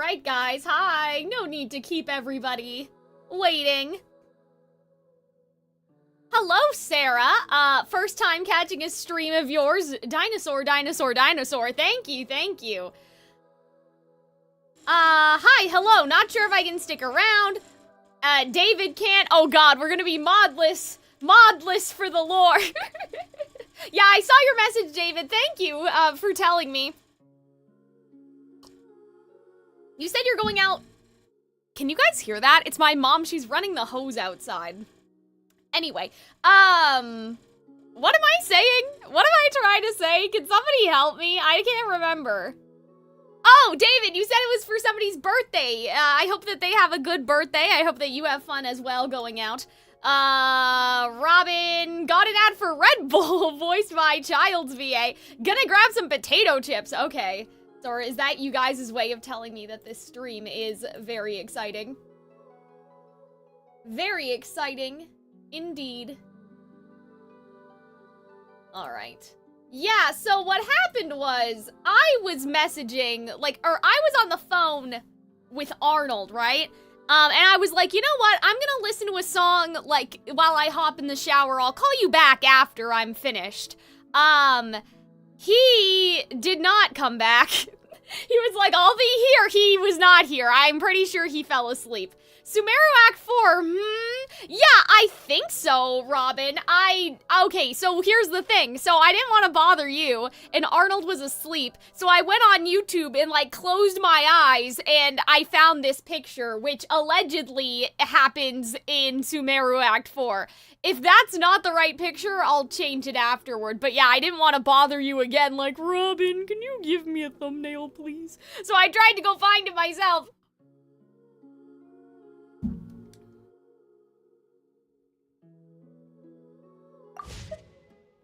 Alright guys, hi! No need to keep everybody waiting. Hello, Sarah! First time catching a stream of yours. Dinosaur. Thank you. Hi, hello. Not sure if I can stick around. David can't. Oh god, we're gonna be modless. Modless for the lore. Yeah, I saw your message, David. Thank you, for telling me. You said you're going out. Can you guys hear that? It's my mom. She's running the hose outside. Anyway, what am I saying? What am I trying to say? Can somebody help me? I can't remember. Oh, David, you said it was for somebody's birthday. I hope that they have a good birthday. I hope that you have fun as well going out. Robin got an ad for Red Bull, voiced by Child's VA. Gonna grab some potato chips. Okay. Or is that you guys' way of telling me that this stream is very exciting? Very exciting, indeed. Alright. Yeah, so what happened was, I was messaging, I was on the phone with Arnold, right? And I was like, you know what, I'm gonna listen to a song, while I hop in the shower. I'll call you back after I'm finished. He did not come back. He was like, I'll be here. He was not here. I'm pretty sure he fell asleep. Sumeru Act 4, Yeah, I think so, Robin. Okay, so here's the thing. So I didn't want to bother you, and Arnold was asleep, so I went on YouTube and, closed my eyes, and I found this picture, which allegedly happens in Sumeru Act 4. If that's not the right picture, I'll change it afterward. But yeah, I didn't want to bother you again, Robin, can you give me a thumbnail, please? So I tried to go find it myself.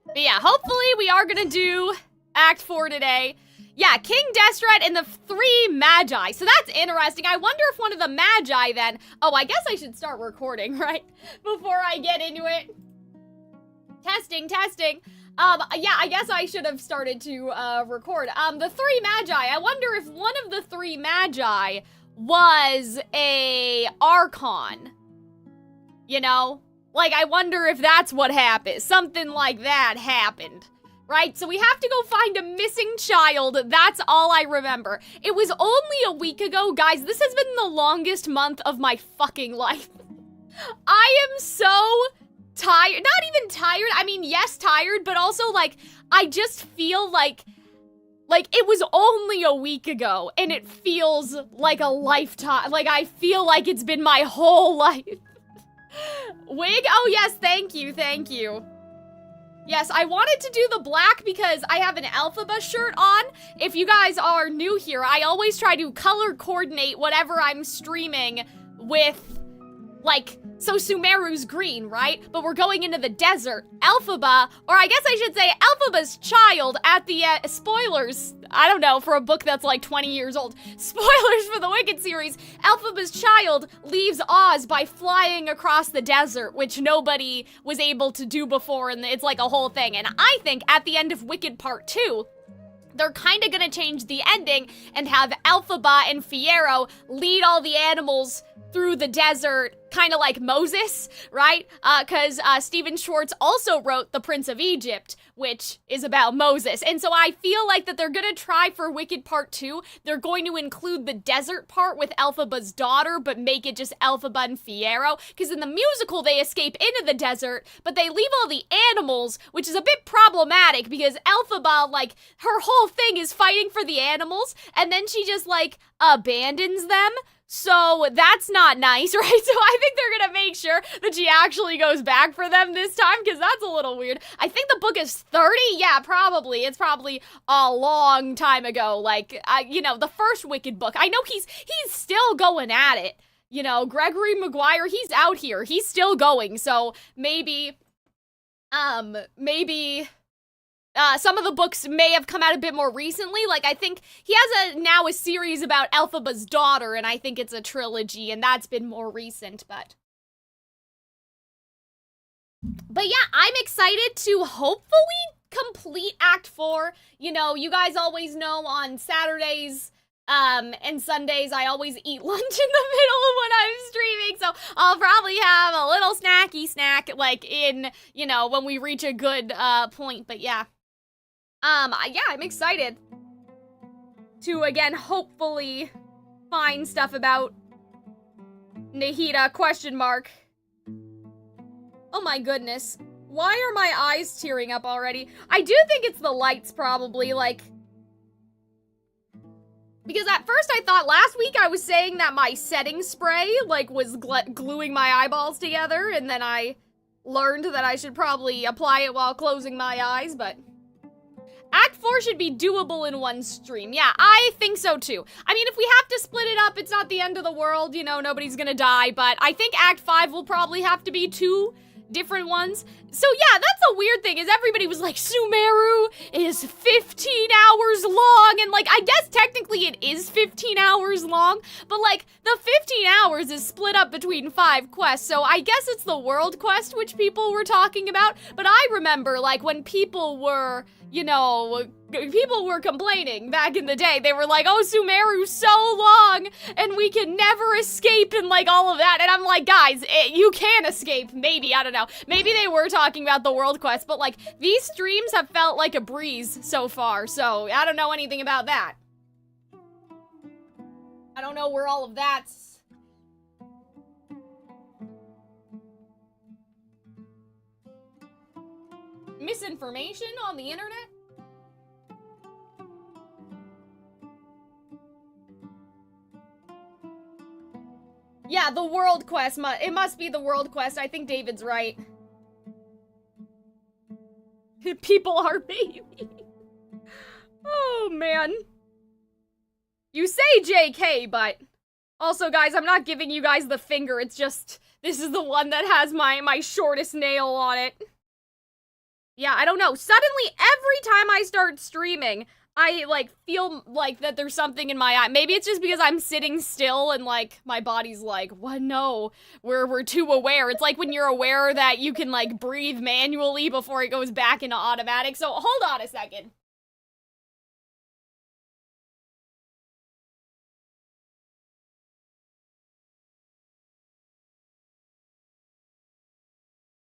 But yeah, hopefully we are gonna do Act 4 today. Yeah, King Deshret and the 3 Magi. So that's interesting. I wonder if one of the Magi then... Oh, I guess I should start recording, right? Before I get into it. Testing. Yeah, I guess I should have started to record. The 3 Magi. I wonder if one of the 3 Magi was a Archon. You know? I wonder if that's what happened. Something like that happened. Right? So we have to go find a missing child. That's all I remember. It was only a week ago. Guys, this has been the longest month of my fucking life. I am so tired. Not even tired. I mean, yes, tired, but also, I just feel like it was only a week ago, and it feels like a lifetime. I feel like it's been my whole life. Wig? Oh, yes, thank you. Yes, I wanted to do the black because I have an Alphaba shirt on. If you guys are new here, I always try to color coordinate whatever I'm streaming with, so Sumeru's green, right? But we're going into the desert. Alphaba, or I guess I should say Alphaba's child at the, spoilers, I don't know, for a book that's 20 years old. Spoilers for the Wicked series. Alphaba's child leaves Oz by flying across the desert, which nobody was able to do before, and it's a whole thing. And I think at the end of Wicked Part 2, they're kind of gonna change the ending and have Alphaba and Fiyero lead all the animals through the desert, kind of like Moses, right? Because Stephen Schwartz also wrote The Prince of Egypt, which is about Moses. And so I feel like that they're gonna try for Wicked Part 2, they're going to include the desert part with Alphaba's daughter, but make it just Alphaba and Fiyero. Because in the musical, they escape into the desert, but they leave all the animals, which is a bit problematic because Alphaba, her whole thing is fighting for the animals, and then she just, abandons them. So that's not nice, right? So I think they're gonna make sure that she actually goes back for them this time, because that's a little weird. I think the book is 30? Yeah, probably. It's probably a long time ago. The first Wicked book. I know he's still going at it. Gregory Maguire, he's out here. He's still going, so maybe some of the books may have come out a bit more recently. I think he has now a series about Alphaba's daughter, and I think it's a trilogy, and that's been more recent, but yeah, I'm excited to hopefully complete Act 4. You guys always know on Saturdays, And Sundays I always eat lunch in the middle of when I'm streaming, so I'll probably have a little snacky snack, like, in, you know, when we reach a good, point, but yeah. Yeah, I'm excited to, again, hopefully find stuff about Nahida, question mark. Oh my goodness. Why are my eyes tearing up already? I do think it's the lights, probably, like... Because at first I thought last week I was saying that my setting spray, like, was gluing my eyeballs together, and then I learned that I should probably apply it while closing my eyes, but... Act 4 should be doable in one stream. Yeah, I think so too. I mean, if we have to split it up, it's not the end of the world, you know, nobody's gonna die, but I think Act 5 will probably have to be 2 different ones. So yeah, that's a weird thing, is everybody was like, Sumeru is 15 hours long, and like, I guess technically it is 15 hours long, but like, the 15 hours is split up between 5 quests, so I guess it's the world quest which people were talking about, but I remember, like, when people were, you know, people were complaining back in the day. They were like, oh, Sumeru's so long, and we can never escape, and like all of that. And I'm like, guys, you can escape, maybe, I don't know. Maybe they were talking about the world quest, but like, these streams have felt like a breeze so far, so I don't know anything about that. I don't know where all of that's... misinformation on the internet? Yeah, the world quest, it must be the world quest. I think David's right. People are baby. Oh, man. You say JK, but... Also, guys, I'm not giving you guys the finger. It's just, this is the one that has my shortest nail on it. Yeah, I don't know. Suddenly, every time I start streaming, I, like, feel like that there's something in my eye. Maybe it's just because I'm sitting still and, like, my body's like, what? No, we're too aware. It's like when you're aware that you can, like, breathe manually before it goes back into automatic. So, hold on a second.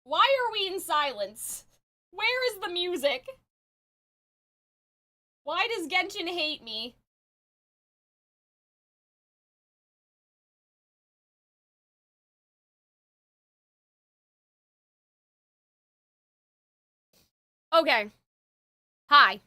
Why are we in silence? Where is the music? Why does Genshin hate me? Okay. Hi.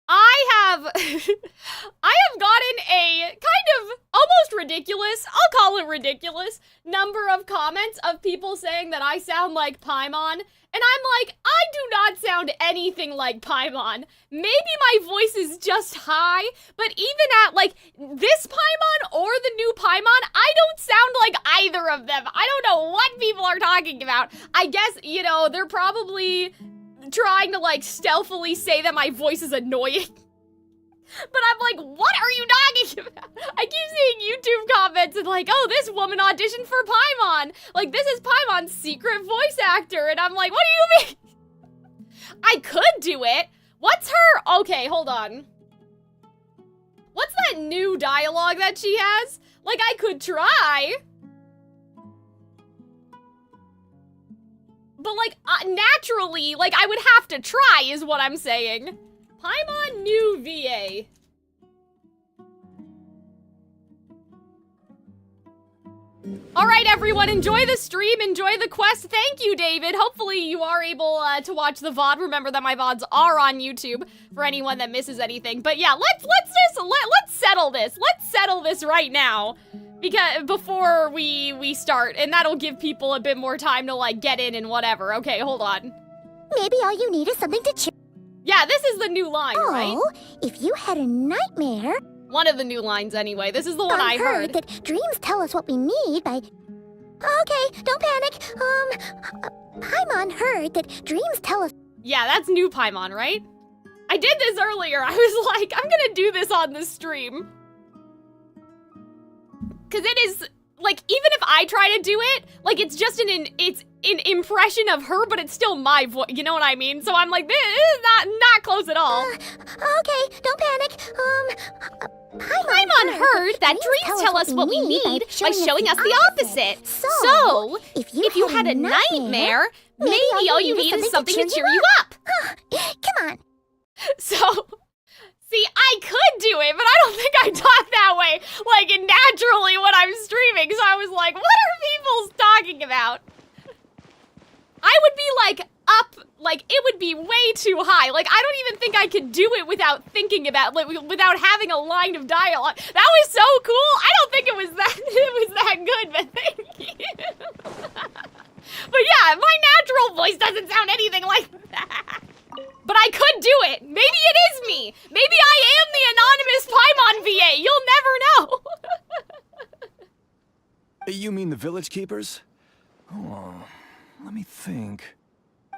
I have gotten a kind of almost ridiculous, I'll call it ridiculous, number of comments of people saying that I sound like Paimon, and I'm like, I do not sound anything like Paimon. Maybe my voice is just high, but even at, like, this Paimon or the new Paimon, I don't sound like either of them. I don't know what people are talking about. I guess, you know, they're probably trying to, like, stealthily say that my voice is annoying. But I'm like, what are you talking about? I keep seeing YouTube comments and like, oh, this woman auditioned for Paimon. Like, this is Paimon's secret voice actor. And I'm like, what do you mean? I could do it. What's her? Okay, hold on. What's that new dialogue that she has? Like, I could try. But, like, naturally, like, I would have to try is what I'm saying. Paimon new VA. Alright, everyone, enjoy the stream, enjoy the quest. Thank you, David. Hopefully you are able to watch the VOD. Remember that my VODs are on YouTube for anyone that misses anything. But yeah, let's settle this. Let's settle this right now. Because before we start, and that'll give people a bit more time to, like, get in and whatever. Okay, hold on. Maybe all you need is something to cheer. Yeah, this is the new line, right? Oh, if you had a nightmare... One of the new lines, anyway. This is the one I heard. That dreams tell us what we need by... Okay, don't panic. Paimon heard that dreams tell us... Yeah, that's new Paimon, right? I did this earlier. I was like, I'm gonna do this on the stream. Because it is, like, even if I try to do it, like, it's just an impression of her, but it's still my voice, you know what I mean? So I'm like, this is not close at all. Okay, don't panic. Paimon heard that dreams tell us what we need by showing us the opposite. So, if you had a nightmare, maybe all you need is something to cheer you up. Come on. So, see, I could do it, but I don't think I talk that way, like, naturally when I'm streaming. So I was like, what are people talking about? I would be, like, up, like, it would be way too high. Like, I don't even think I could do it without thinking about, like, without having a line of dialogue. That was so cool. I don't think it was that good, but thank you. But yeah, my natural voice doesn't sound anything like that. But I could do it. Maybe it is me. Maybe I am the anonymous Paimon VA. You'll never know. You mean the village keepers? Oh, let me think.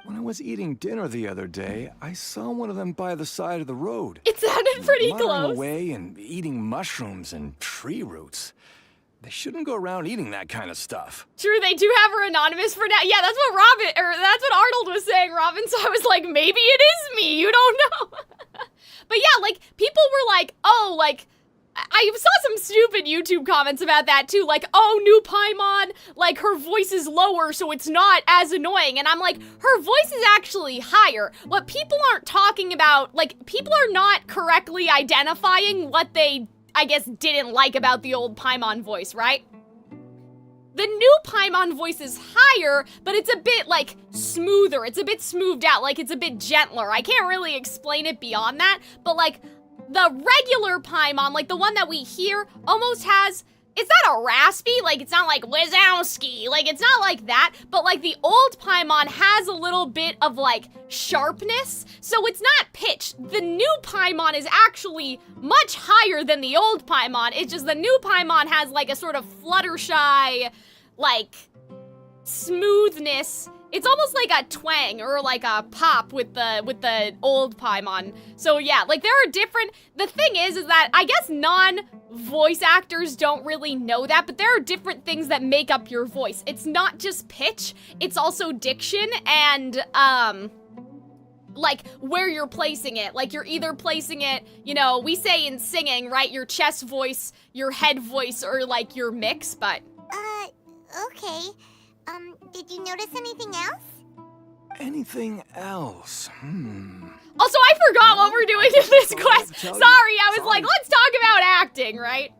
When I was eating dinner the other day, I saw one of them by the side of the road. It sounded pretty muttering close. away and eating mushrooms and tree roots. They shouldn't go around eating that kind of stuff. True, they do have her anonymous for now. Yeah, that's what that's what Arnold was saying, Robin. So I was like, maybe it is me. You don't know. But yeah, like, people were like, oh, like, I saw some stupid YouTube comments about that too. Like, oh, new Paimon, like, her voice is lower, so it's not as annoying. And I'm like, her voice is actually higher. What people aren't talking about, like, people are not correctly identifying what they, I guess, didn't like about the old Paimon voice, right? The new Paimon voice is higher, but it's a bit, like, smoother. It's a bit smoothed out, like, it's a bit gentler. I can't really explain it beyond that, but, like, the regular Paimon, like, the one that we hear, almost has, it's not a raspy, like, it's not like Wazowski, like, it's not like that, but, like, the old Paimon has a little bit of, like, sharpness, so it's not pitched. The new Paimon is actually much higher than the old Paimon. It's just the new Paimon has, like, a sort of Fluttershy, like, smoothness. It's almost like a twang or like a pop with the old Paimon. So yeah, like, there are different, the thing is that I guess non-voice actors don't really know that, but there are different things that make up your voice. It's not just pitch, it's also diction and, like, where you're placing it. Like, you're either placing it, you know, we say in singing, right, your chest voice, your head voice, or like your mix, but... Okay. Did you notice anything else? Anything else? Also, I forgot what we're doing in this quest. Sorry, I was like, let's talk about acting, right?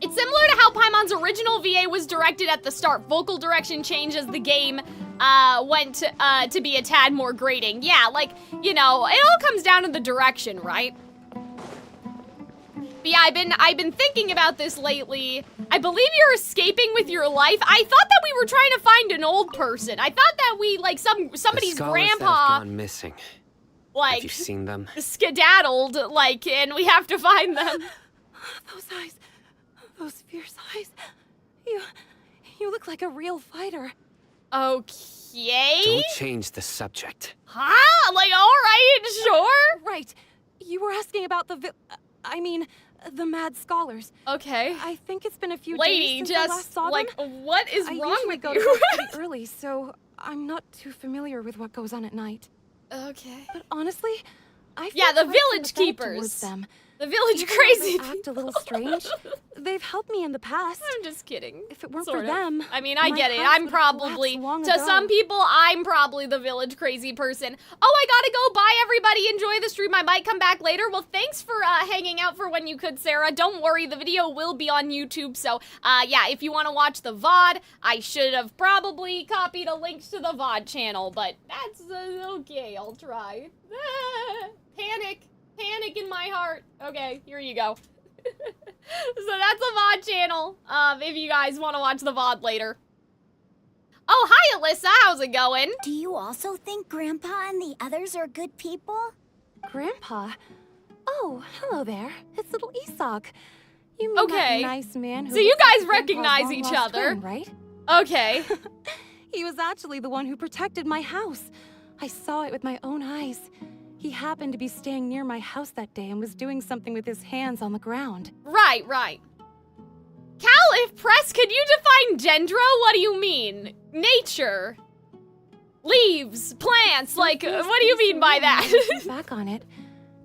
It's similar to how Paimon's original VA was directed at the start. Vocal direction changed as the game went to be a tad more grating. Yeah, like, you know, it all comes down to the direction, right? But yeah, I've been thinking about this lately. I believe you're escaping with your life. I thought that we were trying to find an old person. I thought that we, like, somebody's grandpa, that have gone missing. Like, have you seen them? Skedaddled, like, and we have to find them. Those eyes, those fierce eyes. You look like a real fighter. Okay. Don't change the subject. Huh? Like, all right, sure. Right. You were asking about the mad scholars. Okay. I think it's been a few Lady, days since I last just, saw like, them. what is I wrong usually with go you? to bed pretty early, so I'm not too familiar with what goes on at night. Okay. But honestly, I feel Yeah, the quite village sympathetic keepers. towards them. The village Even though crazy they act a little strange. They've helped me in the past. I'm just kidding. If it weren't Sort for of. them, I mean, I my get it. house I'm would probably, collapse long to ago. some people, I'm probably the village crazy person. Oh, I gotta go. Bye, everybody. Enjoy the stream. I might come back later. Well, thanks for hanging out for when you could, Sarah. Don't worry, the video will be on YouTube. So, yeah, if you want to watch the VOD, I should have probably copied a link to the VOD channel, but that's okay. I'll try. Panic in my heart. Okay, here you go. So that's the VOD channel, if you guys want to watch the VOD later. Oh, hi, Alyssa. How's it going? Do you also think Grandpa and the others are good people? Grandpa? Oh, hello there. It's little Isak. You mean Okay. that nice man who So you looks like guys Grandpa's recognize each long-lost other. twin, right? Okay. He was actually the one who protected my house. I saw it with my own eyes. He happened to be staying near my house that day and was doing something with his hands on the ground. Right. Cal, if pressed, could you define Dendro? What do you mean? Nature. Leaves, plants, like, what do you mean by that? Back on it.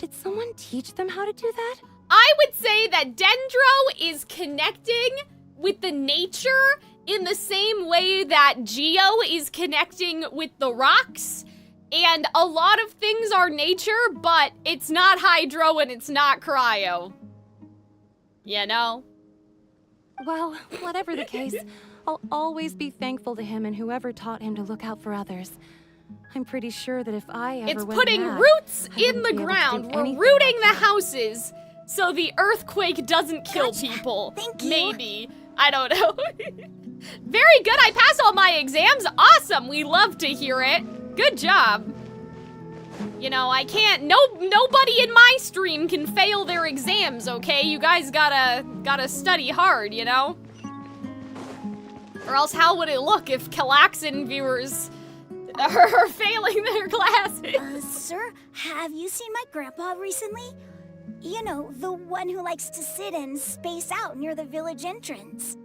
Did someone teach them how to do that? I would say that Dendro is connecting with the nature in the same way that Geo is connecting with the rocks. And a lot of things are nature, but it's not hydro and it's not cryo. You know? Well, whatever the case, I'll always be thankful to him and whoever taught him to look out for others. I'm pretty sure that if I ever It's went putting mad, roots I in wouldn't the be able to do ground. We're anything rooting like the that. houses so the earthquake doesn't kill Gotcha. people. Thank you. Maybe. I don't know. Very good. I passed all my exams. Awesome. We love to hear it. Good job. You know, I can't, nobody in my stream can fail their exams, okay? You guys gotta study hard, you know? Or else how would it look if Calxiyn viewers are failing their classes? Sir, have you seen my grandpa recently? You know, the one who likes to sit and space out near the village entrance.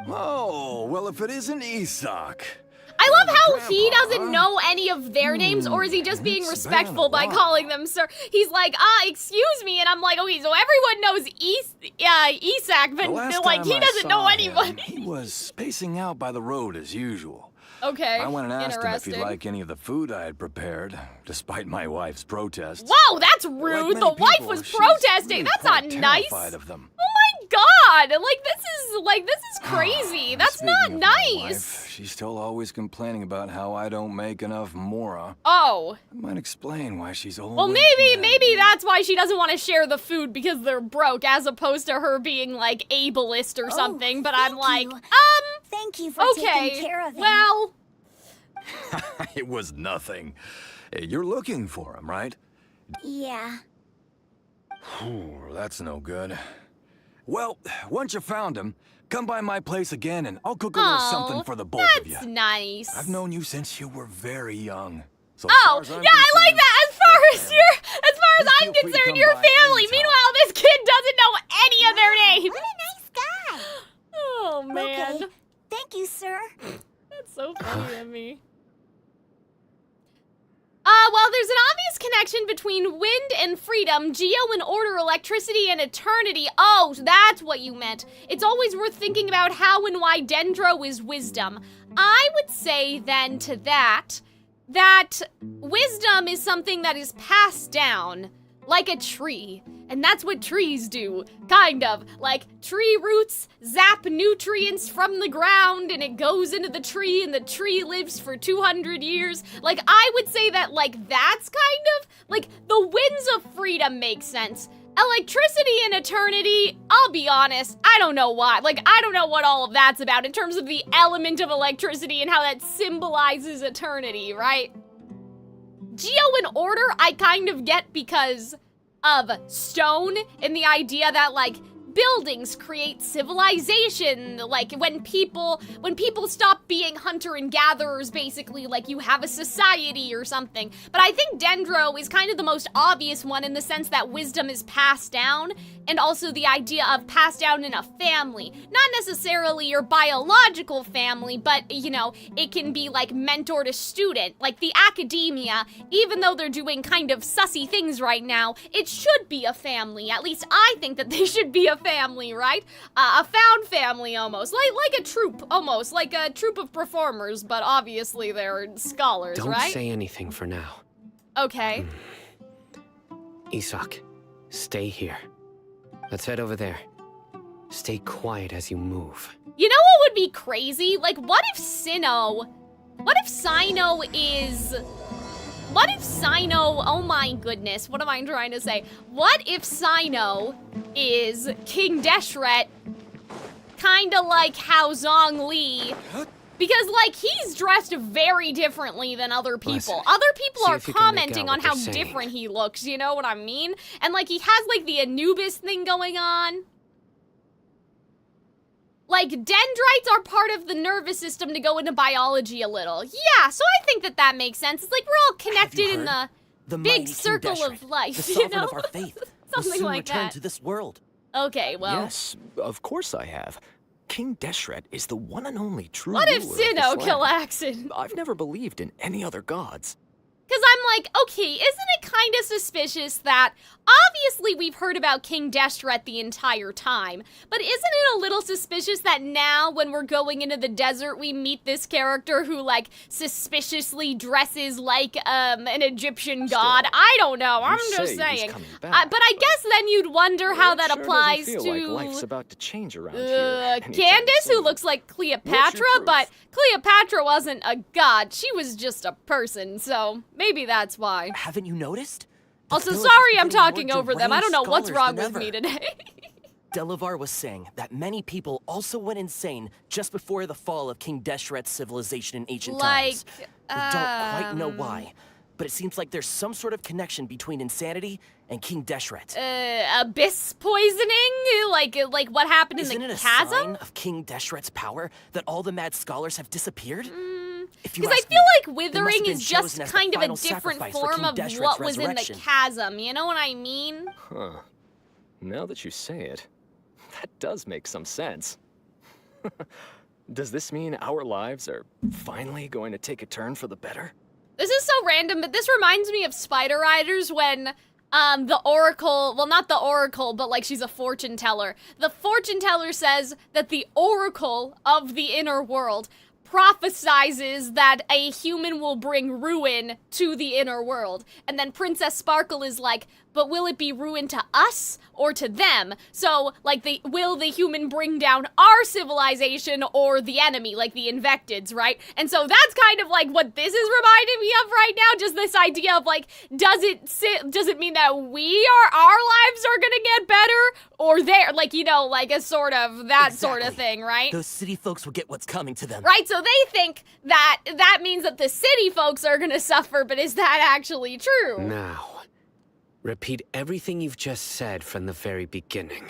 Oh, well, if it isn't Isak. I love how Grandpa, he doesn't huh? know any of their names, or is he just being it's been respectful a by while. calling them sir? He's like, excuse me, and I'm like, okay, so everyone knows Isak, but The last like time he I doesn't know saw anyone. him, he was spacing out by the road as usual. Okay, I went and asked him if interesting. he'd like any of the food I had prepared, despite my wife's protests. Whoa, that's Like rude. many the wife people, was she's protesting. really That's not quite nice. terrified of them. Oh my god! Like this is crazy. That's Speaking not of my nice. wife, she's still always complaining about how I don't make enough mora. Oh. That might explain why she's always Well, mad. maybe that's why she doesn't want to share the food because they're broke, as opposed to her being like ableist or something. But I'm like, thank you. Thank you for okay. taking care of him. Well, It was nothing. Hey, you're looking for him, right? Yeah. Ooh, that's no good. Well, once you found him, come by my place again and I'll cook a little something for the both of you. that's nice. I've known you since you were very young. So Oh, as far as I'm yeah, I like concerned, that. As far as I'm Feel free to concerned, come your by family. anytime. Meanwhile, this kid doesn't know any of their names. What a nice guy. Oh man, Okay. Thank you, sir. that's so funny to me. Well, there's an obvious connection between wind and freedom, geo and order, electricity and eternity. Oh, that's what you meant. It's always worth thinking about how and why Dendro is wisdom. I would say then to that wisdom is something that is passed down like a tree. And that's what trees do, kind of. Like, tree roots zap nutrients from the ground and it goes into the tree and the tree lives for 200 years. Like, I would say that, like, that's kind of, like, the winds of freedom make sense. Electricity and eternity, I'll be honest, I don't know why. Like, I don't know what all of that's about in terms of the element of electricity and how that symbolizes eternity, right? Geo and order, I kind of get because of stone and the idea that, like, buildings create civilization. Like, when people stop being hunter and gatherers, basically, like, you have a society or something. But I think Dendro is kind of the most obvious one in the sense that wisdom is passed down, and also the idea of passed down in a family. Not necessarily your biological family, but, you know, it can be like mentor to student. Like the academia, even though they're doing kind of sussy things right now, it should be a family. At least I think that they should be a family, right? A found family almost. Like a troupe, almost. Like a troupe of performers, but obviously they're scholars, Don't right? say anything for now. Okay. Isak, stay here. Let's head over there. Stay quiet as you move. You know what would be crazy? Like, what if Cyno, oh my goodness, what am I trying to say? What if Cyno is King Deshret, kinda like how Zhong Li, because, like, he's dressed very differently than other people. Listen, Other people see are if you can make commenting out on what how they're saying. different he looks, you know what I mean? And, like, he has, like, the Anubis thing going on. Like, dendrites are part of the nervous system to go into biology a little. Yeah, so I think that makes sense. It's like we're all connected in the mighty big King circle Deshret, of life, the you sovereign know? of our faith, will Something soon like return that. to this world. Okay, well. Yes, of course I have. King Deshret is the one and only true What if ruler of this Cyno land. Calxiyn? I've never believed in any other gods. Because I'm like, okay, isn't it kind of suspicious that obviously we've heard about King Deshret the entire time, but isn't it a little suspicious that now when we're going into the desert we meet this character who like suspiciously dresses like an Egyptian god? I don't know, I'm just saying. But I guess then you'd wonder how that applies to like life's about to change around here Candace, who looks like Cleopatra, but Cleopatra wasn't a god, she was just a person, so maybe that's why. Haven't you noticed? Also, sorry I'm talking over them. I don't know what's wrong with me today. Delavar was saying that many people also went insane just before the fall of King Deshret's civilization in ancient times. We don't quite know why, but it seems like there's some sort of connection between insanity and King Deshret. Abyss poisoning? Like what happened in the chasm? Isn't it a sign of King Deshret's power that all the mad scholars have disappeared? Because I feel like withering is just kind of a different form of what was in the chasm, you know what I mean? Huh. Now that you say it, that does make some sense. Does this mean our lives are finally going to take a turn for the better? This is so random, but this reminds me of Spider Riders when the Oracle, well, not the Oracle, but like she's a fortune teller. The fortune teller says that the Oracle of the inner world prophesizes that a human will bring ruin to the inner world. And then Princess Sparkle is like, but will it be ruin to us or to them? So, like, will the human bring down our civilization or the enemy, like the Invectids, right? And so that's kind of like what this is reminding me of right now, just this idea of like, does it mean that our lives are gonna get better? Or their, like, you know, like a sort of, that sort of thing, right? Those city folks will get what's coming to them. Right, so they think that means that the city folks are gonna suffer, but is that actually true? Now, repeat everything you've just said from the very beginning.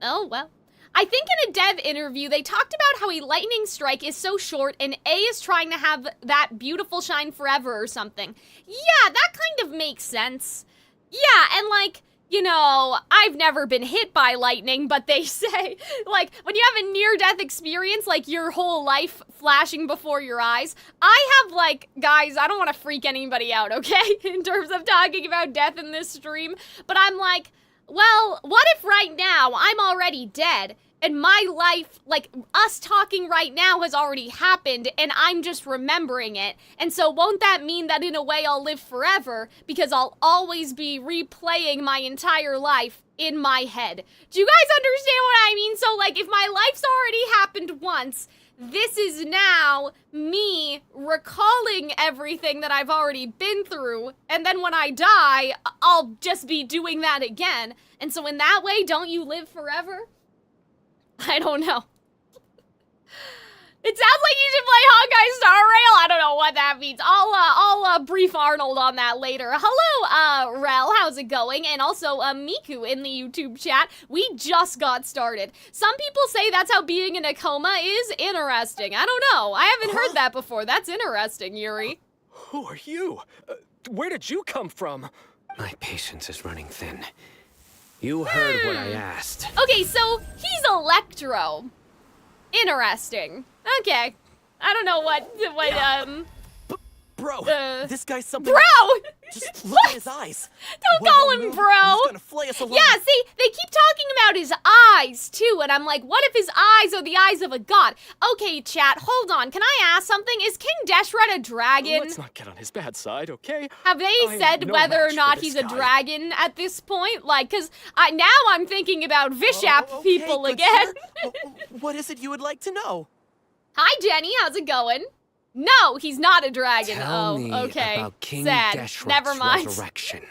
Oh, well. I think in a dev interview, they talked about how a lightning strike is so short and A is trying to have that beautiful shine forever or something. Yeah, that kind of makes sense. Yeah, and like, you know, I've never been hit by lightning, but they say, like, when you have a near-death experience, like your whole life flashing before your eyes, I have, like, guys, I don't want to freak anybody out, okay, in terms of talking about death in this stream, but I'm like, well, what if right now I'm already dead, and my life, like, us talking right now has already happened, and I'm just remembering it. And so won't that mean that in a way I'll live forever, because I'll always be replaying my entire life in my head? Do you guys understand what I mean? So, like, if my life's already happened once, this is now me recalling everything that I've already been through, and then when I die, I'll just be doing that again. And so in that way, don't you live forever? I don't know. It sounds like you should play Honkai Star Rail. I don't know what that means. I'll brief Arnold on that later. Hello, Rel, how's it going? And also, Miku in the YouTube chat. We just got started. Some people say that's how being in a coma is interesting. I don't know. I haven't heard that before. That's interesting, Yuri. Who are you? Where did you come from? My patience is running thin. You heard what I asked. Okay, so he's Electro. Interesting. Okay. I don't know what Bro, this guy's something. Bro! Just look at his eyes. Don't call him bro. He's gonna flay us alone. Yeah, see, they keep talking about his eyes, too, and I'm like, what if his eyes are the eyes of a god? Okay, chat, hold on. Can I ask something? Is King Deshret a dragon? Let's not get on his bad side, okay? Have they said whether or not he's a dragon at this point? Like, because now I'm thinking about Vishap people again. What is it you would like to know? Hi, Jenny. How's it going? No, he's not a dragon. Tell me okay. about King Sad. Deshret's Never mind. resurrection.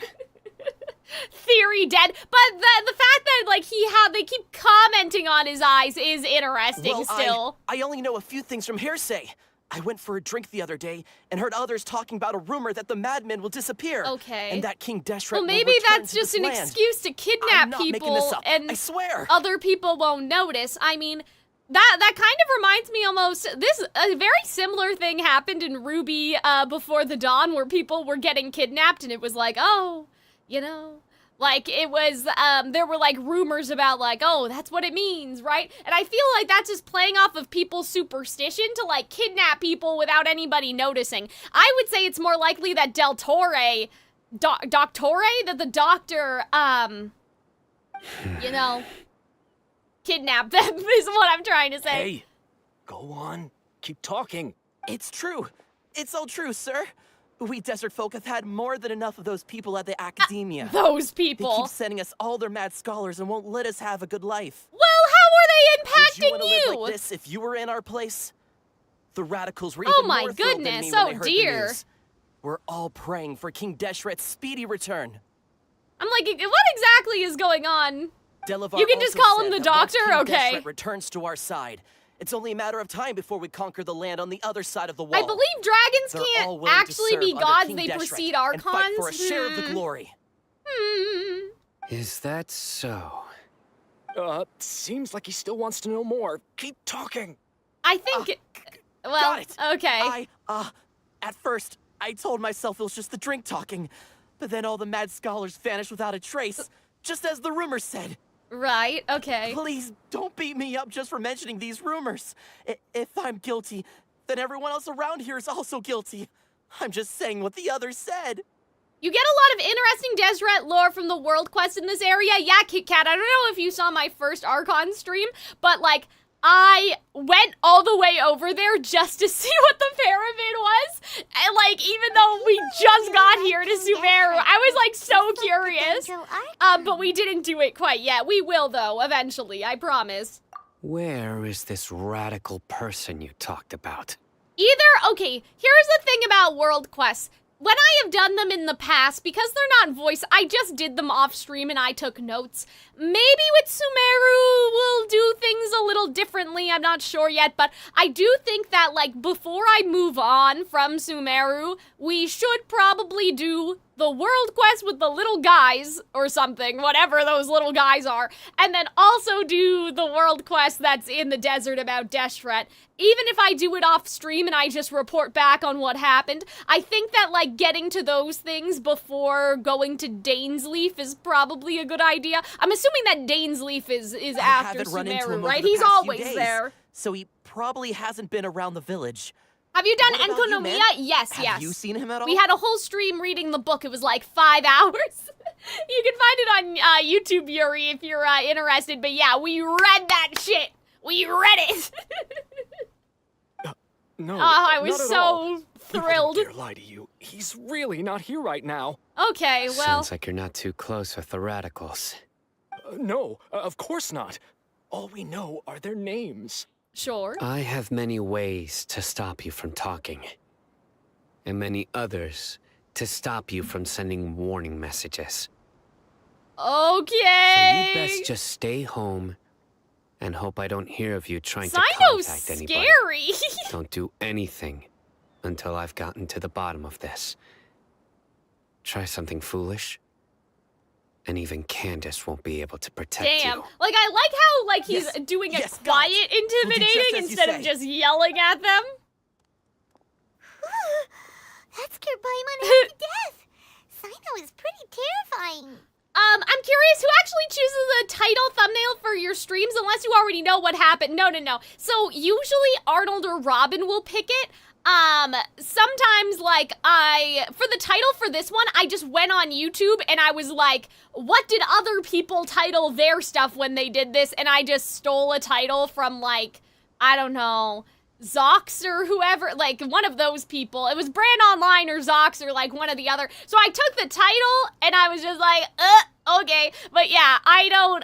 Theory dead. But the fact that like they keep commenting on his eyes is interesting. Well, still. I only know a few things from hearsay. I went for a drink the other day and heard others talking about a rumor that the madmen will disappear. Okay. And that King Deshret well, will maybe return that's to just this an land. excuse to I'm kidnap not making people, this up. and I swear. other people won't notice. I mean, that kind of reminds me almost. A very similar thing happened in Ruby Before the Dawn, where people were getting kidnapped, and it was like, oh, you know, Like, it was, there were, like, rumors about, like, oh, that's what it means, right? And I feel like that's just playing off of people's superstition to, like, kidnap people without anybody noticing. I would say it's more likely that Doctore, that the doctor, you know, kidnapped them is what I'm trying to say. Hey, go on. Keep talking. It's true. It's all true, sir. We desert folk have had more than enough of those people at the academia. Those They people. keep sending us all their mad scholars and won't let us have a good life. Well, how are they Would you impacting want to live like this if you were in our place? The radicals were Oh even my more thrilled than goodness, me when oh they heard dear. the news. We're all praying for King Deshret's speedy return. I'm like, what exactly is going on? Delavar You can just also call him said the that once doctor? King Okay. Deshret returns to our side. It's only a matter of time before we conquer the land on the other side of the wall. I believe dragons They're all can't willing to actually serve be under gods, King they Deshret precede and archons. fight for a share of the glory. Is that so? Seems like he still wants to know more. Keep talking. I think, well, Got it. okay. At first, I told myself it was just the drink talking, but then all the mad scholars vanished without a trace, just as the rumors said. Right, okay. Please don't beat me up just for mentioning these rumors. If I'm guilty, then everyone else around here is also guilty. I'm just saying what the others said. You get a lot of interesting Deshret lore from the world quest in this area. Yeah, Kit Kat, I don't know if you saw my first Archon stream, but like, I went all the way over there just to see what the pyramid was. And like, even though we just got here to Sumeru, I was like so curious. But we didn't do it quite yet. We will though, eventually, I promise. Where is this radical person you talked about? Okay, here's the thing about world quests. When I have done them in the past, because they're not voice, I just did them off stream and I took notes. Maybe with Sumeru, we'll do things a little differently, I'm not sure yet, but I do think that, like, before I move on from Sumeru, we should probably do the world quest with the little guys, or something, whatever those little guys are, and then also do the world quest that's in the desert about Deshret. Even if I do it off stream and I just report back on what happened, I think that, like, getting to those things before going to Dainsleaf is probably a good idea. I'm assuming that Dainsleaf is after Sumeru, right? He's always there. So he probably hasn't been around the village. Have you done What about you, man? Enkonomiya? Yes. Have you seen him at all? We had a whole stream reading the book. It was like 5 hours. You can find it on YouTube, Yuri, if you're interested. But yeah, we read that shit. We read it. No, I was not at so all. thrilled. I wouldn't dare lie to you. He's really not here right now. Okay, well, Sounds like you're not too close with the radicals. No, of course not. All we know are their names. sure. I have many ways to stop you from talking. And many others to stop you from sending warning messages. So Okay. you best just stay home and hope I don't hear of you trying to Cyno's contact anybody. scary. Don't do anything until I've gotten to the bottom of this. Try something foolish, and even Candace won't be able to protect Damn. you. Like, I like how, like, he's Yes, doing it yes, quiet, guys. We'll do just intimidating, as you instead of say. just yelling at them. That scared Paimon half to death. Cyno is pretty terrifying. I'm curious, who actually chooses the title thumbnail for your streams, unless you already know what happened? No. So, usually Arnold or Robin will pick it. Sometimes, like, for the title for this one, I just went on YouTube and I was like, what did other people title their stuff when they did this? And I just stole a title from, like, I don't know, Zox or whoever, like, one of those people. It was Brand Online or Zox or, like, one or the other. So I took the title and I was just like, okay. But yeah, Arnold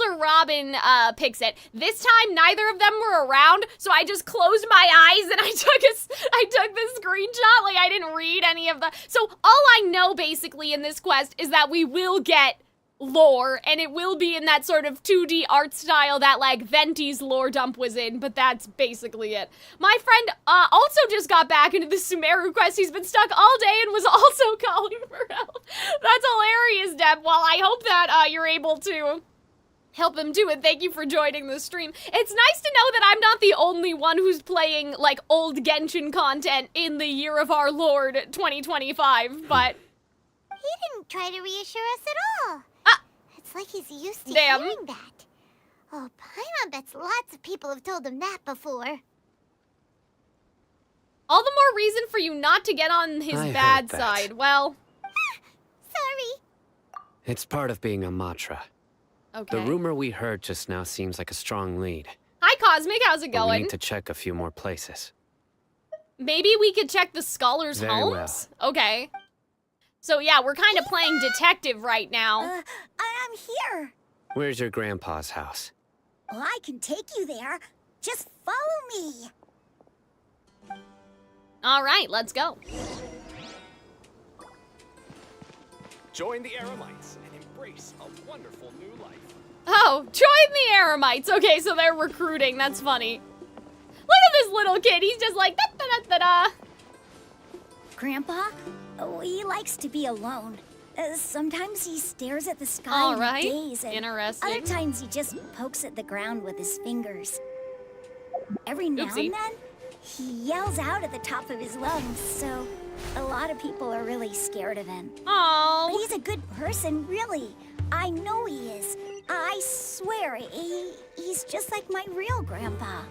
or Robin picks it. This time, neither of them were around, so I just closed my eyes and I took the screenshot. Like, I didn't read any of the. So all I know basically in this quest is that we will get lore, and it will be in that sort of 2D art style that, like, Venti's lore dump was in, but that's basically it. My friend also just got back into the Sumeru quest. He's been stuck all day and was also calling for help. That's hilarious, Deb. Well, I hope that you're able to help him do it. Thank you for joining the stream. It's nice to know that I'm not the only one who's playing, like, old Genshin content in the year of our Lord 2025, but He didn't try to reassure us at all. like he's used to Damn. hearing that. Oh, Paimon bets lots of people have told him that before. All the more reason for you not to get on his I bad heard that. side. Well, Sorry. It's part of being a Matra. okay. The rumor we heard just now seems like a strong lead. Hi, Cosmic. How's it But we going? need to check a few more places. Maybe we could check the scholars' Very homes? Okay. So yeah, we're kind of playing detective right now. I'm here. Where's your grandpa's house? Well, I can take you there. Just follow me. All right, let's go. Join the Eremites and embrace a wonderful new life. Oh, join the Eremites. Okay, so they're recruiting. That's funny. Look at this little kid. He's just like, da-da-da-da-da. Grandpa? Oh, he likes to be alone. Sometimes he stares at the sky All in right. daze, and Interesting. other times he just pokes at the ground with his fingers. Every now Oopsie. and then, he yells out at the top of his lungs, so a lot of people are really scared of him. But Oh, he's a good person, really. I know he is. I swear, he's just like my real grandpa.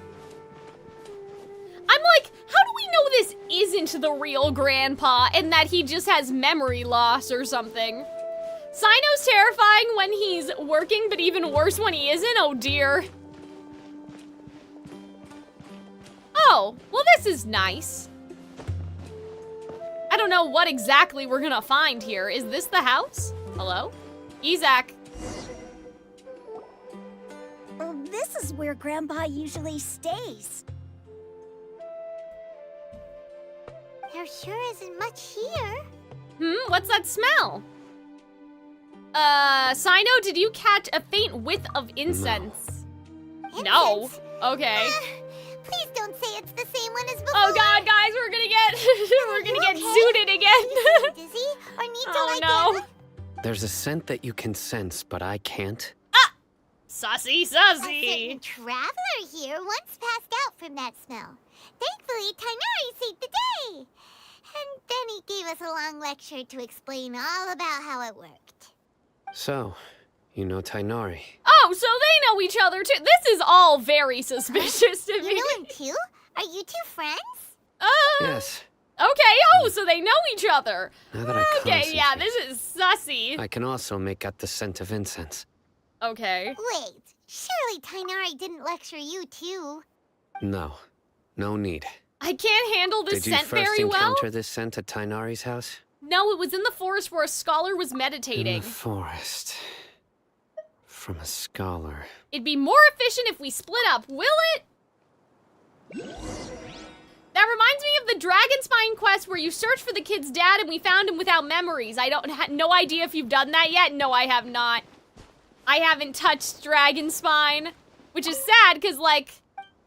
I'm like, how do we know this isn't the real grandpa and that he just has memory loss or something? Cyno's terrifying when he's working, but even worse when he isn't. Oh dear. Oh, well this is nice. I don't know what exactly we're gonna find here. Is this the house? Hello? Isaac. Well, this is where Grandpa usually stays. There sure isn't much here. What's that smell? Cyno, did you catch a faint whiff of incense? No. Incense? Okay. Please don't say it's the same one as before. Oh god, guys, we're gonna get we're gonna get zooted You again. seem dizzy or need to Oh, lie no. down? There's a scent that you can sense, but I can't. Sussy, A certain sussy. traveler here once passed out from that smell. Thankfully, Tighnari saved the day. And then he gave us a long lecture to explain all about how it worked. So, you know Tighnari. Oh, so they know each other too. This is all very suspicious to me. You know him too? Are you two friends? Yes. Okay, oh, so they know each other. Now that I Okay, yeah, concentrate, this is sussy. I can also make out the scent of incense. Okay. Wait, surely Tighnari didn't lecture you too. No. No need. I can't handle the Did you scent first very well. encounter this scent at Tighnari's house? No, it was in the forest where a scholar was In meditating. the forest. From a scholar. It'd be more efficient if we split up, will it? That reminds me of the Dragonspine quest where you search for the kid's dad and we found him without memories. I don't no idea if you've done that yet. No, I have not. I haven't touched Dragonspine, which is sad because, like,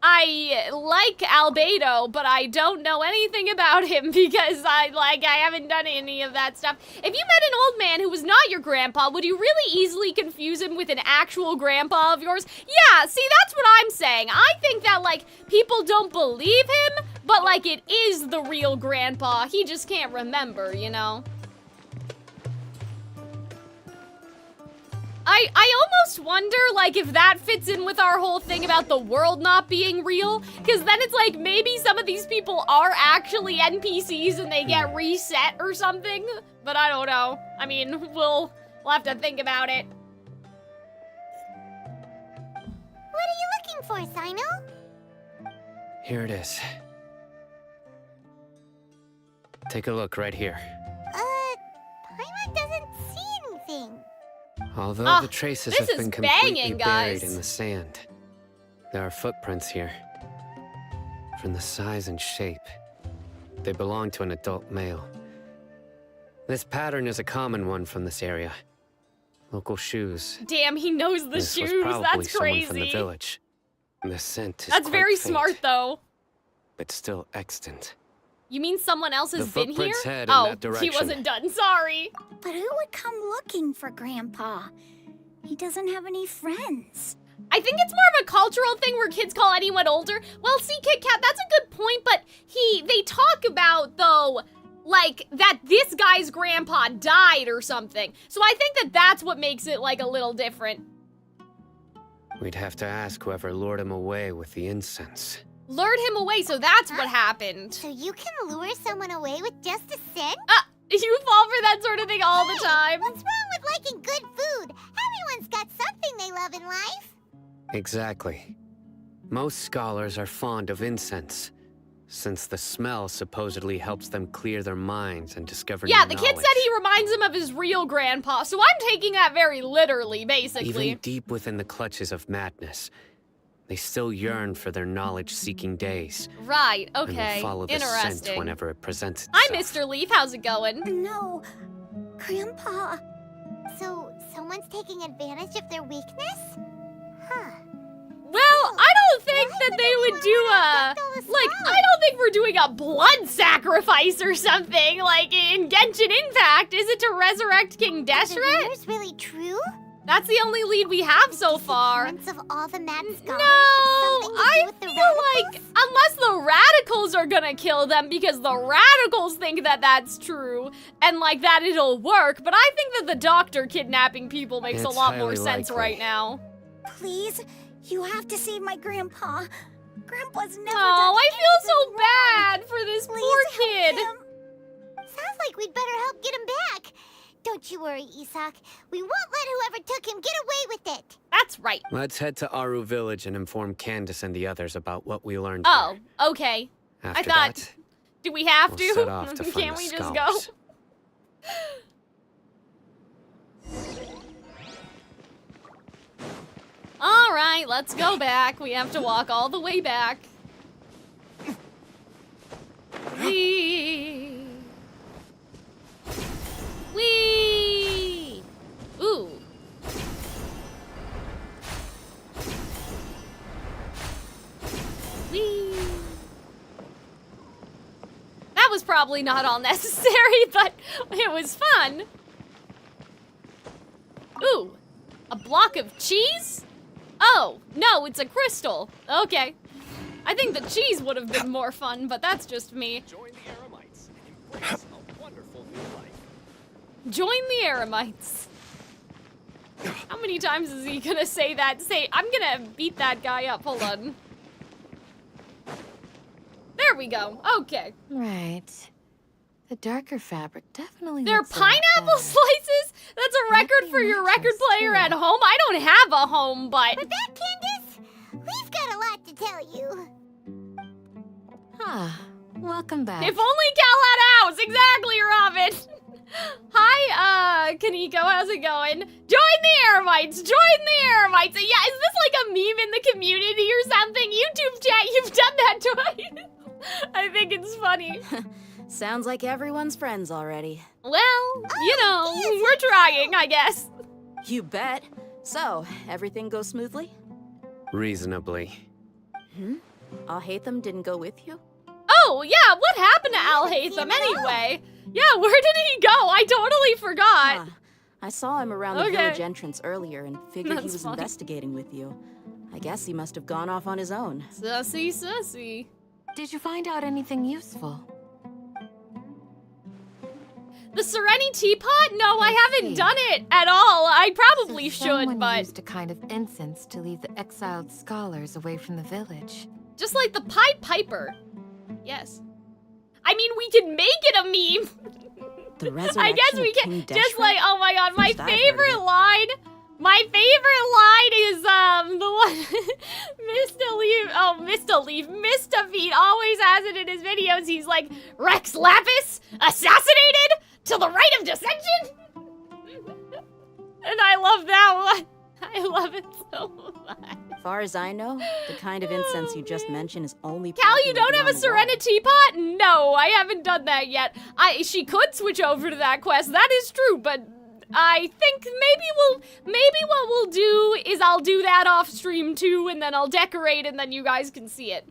I like Albedo, but I don't know anything about him because I haven't done any of that stuff. If you met an old man who was not your grandpa, would you really easily confuse him with an actual grandpa of yours? Yeah, see, that's what I'm saying. I think that, like, people don't believe him, but, like, it is the real grandpa. He just can't remember, you know? I almost wonder, like, if that fits in with our whole thing about the world not being real, because then it's like maybe some of these people are actually NPCs and they get reset or something, but I don't know. I mean, we'll have to think about it. What are you looking for, Cyno? Here it is. Take a look right here. Paimon doesn't see anything. Although the traces this have is been completely banging, buried guys. in the sand, there are footprints here. From the size and shape, they belong to an adult male. This pattern is a common one from this area. Local shoes. Damn, he knows the This was shoes. probably That's someone crazy. from the village. The scent is That's quite very faint, smart, though. but still extant. You mean someone else has The been here? footprints head in Oh, that he direction. wasn't done. Sorry. But who would come looking for Grandpa? He doesn't have any friends. I think it's more of a cultural thing where kids call anyone older. Well, see, Kit Kat, that's a good point, but they talk about, though, like, that this guy's grandpa died or something. So I think that that's what makes it, like, a little different. We'd have to ask whoever lured him away with the incense. Lured him away, so that's what happened. So you can lure someone away with just a scent? You fall for that sort of thing all the time. What's wrong with liking good food? Everyone's got something they love in life. Exactly. Most scholars are fond of incense, since the smell supposedly helps them clear their minds and discover new Yeah, the kid knowledge. said he reminds him of his real grandpa, so I'm taking that very literally, basically. Even deep within the clutches of madness, they still yearn for their knowledge-seeking days. Right, And okay, will follow the scent interesting. whenever it presents itself. Hi, Mr. Leaf, how's it going? No, Grandpa. So someone's taking advantage of their weakness? Huh. Well, I don't think Why that would they they would wanna do abduct all the like, scum? I don't think we're doing a blood sacrifice or something, like in Genshin Impact. Is it to resurrect King Are the Deshret? rumors really true? That's the only lead we have so far. Disappearance of all the mad scholars No, have something to do I with the feel like unless the radicals are gonna kill them because the radicals think that that's true and like that it'll work, but I think that the Doctor kidnapping people makes a It's lot more highly sense likely. right now. Please, you have to save my grandpa. Grandpa's never Oh, done I feel so anything wrong. bad for this Please poor help kid. him. Sounds like we'd better help get him back. Don't you worry, Isak. We won't let whoever took him get away with it. That's right. Let's head to Aru Village and inform Candace and the others about what we learned Oh, here. okay. After thought- that, Do we have we'll to? set off to find Can't the we just scholars. go? All right, let's go back. We have to walk all the way back. Whee! Whee! Ooh. Whee! That was probably not all necessary, but it was fun. Ooh, a block of cheese? Oh, no, it's a crystal. Okay. I think the cheese would have been more fun, but that's just me. Join the Aramites and embrace a wonderful new life. Join the Aramites. How many times is he gonna say that? I'm gonna beat that guy up. Hold on. There we go. Okay. Right. The darker fabric definitely They're looks a lot pineapple better. slices? That's a Might record be for your record mattress, player too. at home? I don't have a home, but... For that, Candace, we've got a lot to tell you. Ah, welcome back. If only Cal had a house! Exactly, Robin! Hi, Kaneko, how's it going? Join the Aramites! Join the Aramites! Yeah, is this like a meme in the community or something? YouTube chat, you've done that twice! I think it's funny. Sounds like everyone's friends already. Well, you know, we're trying, I guess. You bet. So, everything goes smoothly? reasonably. Alhaitham didn't go with you? Oh, yeah, what happened to Alhaitham anyway? Yeah, where did he go? I totally forgot. Huh. I saw him around the Okay. village entrance earlier and figured he That's was funny. investigating with you. I guess he must have gone off on his own. Sussy, sussy. Did you find out anything useful? The Sereni teapot? No, I haven't see. done it at all. I probably So should, someone but used a kind of incense to lead the exiled scholars away from the village. just like the Pied Piper. Yes. I mean, we can make it a meme. The resurrection I guess we of can. King Just Deshret? like, oh my god, my First I've heard of favorite it. line. My favorite line is the one Mr. Leaf, Mr. Feet always has it in his videos. He's like, Rex Lapis assassinated to the right of dissension. And I love that one. I love it so much. Far as I know, the kind of incense you just mentioned is only Cal, you popular don't have a beyond the wall. Serenity pot? No, I haven't done that yet. She could switch over to that quest. That is true, but I think maybe what we'll do is I'll do that off stream too, and then I'll decorate, and then you guys can see it.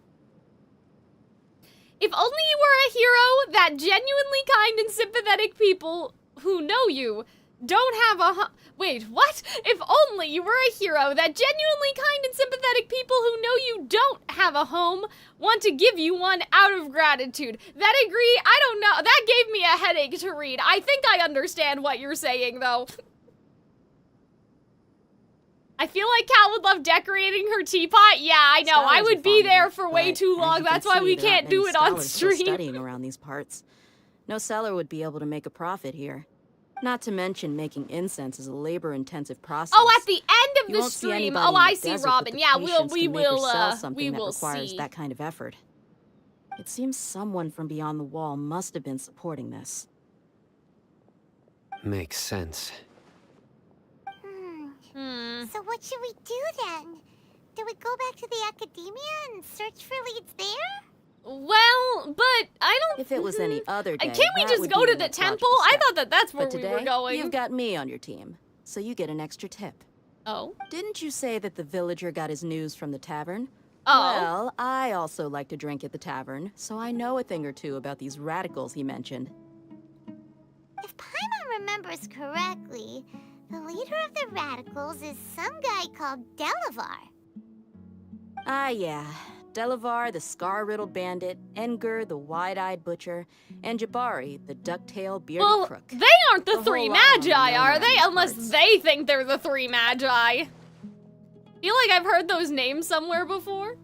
If only you were a hero that genuinely kind and sympathetic people who know you don't have a wait, what? If only you were a hero that genuinely kind and sympathetic people who know you don't have a home want to give you one out of gratitude. That agree? I don't know. That gave me a headache to read. I think I understand what you're saying, though. I feel like Cal would love decorating her teapot. Yeah, I know. I would be there for way too long. That's why we can't do it on stream. Studying around these parts. No seller would be able to make a profit here. Not to mention making incense is a labor-intensive process. Oh, at the end of you the won't see stream. anybody Oh, I in the see, desert Robin. with the Yeah, patience we to make or will sell something that will requires see. that kind of effort. It seems someone from beyond the wall must have been supporting this. Makes sense. So what should we do then? Do we go back to the academia and search for leads there? Well, but I don't... If it was any other day, Can't we that just would go be to the the most temple? logical I step. thought that that's where But we today, were going. you've got me on your team, so you get an extra tip. Oh? Didn't you say that the villager got his news from the tavern? Oh. Well, I also like to drink at the tavern, so I know a thing or two about these radicals he mentioned. If Paimon remembers correctly, the leader of the radicals is some guy called Delavar. Ah, yeah. Delavar, the scar-riddled bandit, Engur, the wide-eyed butcher, and Jabari, the duck-tailed bearded Well, crook. they aren't the A three whole lot of them magi, known are around they? these Unless parts. they think they're the three magi. Feel like I've heard those names somewhere before.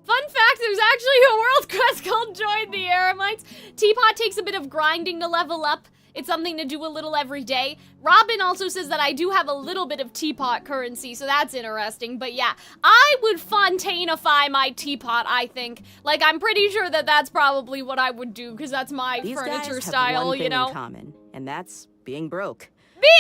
Fun fact, there's actually a world quest called Join the Eremites. Teapot takes a bit of grinding to level up. It's something to do a little every day. Robin also says that I do have a little bit of teapot currency, so that's interesting. But yeah, I would Fontainify my teapot, I think. Like, I'm pretty sure that that's probably what I would do, because that's my These furniture guys style, have one thing you know? in common, and that's being broke.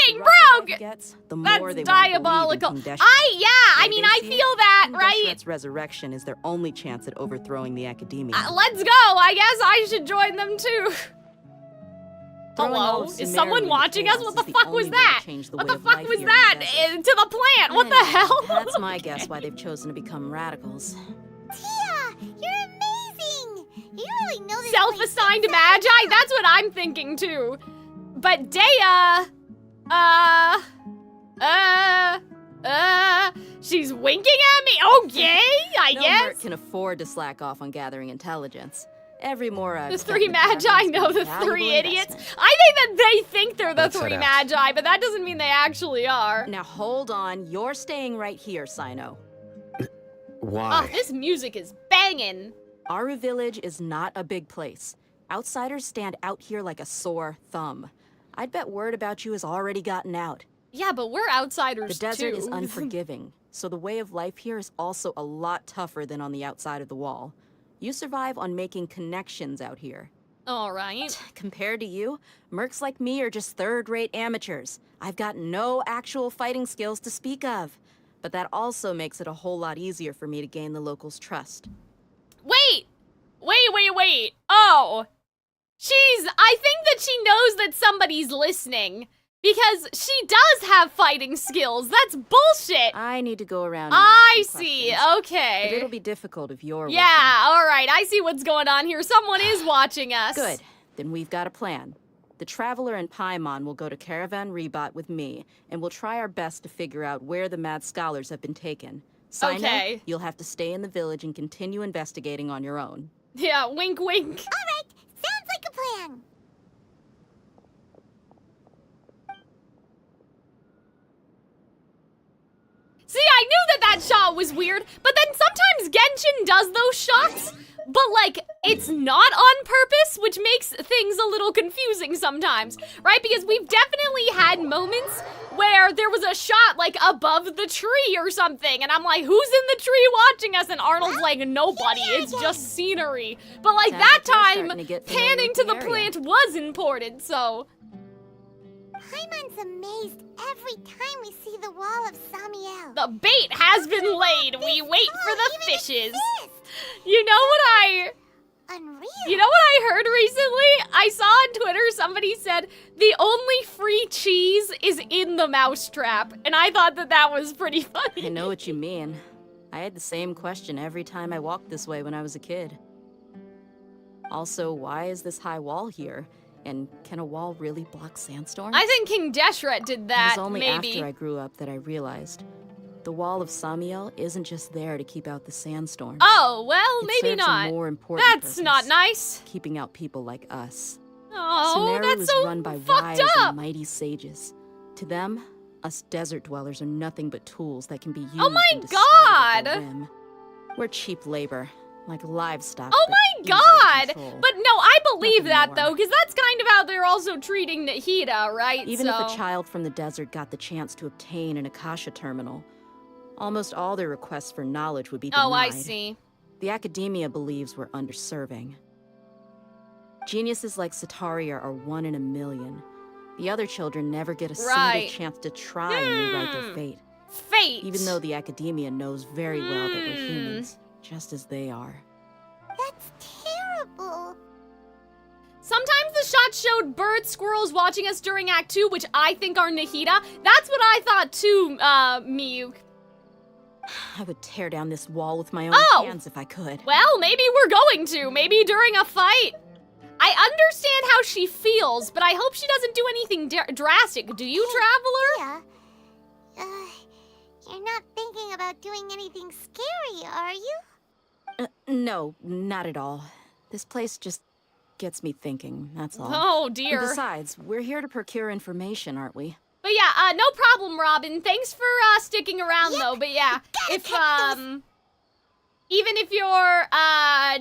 Being The rougher broke! life gets, the more That's they want to believe in diabolical. King Deshret. I Where mean, they I see feel it, that, King right? Deshret's resurrection is their only chance at overthrowing the academia. Let's go. I guess I should join them too. Throwing all Hello? of Is Sumeru someone into watching us? chaos What the is fuck only was way to that? change the What way the of fuck life was here in the that? desert. To the plant. What the Anyway, hell? That's my guess Okay. why they've chosen to become radicals. Tia, you're amazing! You really know this Self-assigned place magi? That's what I'm thinking too. But Dehya, she's winking at me? Okay, I No guess. merc can afford to slack off on gathering intelligence. Every Morag The spent three with Paimon magi is know a the valuable three idiots. investment. I think that they think they're the Let's three head out. magi, but that doesn't mean they actually are. Now hold on, you're staying right here, Cyno. Why? Oh, this music is banging. Aru Village is not a big place. Outsiders stand out here like a sore thumb. I'd bet word about you has already gotten out. Yeah, but we're outsiders The desert too. is unforgiving, so the way of life here is also a lot tougher than on the outside of the wall. You survive on making connections out here. All right. Compared to you, mercs like me are just third-rate amateurs. I've got no actual fighting skills to speak of. But that also makes it a whole lot easier for me to gain the locals' trust. Wait! Oh! I think that she knows that somebody's listening. Because she does have fighting skills. That's bullshit. I need to go around and I ask some see. questions. Okay. But it'll be difficult if you're with Yeah, alright. I see what's going on here. Someone is watching us. me. Good. Then we've got a plan. The Traveler and Paimon will go to Caravan Rebot with me, and we'll try our best to figure out where the mad scholars have been taken. Cyno, Okay. you'll have to stay in the village and continue investigating on your own. Yeah, wink wink. Alright, sounds like a plan. See, I knew that shot was weird, but then sometimes Genshin does those shots, but like, it's not on purpose, which makes things a little confusing sometimes, right? Because we've definitely had moments where there was a shot like above the tree or something, and I'm like, who's in the tree watching us? And Arnold's like, nobody, it's just scenery. But like Sounds that like you're time, starting to get familiar panning with to the the area. plant was important, so. Paimon's amazed every time we see the wall of Samiel. The bait has been laid. We wait for the even fishes. exist. You know what I Unreal. heard recently? I saw on Twitter somebody said the only free cheese is in the mousetrap, and I thought that was pretty funny. I know what you mean. I had the same question every time I walked this way when I was a kid. Also, why is this high wall here? And can a wall really block sandstorms? I think King Deshret did that, It was only maybe. after I grew up that I realized the wall of Samiel isn't just there to keep out the sandstorms. Oh, well, It maybe serves not. a more important That's purpose, not nice. keeping out people like us. Oh, Sumeru that's is so run by fucked wise up. and mighty sages. To them, us desert dwellers are nothing but tools that can be used Oh my and discarded at their God. whim. We're cheap labor, like livestock. Oh that my easy to God! control. But no, I believe Nothing that more. though, because that's kind of how they're also treating Nahida, right? Even so... if a child from the desert got the chance to obtain an Akasha terminal, almost all their requests for knowledge would be denied. Oh, I see. The academia believes we're underserving. Geniuses like Sataria are 1 in a million. The other children never get a Right. single chance to try and rewrite their fate. Fate! Even though the academia knows very well that we're humans, just as they are. That's terrible. Sometimes the shot showed birds, squirrels watching us during Act 2, which I think are Nahida. That's what I thought too, Miyuk. I would tear down this wall with my own Oh! hands if I could. Well, maybe we're going to. Maybe during a fight. I understand how she feels, but I hope she doesn't do anything drastic. Do you, Traveler? Yeah. You're not thinking about doing anything scary, are you? No, not at all. This place just gets me thinking, that's all. Oh, And dear. besides, we're here to procure information, aren't we? But yeah, no problem, Robin. Thanks for sticking around, though. But yeah, if even if you're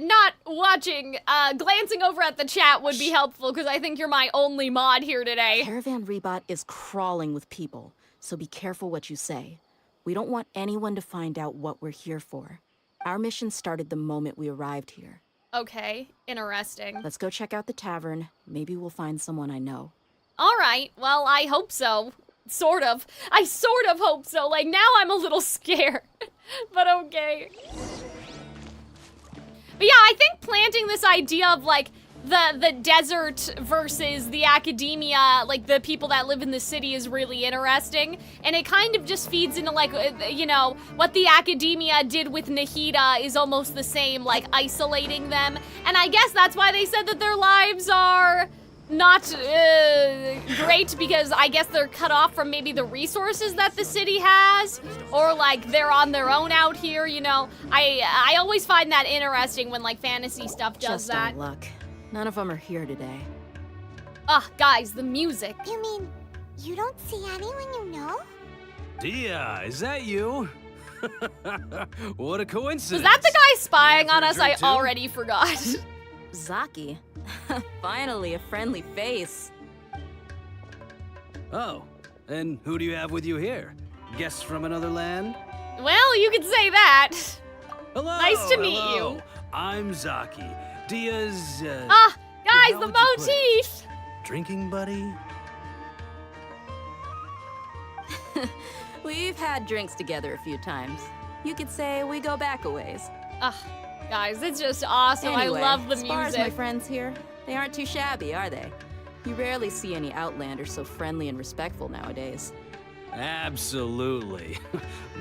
not watching, glancing over at the chat would be helpful because I think you're my only mod here today. Caravan Rebot is crawling with people, so be careful what you say. We don't want anyone to find out what we're here for. Our mission started the moment we arrived here. Okay, interesting. Let's go check out the tavern. Maybe we'll find someone I know. All right. Well, I hope so. Sort of. I sort of hope so. Like, now I'm a little scared. But okay. But yeah, I think planting this idea of, like, the desert versus the academia, like, the people that live in the city is really interesting. And it kind of just feeds into, like, you know, what the academia did with Nahida is almost the same, like, isolating them. And I guess that's why they said that their lives are not great, because I guess they're cut off from maybe the resources that the city has, or like they're on their own out here, you know. I always find that interesting when like fantasy stuff does Just that. our luck. None of them are here today. Ah, guys, the music. You mean you don't see anyone you know? Dehya, is that you? What a coincidence. Was that the guy spying on us? I drink too? already forgot. Zaki. Finally, a friendly face. Oh, and who do you have with you here? Guests from another land? Well, you could say that. Hello. Nice to meet hello. you. I'm Zaki. Dehya's, Ah, guys, how the would you put it? motif. Drinking buddy? We've had drinks together a few times. You could say we go back a ways. Ah, guys, it's just awesome. Anyway, I love the as far as my music. friends here, they aren't too shabby, are they? You rarely see any Outlanders so friendly and respectful nowadays. Absolutely.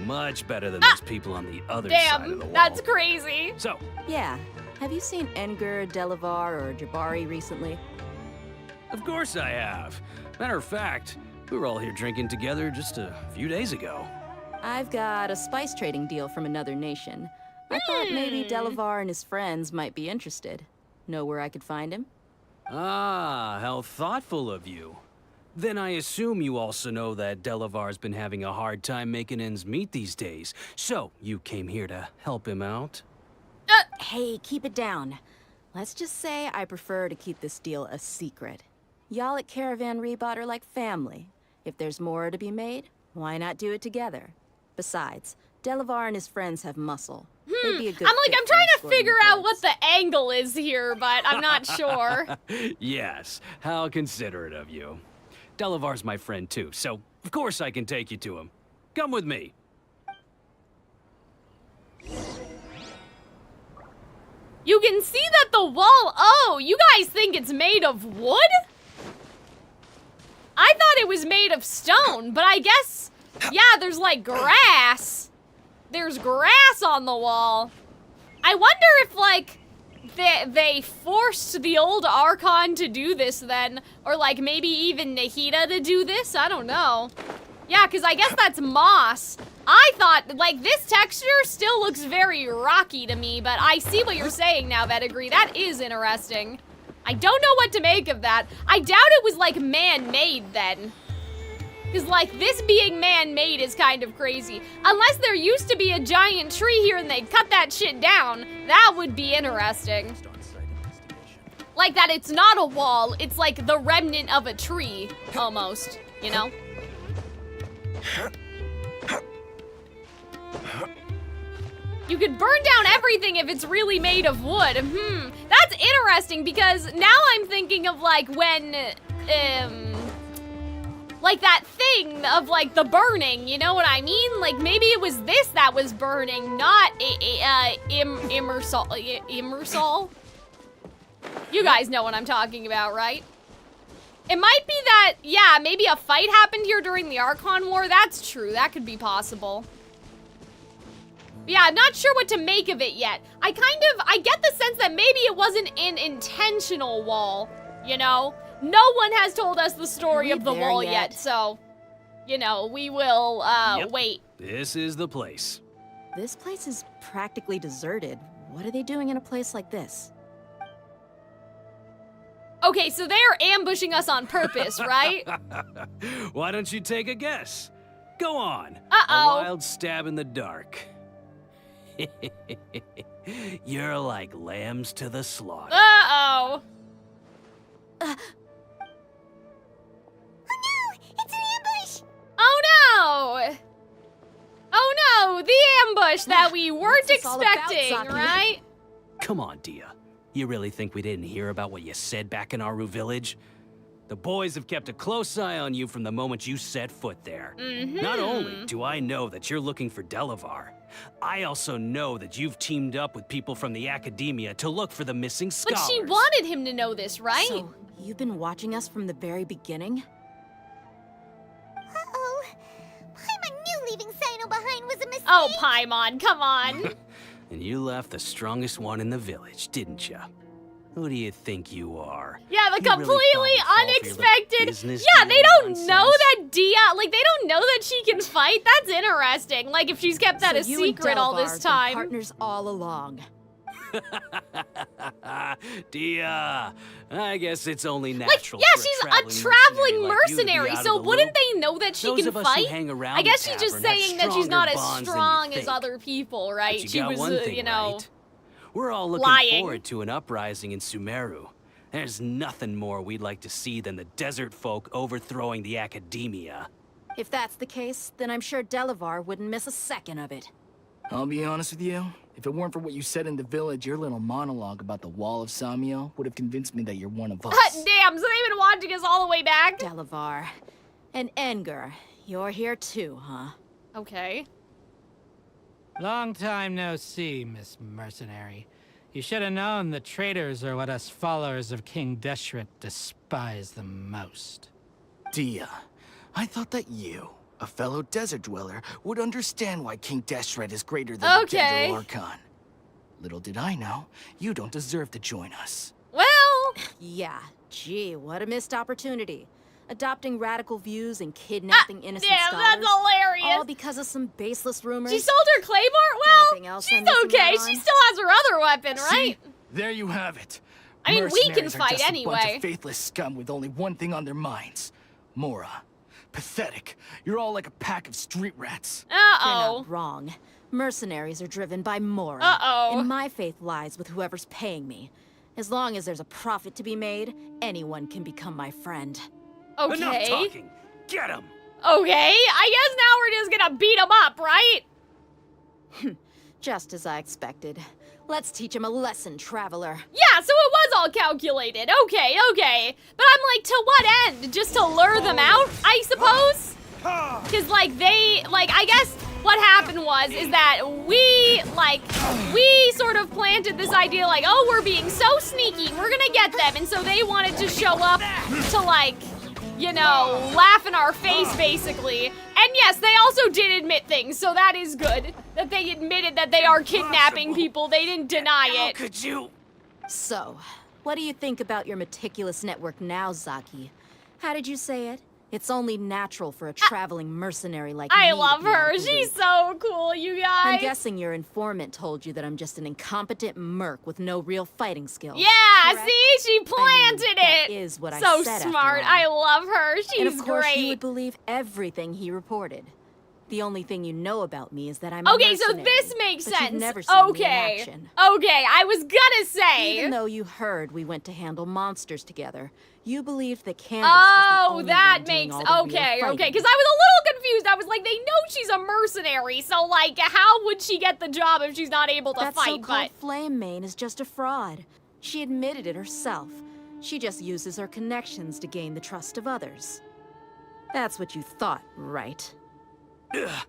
Much better than those people on the other side of the Damn, wall. that's crazy. So, Yeah. Have you seen Engur, Delavar, or Jabari recently? of course I have. Matter of fact, we were all here drinking together just a few days ago. I've got a spice trading deal from another nation. I thought maybe Delavar and his friends might be interested. Know where I could find him? Ah, how thoughtful of you. Then I assume you also know that Delavar's been having a hard time making ends meet these days. So, you came here to help him out? Hey, keep it down. Let's just say I prefer to keep this deal a secret. Y'all at Caravan Rebot are like family. If there's more to be made, why not do it together? Besides, Delavar and his friends have muscle. They'd be a good I'm fit for trying to escorting figure the out what goods. the angle is here, but I'm not sure. Yes, how considerate of you. Delavar's my friend too, so of course I can take you to him. Come with me. You can see that the wall, oh, you guys think it's made of wood? I thought it was made of stone, but I guess, yeah, there's like grass. There's grass on the wall. I wonder if like like they forced the old Archon to do this then, or like maybe even Nahida to do this, I don't know. Yeah, because I guess that's moss. I thought, like, this texture still looks very rocky to me, but I see what you're saying now, Vetigree. That is interesting. I don't know what to make of that. I doubt it was, like, man-made then. Because, like, this being man-made is kind of crazy. Unless there used to be a giant tree here and they cut that shit down. That would be interesting. Like that it's not a wall, it's like the remnant of a tree, almost, you know? You could burn down everything if it's really made of wood. That's interesting because now I'm thinking of like when, like that thing of like the burning, you know what I mean? Like maybe it was this that was burning, not Immersol. You guys know what I'm talking about, right? It might be that, yeah, maybe a fight happened here during the Archon War. That's true, that could be possible. Yeah, I'm not sure what to make of it yet. I get the sense that maybe it wasn't an intentional wall, you know? No one has told us the story of the wall yet, so, you know, we will, wait. This is the place. This place is practically deserted. What are they doing in a place like this? Okay, so they're ambushing us on purpose, right? Why don't you take a guess? Go on. Uh-oh. A wild stab in the dark. You're like lambs to the slaughter. Uh-oh. Oh no! It's an ambush! Oh no! Oh no! The ambush that we weren't expecting, right? Come on, Dehya. You really think we didn't hear about what you said back in Aru village? The boys have kept a close eye on you from the moment you set foot there. Not only do I know that you're looking for Delavar, I also know that you've teamed up with people from the academia to look for the missing scholars. But she wanted him to know this, right? So, you've been watching us from the very beginning? Uh-oh. Paimon knew leaving Cyno behind was a mistake. Oh, Paimon, come on. And you left the strongest one in the village, didn't you? Who do you think you are? Yeah, the You really completely thought we'd fall for your unexpected. little business Yeah, they deal don't nonsense? know that Dehya, like, they don't know that she can fight. That's interesting. Like, if she's kept that a you and secret all Delavar this have been time. partners all along. Dehya, I guess it's only Like, natural. yeah, for she's a traveling like you to be mercenary, out of so the wouldn't loop. they know that she Those can of us fight? who hang around I guess the she's just tavern have saying that she's not as stronger bonds than strong you as think. other people, right? But you She got was, one thing you know, right. We're all looking lying. forward to an uprising in Sumeru. There's nothing more we'd like to see than the desert folk overthrowing the academia. If that's the case, then I'm sure Delavar wouldn't miss a second of it. I'll be honest with you. If it weren't for what you said in the village, your little monologue about the Wall of Samiel would have convinced me that you're one of us. Damn, so they've been watching us all the way back? Delavar. And Enger, you're here too, huh? Okay. Long time no see, Miss Mercenary. You should have known the traitors are what us followers of King Deshret despise the most. Dehya, I thought that you, a fellow desert dweller, would understand why King Deshret is greater than the Dendro Archon. Little did I know, you don't deserve to join us. Well... Yeah, gee, what a missed opportunity. Adopting radical views and kidnapping innocent scholars. That's hilarious. All because of some baseless rumors. She sold her Claymore? Well, she's okay. She still has her other weapon, right? See? There you have it. I mean, we can Mercenaries are fight just anyway. A bunch of faithless scum with only one thing on their minds. Mora. Pathetic. You're all like a pack of street rats. Uh-oh. You're not wrong. Mercenaries are driven by Mora. Uh-oh. And my faith lies with whoever's paying me. As long as there's a profit to be made, anyone can become my friend. Okay. Enough talking. Get him. Okay, I guess now we're just gonna beat him up, right? Just as I expected. Let's teach him a lesson, traveler. Yeah, so it was all calculated. Okay. But I'm like, to what end? Just to lure them out, I suppose? Because, like, I guess what happened is that we sort of planted this idea, like, oh, we're being so sneaky, we're gonna get them, and so they wanted to show up to, like, you know, laugh in our face, basically. And yes, they also did admit things, so that is good. That they admitted that they are kidnapping people. They didn't deny it. How could you? So, what do you think about your meticulous network now, Zaki? How did you say it? It's only natural for a traveling mercenary like me. I love her. She's so cool, you guys. I'm guessing your informant told you that I'm just an incompetent merc with no real fighting skills. Yeah, correct? See? She planted That it. is what So I said, smart. after all. I love her. She's and of course, great. you would believe everything he reported. The only thing you know about me is that I'm Okay, a so mercenary, this makes but you've sense. never seen me in Okay. action. Okay, I was gonna say. Even though you heard we went to handle monsters together, you believed that Candace was the only that one doing makes all the real okay, fighting. because I was a little confused. I was like, they know she's a mercenary, so like, how would she get the job if she's not able to That fight? so-called flame main is just a fraud. She admitted it herself. She just uses her connections to gain the trust of others. That's what you thought, right? Ugh.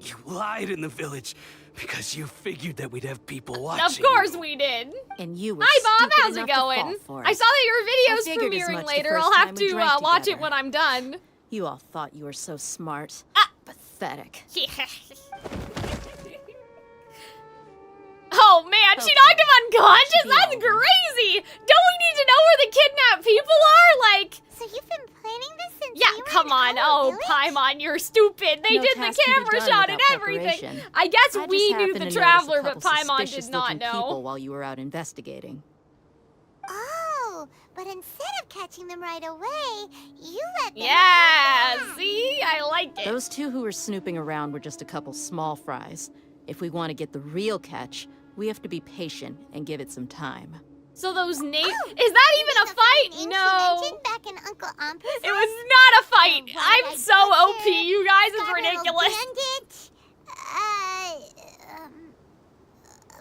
You lied in the village because you figured that we'd have people watching. Of course we did. And you were Hi, Bob. stupid How's it enough to fall going? for I it. saw that your I video's figured as premiering much the later. first I'll have time we to drank watch it together. when I'm done. You all thought you were so smart. Pathetic. Oh man, she knocked him unconscious? That's crazy! Don't we need to know where the kidnapped people are? Like... So you've been planning this since Yeah, we were come in on. our Oh, village? Paimon, you're stupid. They No did the task can be camera done shot and without everything. preparation. I guess I we just knew happened the to notice Traveler, a but couple Paimon did suspicious not looking know. people while you were out investigating. Oh, but instead of catching them right away, you let them Yeah, escape. see? I like it. Those two who were snooping around were just a couple small fries. If we want to get the real catch, we have to be patient and give it some time. So those names... Oh, Is that even a fight? Ancient No. engine back in Uncle Ampu's It was not a fight. The I'm Wide-Eyed so OP. Butcher, You guys, it's Scarlet ridiculous. Bandit,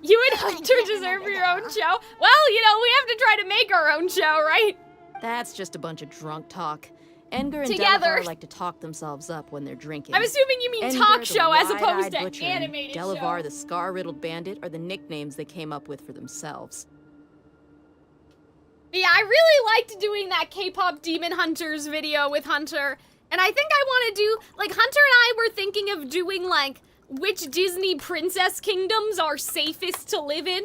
You and Hunter deserve your own show. Well, you know, we have to try to make our own show, right? That's just a bunch of drunk talk. Edgar and Together. Delavar like to talk themselves up when they're drinking. I'm assuming you mean Edgar, talk the show as opposed wide-eyed to butcher, animated and Delavar, show. the scar-riddled bandit, are the nicknames they came up with for themselves. Yeah, I really liked doing that K-pop Demon Hunters video with Hunter. And I think I want to do, like, Hunter and I were thinking of doing, like, which Disney princess kingdoms are safest to live in.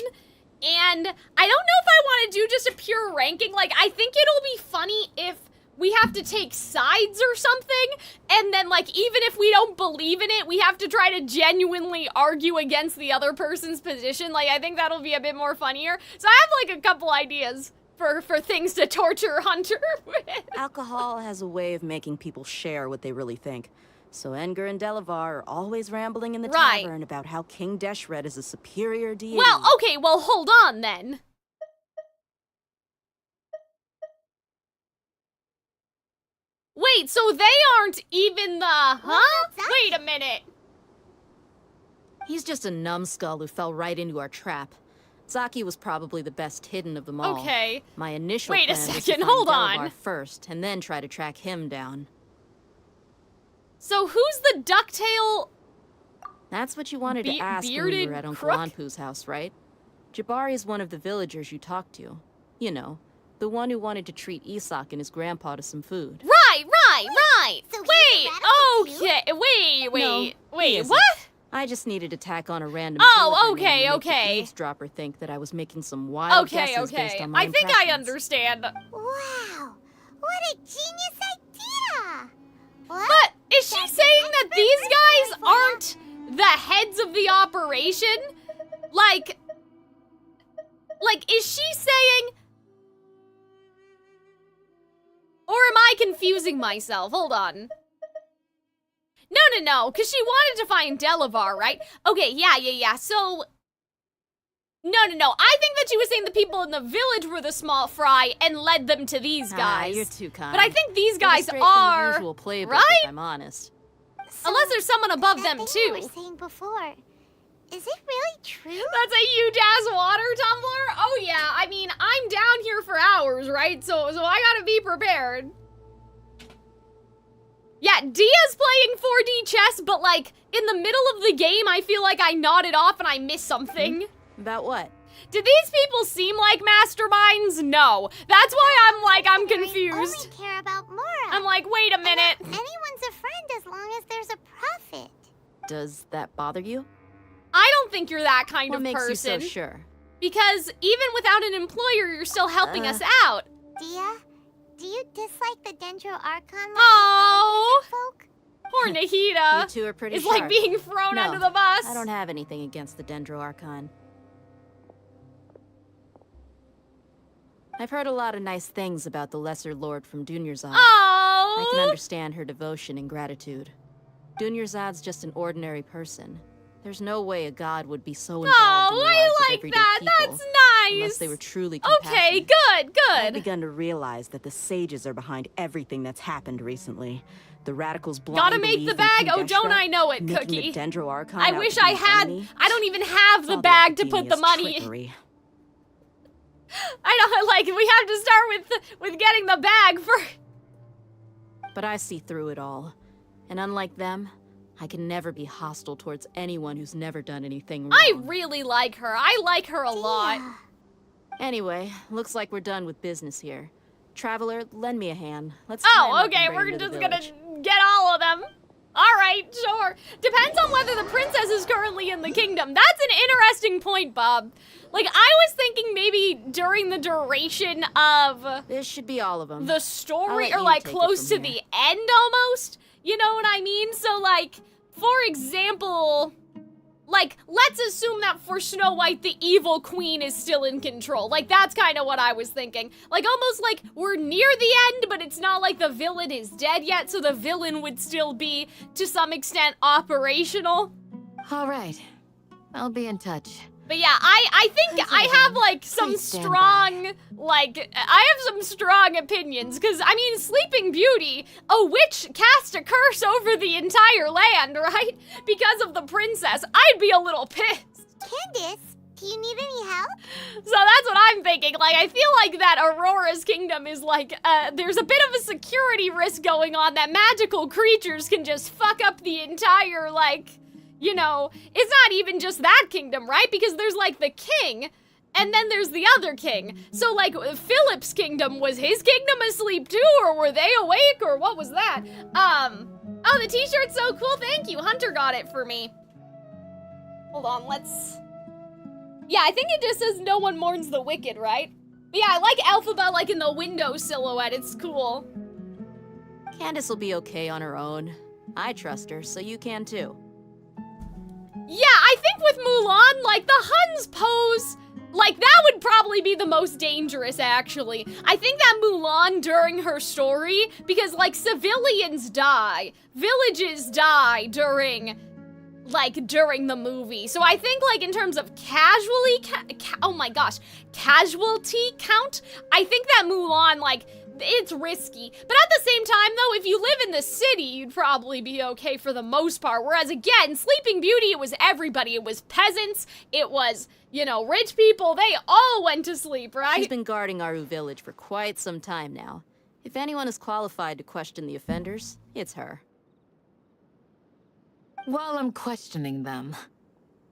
And I don't know if I want to do just a pure ranking. Like, I think it'll be funny if we have to take sides or something. And then, like, even if we don't believe in it, we have to try to genuinely argue against the other person's position. Like, I think that'll be a bit more funnier. So I have, like, a couple ideas for things to torture Hunter with. Alcohol has a way of making people share what they really think. So Edgar and Delavar are always rambling in the Right. tavern about how King Deshret is a superior deity. Well, okay, well, hold on then. Wait, so they aren't even the... Huh? Wait a minute. He's just a numbskull who fell right into our trap. Zaki was probably the best hidden of them all. Okay. My initial Wait a plan was to second, find hold Delavar on. first, and then try to track him down. So who's the ducktail? That's what you wanted to ask when you bearded were at Uncle crook? Anpu's house, right? Jabari is one of the villagers you talked to. You know, the one who wanted to treat Isak and his grandpa to some food. Right. So Wait, he's a radical wait, No, he isn't. what? I just needed to tack on a random Oh, villager name to make the okay. eavesdropper think that I was making some wild guesses based on my I think I impressions. understand. Wow, what a genius idea! What? But is she saying that these guys aren't the heads of the operation? Like, is she saying... Or am I confusing myself? Hold on. No, because she wanted to find Delavar, right? Okay, yeah. So... No. I think that she was saying the people in the village were the small fry and led them to these guys. You're too kind. But I think these It was guys straight from the are... usual playbook, right? if I'm honest. Unless there's someone above them, That thing you too. were saying before, is it really true? That's a huge-ass water tumbler? Oh, yeah. I mean, I'm down here for hours, right? So I gotta be prepared. Yeah, Dia's playing 4D chess, but, like, in the middle of the game, I feel like I nodded off and I missed something. About what? Did these people seem like masterminds? No. That's why I'm confused. Only care about Mora. I'm like, wait a minute. Anyone's a friend as long as there's a profit. Does that bother you? I don't think you're that kind What of makes person. you so sure? Because even without an employer, you're still helping us out. Dehya, do you dislike the Dendro Archon like Oh, the other folk? poor Nahida. You two are pretty It's sharp. like being thrown No, under the bus. I don't have anything against the Dendro Archon. I've heard a lot of nice things about the Lesser Lord from Dunyarzad. Oh. I can understand her devotion and gratitude. Dunyarzad's just an ordinary person. There's no way a god would be so involved in the lives of everyday people. That's nice. Unless they were truly compassionate. Okay, good. I've begun to realize that the sages are behind everything that's happened recently. The radicals blind Gotta make the bag. Oh, don't I know it, making Cookie. the Dendro Archon I out wish to be I an had. enemy. I don't even have the All bag to put the academia's money. trickery. I don't like. We have to start with getting the bag first. But I see through it all. And unlike them, I can never be hostile towards anyone who's never done anything wrong. I really like her. I like her a lot. Anyway, looks like we're done with business here. Traveler, lend me a hand. Let's Oh, okay. We're just gonna get all of them. All right, sure. Depends on whether the princess is currently in the kingdom. That's an interesting point, Bob. Like, I was thinking maybe during the duration of... This should be all of them. The story, or like close to the end almost. You know what I mean? So like, for example... Like, let's assume that for Snow White, the evil queen is still in control. Like, that's kind of what I was thinking. Like, almost like we're near the end, but it's not like the villain is dead yet, so the villain would still be, to some extent, operational. All right. I'll be in touch. But yeah, I think I have, like, some strong, like, I have some strong opinions, because, I mean, Sleeping Beauty, a witch cast a curse over the entire land, right? Because of the princess. I'd be a little pissed. Candace, do you need any help? So that's what I'm thinking. Like, I feel like that Aurora's kingdom is like, there's a bit of a security risk going on that magical creatures can just fuck up the entire, like... You know, it's not even just that kingdom, right? Because there's, like, the king, and then there's the other king. So, like, Philip's kingdom, was his kingdom asleep too, or were they awake, or what was that? Oh, the t-shirt's so cool, thank you. Hunter got it for me. Hold on, let's... Yeah, I think it just says no one mourns the wicked, right? But yeah, I like Alphaba, like, in the window silhouette, it's cool. Candace will be okay on her own. I trust her, so you can too. Yeah, I think with Mulan, like, the Huns pose, like, that would probably be the most dangerous, actually. I think that Mulan, during her story, because, like, civilians die, villages die during the movie. So I think, like, in terms of casualty count, I think that Mulan, like, it's risky. But at the same time, though, if you live in the city, you'd probably be okay for the most part. Whereas, again, Sleeping Beauty, it was everybody. It was peasants. It was, you know, rich people. They all went to sleep, right? She's been guarding Aru village for quite some time now. If anyone is qualified to question the offenders, it's her. While I'm questioning them,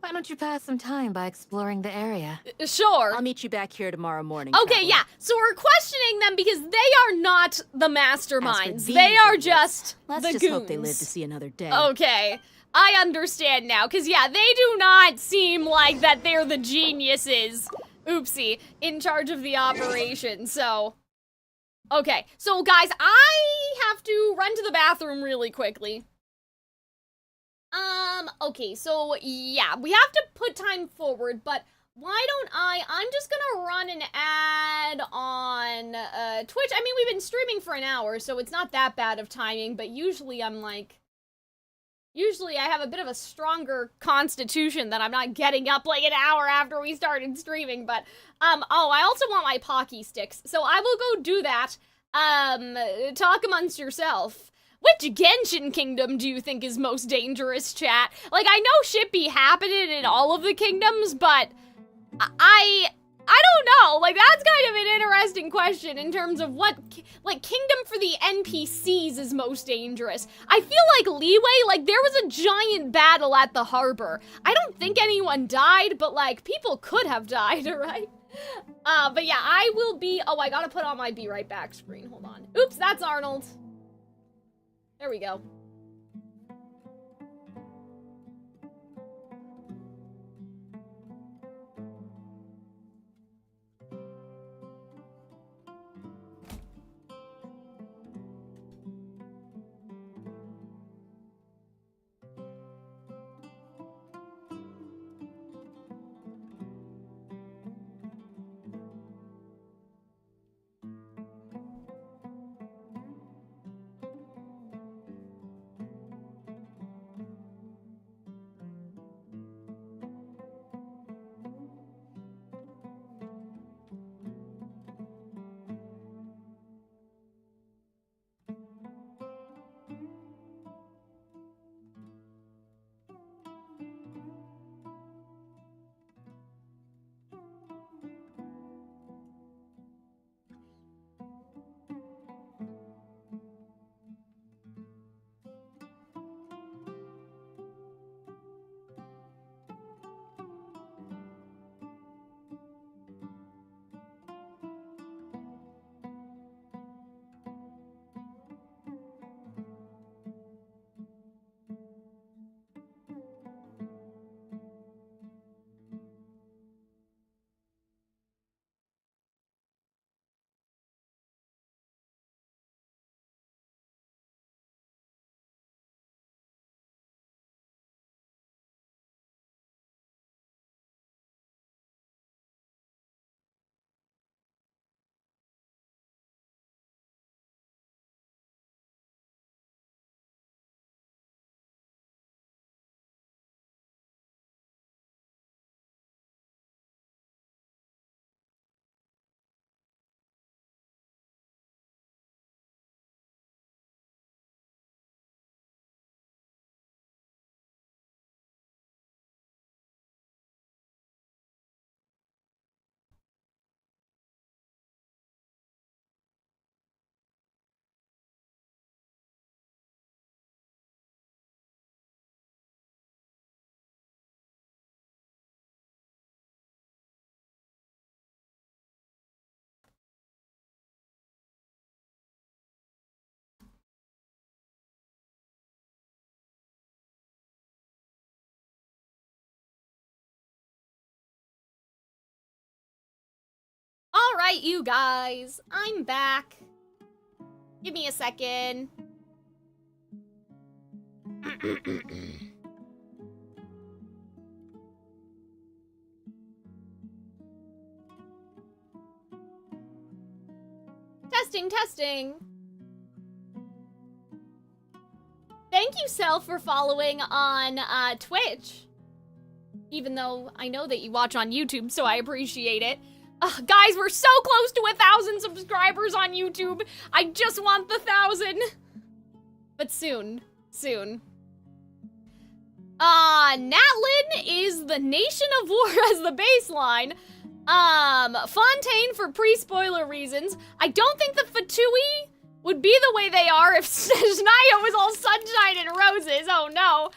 why don't you pass some time by exploring the area? Sure. I'll meet you back here tomorrow morning. Okay, Traveler. yeah. So we're questioning them because they are not the masterminds. these They are idiots, just Let's the just goons. hope they live to see another day. Okay. I understand now, because yeah, they do not seem like that they're the geniuses, oopsie, in charge of the operation, so... Okay, so guys, I have to run to the bathroom really quickly. Okay, so yeah, we have to put time forward, but why don't I'm just gonna run an ad on, Twitch. I mean, we've been streaming for an hour, so it's not that bad of timing, but usually I'm like... Usually I have a bit of a stronger constitution that I'm not getting up like an hour after we started streaming, but, oh, I also want my Pocky sticks, so I will go do that. Talk amongst yourself. Which Genshin kingdom do you think is most dangerous, chat? Like, I know shit be happening in all of the kingdoms, but I don't know. Like, that's kind of an interesting question in terms of what, like, kingdom for the NPCs is most dangerous. I feel like Leeway, like, there was a giant battle at the harbor. I don't think anyone died, but, like, people could have died, right? But yeah, I will be, oh, I gotta put on my be right back screen. Hold on. Oops, that's Arnold. There we go. Alright, you guys. I'm back. Give me a second. Testing. Thank you, Self, for following on Twitch. Even though I know that you watch on YouTube, so I appreciate it. Guys, we're so close to 1,000 subscribers on YouTube. I just want the 1,000. But soon. Natlin is the Nation of War as the baseline. Fontaine for pre-spoiler reasons. I don't think the Fatui would be the way they are if Snaya was all sunshine and roses. Oh no.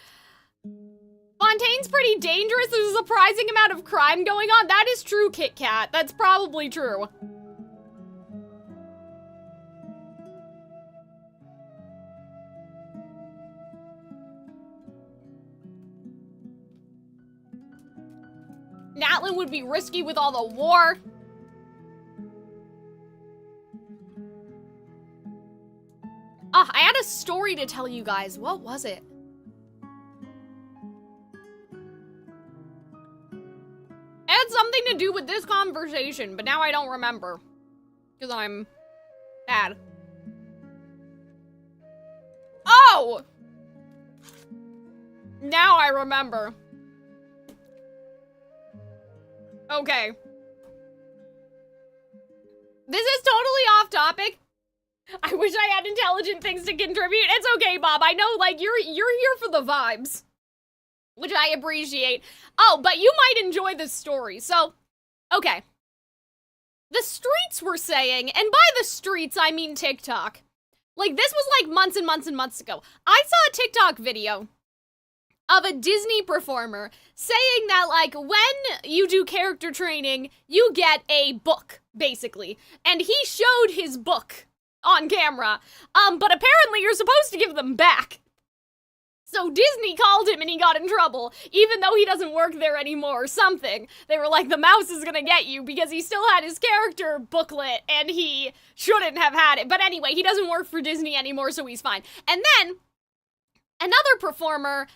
Fontaine's pretty dangerous. There's a surprising amount of crime going on. That is true, Kit Kat. That's probably true. Natlin would be risky with all the war. I had a story to tell you guys. What was it? It had something to do with this conversation, but now I don't remember. Because I'm bad. Oh! Now I remember. Okay. This is totally off topic. I wish I had intelligent things to contribute. It's okay, Bob. I know, like, you're here for the vibes. Which I appreciate. Oh, but you might enjoy this story. So, okay. The streets were saying, and by the streets, I mean TikTok. Like, this was like months and months and months ago. I saw a TikTok video of a Disney performer saying that, like, when you do character training, you get a book, basically. And he showed his book on camera. But apparently you're supposed to give them back. So Disney called him and he got in trouble, even though he doesn't work there anymore or something. They were like, the mouse is gonna get you because he still had his character booklet and he shouldn't have had it. But anyway, he doesn't work for Disney anymore, so he's fine. And then another performer,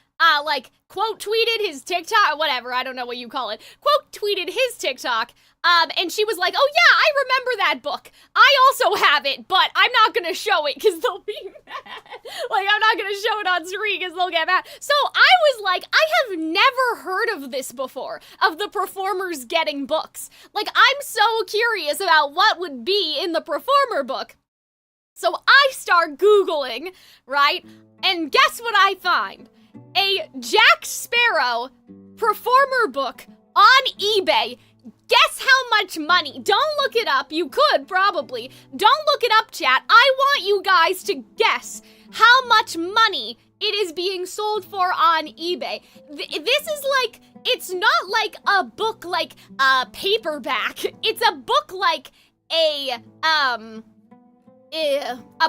like, quote tweeted his TikTok, whatever, I don't know what you call it, quote tweeted his TikTok, and she was like, oh yeah, I remember that book. I also have it, but I'm not gonna show it because they'll be mad. Like, I'm not gonna show it on screen because they'll get mad. So I was like, I have never heard of this before, of the performers getting books. Like, I'm so curious about what would be in the performer book. So I start Googling, right? And guess what I find? A Jack Sparrow performer book on eBay. Guess how much money? Don't look it up. You could, probably. Don't look it up, chat. I want you guys to guess how much money it is being sold for on eBay. This is like, it's not like a book like a paperback. It's a book like a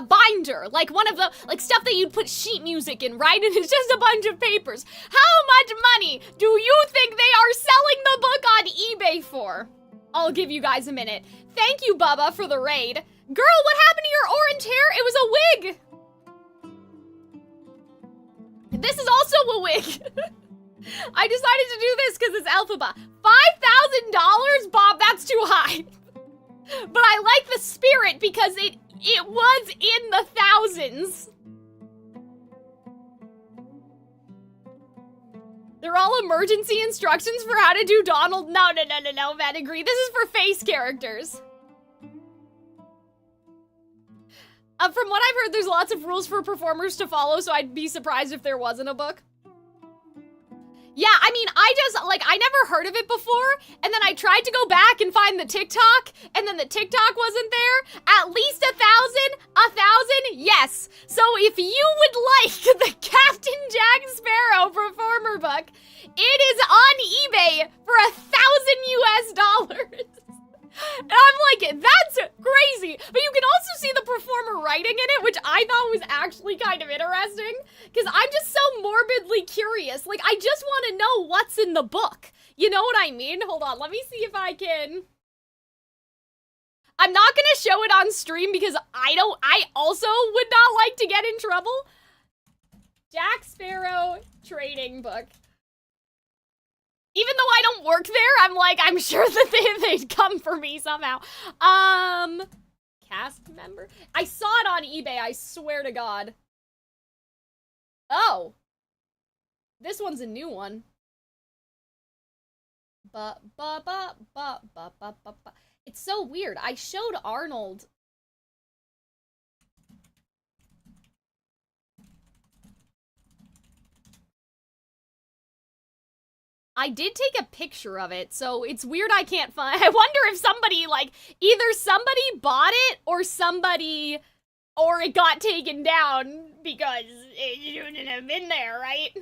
binder, like one of the, like, stuff that you'd put sheet music in, right? And it's just a bunch of papers. How much money do you think they are selling the book on eBay for? I'll give you guys a minute. Thank you, Bubba, for the raid. Girl, what happened to your orange hair? It was a wig. This is also a wig. I decided to do this because it's Alphaba. $5,000? Bob, that's too high. But I like the spirit because it was in the thousands. They're all emergency instructions for how to do Donald. No, Vanagree. This is for face characters. From what I've heard, there's lots of rules for performers to follow, so I'd be surprised if there wasn't a book. Yeah, I mean, I never heard of it before, and then I tried to go back and find the TikTok, and then the TikTok wasn't there. At least 1,000, yes. So if you would like the Captain Jack Sparrow performer book, it is on eBay for $1,000 US. And I'm like, that's crazy. But you can also see the performer writing in it, which I thought was actually kind of interesting. Because I'm just so morbidly curious. Like, I just want to know what's in the book. You know what I mean? Hold on, let me see if I can I'm not gonna show it on stream because I also would not like to get in trouble. Jack Sparrow trading book. Even though I don't work there, I'm like, I'm sure that they'd come for me somehow. Cast member? I saw it on eBay, I swear to God. Oh. This one's a new one. It's so weird. I showed Arnold. I did take a picture of it, so it's weird I can't find. I wonder if somebody, like, either somebody bought it or it got taken down because it shouldn't have been there, right?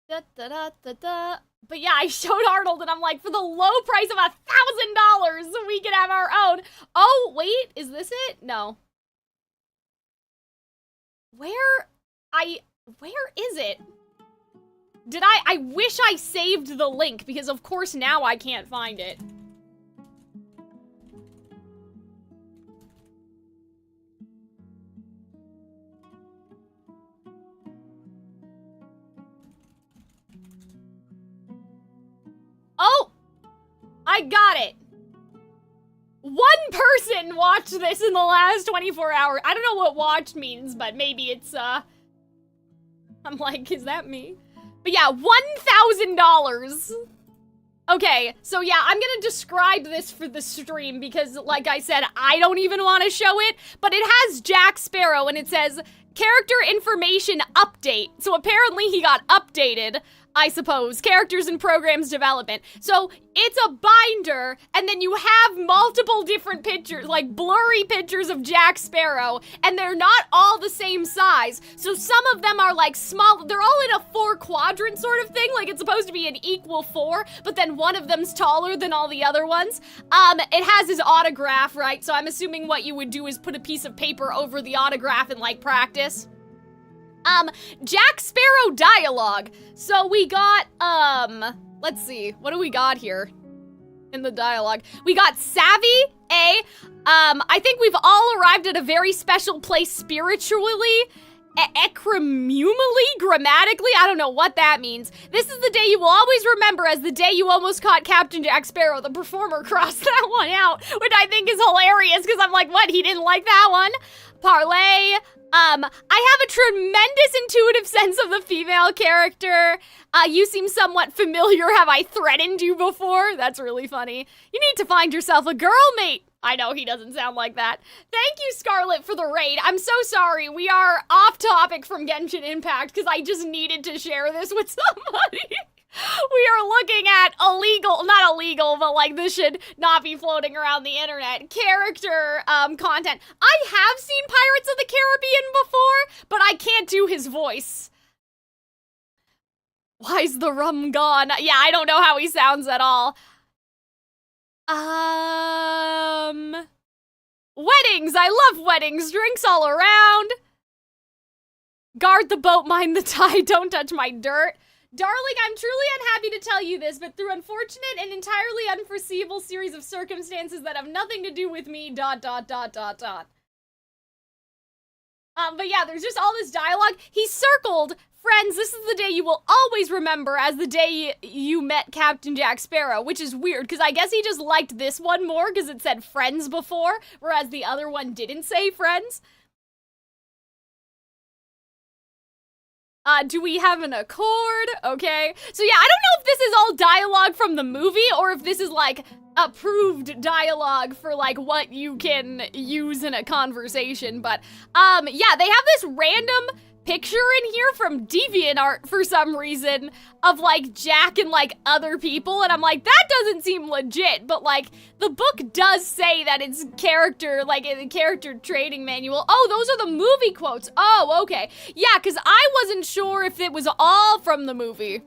But yeah, I showed Arnold and I'm like, for the low price of $1,000, we can have our own. Oh, wait, is this it? No. Where is it? I wish I saved the link because of course now I can't find it. Oh! I got it! One person watched this in the last 24 hours. I don't know what watched means, but maybe it's, I'm like, is that me? But yeah, $1,000. Okay, so yeah, I'm gonna describe this for the stream because, like I said, I don't even want to show it, but it has Jack Sparrow and it says, character information update. So apparently he got updated, I suppose. Characters and programs development. So it's a binder, and then you have multiple different pictures, like blurry pictures of Jack Sparrow, and they're not all the same size. So some of them are like small, they're all in a 4-quadrant sort of thing, like it's supposed to be an equal 4, but then one of them's taller than all the other ones. It has his autograph, right? So I'm assuming what you would do is put a piece of paper over the autograph and like practice. Jack Sparrow dialogue. So we got, let's see, what do we got here in the dialogue? We got savvy, I think we've all arrived at a very special place spiritually, ecremumally, grammatically, I don't know what that means. This is the day you will always remember as the day you almost caught Captain Jack Sparrow. The performer crossed that one out, which I think is hilarious because I'm like, what, he didn't like that one? Parlay. I have a tremendous intuitive sense of the female character. You seem somewhat familiar. Have I threatened you before? That's really funny. You need to find yourself a girl mate. I know he doesn't sound like that. Thank you, Scarlet, for the raid. I'm so sorry. We are off topic from Genshin Impact because I just needed to share this with somebody. We are looking at not illegal, but like this should not be floating around the internet, character content. I have seen Pirates of the Caribbean before, but I can't do his voice. Why's the rum gone? Yeah, I don't know how he sounds at all. Weddings, I love weddings, drinks all around. Guard the boat, mind the tide, don't touch my dirt. Darling, I'm truly unhappy to tell you this, but through unfortunate and entirely unforeseeable series of circumstances that have nothing to do with me, ... But yeah, there's just all this dialogue. He circled, friends, this is the day you will always remember as the day you met Captain Jack Sparrow, which is weird, because I guess he just liked this one more because it said friends before, whereas the other one didn't say friends. Do we have an accord? Okay. So yeah, I don't know if this is all dialogue from the movie or if this is like approved dialogue for like what you can use in a conversation, but yeah, they have this random picture in here from DeviantArt for some reason of like Jack and like other people, and I'm like, that doesn't seem legit, but like the book does say that it's character, like in the character trading manual. Oh, those are the movie quotes. Oh, okay. Yeah, because I wasn't sure if it was all from the movie.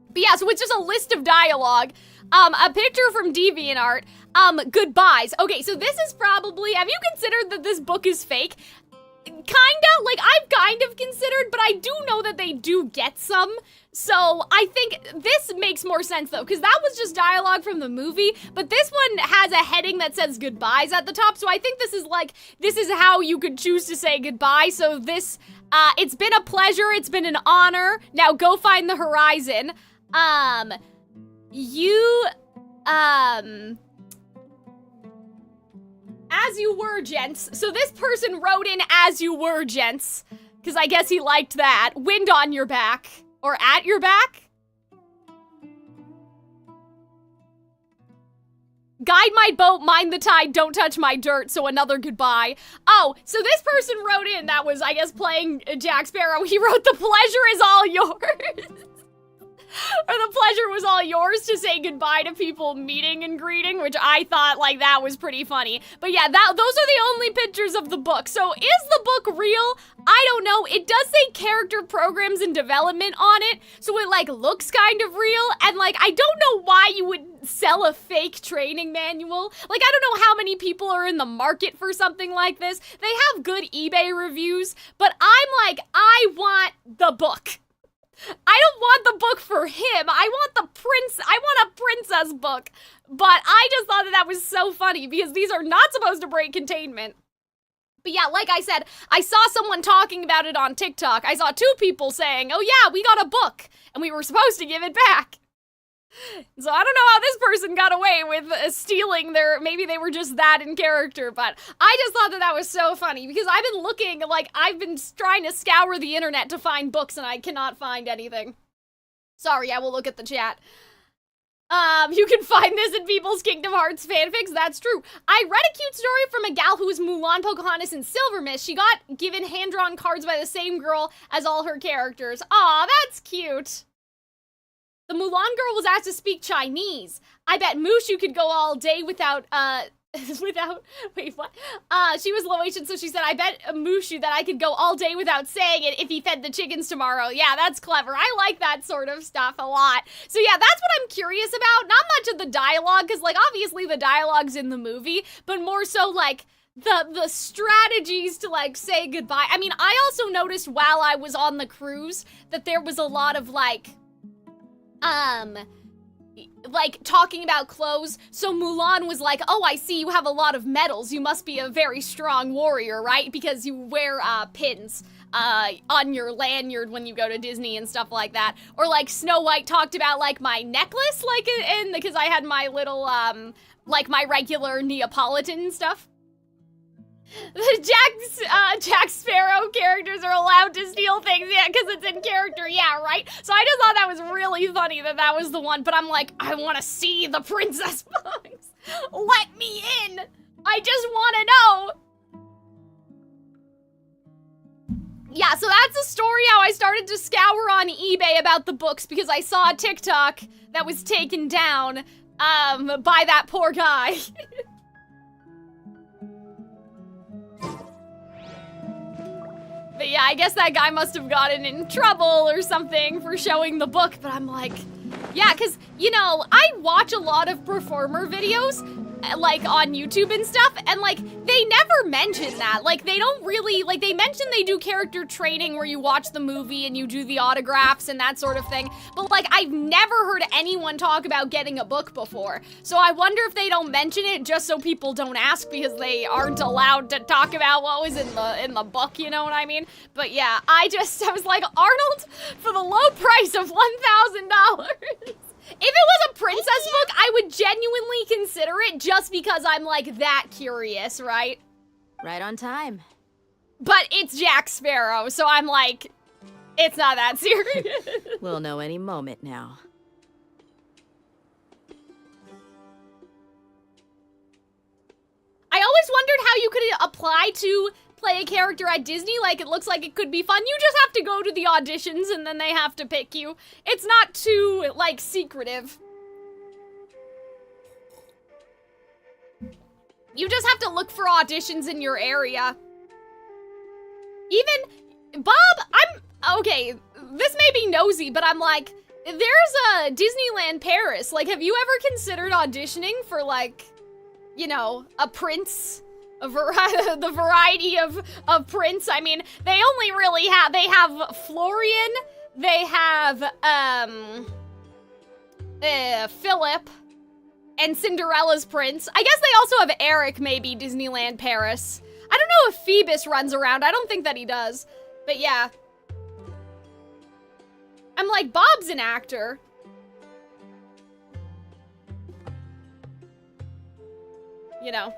But yeah, so it's just a list of dialogue. A picture from DeviantArt. Goodbyes. Okay, so this is probably, have you considered that this book is fake? kinda, like, I've kind of considered, but I do know that they do get some. So I think this makes more sense though, because that was just dialogue from the movie, but this one has a heading that says goodbyes at the top, so I think this is how you could choose to say goodbye. So this, it's been a pleasure, it's been an honor, now go find the horizon. As you were, gents. So this person wrote in as you were, gents, because I guess he liked that. Wind on your back. Or at your back? Guide my boat, mind the tide, don't touch my dirt, so another goodbye. Oh, so this person wrote in, that was, I guess, playing Jack Sparrow. He wrote, the pleasure is all yours. Or the pleasure was all yours to say goodbye to people meeting and greeting, which I thought, like, that was pretty funny. But yeah, those are the only pictures of the book. So is the book real? I don't know. It does say character programs and development on it, so it, like, looks kind of real. And, like, I don't know why you would sell a fake training manual. Like, I don't know how many people are in the market for something like this. They have good eBay reviews, but I'm like, I want the book. I don't want the book for him. I want a princess book. But I just thought that was so funny because these are not supposed to break containment. But yeah, like I said, I saw someone talking about it on TikTok. I saw 2 people saying, oh yeah, we got a book and we were supposed to give it back. So I don't know how this person got away with stealing maybe they were just that in character, but I just thought that was so funny because I've been looking, like, I've been trying to scour the internet to find books and I cannot find anything. Sorry, I will look at the chat. You can find this in people's Kingdom Hearts fanfics, that's true. I read a cute story from a gal who was Mulan, Pocahontas, and Silver Mist. She got given hand-drawn cards by the same girl as all her characters. Aw, that's cute. The Mulan girl was asked to speak Chinese. I bet Mushu could go all day without, wait, what? She was Laotian, so she said, I bet Mushu that I could go all day without saying it if he fed the chickens tomorrow. Yeah, that's clever. I like that sort of stuff a lot. So yeah, that's what I'm curious about. Not much of the dialogue, because, like, obviously the dialogue's in the movie, but more so, like, the strategies to, like, say goodbye. I mean, I also noticed while I was on the cruise that there was a lot of, like, talking about clothes. So Mulan was like, oh, I see you have a lot of medals. You must be a very strong warrior, right? Because you wear, pins, on your lanyard when you go to Disney and stuff like that. Or, like, Snow White talked about, like, my necklace, like, because I had my little, like, my regular Neapolitan stuff. The Jack Sparrow characters are allowed to steal things, yeah, because it's in character, yeah, right? So I just thought that was really funny that was the one, but I'm like, I want to see the princess box. Let me in. I just want to know. Yeah, so that's the story how I started to scour on eBay about the books because I saw a TikTok that was taken down, by that poor guy. But yeah, I guess that guy must have gotten in trouble or something for showing the book, but I'm like, yeah, because, you know, I watch a lot of performer videos, like, on YouTube and stuff, and, like, they never mention that. Like, they don't really, like, they mention they do character training where you watch the movie and you do the autographs and that sort of thing, but, like, I've never heard anyone talk about getting a book before. So I wonder if they don't mention it just so people don't ask because they aren't allowed to talk about what was in the book, you know what I mean? But yeah, I was like, Arnold, for the low price of $1,000. If it was a princess book, I would genuinely consider it just because I'm, like, that curious, right? Right on time. But it's Jack Sparrow, so I'm like, it's not that serious. We'll know any moment now. I always wondered how you could apply to play a character at Disney. Like, it looks like it could be fun. You just have to go to the auditions and then they have to pick you. It's not too, like, secretive. You just have to look for auditions in your area. Even, Bob, okay, this may be nosy, but I'm like, there's a Disneyland Paris. Like, have you ever considered auditioning for, like, you know, a prince the variety of prints. I mean, they only really have Florian, they have Philip, and Cinderella's prince. I guess they also have Eric, maybe, Disneyland Paris. I don't know if Phoebus runs around. I don't think that he does. But yeah. I'm like, Bob's an actor. You know.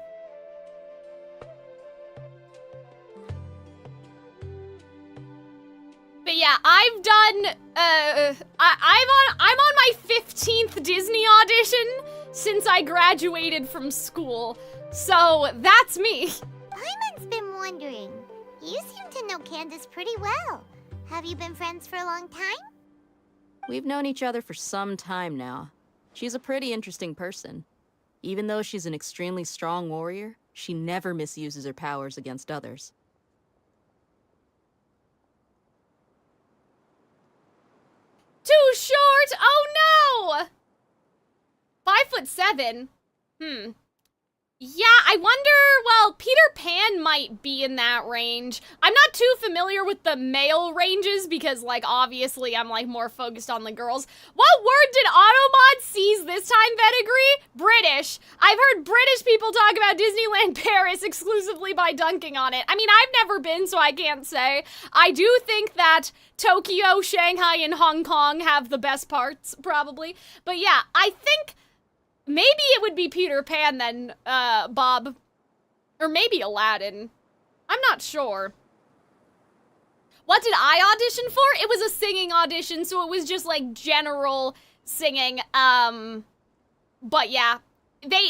But yeah, I've done, I'm on my 15th Disney audition since I graduated from school. So, that's me. Paimon's been wondering. You seem to know Candace pretty well. Have you been friends for a long time? We've known each other for some time now. She's a pretty interesting person. Even though she's an extremely strong warrior, she never misuses her powers against others. Too short! Oh no! 5'7". Yeah, I wonder, well, Peter Pan might be in that range. I'm not too familiar with the male ranges because, like, obviously I'm, like, more focused on the girls. What word did Automod seize this time, Pedigree? British. I've heard British people talk about Disneyland Paris exclusively by dunking on it. I mean, I've never been, so I can't say. I do think that Tokyo, Shanghai, and Hong Kong have the best parts, probably. But yeah, I think maybe it would be Peter Pan then, Bob. Or maybe Aladdin. I'm not sure. What did I audition for? It was a singing audition, so it was just like general singing. But yeah,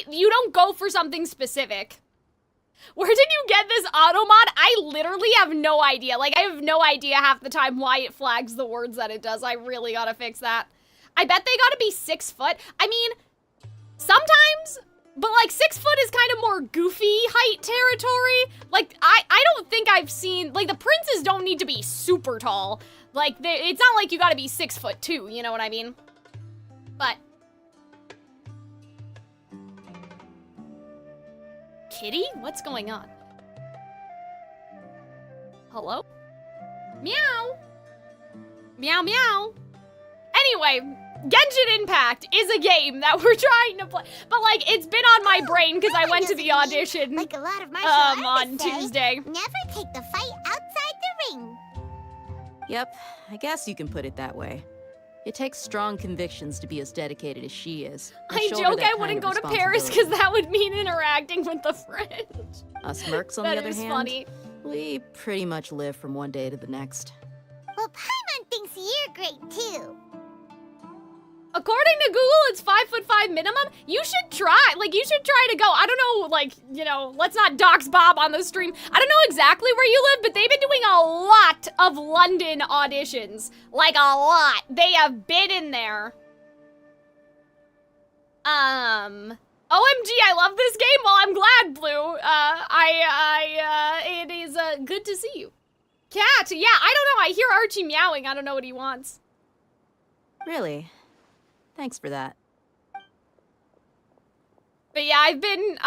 you don't go for something specific. Where did you get this automod? I literally have no idea. Like, I have no idea half the time why it flags the words that it does. I really gotta fix that. I bet they gotta be 6 foot. I mean, sometimes, but like 6 foot is kind of more goofy height territory. Like, I don't think I've seen, like, the princes don't need to be super tall. Like, it's not like you gotta be 6'2", you know what I mean? But Kitty? What's going on? Hello? Meow. Meow meow. Anyway, Genshin Impact is a game that we're trying to play, but like it's been on my brain because I went to the audition like a lot of martial on Tuesday. Never take the fight outside the ring. Yep, I guess you can put it that way. It takes strong convictions to be as dedicated as she is. I joke I wouldn't go to Paris because that would mean interacting with a friend. Us mercs, on the other hand, funny. We pretty much live from one day to the next. Well, Paimon thinks you're great too. According to Google, it's 5'5" minimum. You should try. Like, you should try to go. I don't know, like, you know, let's not dox Bob on the stream. I don't know exactly where you live, but they've been doing a lot of London auditions. Like, a lot. They have been in there. OMG, I love this game. Well, I'm glad, Blue. It is, good to see you. Cat, yeah, I don't know. I hear Archie meowing. I don't know what he wants. Really? Thanks for that. But yeah, I've been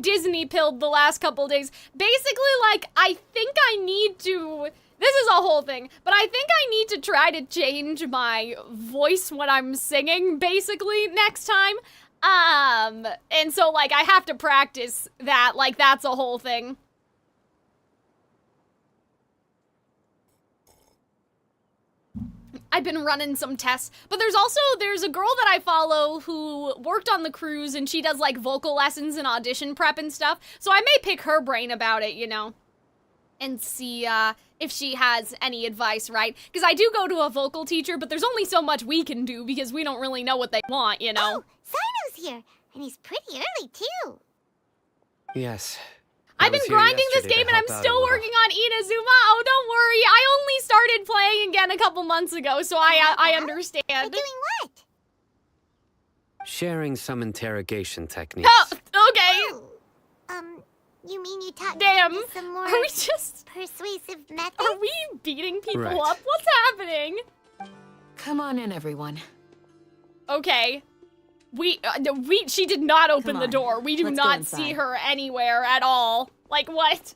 Disney pilled the last couple days. Basically, like, I think I need to, this is a whole thing, but I think I need to try to change my voice when I'm singing, basically, next time. And so, like, I have to practice that, like, that's a whole thing. I've been running some tests, but there's a girl that I follow who worked on the cruise and she does like vocal lessons and audition prep and stuff. So I may pick her brain about it, you know, and see if she has any advice, right? Because I do go to a vocal teacher, but there's only so much we can do because we don't really know what they want, you know? Oh, Cyno's here, and he's pretty early too. Yes. I've been grinding this game and I'm still working on Inazuma. Oh, don't worry. I only started playing again a couple months ago, so I understand. You're doing what? Sharing some interrogation techniques. Oh, okay. Oh, you mean you taught me some more are we just persuasive methods? Are we beating people Right. up? What's happening? Come on in, everyone. Okay. She did not open Come the on, door. We do let's go not inside. see her anywhere at all. Like, what?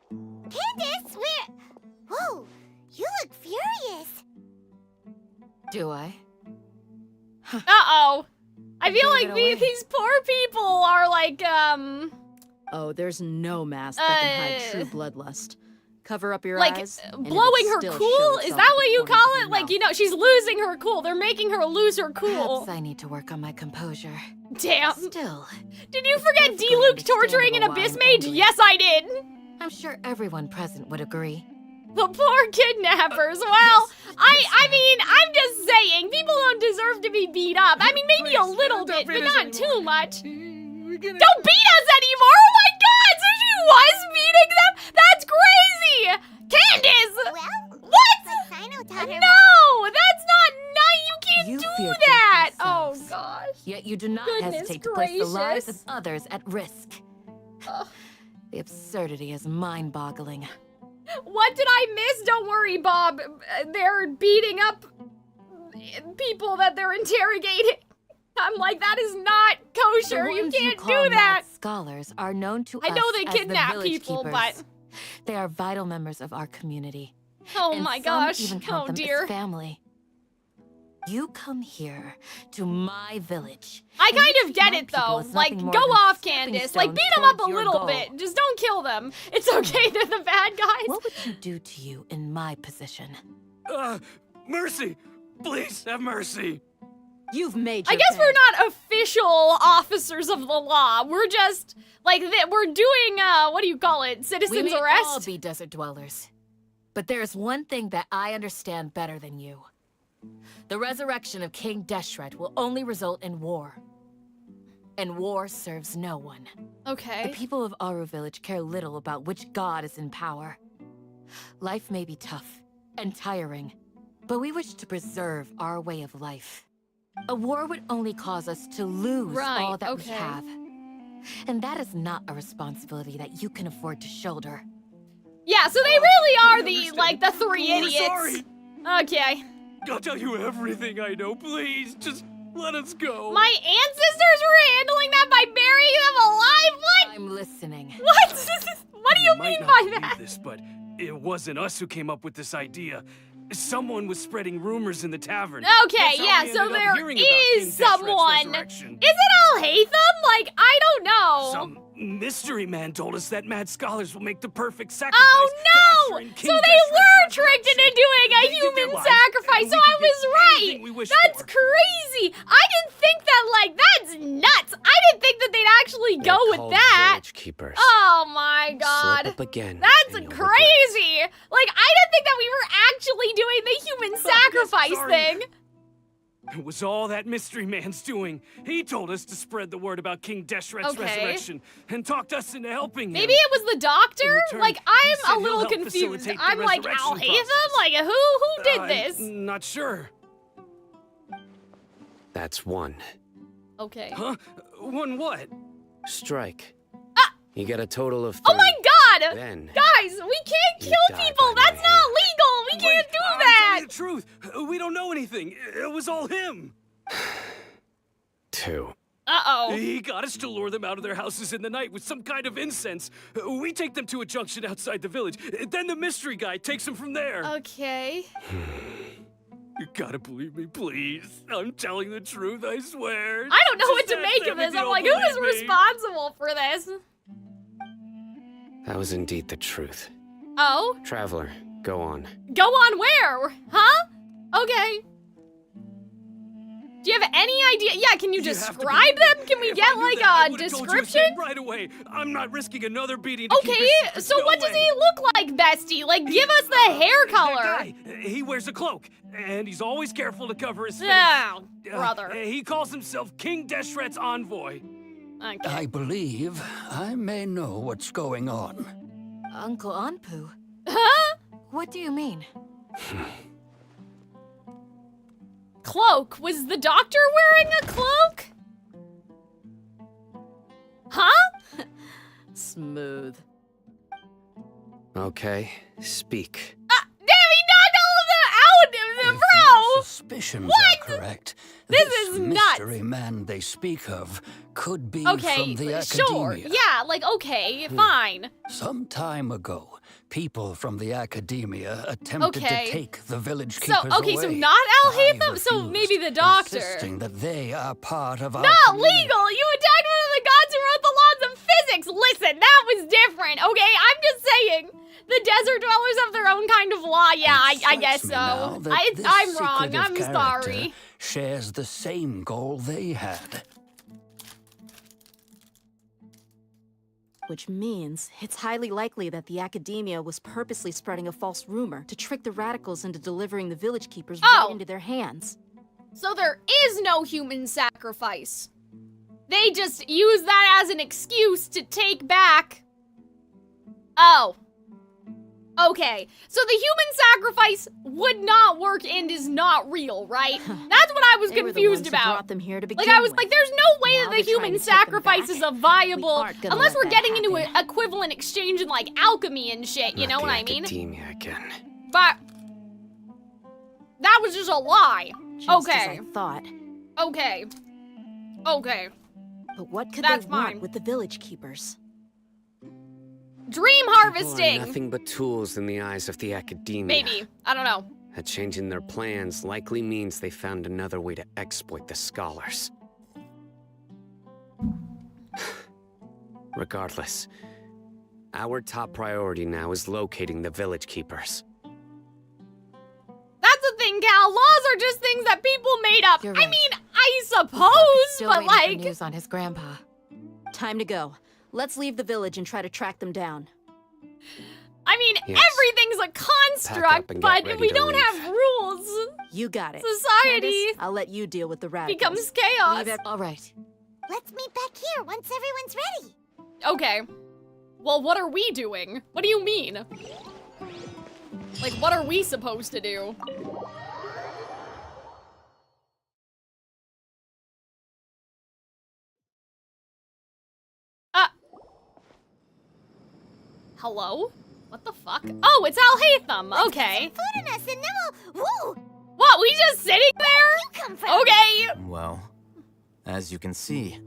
Candace, where... Whoa, you look furious. Do I? Uh-oh. I feel Gave like it away. these poor people are like, Oh, there's no mask that can hide true bloodlust. Cover up your like, eyes, and blowing it'll her still cool? show Is itself that at what the you corners call of it? your Like, mouth. you know, she's losing her cool. They're making her lose her cool. Perhaps I need to work on my composure. Damn. Still, Did you forget perfectly D-Luke torturing an understandable why Abyss I'm Mage? angry. Yes, I did. I'm sure everyone present would agree. The poor kidnappers. Well, I mean, I'm just saying, people don't deserve to be beat up. I mean, maybe a little bit, but not too much. Don't beat us anymore! Oh my god! So she was beating them? That's crazy! Candace! Well, What? like Cyno taught her. No! That's not nice! You can't You do fear death that! Oh yourselves. gosh. Yet you do not Goodness hesitate to place the lives of gracious. others at risk. Ugh. The absurdity is mind-boggling. What did I miss? Don't worry, Bob. They're beating up people that they're interrogating. I'm like, that is not kosher. The You ones can't call do that. mad scholars are known to I us know they as the kidnap village people, keepers. but They are vital members of our community. oh and my some gosh. even count Oh them dear. as family. You come here to my village. I and kind you of treat get my it people though. as Like, nothing more go than off, stepping Candace. Like, stones beat them up a towards your little goal. bit. Just don't kill them. It's okay. They're the bad guys. What would you do to you in my position? Mercy! Please, have mercy! You've made I your guess we're bed. not official officers of the law. We're just like we're doing what do you call it? We Citizens may arrest. all be desert dwellers. But there's one thing that I understand better than you. The resurrection of King Deshret will only result in war. And war serves no one. The Okay. people of Aru Village care little about which god is in power. Life may be tough and tiring, but we wish to preserve our way of life. A war would only cause us to lose Right, all that okay. we have. And that is not a responsibility that you can afford to shoulder. Yeah, so they really are the three We're idiots. sorry. Okay. I'll tell you everything I know, please. Just let us go. My ancestors were handling that by burying them alive? What? I'm listening. What? What do you might mean not by believe that? this, but it wasn't us who came up with this idea. Someone was spreading rumors in the tavern. Okay, That's how yeah, we so ended up there hearing about King is Deshret's someone. resurrection. Is it Alhaitham? Like, I don't know. Some mystery man told us that mad scholars will make the perfect sacrifice. Oh to no! usher in So King they Deshret's were tricked into resurrection. doing a They did their human lives, sacrifice, and so we I could get was anything we right! wish That's for. crazy! I didn't think that, like, that's nuts! I didn't think that they'd actually They're go with called that! village keepers. Oh my god. Slip up again. That's and you'll regret crazy! Like, I didn't think that we were actually doing the human sacrifice sorry. thing! It was all that mystery man's doing. He told us to spread the word about King Deshret's Okay. resurrection and talked us into helping him. Maybe it was the doctor? return, Like, he I'm said a he'll little help confused. facilitate the I'm like, resurrection Alhaitham? process. Like, who did I'm this? Not sure. That's one. Okay. Huh? One what? Strike. You get a total of 3. Oh my god! Then Guys, we can't You kill die people! by That's my not legal! We can't do I'm that! telling you the truth. We don't know anything. It was all him. 2. Uh-oh. He got us to lure them out of their houses in the night with some kind of incense. We take them to a junction outside the village. Then the mystery guy takes them from there. Okay. You gotta believe me, please. I'm telling the truth, I swear. I don't know Just what to ask make them of if this. you I'm don't like, who is believe me. responsible for this? That was indeed the truth. Oh? Traveler, go on. Go on where? Huh? Okay. Do you have any idea? Yeah, can you You have to describe them? Can we If get I knew like that, I a would've told you his description? name right away. I'm not risking another beating to keep Okay, his secret. so No what does way. he look like, bestie? Like, give us the hair That color. guy, he wears a cloak, and he's always careful to cover his face. Oh, brother. He calls himself King Deshret's envoy. Okay. I believe I may know what's going on. Uncle Anpu, Huh? what do you mean? Cloak. Was the doctor wearing a cloak? Smooth. Okay, speak. Damn, he knocked all of them out, bro! Suspicions What? are correct. This is nuts. mystery man they speak of could be Okay, from the sure. academia. Yeah, like, okay, fine. Some time ago, people from the academia attempted to take the village keepers So, okay, away. so not Alhaitham, so maybe the Doctor. Insisting that they are part of our Not community. legal! You attacked one of the gods who wrote the laws of physics! Listen, that was different, okay? I'm just saying. The desert dwellers have their own kind of law. Yeah, I guess so. Now that this I'm wrong. secretive I'm character sorry. Shares the same goal they had. Which means it's highly likely that the academia was purposely spreading a false rumor to trick the radicals into delivering the village keepers right into their hands. So there is no human sacrifice. They just use that as an excuse to take back. Oh. Okay, so the human sacrifice would not work and is not real, right? That's what I was They were the confused ones who about. brought them here to Like, begin I was with. like, there's no way Now that they're the trying human to take them sacrifice back. is a viable, aren't gonna unless let we're that getting into an happen. equivalent exchange in like alchemy and shit, you know what I mean? Academia again. But that was just a lie. Just Okay. as I thought. Okay. Okay. But what could That's they want fine. with the village keepers? Dream People are harvesting. nothing but tools in the eyes of the academia. Maybe. I don't know. A change in their plans likely means they found another way to exploit the scholars. Regardless, our top priority now is locating the village keepers. That's the thing, Cal. Laws are just things that people made up. You're I right. mean, I suppose, Still but waiting for like, news on his grandpa. Time to go. Let's leave the village and try to track them down. I mean, Yes. everything's a construct, and get but ready we to don't leave. have rules. You got it. Society Candace, I'll let you deal with the radicals. becomes chaos. Leave All right. Let's meet back here once everyone's ready. Okay. Well, what are we doing? What do you mean? Like, what are we supposed to do? Hello? What the fuck? Oh, it's Alhaitham. Okay. Food in us and then we'll... Woo! What, we just sitting there? You come from? Okay. Well, as you can see,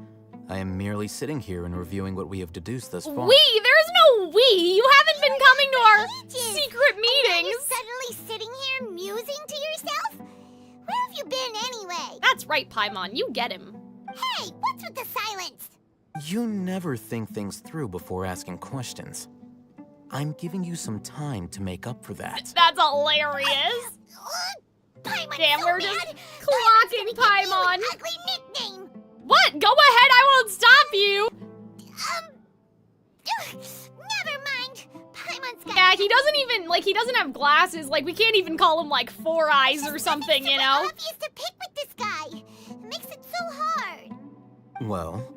I am merely sitting here and reviewing what we have deduced thus far. We? There's no we. You haven't been coming to our Ages. secret And now meetings. you're suddenly sitting here musing to yourself? Where have you been anyway? That's right, Paimon. You get him. Hey, what's with the silence? You never think things through before asking questions. I'm giving you some time to make up for that. That's hilarious. Paimon's Damn, so we're mad. just Paimon's clocking gonna give you Paimon. an ugly nickname. What? Go ahead. I won't stop you. Never mind. Paimon's got... Yeah, he doesn't even, like, he doesn't have glasses. Like, we can't even call him, like, Four Eyes or something, you know? It's obvious to pick with this guy. It makes it so hard. Well,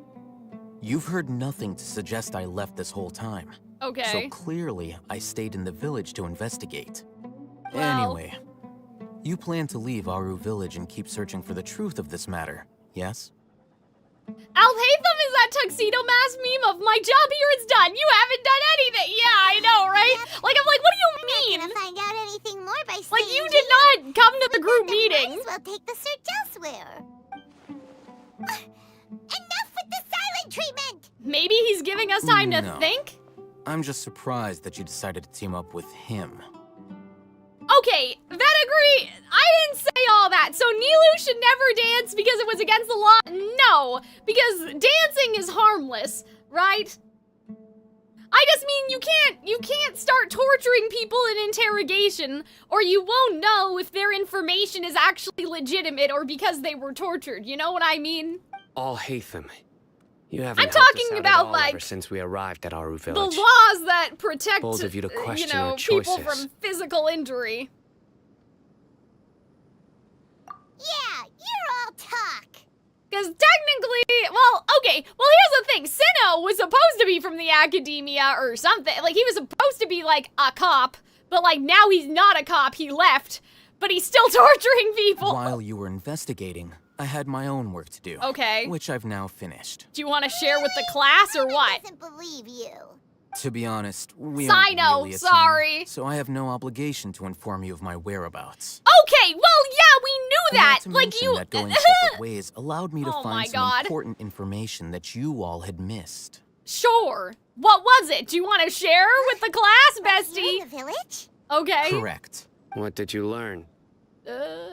you've heard nothing to suggest I left this whole time. Okay. So clearly, I stayed in the village to investigate. Well- Anyway, you plan to leave Aru village and keep searching for the truth of this matter, yes? Alhaitham is that tuxedo mask meme of my job here is done. You haven't done anything. Yeah, I know, right? Like, I'm like, what do you mean? I'm not gonna find out anything more by Like, staying you did here. not come to the group Then might meeting. as well take the search elsewhere. Enough with the silent treatment! Maybe he's giving us time to No. think? I'm just surprised that you decided to team up with him. Okay, that agree. I didn't say all that. So Nilu should never dance because it was against the law? No, because dancing is harmless, right? I just mean you can't start torturing people in interrogation, or you won't know if their information is actually legitimate or because they were tortured. You know what I mean? Alhaitham, you haven't I'm helped us talking out about, at all like, ever since we arrived at Aru The village. laws that protect, Bold of you to you question know, our people choices. from physical injury. Yeah, you're all talk. Because technically, well, okay, well, here's the thing. Cyno was supposed to be from the academia or something. Like, he was supposed to be, like, a cop, but, like, now he's not a cop. He left, but he's still torturing people. While you were investigating, I had my own work to do. Okay. Which I've now finished. Do you want to share with the class or what? Doesn't believe you. To be honest, we aren't Cyno, really a sorry. team, so I have no obligation to inform you of my whereabouts. Okay, well, yeah, we knew that. Not to Like mention you. that going separate ways allowed me to Oh my find some God. important information that you all had missed. Sure. What was it? Do you want to share with the class, bestie? You're in the village? Okay. Correct. What did you learn?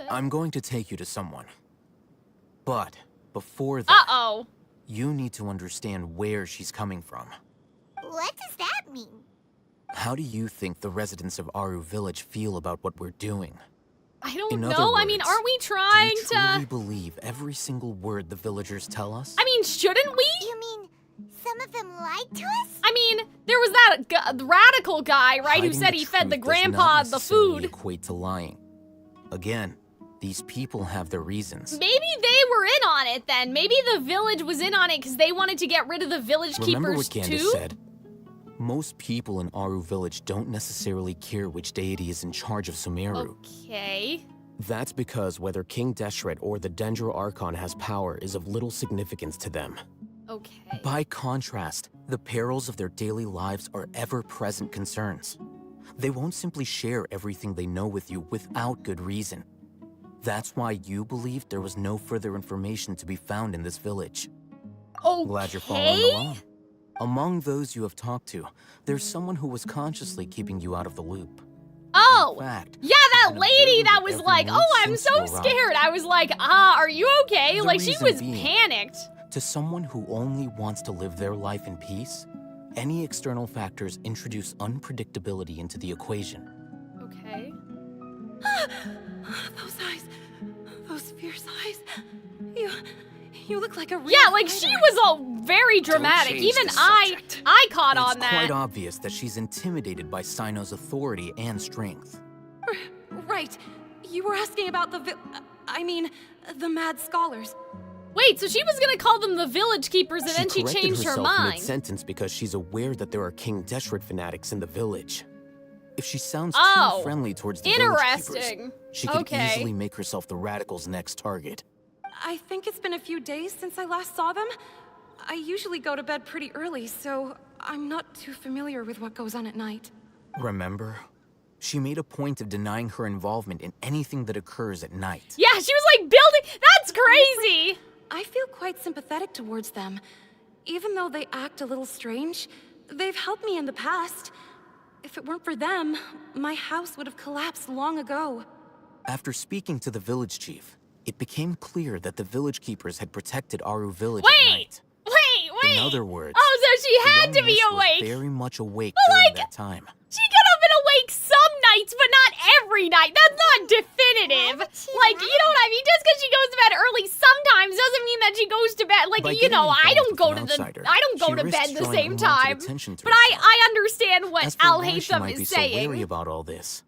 I'm going to take you to someone. But before that, Uh-oh. you need to understand where she's coming from. What does that mean? How do you think the residents of Aru Village feel about what we're doing? I don't In other know. I mean, words, aren't we Do trying you to... truly believe every single word the villagers tell us? I mean, shouldn't we? You mean some of them lied to us? I mean, there was that radical guy, right, who Hiding said he fed the truth does not grandpa the necessarily food. equate to lying. Again, these people have their reasons. Maybe they were in on it then. Maybe the village was in on it because they wanted to get rid of the village Remember keepers what Candace too? said? Most people in Aru Village don't necessarily care which deity is in charge of Sumeru. Okay. That's because whether King Deshret or the Dendro Archon has power is of little significance to them. Okay. By contrast, the perils of their daily lives are ever-present concerns. They won't simply share everything they know with you without good reason. That's why you believed there was no further information to be found in this village. Okay. Glad you're following along. Among those you have talked to, there's someone who was consciously keeping you out of the loop. Oh, In fact, yeah, that lady that was every like, move oh, I'm since so you arrived. scared. I was like, are you okay? The Like, she reason was being, panicked. To someone who only wants to live their life in peace, any external factors introduce unpredictability into the equation. Okay. Those eyes. Those fierce eyes. You look like a real Yeah, like, she fighter. was all very dramatic. change Even the I caught It's on that. quite obvious that she's intimidated by Cyno's authority and strength. Right. You were asking about the mad scholars. Wait, so she was gonna call them the village keepers and then she corrected changed her herself mind. mid-sentence because she's aware that there are King Deshret fanatics in the village. If she sounds Oh, too friendly towards the village interesting. keepers, she could Okay. easily make herself the radicals' next target. I think it's been a few days since I last saw them. I usually go to bed pretty early, so I'm not too familiar with what goes on at night. Remember? She made a point of denying her involvement in anything that occurs at night. Yeah, she was like building. That's crazy. I feel quite sympathetic towards them. Even though they act a little strange, they've helped me in the past. If it weren't for them, my house would have collapsed long ago. After speaking to the village chief, it became clear that the village keepers had protected Aru Village at night. Wait. In other words, Oh, so she the had to young be miss was awake. very much awake But, during like, that time. She could have been awake some nights, but not every night. That's not definitive. Like, you know what I mean? Just because she goes to bed early sometimes doesn't mean that she goes to bed. Like, By you know, getting I don't involved go with to an outsider, I don't go she to risks bed the drawing same unwanted time. attention to But I understand what As for why she Alhaitham might be is so saying. wary about all this.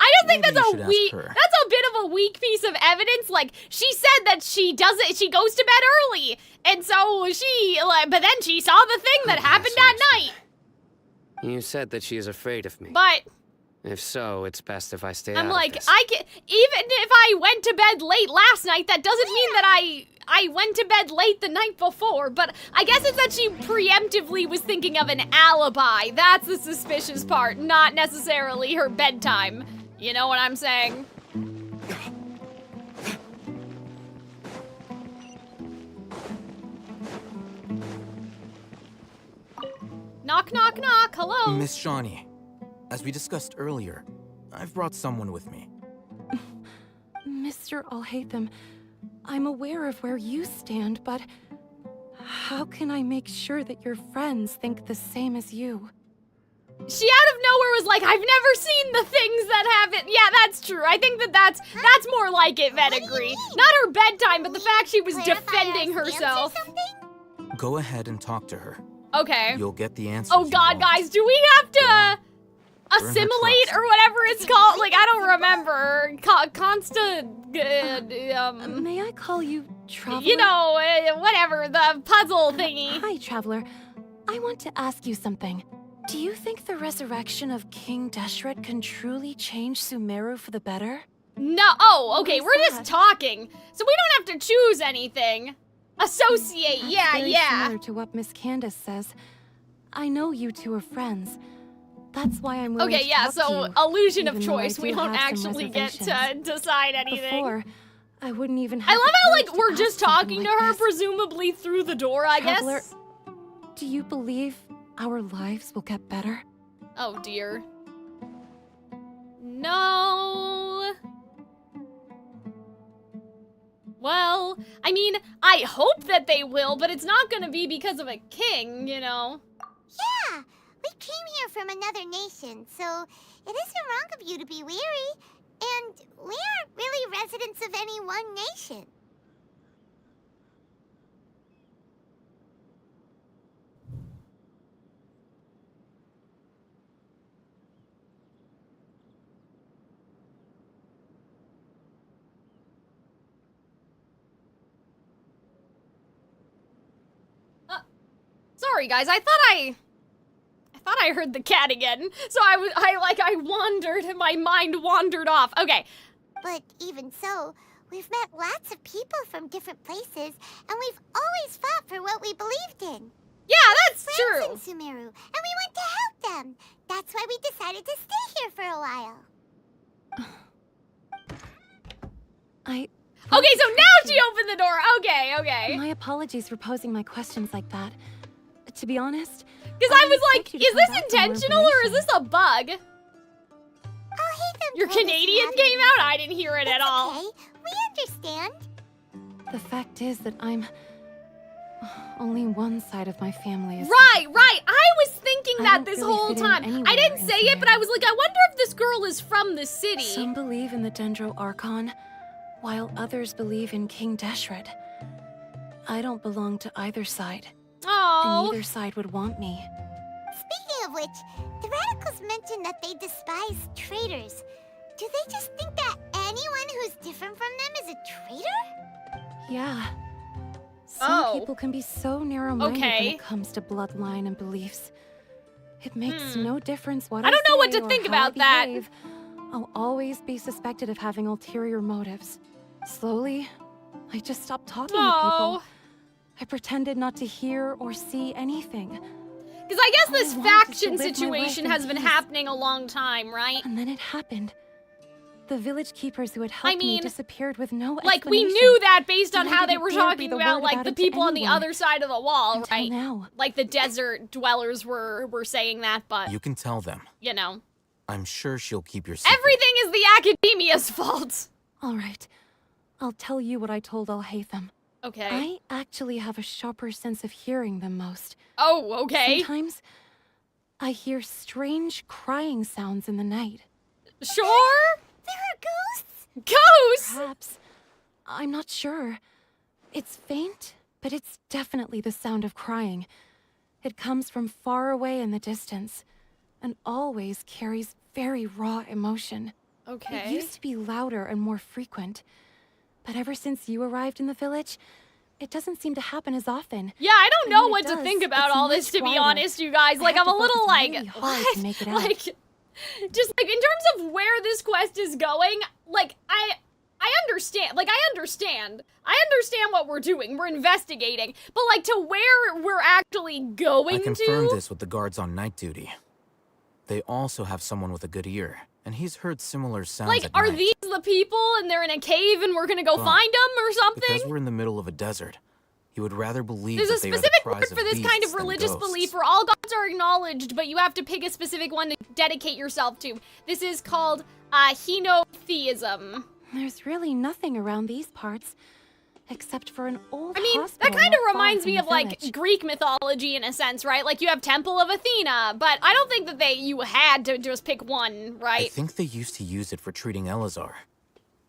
I don't think Maybe that's you a should ask weak. her. That's a bit of a weak piece of evidence. Like, she said that she does it. She goes to bed early, and so she. But then she saw the thing that happened that night. You said that she is afraid of me. But If so, it's best if I stay out I'm of like, this. I can. Even if I went to bed late last night, that doesn't mean that I went to bed late the night before. But I guess it's that she preemptively was thinking of an alibi. That's the suspicious part, not necessarily her bedtime. You know what I'm saying? Knock, knock, knock. Hello. Miss Shawnee, as we discussed earlier, I've brought someone with me. Mr. Alhaitham, I'm aware of where you stand, but how can I make sure that your friends think the same as you? She out of nowhere was like, I've never seen the things that happen. Yeah, that's true. I think that's more like it, Vetagri. Not her bedtime, but the fact she was defending herself. Go ahead and talk to her. Okay. You'll get the answer. Oh god, guys, do we have to assimilate or whatever it's called? Like, I don't remember. May I call you Traveler? You know, whatever, the puzzle thingy. Hi, Traveler. I want to ask you something. Do you think the resurrection of King Deshret can truly change Sumeru for the better? No, oh, okay, we're just talking. So we don't have to choose anything. Associate, That's very yeah. similar to what Miss Candace says. I know you two are friends. That's why I'm willing to talk to you, illusion of even though I choice. We do don't have some actually get to reservations. decide anything. Before, I wouldn't even have I love the how, courage like, to we're ask just something talking to like her, this. presumably through the door, I Traveler, guess. do you believe our lives will get better? Oh, dear. No. Well, I mean, I hope that they will, but it's not gonna be because of a king, you know? Yeah, we came here from another nation, so it isn't wrong of you to be weary. And we aren't really residents of any one nation. Sorry, guys, I thought I heard the cat again. So I wandered, my mind wandered off. Okay. But even so, we've met lots of people from different places, and we've always fought for what we believed in. Yeah, that's true. In Sumeru, and we want to help them. That's why we decided to stay here for a while. Okay, so now she opened the door. Okay. My apologies for posing my questions like that. To be honest, because I was like, is this intentional or is this a bug? Your Canadian came out? I didn't hear it at all. Okay, we understand. The fact is that only one side of my family is... Right. I was thinking that this whole time. I didn't say it, but I was like, I wonder if this girl is from the city. Some believe in the Dendro Archon, while others believe in King Deshret. I don't belong to either side. Oh. And neither side would want me. Speaking of which, the radicals mentioned that they despise traitors. Do they just think that anyone who's different from them is a traitor? Yeah. Some people can be so narrow-minded when it comes to bloodline and beliefs. It makes no difference what I don't know what say to or think how about I that. behave. I'll always be suspected of having ulterior motives. Slowly, I just stopped talking to people. I pretended not to hear or see anything. Because I guess this faction situation has been happening a long time, right? And then it happened. The village keepers who had helped me disappeared with no explanation. Like, we knew that based on And I how they didn't were dare talking breathe a about, word like, the it to people on the anyone. other side of the wall, Until right? now. Like, the desert dwellers were saying that, but, You can tell them. you know. I'm sure she'll keep your secret. Everything is the academia's fault. All right. I'll tell you what I told Alhaitham. Okay. I actually have a sharper sense of hearing than most. Oh, okay. Sometimes I hear strange crying sounds in the night. Sure? There are ghosts? Ghosts? Perhaps. I'm not sure. It's faint, but it's definitely the sound of crying. It comes from far away in the distance, and always carries very raw emotion. Okay. It used to be louder and more frequent, but ever since you arrived in the village, it doesn't seem to happen as often. Yeah, I don't And know when what it to does, think about it's all this, much to be quieter. honest, you guys. I Like, have I'm a to little, focus like, really hard to make it out. Like, just, like, in terms of where this quest is going, like, I understand. Like, I understand what we're doing. We're investigating. But, like, to where we're actually going I confirmed to... this with the guards on night duty. They also have someone with a good ear, and he's heard similar sounds Like, at are night. these the people and they're in a cave and we're gonna go But find them or something? Because we're in the middle of a desert, he would rather believe There's a that they are the specific cries word of for this kind beasts of than religious ghosts. belief where all gods are acknowledged, but you have to pick a specific one to dedicate yourself to. This is called henotheism. There's really nothing around these parts, except for an old I mean, that hospital kind of not far reminds from me the of, like, village. Greek mythology in a sense, right? Like, you have Temple of Athena, but I don't think that you had to just pick one, I right? think they used to use it for treating Elazar,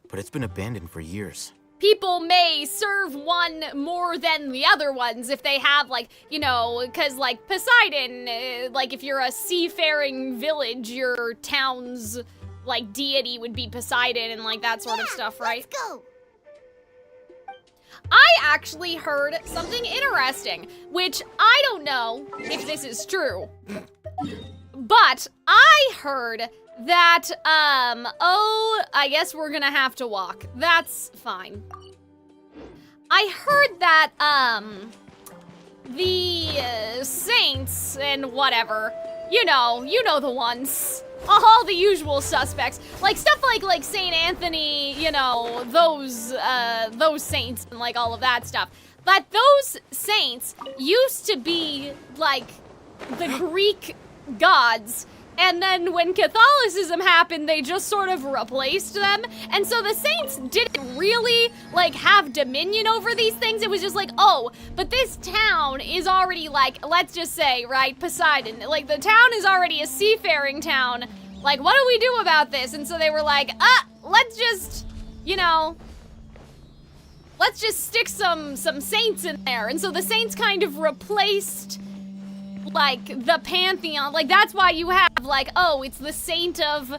but it's been abandoned for years. People may serve one more than the other ones if they have, like, you know, because, like, Poseidon, like, if you're a seafaring village, your town's, like, deity would be Poseidon and, like, that sort of stuff, right? Let's go. I actually heard something interesting, which I don't know if this is true, but I heard that, oh, I guess we're gonna have to walk. That's fine. I heard that, the saints and whatever, you know the ones. All the usual suspects. Like, stuff like St. Anthony, you know, those saints and, like, all of that stuff. But those saints used to be, like, the Greek gods. And then when Catholicism happened, they just sort of replaced them. And so the saints didn't really, like, have dominion over these things. It was just like, oh, but this town is already, like, let's just say, right, Poseidon. Like, the town is already a seafaring town. Like, what do we do about this? And so they were like, let's just, you know, let's just stick some saints in there. And so the saints kind of replaced, like, the pantheon. Like, that's why you have, like, oh, it's the saint of,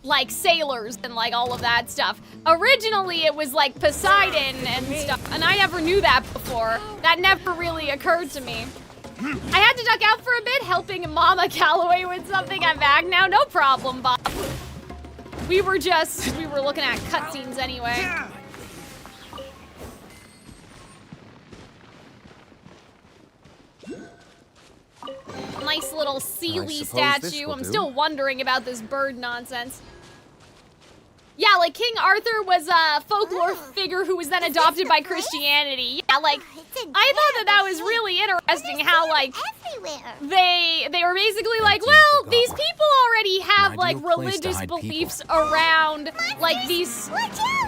like, sailors and, like, all of that stuff. Originally, it was, like, Poseidon and stuff, and I never knew that before. That never really occurred to me. I had to duck out for a bit, helping Mama Calloway with something. I'm back now. No problem, Bob. We were looking at cutscenes anyway. Nice little Sealy statue. I'm still wondering about this bird nonsense. Yeah, like King Arthur was a folklore figure who was then adopted by Christianity. Yeah, like, I thought that was really interesting how, like, they were basically like, well, these people already have, like, religious beliefs around, like, these,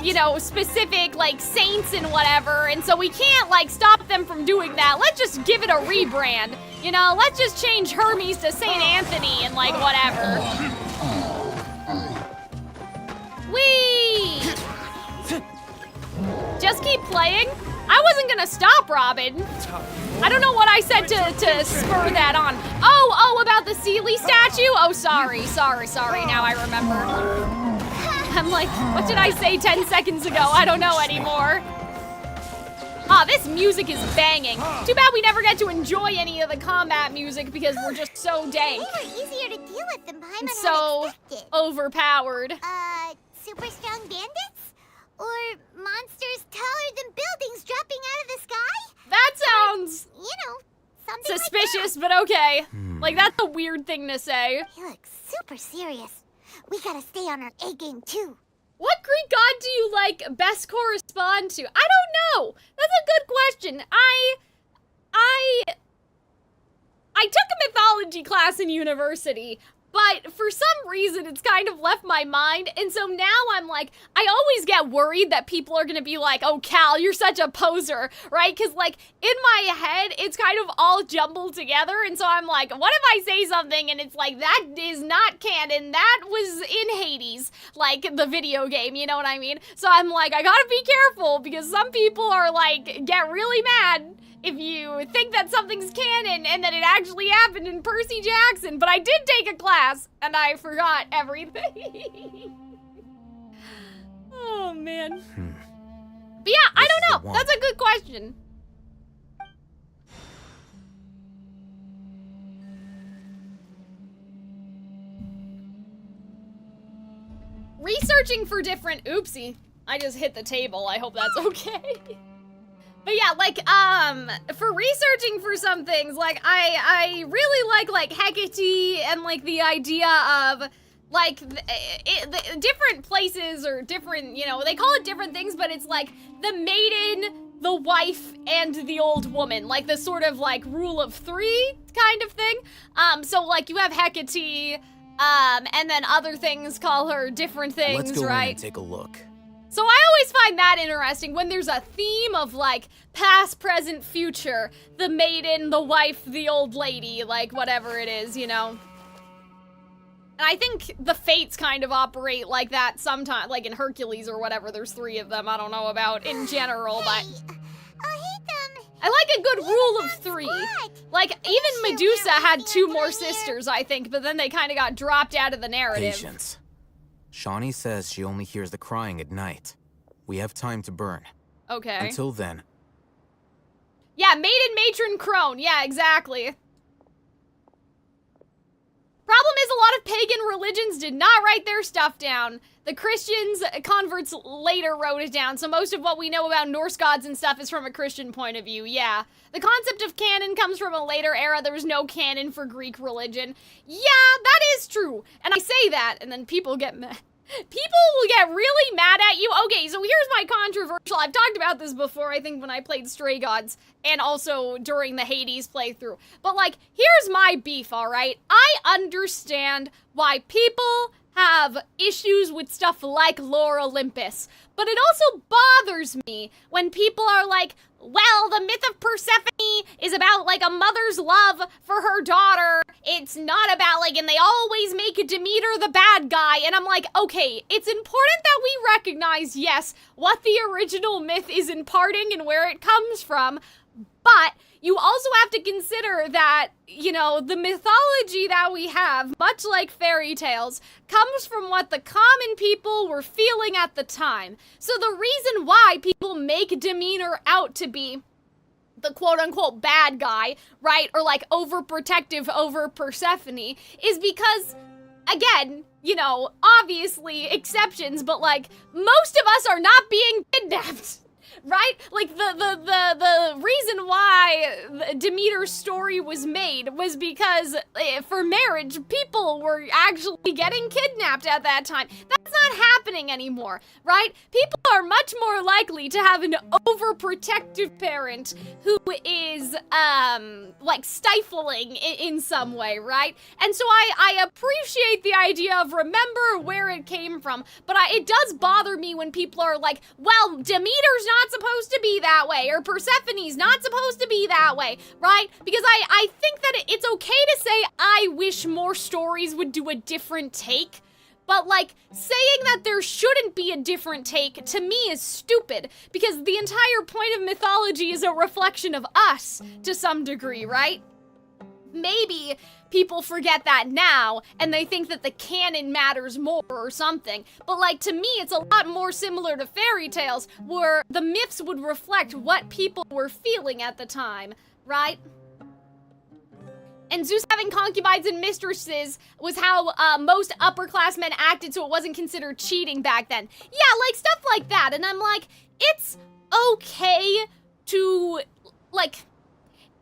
you know, specific, like, saints and whatever, and so we can't, like, stop them from doing that. Let's just give it a rebrand. You know, let's just change Hermes to St. Anthony and, like, whatever. Whee! Just keep playing? I wasn't gonna stop, Robin. I don't know what I said to spur that on. Oh, about the Sealy statue? Oh, sorry. Now I remember. I'm like, what did I say 10 seconds ago? I don't know anymore. Ah, this music is banging. Too bad we never get to enjoy any of the combat music because we're just so dank. They were easier to deal with than Paimon so had expected. Overpowered. Super strong bandits? Or monsters taller than buildings dropping out of the sky? That sounds, you know, something suspicious, like but okay. Like, that's a weird thing to say. He looks super serious. We gotta stay on our A game too. What Greek god do you, like, best correspond to? I don't know. That's a good question. I took a mythology class in university, but for some reason it's kind of left my mind, and so now I'm like, I always get worried that people are gonna be like, oh, Cal, you're such a poser, right? Because, like, in my head, it's kind of all jumbled together, and so I'm like, what if I say something and it's like, that is not canon, that was in Hades, like, the video game, you know what I mean? So I'm like, I gotta be careful, because some people are like, get really mad if you think that something's canon and that it actually happened in Percy Jackson, but I did take a class and I forgot everything. Oh, man. But yeah, I don't know. That's a good question. Researching for different, oopsie. I just hit the table. I hope that's okay. But yeah, like, for researching for some things, like, I really like Hecate and, like, the idea of, like, the different places or different, you know, they call it different things, but it's, like, the maiden, the wife, and the old woman. Like, the sort of, like, rule of three kind of thing. So, like, you have Hecate, and then other things call her different things, right? Let's go in and take a look. So I always find that interesting when there's a theme of, like, past, present, future, the maiden, the wife, the old lady, like, whatever it is, you know? And I think the fates kind of operate like that sometimes, like in Hercules or whatever, there's 3 of them, I don't know about in general, but... I like a good rule of 3. Like, even Medusa had 2 more sisters, I think, but then they kind of got dropped out of the narrative. Patience. Shawnee says she only hears the crying at night. We have time to burn. Okay. Until then. Yeah, maiden, matron, crone. Yeah, exactly. Problem is, a lot of pagan religions did not write their stuff down. The Christians, converts later wrote it down, so most of what we know about Norse gods and stuff is from a Christian point of view, yeah. The concept of canon comes from a later era. There was no canon for Greek religion. Yeah, that is true. And I say that, and then people get mad. People will get really mad at you. Okay, so here's my controversial. I've talked about this before, I think, when I played Stray Gods, and also during the Hades playthrough. But, like, here's my beef, alright? I understand why people have issues with stuff like Lore Olympus, but it also bothers me when people are like, well, the myth of Persephone is about, like, a mother's love for her daughter. It's not about, like, and they always make Demeter the bad guy. And I'm like, okay, it's important that we recognize, yes, what the original myth is imparting and where it comes from, but you also have to consider that, you know, the mythology that we have, much like fairy tales, comes from what the common people were feeling at the time. So the reason why people make Demeter out to be the quote-unquote bad guy, right, or like overprotective over Persephone, is because, again, you know, obviously exceptions, but like, most of us are not being kidnapped. Right? Like, the reason why Demeter's story was made was because for marriage, people were actually getting kidnapped at that time. That's not happening anymore, right? People are much more likely to have an overprotective parent who is, like, stifling in some way, right? And so I appreciate the idea of remember where it came from, but it does bother me when people are like, well, Demeter's not supposed to be that way, or Persephone's not supposed to be that way, right? Because I think that it's okay to say, I wish more stories would do a different take, but like, saying that there shouldn't be a different take, to me, is stupid, because the entire point of mythology is a reflection of us, to some degree, right? Maybe people forget that now, and they think that the canon matters more or something. But like, to me, it's a lot more similar to fairy tales, where the myths would reflect what people were feeling at the time, right? And Zeus having concubines and mistresses was how most upperclassmen acted, so it wasn't considered cheating back then. Yeah, like, stuff like that, and I'm like, it's okay to, like,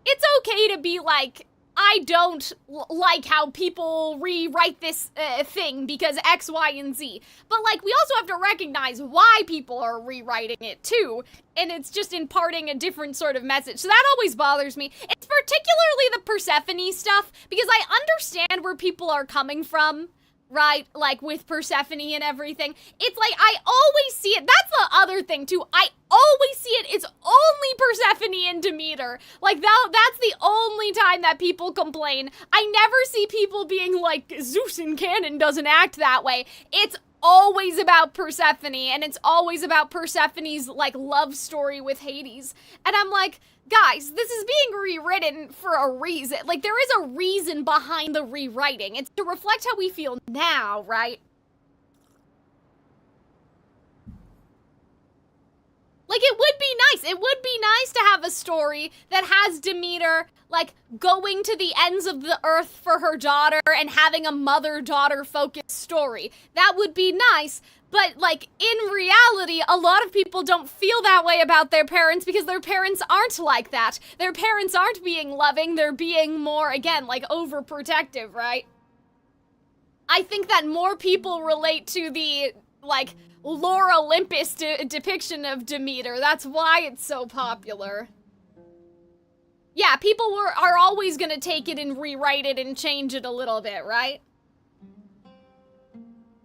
it's okay to be like, I don't like how people rewrite this thing because X, Y, and Z. But, like, we also have to recognize why people are rewriting it, too. And it's just imparting a different sort of message. So that always bothers me. It's particularly the Persephone stuff, because I understand where people are coming from, right? Like, with Persephone and everything. It's like, I always see it. That's the other thing, too. I always see it. It's only Persephone and Demeter. Like, that's the only time that people complain. I never see people being like, Zeus in canon doesn't act that way. It's always about Persephone, and it's always about Persephone's, like, love story with Hades. And I'm like, guys, this is being rewritten for a reason. Like, there is a reason behind the rewriting. It's to reflect how we feel now, right? Like, it would be nice. It would be nice to have a story that has Demeter, like, going to the ends of the earth for her daughter and having a mother-daughter focused story. That would be nice. But, like, in reality, a lot of people don't feel that way about their parents because their parents aren't like that. Their parents aren't being loving, they're being more, again, like, overprotective, right? I think that more people relate to the, like, Lore Olympus depiction of Demeter. That's why it's so popular. Yeah, people are always gonna take it and rewrite it and change it a little bit, right?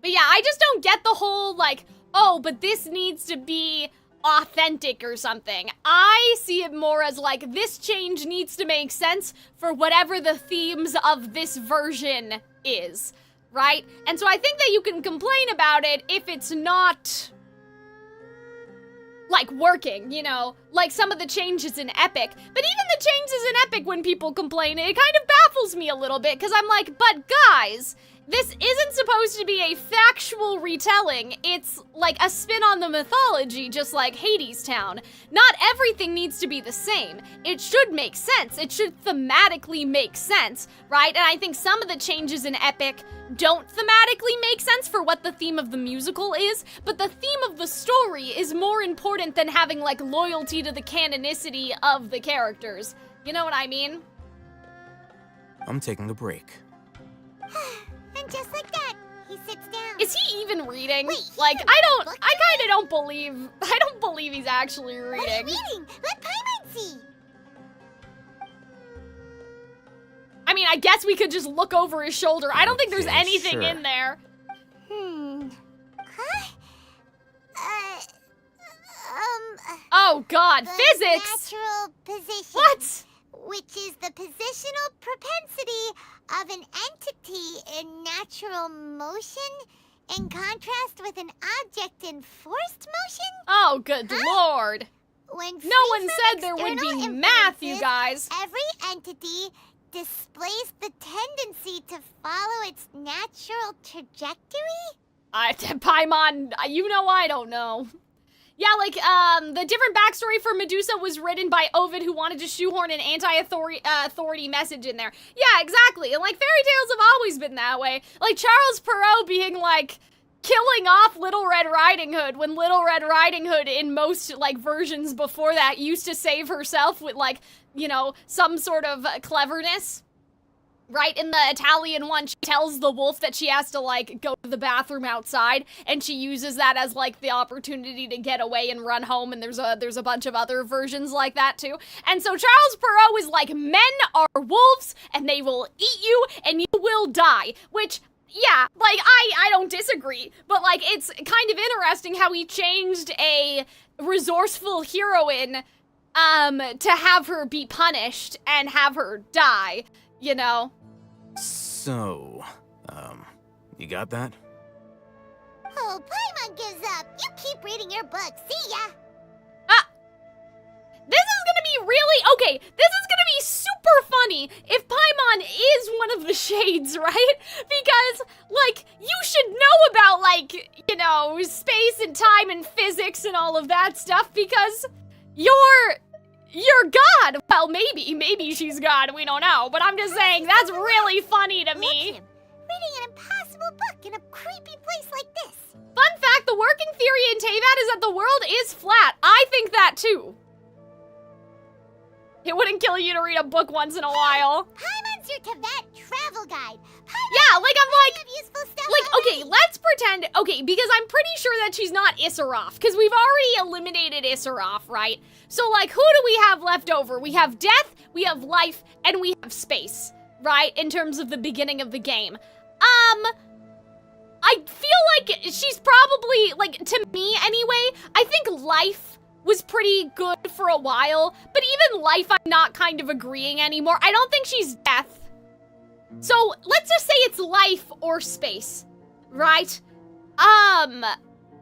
But yeah, I just don't get the whole, like, oh, but this needs to be authentic or something. I see it more as, like, this change needs to make sense for whatever the themes of this version is, right? And so I think that you can complain about it if it's not, like, working, you know? Like some of the changes in Epic. But even the changes in Epic, when people complain, it kind of baffles me a little bit, because I'm like, but guys, this isn't supposed to be a factual retelling. It's like a spin on the mythology, just like Hades Town. Not everything needs to be the same. It should make sense. It should thematically make sense, right? And I think some of the changes in Epic don't thematically make sense for what the theme of the musical is, but the theme of the story is more important than having like loyalty to the canonicity of the characters. You know what I mean? I'm taking a break. And just like that, he sits down. Is he even reading? Wait, like, I kind of don't believe he's actually reading. What are you reading? Let Paimon see. I mean, I guess we could just look over his shoulder. I don't think there's Okay, anything sure. in there. Huh? Oh God, The physics! natural position. What? Which is the positional propensity of an entity in natural motion in contrast with an object in forced motion? Oh, good lord. When No one said there would be external math, you influences, guys. Every entity displays the tendency to follow its natural trajectory? Paimon, you know I don't know. Yeah, like, the different backstory for Medusa was written by Ovid, who wanted to shoehorn an anti-authority message in there. Yeah, exactly. And, like, fairy tales have always been that way. Like, Charles Perrault being, like, killing off Little Red Riding Hood when Little Red Riding Hood in most, like, versions before that used to save herself with, like, you know, some sort of cleverness. Right, in the Italian one, she tells the wolf that she has to, like, go to the bathroom outside, and she uses that as, like, the opportunity to get away and run home, and there's a bunch of other versions like that, too. And so Charles Perrault is like, men are wolves, and they will eat you, and you will die, which, yeah, like, I don't disagree, but, like, it's kind of interesting how he changed a resourceful heroine, to have her be punished and have her die, you know? So, you got that? Oh, Paimon gives up. You keep reading your book. See ya. This is gonna be really, okay, this is gonna be super funny if Paimon is one of the shades, right? Because, like, you should know about, like, you know, space and time and physics and all of that stuff because you're God. Well, maybe she's God, we don't know, but I'm just saying, that's really funny to me. Reading an impossible book in a creepy place like this. Fun fact, the working theory in Teyvat is that the world is flat. I think that too. It wouldn't kill you to read a book once in a while. Paimon's your Teyvat travel guide. Yeah, like, I'm like, useful stuff okay, let's pretend, okay, because I'm pretty sure that she's not Issaroth, because we've already eliminated Issaroth, right? So, like, who do we have left over? We have death, we have life, and we have space, right? In terms of the beginning of the game. I feel like she's probably, like, to me anyway, I think life was pretty good for a while, but even life I'm not kind of agreeing anymore. I don't think she's death. So, let's just say it's life or space, right?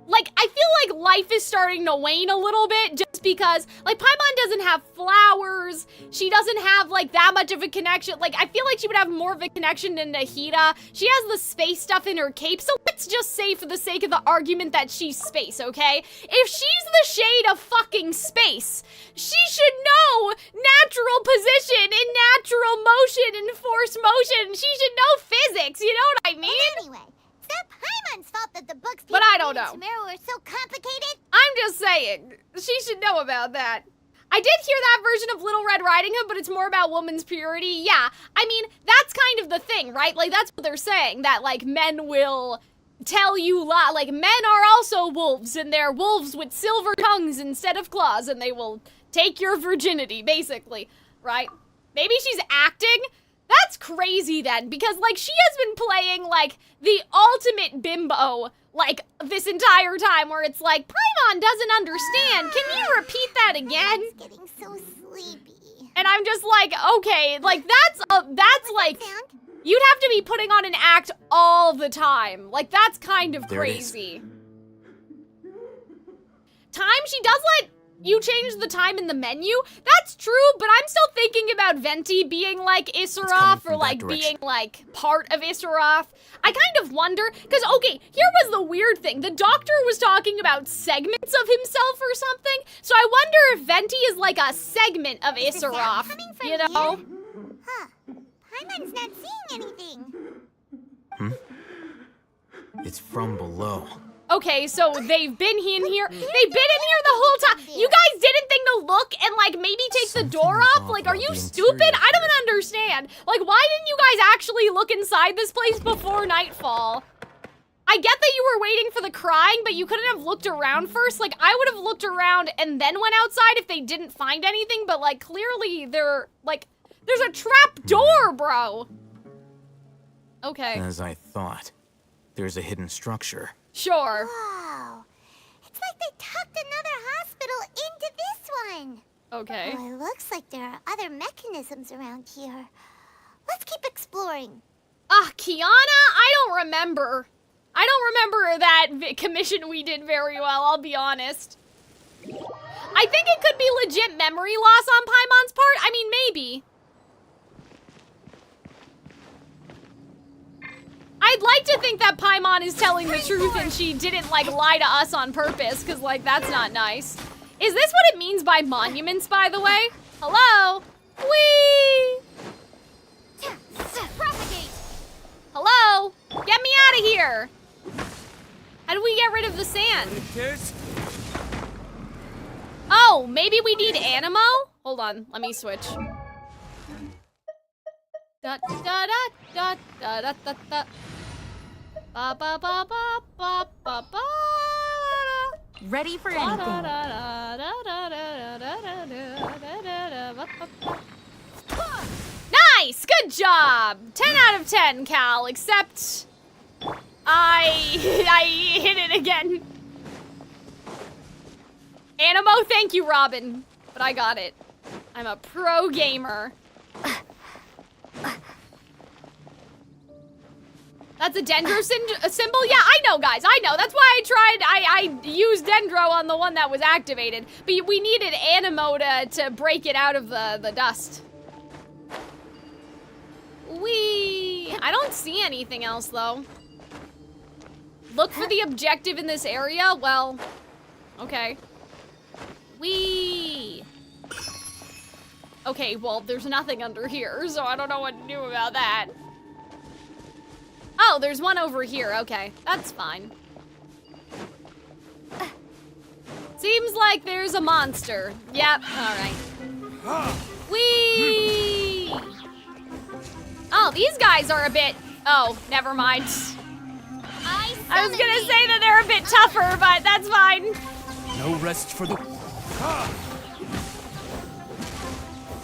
Like, I feel like life is starting to wane a little bit just because, like, Paimon doesn't have flowers. She doesn't have, like, that much of a connection. Like, I feel like she would have more of a connection to Nahida. She has the space stuff in her cape, so let's just say for the sake of the argument that she's space, okay? If she's the shade of fucking space, she should know natural position and natural motion and force motion. She should know physics, you know what I mean? Anyway, it's not Paimon's fault that the books But I don't know. Sumeru are so complicated. I'm just saying, she should know about that. I did hear that version of Little Red Riding Hood, but it's more about woman's purity. Yeah, I mean, that's kind of the thing, right? Like, that's what they're saying, that, like, men will tell you like, men are also wolves, and they're wolves with silver tongues instead of claws, and they will take your virginity, basically, right? Maybe she's acting? That's crazy then, because, like, she has been playing, like, the ultimate bimbo, like, this entire time, where it's like, Paimon doesn't understand. Can you repeat that again? It's getting so sleepy. And I'm just like, okay, like, that's like, you'd have to be putting on an act all the time. Like, that's kind of There it crazy. Time, she does let you changed the time in the menu. That's true, but I'm still thinking about Venti being like Issaroth or like being like part of Issaroth. I kind of wonder, because okay, here was the weird thing. The Doctor was talking about segments of himself or something, so I wonder if Venti is like a segment of Issaroth, you know? Here? Huh. Paimon's not seeing anything. It's from below. Okay, so they've been in here. They've been in here the whole time. You guys didn't think to look and like maybe take the door off? Like, are you stupid? I don't understand. Like, why didn't you guys actually look inside this place before nightfall? I get that you were waiting for the crying, but you couldn't have looked around first. Like, I would have looked around and then went outside if they didn't find anything, but like, clearly they're like, there's a trap door, bro. Okay. As I thought, there's a hidden structure. Sure. Wow. It's like they tucked another hospital into this one. Okay. Oh, it looks like there are other mechanisms around here. Let's keep exploring. Kiana? I don't remember. I don't remember that commission we did very well, I'll be honest. I think it could be legit memory loss on Paimon's part. I mean, maybe. I'd like to think that Paimon is telling the truth and she didn't, like, lie to us on purpose, because, like, that's not nice. Is this what it means by monuments, by the way? Hello? Whee! Propagate! Hello? Get me out of here! How do we get rid of the sand? Oh, maybe we need animo? Hold on, let me switch. Da da da da da da da da. Ba ba ba ba ba ba ba. Ready for anything. Nice! Good job! 10 out of 10, Cal, except I hit it again. Animo, thank you, Robin. But I got it. I'm a pro gamer. That's a Dendro symbol? Yeah, I know, guys. I know. That's why I used Dendro on the one that was activated. But we needed Animo to break it out of the dust. Whee! I don't see anything else, though. Look for the objective in this area? Well, okay. Whee! Okay, well, there's nothing under here, so I don't know what to do about that. Oh, there's one over here. Okay, that's fine. Seems like there's a monster. Yep, alright. Whee! Oh, these guys are a bit... Oh, never mind. I was gonna say that they're a bit tougher, but that's fine. No rest for the...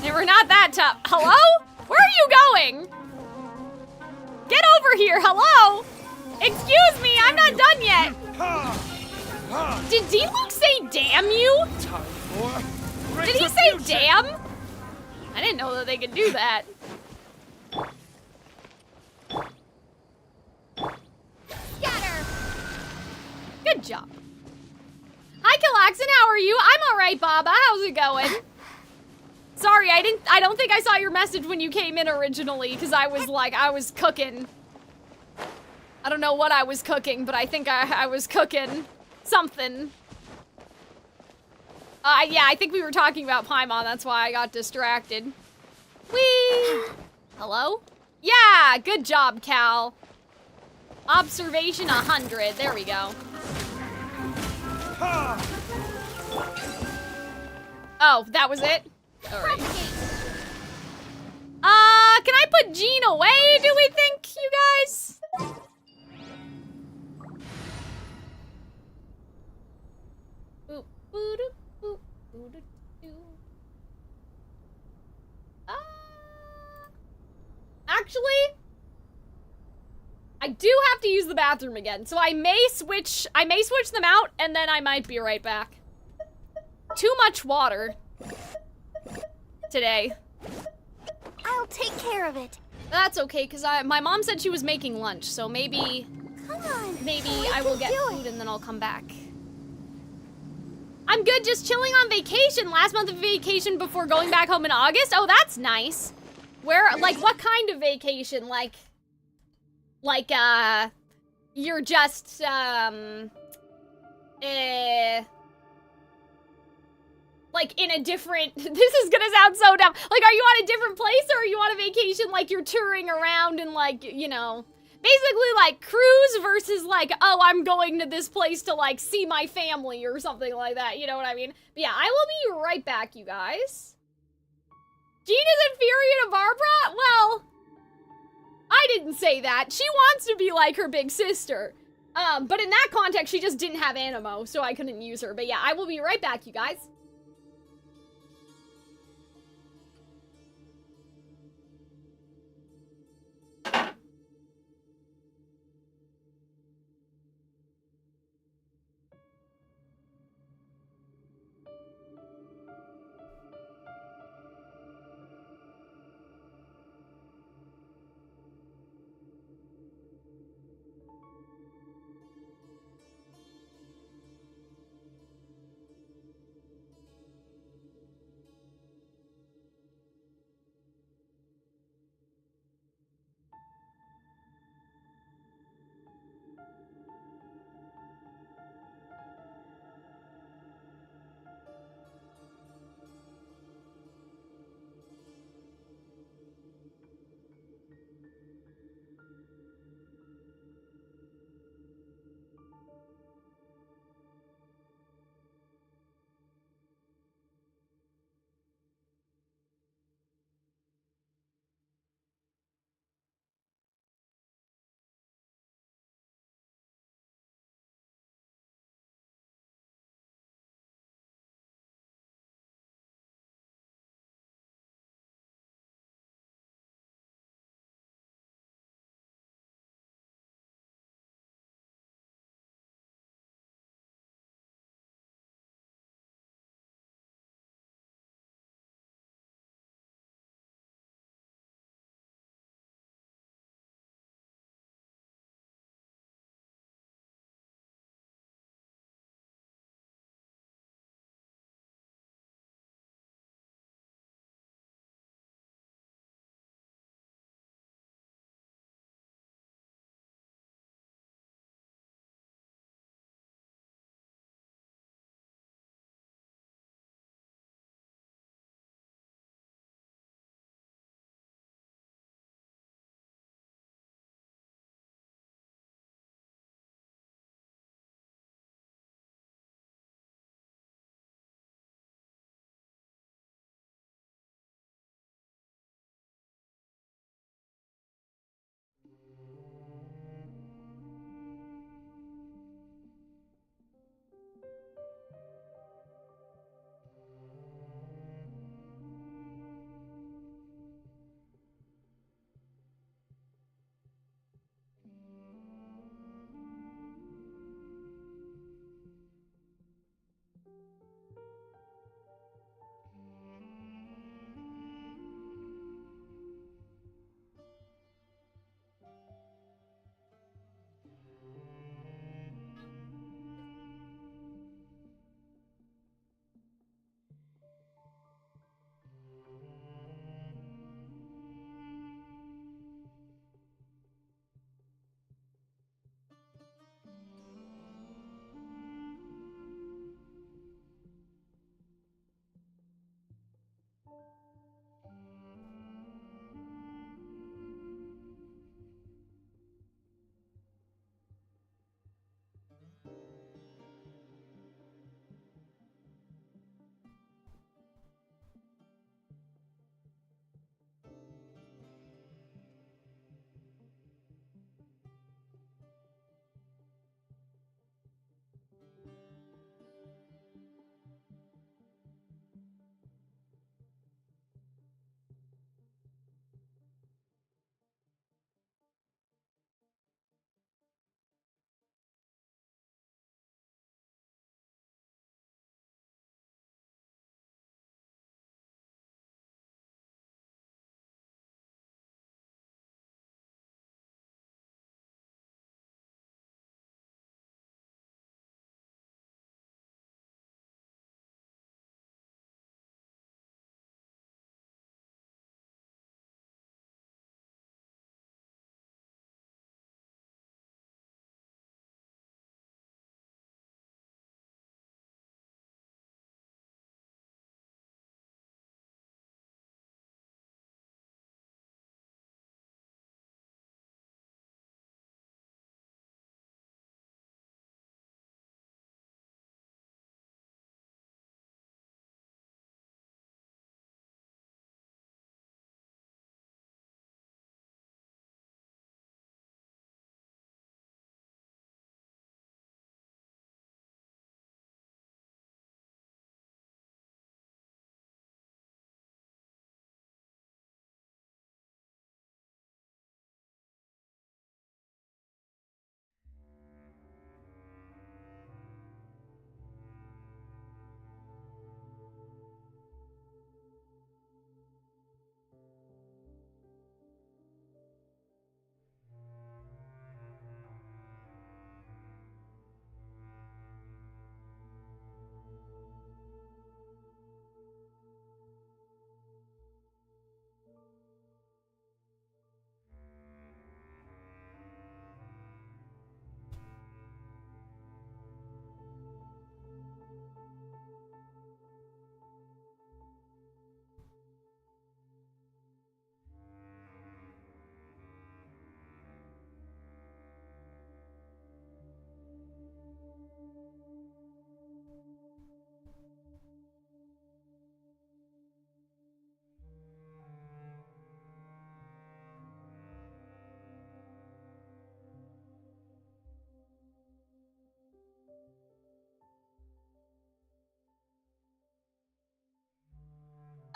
They were not that tough. Hello? Where are you going? Get over here, hello? Excuse me, I'm not done yet. Did D-Luke say damn you? Did he say damn? I didn't know that they could do that. Scatter! Good job. Hi, Calxiyn, how are you? I'm all right, Baba. How's it going? Sorry, I don't think I saw your message when you came in originally, because I was cooking. I don't know what I was cooking, but I think I was cooking something. Yeah, I think we were talking about Paimon, that's why I got distracted. Whee! Hello? Yeah, good job, Cal. Observation 100, there we go. Oh, that was it? Alright. Can I put Jean away, do we think, you guys? Actually, I do have to use the bathroom again, so I may switch them out, and then I might be right back. Too much water today. I'll take care of it. That's okay, because my mom said she was making lunch, so maybe... Come on. Maybe I will get food and then I'll come back. I'm good, just chilling on vacation. Last month of vacation before going back home in August. Oh, that's nice. Where, like, what kind of vacation? Like, you're just, like, in a different, this is gonna sound so dumb. Like, are you on a different place, or are you on a vacation, like, you're touring around and, like, you know, basically, like, cruise versus, like, oh, I'm going to this place to, like, see my family or something like that, you know what I mean? But yeah, I will be right back, you guys. Jean is inferior to Barbara? Well, I didn't say that. She wants to be like her big sister. But in that context, she just didn't have Animo, so I couldn't use her. But yeah, I will be right back, you guys.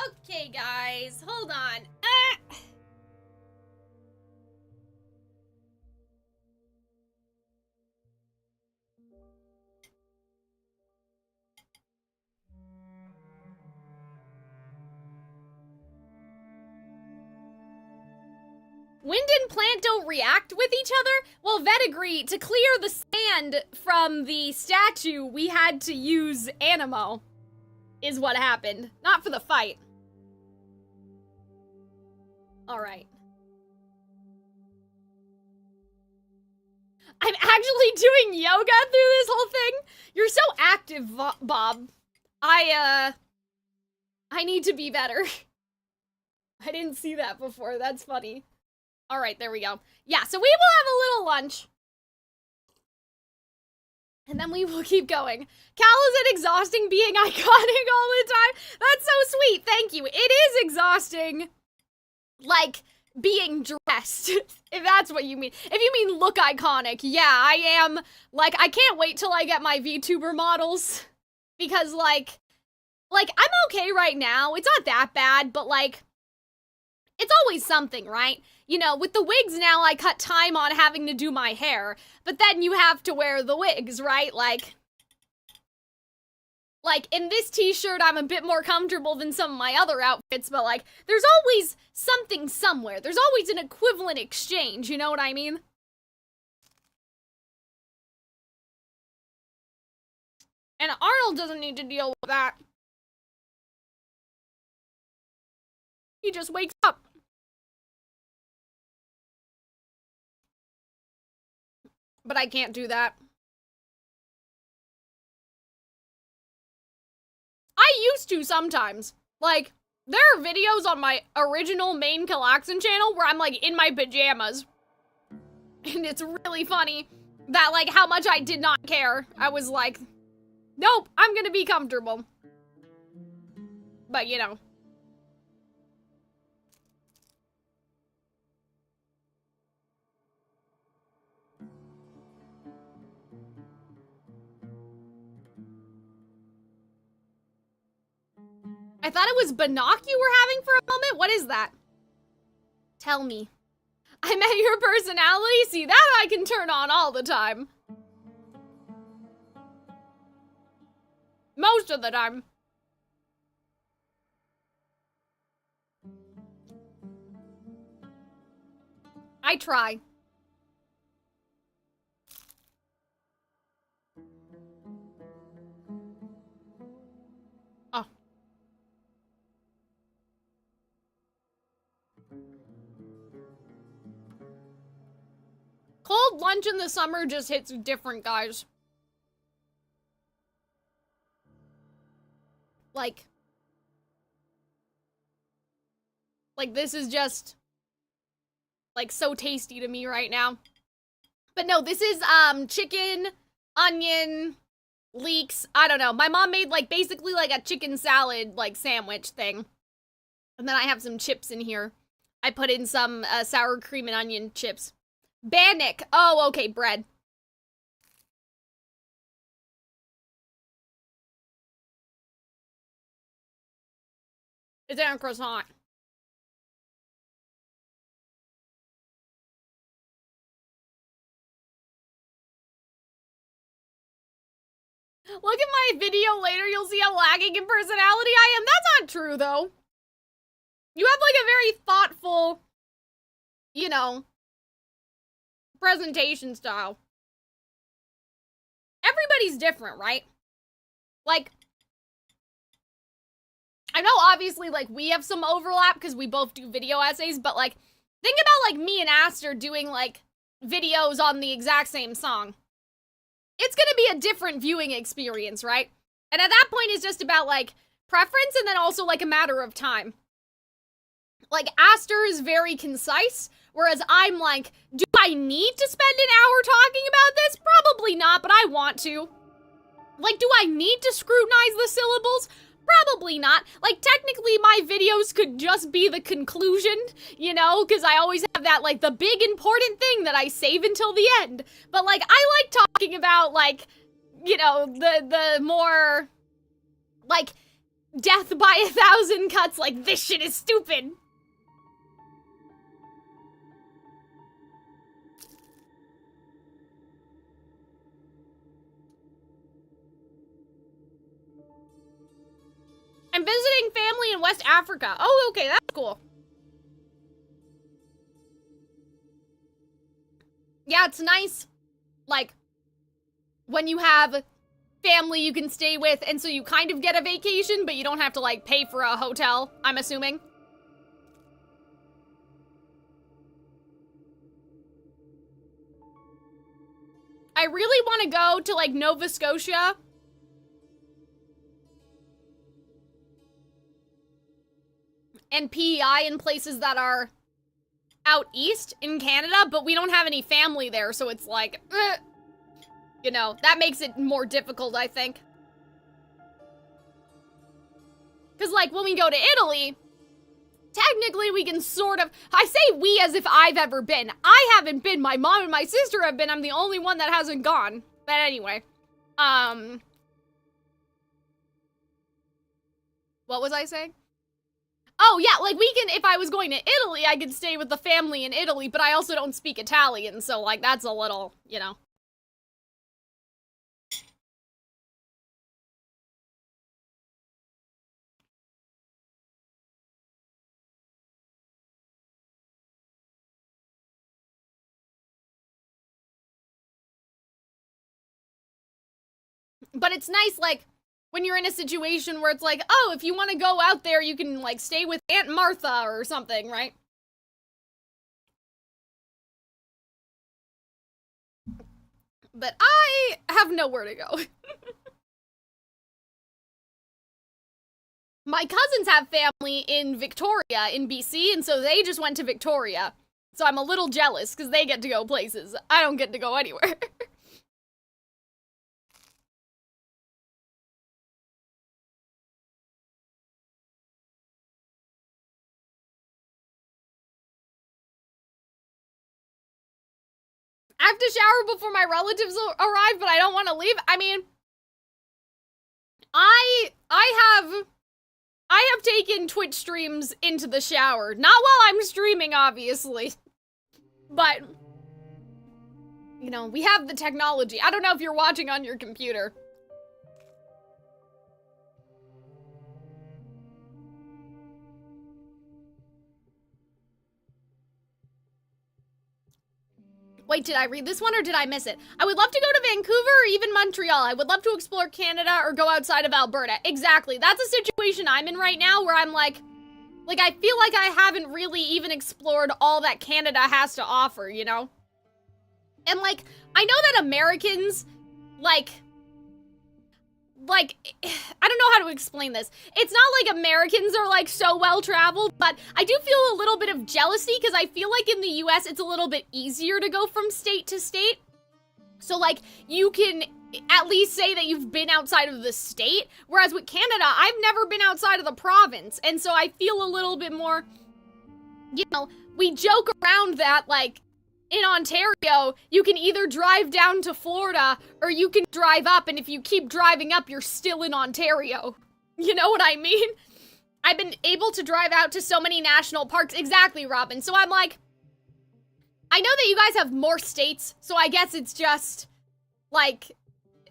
Okay, guys, hold on. Wind and plant don't react with each other? Well, Vetagri, to clear the sand from the statue, we had to use Animo, is what happened. Not for the fight. Alright. I'm actually doing yoga through this whole thing? You're so active, Bob. I need to be better. I didn't see that before, that's funny. Alright, there we go. Yeah, so we will have a little lunch. And then we will keep going. Cal, is it exhausting being iconic all the time? That's so sweet, thank you. It is exhausting, like, being dressed, if that's what you mean. If you mean look iconic, yeah, I am, like, I can't wait till I get my VTuber models. Because, like, I'm okay right now. It's not that bad, but, like, it's always something, right? You know, with the wigs now, I cut time on having to do my hair, but then you have to wear the wigs, right? Like in this t-shirt, I'm a bit more comfortable than some of my other outfits, but like, there's always something somewhere. There's always an equivalent exchange, you know what I mean? And Arnold doesn't need to deal with that. He just wakes up. But I can't do that. I used to sometimes. Like, there are videos on my original main Calxiyn channel where I'm, like, in my pajamas. And it's really funny that, like, how much I did not care. I was like, nope, I'm gonna be comfortable. But, you know. I thought it was Bannock you were having for a moment? What is that? Tell me. I met your personality? See, that I can turn on all the time. Most of the time. I try. Oh. Cold lunch in the summer just hits different, guys. Like this is just, like, so tasty to me right now. But no, this is, chicken, onion, leeks, I don't know. My mom made, like, basically, like, a chicken salad, like, sandwich thing. And then I have some chips in here. I put in some, sour cream and onion chips. Bannock. Oh, okay, bread. It's on a croissant. Look at my video later, you'll see how lagging in personality I am. That's not true, though. You have, like, a very thoughtful, you know, presentation style. Everybody's different, right? Like, I know obviously, like, we have some overlap because we both do video essays, but, like, think about, like, me and Aster doing, like, videos on the exact same song. It's gonna be a different viewing experience, right? And at that point, it's just about, like, preference and then also, like, a matter of time. Like, Aster is very concise, whereas I'm like, do I need to spend an hour talking about this? Probably not, but I want to. Like, do I need to scrutinize the syllables? Probably not. Like, technically, my videos could just be the conclusion, you know? Because I always have that, like, the big important thing that I save until the end. But, like, I like talking about, like, you know, the more, like, death by 1,000 cuts, like, this shit is stupid. I'm visiting family in West Africa. Oh, okay, that's cool. Yeah, it's nice, like, when you have family you can stay with, and so you kind of get a vacation, but you don't have to, like, pay for a hotel, I'm assuming. I really want to go to, like, Nova Scotia. And PEI in places that are out east in Canada, but we don't have any family there, so it's like, you know, that makes it more difficult, I think. Because, like, when we go to Italy, technically we can sort of, I say we as if I've ever been. I haven't been, my mom and my sister have been, I'm the only one that hasn't gone. But anyway, what was I saying? Oh, yeah, like, we can, if I was going to Italy, I could stay with the family in Italy, but I also don't speak Italian, so, like, that's a little, you know. But it's nice, like, when you're in a situation where it's like, oh, if you want to go out there, you can, like, stay with Aunt Martha or something, right? But I have nowhere to go. My cousins have family in Victoria, in BC, and so they just went to Victoria. So I'm a little jealous, because they get to go places. I don't get to go anywhere. I have to shower before my relatives arrive, but I don't want to leave. I mean, I have taken Twitch streams into the shower. Not while I'm streaming, obviously. But, you know, we have the technology. I don't know if you're watching on your computer. Wait, did I read this one or did I miss it? I would love to go to Vancouver or even Montreal. I would love to explore Canada or go outside of Alberta. Exactly. That's a situation I'm in right now where I'm like I feel like I haven't really even explored all that Canada has to offer, you know? And, like, I know that Americans, like, I don't know how to explain this. It's not like Americans are, like, so well-traveled, but I do feel a little bit of jealousy because I feel like in the US it's a little bit easier to go from state to state. So, like, you can at least say that you've been outside of the state, whereas with Canada, I've never been outside of the province, and so I feel a little bit more, you know, we joke around that, like, in Ontario, you can either drive down to Florida, or you can drive up, and if you keep driving up, you're still in Ontario. You know what I mean? I've been able to drive out to so many national parks. Exactly, Robin. So I'm like, I know that you guys have more states, so I guess it's just, like,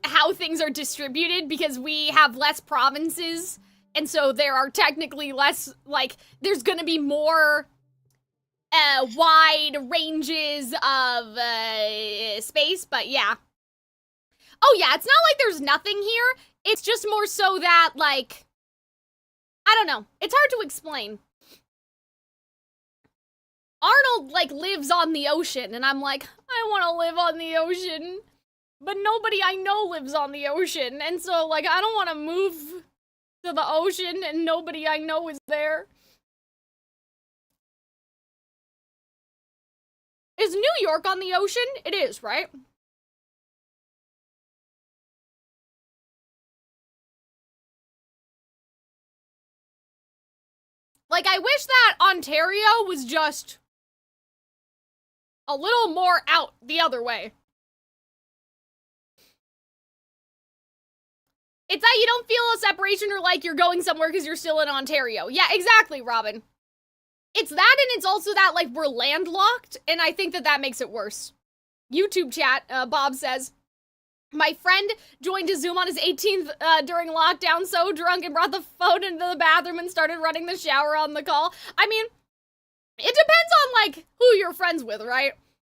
how things are distributed, because we have less provinces, and so there are technically less, like, there's gonna be more wide ranges of space, but yeah. Oh yeah, it's not like there's nothing here. It's just more so that, like, I don't know. It's hard to explain. Arnold, like, lives on the ocean, and I'm like, I want to live on the ocean, but nobody I know lives on the ocean, and so, like, I don't want to move to the ocean and nobody I know is there. Is New York on the ocean? It is, right? Like, I wish that Ontario was just a little more out the other way. It's that you don't feel a separation or like you're going somewhere because you're still in Ontario. Yeah, exactly, Robin. It's that, and it's also that, like, we're landlocked, and I think that that makes it worse. YouTube chat, Bob says, my friend joined a Zoom on his 18th during lockdown, so drunk, and brought the phone into the bathroom and started running the shower on the call. I mean, it depends on, like, who you're friends with, right?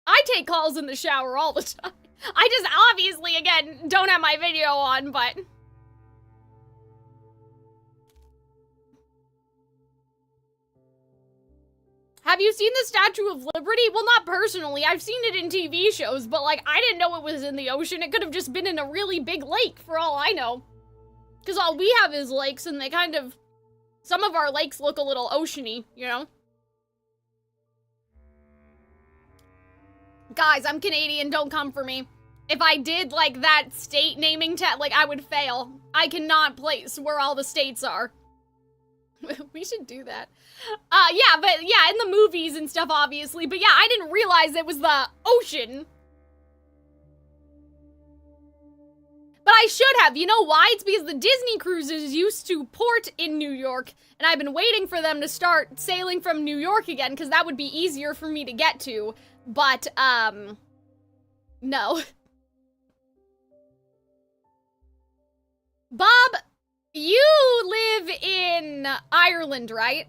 I take calls in the shower all the time. I just obviously, again, don't have my video on, but... Have you seen the Statue of Liberty? Well, not personally. I've seen it in TV shows, but, like, I didn't know it was in the ocean. It could have just been in a really big lake, for all I know. Because all we have is lakes, and they kind of... Some of our lakes look a little oceany, you know? Guys, I'm Canadian. Don't come for me. If I did, like, that state naming like, I would fail. I cannot place where all the states are. We should do that. Yeah, but yeah, in the movies and stuff, obviously. But yeah, I didn't realize it was the ocean. But I should have. You know why? It's because the Disney cruises used to port in New York, and I've been waiting for them to start sailing from New York again, because that would be easier for me to get to. But, no. Bob, you live in Ireland, right?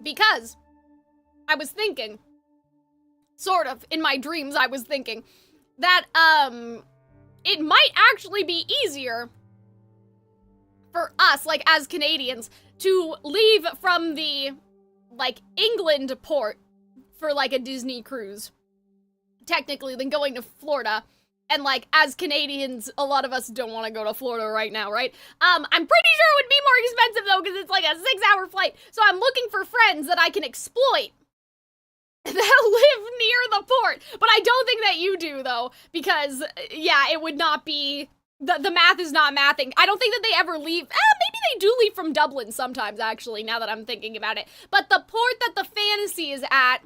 Because I was thinking, sort of, in my dreams I was thinking, that, it might actually be easier for us, like, as Canadians, to leave from the, like, England port for, like, a Disney cruise, technically, than going to Florida. And, like, as Canadians, a lot of us don't want to go to Florida right now, right? I'm pretty sure it would be more expensive, though, because it's, like, a 6-hour flight. So I'm looking for friends that I can exploit that live near the port. But I don't think that you do, though, because, yeah, it would not be... The math is not mathing. I don't think that they ever leave... maybe they do leave from Dublin sometimes, actually, now that I'm thinking about it. But the port that the fantasy is at,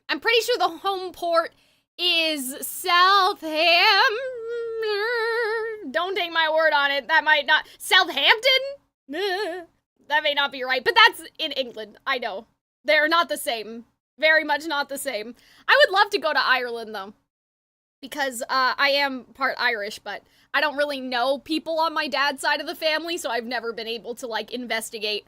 I'm pretty sure the home port is Southampton. Don't take my word on it. That might not... Southampton? That may not be right, but that's in England. I know. They're not the same. Very much not the same. I would love to go to Ireland, though, because I am part Irish, but I don't really know people on my dad's side of the family, so I've never been able to, like, investigate.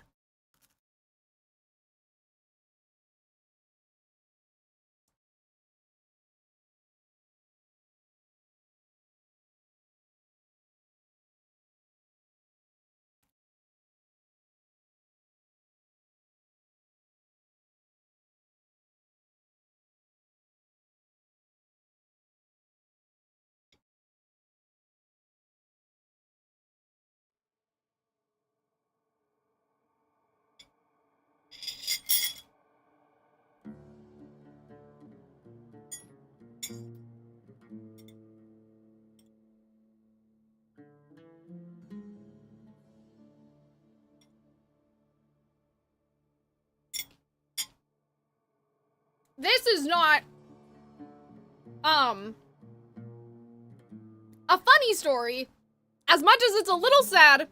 This is not, a funny story, as much as it's a little sad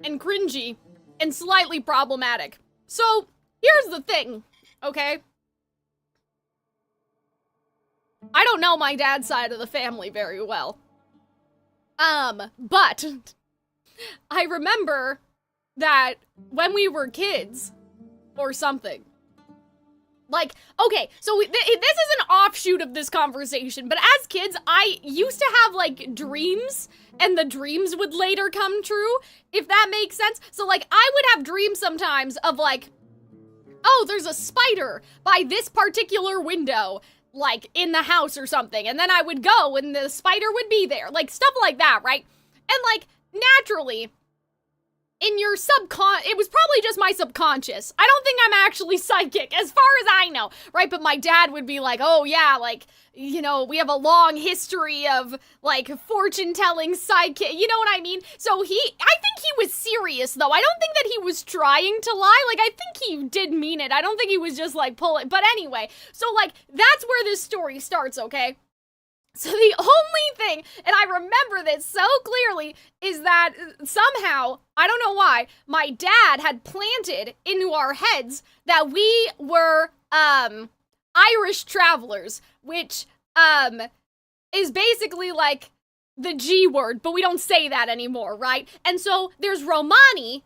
and cringy and slightly problematic. So, here's the thing, okay? I don't know my dad's side of the family very well. But I remember that when we were kids, or something, like, okay, so this is an offshoot of this conversation, but as kids, I used to have, like, dreams, and the dreams would later come true, if that makes sense. So, like, I would have dreams sometimes of, like, oh, there's a spider by this particular window, like, in the house or something, and then I would go, and the spider would be there, like, stuff like that, right? And, like, naturally, in your it was probably just my subconscious. I don't think I'm actually psychic, as far as I know, right? But my dad would be like, oh yeah, like, you know, we have a long history of, like, fortune-telling psychic, you know what I mean? So I think he was serious, though. I don't think that he was trying to lie. Like, I think he did mean it. I don't think he was just, like, pulling, but anyway. So, like, that's where this story starts, okay? So the only thing, and I remember this so clearly, is that somehow, I don't know why, my dad had planted into our heads that we were, Irish travelers, which, is basically like the G word, but we don't say that anymore, right? And so there's Romani,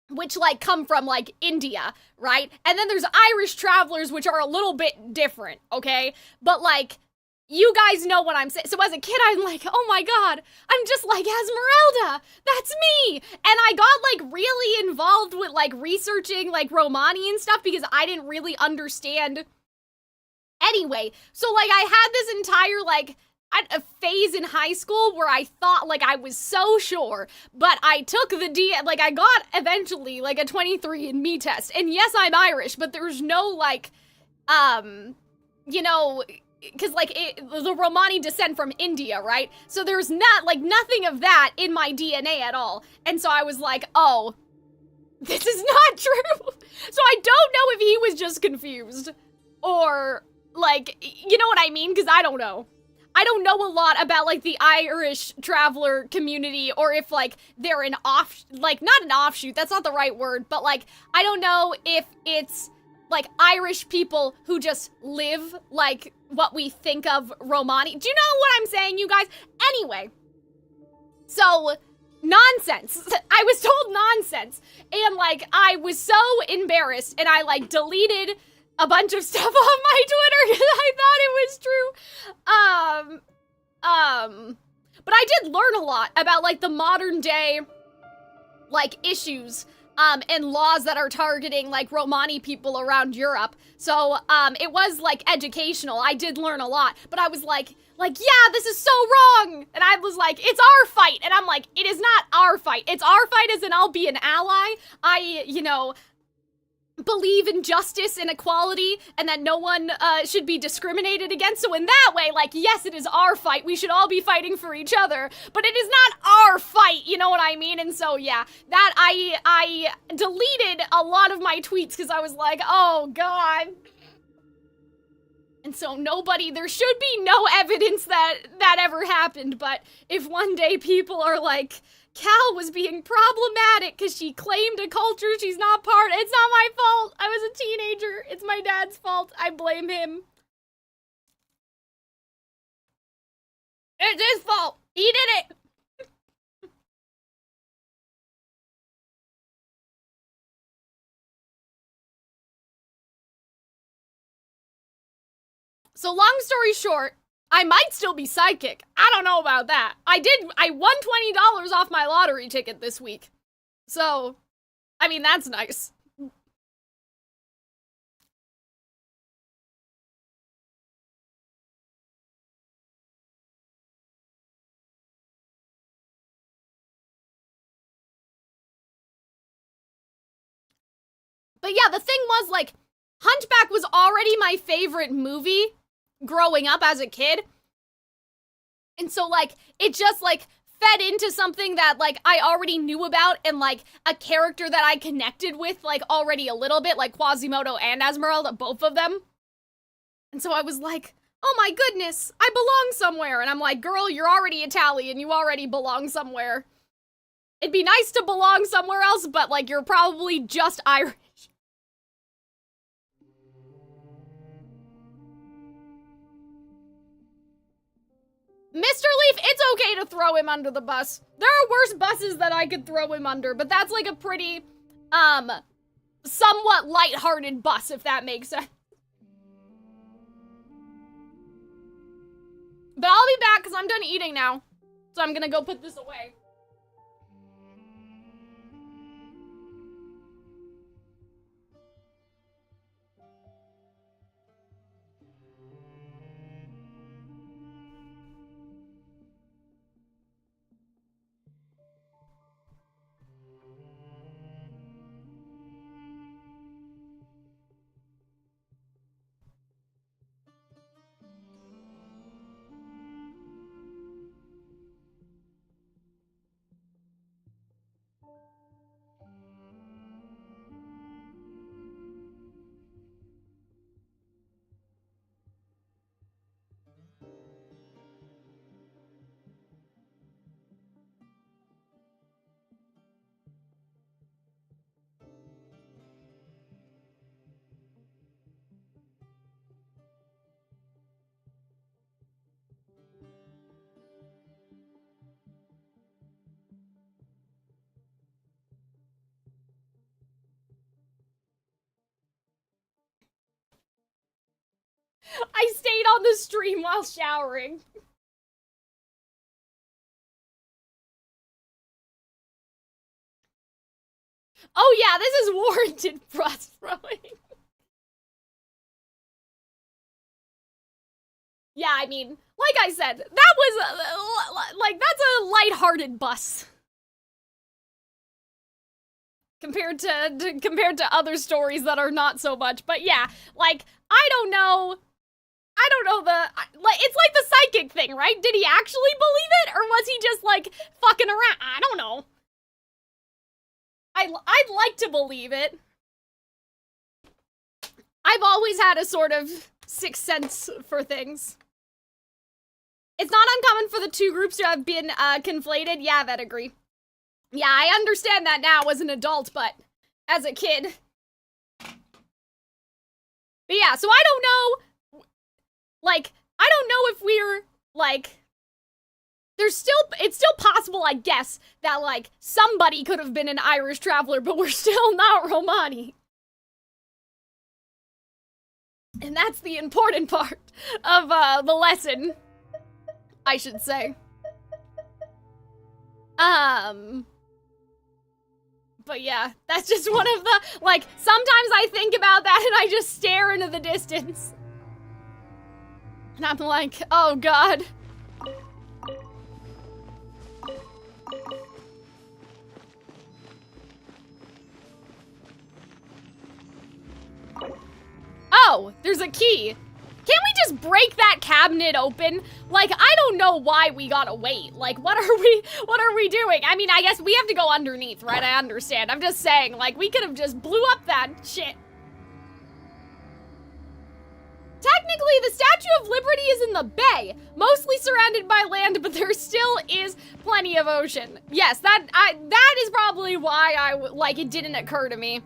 which, like, come from, like, India, right? And then there's Irish travelers, which are a little bit different, okay? But, like, you guys know what I'm saying. So as a kid, I'm like, oh my god, I'm just like Esmeralda. That's me. And I got, like, really involved with, like, researching, like, Romani and stuff because I didn't really understand anyway. So, like, I had this entire, like, a phase in high school where I thought, like, I was so sure, but I took the I got eventually, like, a 23andMe test. And yes, I'm Irish, but there's no, like, you know, because, like, the Romani descend from India, right? So there's not, like, nothing of that in my DNA at all. And so I was like, oh, this is not true. So I don't know if he was just confused or, like, you know what I mean? Because I don't know. I don't know a lot about, like, the Irish traveler community, or if, like, they're an not an offshoot, that's not the right word, but, like, I don't know if it's, like, Irish people who just live, like, what we think of Romani. Do you know what I'm saying, you guys? Anyway, so, nonsense. I was told nonsense, and, like, I was so embarrassed, and I, like, deleted a bunch of stuff on my Twitter because I thought it was true. But I did learn a lot about, like, the modern day, like, issues, and laws that are targeting, like, Romani people around Europe. So, it was, like, educational. I did learn a lot, but I was like, yeah, this is so wrong! And I was like, it's our fight! And I'm like, it is not our fight. It's our fight as in I'll be an ally. I, you know, believe in justice and equality and that no one should be discriminated against. So in that way, like, yes, it is our fight. We should all be fighting for each other, but it is not our fight, you know what I mean? And so, yeah, that I deleted a lot of my tweets because I was like, oh god. And so there should be no evidence that ever happened, but if one day people are like, Cal was being problematic because she claimed a culture she's not part of. It's not my fault. I was a teenager. It's my dad's fault. I blame him. It's his fault. He did it. So long story short, I might still be psychic. I don't know about that. I won $20 off my lottery ticket this week. So, I mean, that's nice. But yeah, the thing was, like, Hunchback was already my favorite movie growing up as a kid. And so, like, it just, like, fed into something that, like, I already knew about and, like, a character that I connected with, like, already a little bit, like Quasimodo and Esmeralda, both of them. And so I was like, oh my goodness, I belong somewhere. And I'm like, girl, you're already Italian, you already belong somewhere. It'd be nice to belong somewhere else, but, like, you're probably just Irish. Mr. Leaf, it's okay to throw him under the bus. There are worse buses that I could throw him under, but that's like a pretty, somewhat lighthearted bus, if that makes sense. But I'll be back because I'm done eating now. So I'm gonna go put this away. I stayed on the stream while showering. Oh yeah, this is warranted breath throwing. Yeah, I mean, like I said, that was, like, that's a lighthearted bus. Compared to other stories that are not so much. But yeah, like, I don't know it's like the psychic thing, right? Did he actually believe it, or was he just, like, fucking around? I don't know. I'd like to believe it. I've always had a sort of sixth sense for things. It's not uncommon for the two groups to have been conflated. Yeah, I'd agree. Yeah, I understand that now as an adult, but as a kid. But yeah, so I don't know, like, I don't know if we're, like, it's still possible, I guess, that, like, somebody could have been an Irish traveler, but we're still not Romani. And that's the important part of, the lesson, I should say. But yeah, that's just one of the, like, sometimes I think about that and I just stare into the distance. And I'm like, oh god. Oh, there's a key. Can't we just break that cabinet open? Like, I don't know why we gotta wait. Like, what are we doing? I mean, I guess we have to go underneath, right? I understand. I'm just saying, like, we could have just blew up that shit. Technically, the Statue of Liberty is in the bay, mostly surrounded by land, but there still is plenty of ocean. Yes, that is probably why it didn't occur to me.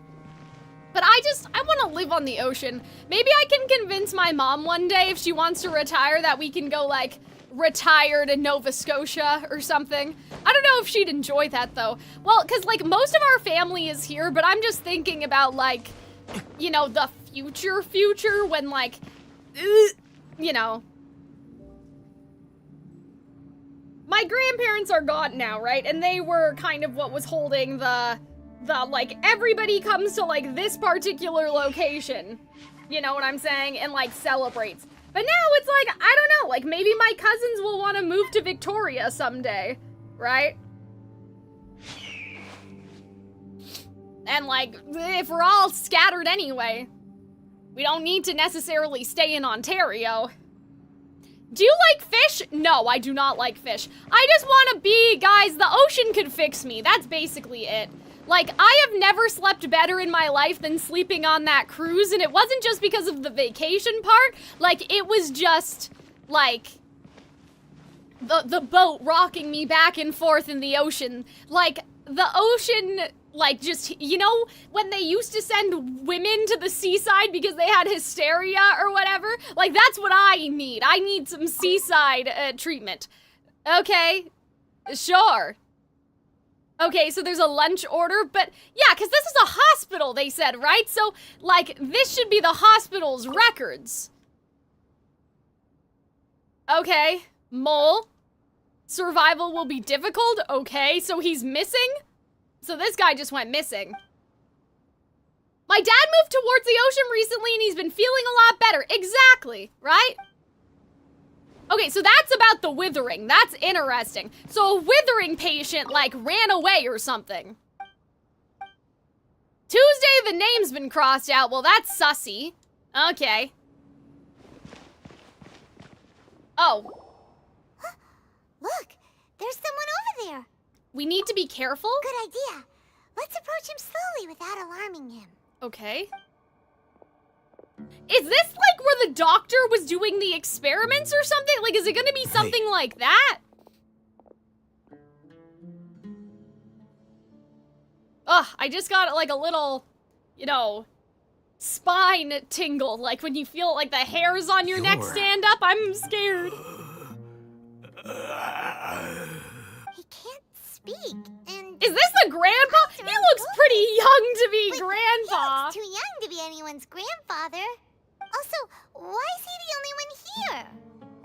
But I want to live on the ocean. Maybe I can convince my mom one day if she wants to retire that we can go, like, retire to Nova Scotia or something. I don't know if she'd enjoy that, though. Well, because, like, most of our family is here, but I'm just thinking about, like, you know, the future when, like, you know. My grandparents are gone now, right? And they were kind of what was holding the like, everybody comes to, like, this particular location. You know what I'm saying? And, like, celebrates. But now it's like, I don't know, like, maybe my cousins will want to move to Victoria someday, right? And, like, if we're all scattered anyway, we don't need to necessarily stay in Ontario. Do you like fish? No, I do not like fish. I just want to be, guys, the ocean could fix me. That's basically it. Like, I have never slept better in my life than sleeping on that cruise, and it wasn't just because of the vacation part. Like, it was just, like, the boat rocking me back and forth in the ocean. Like, the ocean, like, just, you know, when they used to send women to the seaside because they had hysteria or whatever? Like, that's what I need. I need some seaside treatment. Okay, sure. Okay, so there's a lunch order, but yeah, because this is a hospital, they said, right? So, like, this should be the hospital's records. Okay, mole. Survival will be difficult. Okay, so he's missing? So this guy just went missing. My dad moved towards the ocean recently and he's been feeling a lot better. Exactly, right? Okay, so that's about the withering. That's interesting. So a withering patient, like, ran away or something. Tuesday, the name's been crossed out. Well, that's sussy. Okay. Oh. Look, there's someone over there. We need to be careful? Good idea. Let's approach him slowly without alarming him. Okay. Is this like where the doctor was doing the experiments or something? Like, is it gonna be something like that? Ugh, I just got like a little, you know, spine tingle. Like when you feel like the hairs on your neck stand up. I'm scared. He can't speak, and... Is this the grandpa? He looks pretty young to be grandpa. He looks too young to be anyone's grandfather. Also, why is he the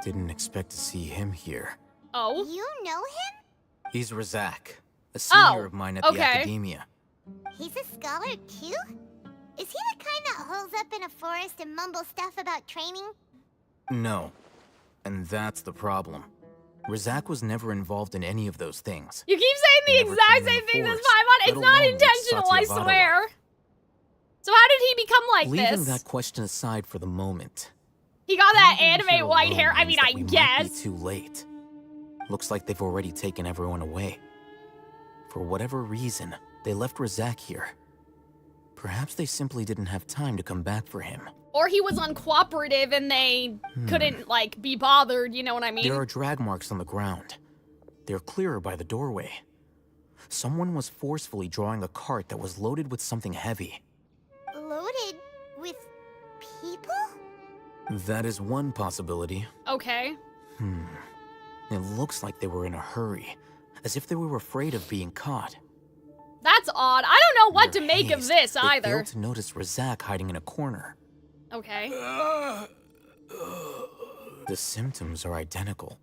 Didn't expect to see him here. Oh? You know him? He's Rizak, a senior of mine at the Academia. He's a scholar too? Is he the kind that holes up in a forest and mumbles stuff about training? No. And that's the problem. Rizak was never involved in any of those things. You keep saying the exact same thing as Paimon. It's not intentional, I swear. So how did he become like this? Leaving that question aside for the moment. He got that anime white hair. I mean, I guess. Might be too late. Looks like they've already taken everyone away. For whatever reason, they left Rizak here. Perhaps they simply didn't have time to come back for him. Or he was uncooperative and they couldn't, like, be bothered, you know what I mean? There are drag marks on the ground. They're clearer by the doorway. Someone was forcefully drawing a cart that was loaded with something heavy. Loaded with people? That is one possibility. Okay. It looks like they were in a hurry, as if they were afraid of being caught. That's odd. I don't know what to make of this They either. failed to notice Rizak hiding in a corner. Okay. The symptoms are identical.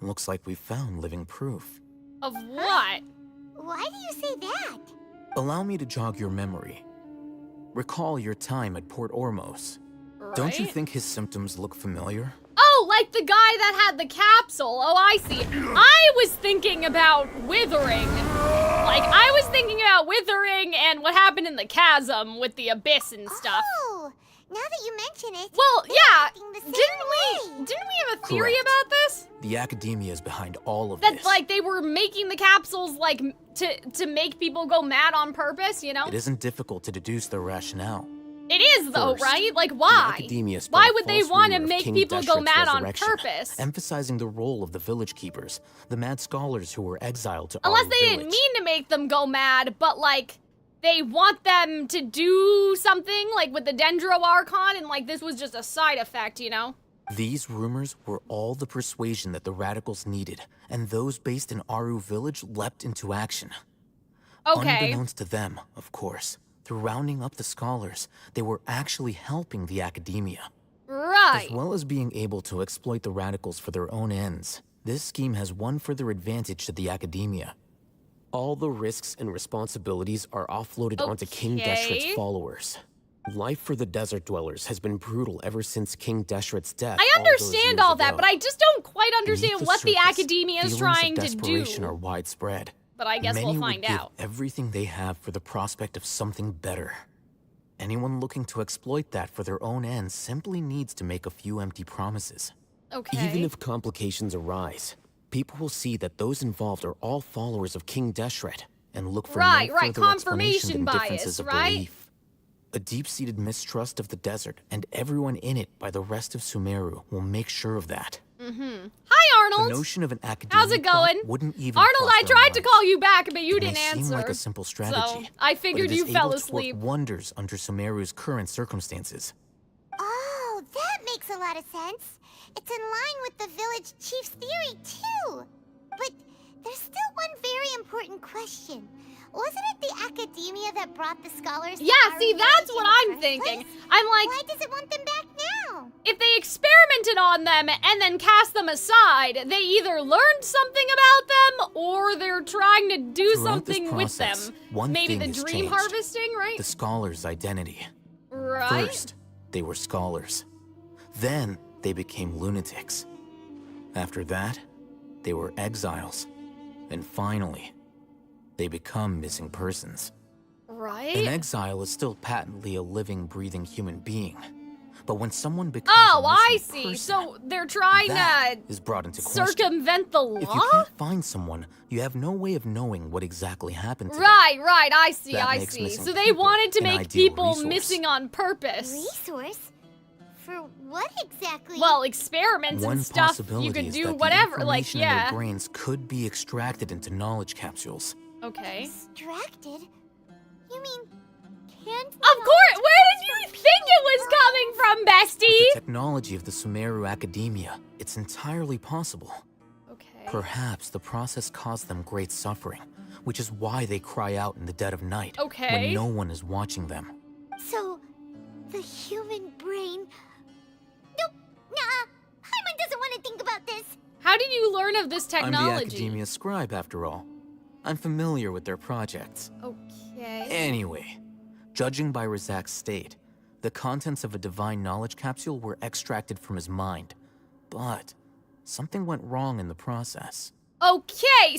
Looks like we found living proof. Of what? Why do you say that? Allow me to jog your memory. Recall your time at Port Ormos. Don't you think his symptoms look familiar? Oh, like the guy that had the capsule. Oh, I see. I was thinking about withering. Like, I was thinking about withering and what happened in the chasm with the abyss and stuff. Oh, now that you mention it. Well, yeah. Didn't we have a theory Correct. about this? The Academia is behind all of That, this. like, they were making the capsules, like, to make people go mad on purpose, you know? It isn't difficult to deduce their rationale. It is, though, First, right? Like, why? The Academia spread Why a would they false want to rumor of make King people go Deshret's mad on resurrection, purpose? emphasizing the role of the village keepers, the mad scholars who were exiled to Unless Aru they didn't mean to make them go mad, but, like, they want them to do something, like with the Dendro Archon, and, like, this was just a side effect, you know? These rumors were all the persuasion that the radicals needed, and those based in Aru village leapt into action. Okay. Unbeknownst to them, of course, through rounding up the scholars, they were actually helping the Academia. Right. As well as being able to exploit the radicals for their own ends, this scheme has one further advantage to the Academia. All the risks and responsibilities are offloaded onto King Deshret's followers. Life for the desert dwellers has been brutal ever since King Deshret's death. I understand all that, but I just don't quite understand what the Academia is trying to do. Desperation are widespread. But I guess we'll find out. Give everything they have for the prospect of something better. Anyone looking to exploit that for their own ends simply needs to make a few empty promises. Okay. Even if complications arise, people will see that those involved are all followers of King Deshret and look for no further confirmation explanation than bias, differences of right? belief. A deep-seated mistrust of the desert and everyone in it by the rest of Sumeru will make sure of that. Hi, Arnold. The notion of an academia How's it going? wouldn't even Arnold, I cross their tried to minds. call you back, but you It may didn't answer. seem like a simple strategy, So I figured but it you is fell able to work asleep. wonders under Sumeru's current circumstances. Oh, that makes a lot of sense. It's in line with the village chief's theory, too. But there's still one very important question. Wasn't it the Academia that brought the scholars to Yeah, Aru see, that's village what in the I'm first thinking. place? I'm like, why does it want them back now? if they experimented on them and then cast them aside, they either learned something about them or they're trying to do Throughout this something with them. process, one Maybe thing the has dream changed. harvesting, right? The scholars' identity. Right? First, they were scholars. Then, they became lunatics. After that, they were exiles. And finally, they become missing persons. Right? An exile is still patently a living, breathing human being. But when someone becomes Oh, a I missing see. person, So they're trying that to is brought into question. circumvent the If you law? can't find someone, you have no way of knowing what exactly happened to them. Right, I see, That I makes see. missing So they people wanted to an make ideal people resource. missing on purpose. Resource? For what exactly? Well, experiments One and stuff, possibility you could is do that whatever, the like, information in yeah. their brains could be extracted into knowledge capsules. Okay. Extracted? You mean can't? Of course! Where did you think it was coming from, With the bestie? technology of the Sumeru Academia, it's entirely possible. Okay. Perhaps the process caused them great suffering, which is why they cry out in the dead of night Okay. when no one is watching them. So, the human brain... Nope, nah, Paimon doesn't learn of this technology? I'm the Academia scribe, after all. I'm familiar with their projects. Okay. Anyway, judging by Razak's state, the contents of a divine knowledge capsule were extracted from his mind. But something went wrong in the process. Okay,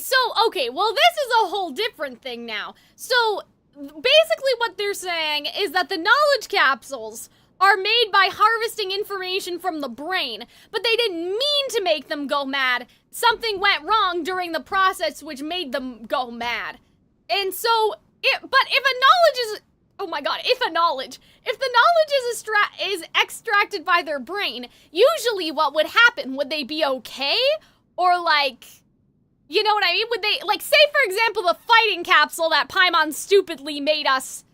well this is a whole different thing now. So, basically what they're saying is that the knowledge capsules are made by harvesting information from the brain, but they didn't mean to make them go mad. Something went wrong during the process which made them go mad. And so, if the knowledge is extracted by their brain, usually what would happen? Would they be okay? Or like, you know what I mean? Would they, like, say for example the fighting capsule that Paimon stupidly made us,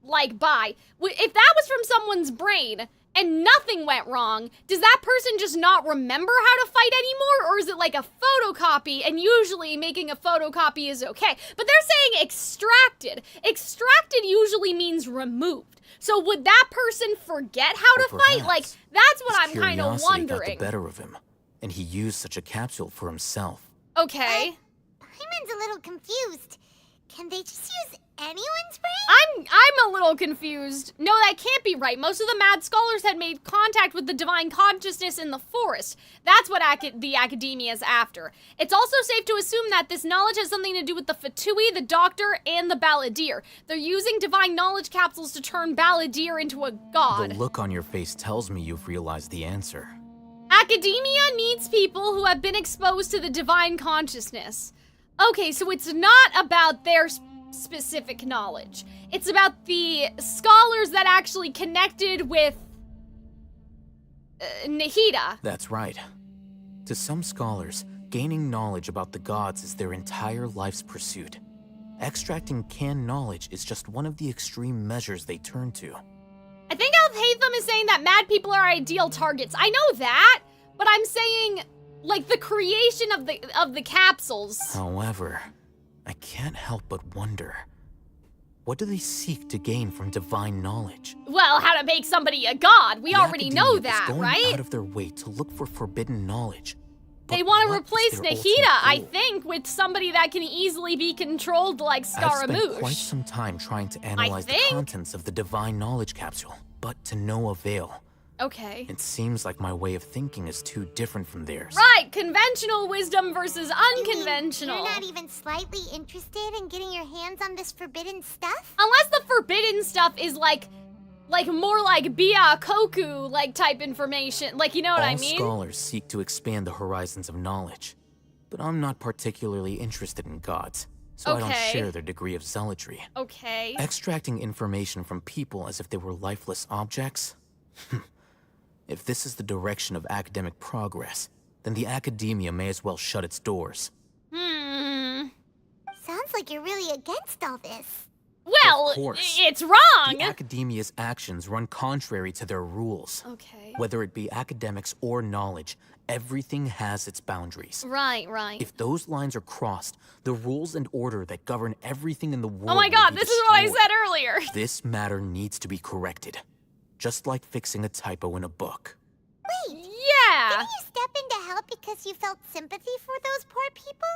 like, buy. If that was from someone's brain and nothing went wrong, does that person just not remember how to fight anymore? Or is it like a photocopy, and usually making a photocopy is okay? But they're saying extracted. Extracted usually means removed. So would that person forget how to fight? Like, that's what I'm kind of wondering. Got the better of him, and he used such a capsule for himself. Okay. Paimon's a little confused. Can they just use anyone's brain? I'm a little confused. No, that can't be right. Most of the mad scholars had made contact with the divine consciousness in the forest. That's what the academia is after. It's also safe to assume that this knowledge has something to do with the Fatui, the Doctor, and the Balladeer. They're using divine knowledge capsules to turn Balladeer into a god. The look on your face tells me you've realized the answer. Academia needs people who have been exposed to the divine consciousness. Okay, so it's not about their specific knowledge. It's about the scholars that actually connected with Nahida. That's right. To some scholars, gaining knowledge about the gods is their entire life's pursuit. Extracting canned knowledge is just one of the extreme measures they turn to. I think Alhaitham is saying that mad people are ideal targets. I know that, but I'm saying, like, the creation of the capsules. However, I can't help but wonder, what do they seek to gain from divine knowledge? Well, how to make somebody a god. We already know that, is going right? out of their way to look for forbidden knowledge. They want to replace Nahida, I think, with somebody that can easily be controlled like Scaramouche. I've spent quite some time trying to analyze the contents of the divine knowledge capsule, but to no avail. Okay. It seems like my way of thinking is too different from theirs. Right, conventional wisdom versus unconventional. You're not even slightly interested in getting your hands on this forbidden stuff? Unless the forbidden stuff is like more like Bia Koku like type information. Like, you know what I mean? All scholars seek to expand the horizons of knowledge, but I'm not particularly interested in gods, so I don't share their degree of zealotry. Okay. Extracting information from people as if they were lifeless objects? If this is the direction of academic progress, then the academia may as well shut its doors. Sounds like you're really against all this. Well, of course. It's wrong! The academia's actions run contrary to their rules. Okay. Whether it be academics or knowledge, everything has its boundaries. Right. If those lines are crossed, the rules and order that govern everything in the world Oh my god, this is what I said earlier! This matter needs to be corrected. Just like fixing a typo in a book. Wait! Yeah! Didn't you step in to help because you felt sympathy for those poor people?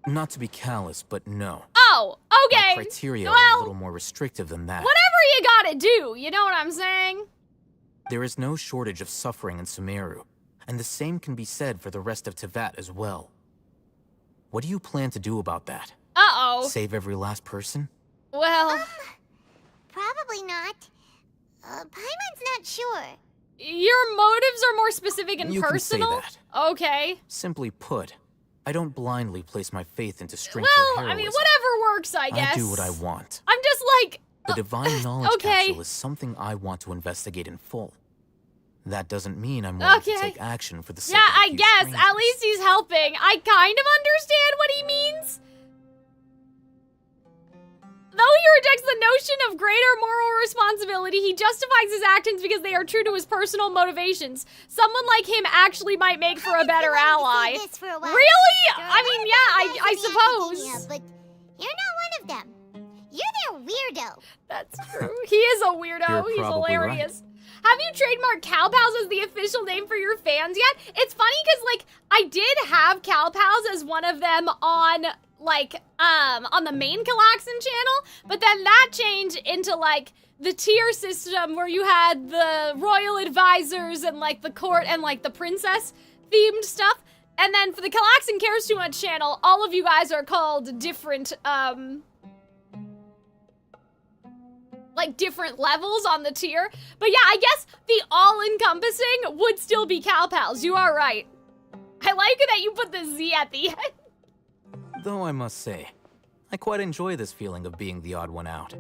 Not to be callous, but no. Oh, okay. My criteria are a little more restrictive than that. Whatever you gotta do, you know what I'm saying? There is no shortage of suffering in Sumeru, and the same can be said for the rest of Teyvat as well. What do you plan to do about that? Uh-oh. Save every last person? Well... probably not. Paimon's not sure. Your motives are more specific and personal? You can say that. Okay. Simply put, I don't blindly place my faith into strength or heroism. I mean, whatever works, I guess. I do what I want. I'm just like... The divine knowledge capsule is something I want to investigate in full. That doesn't mean I'm willing to take action for the sake of a few strangers. At least he's helping. I kind of understand what he means. Though he rejects the notion of greater moral responsibility, he justifies his actions because they are true to his personal motivations. Someone like him actually might make for a better ally. Really? I mean, yeah, I suppose. But you're not one of them. You're their weirdo. That's true. He is a weirdo. He's hilarious. Right. Have you trademarked Cow Pals as the official name for your fans yet? It's funny because, like, I did have Cal Pals as one of them on, like, on the main Calxiyn channel, but then that changed into, like, the tier system where you had the royal advisors and, like, the court and, like, the princess-themed stuff. And then for the Calxiyn Cares Too Much channel, all of you guys are called different, like, different levels on the tier. But yeah, I guess the all-encompassing would still be Cal Pals. You are right. I like that you put the Z at the end. Though I must say, I quite enjoy this feeling of being the odd one out.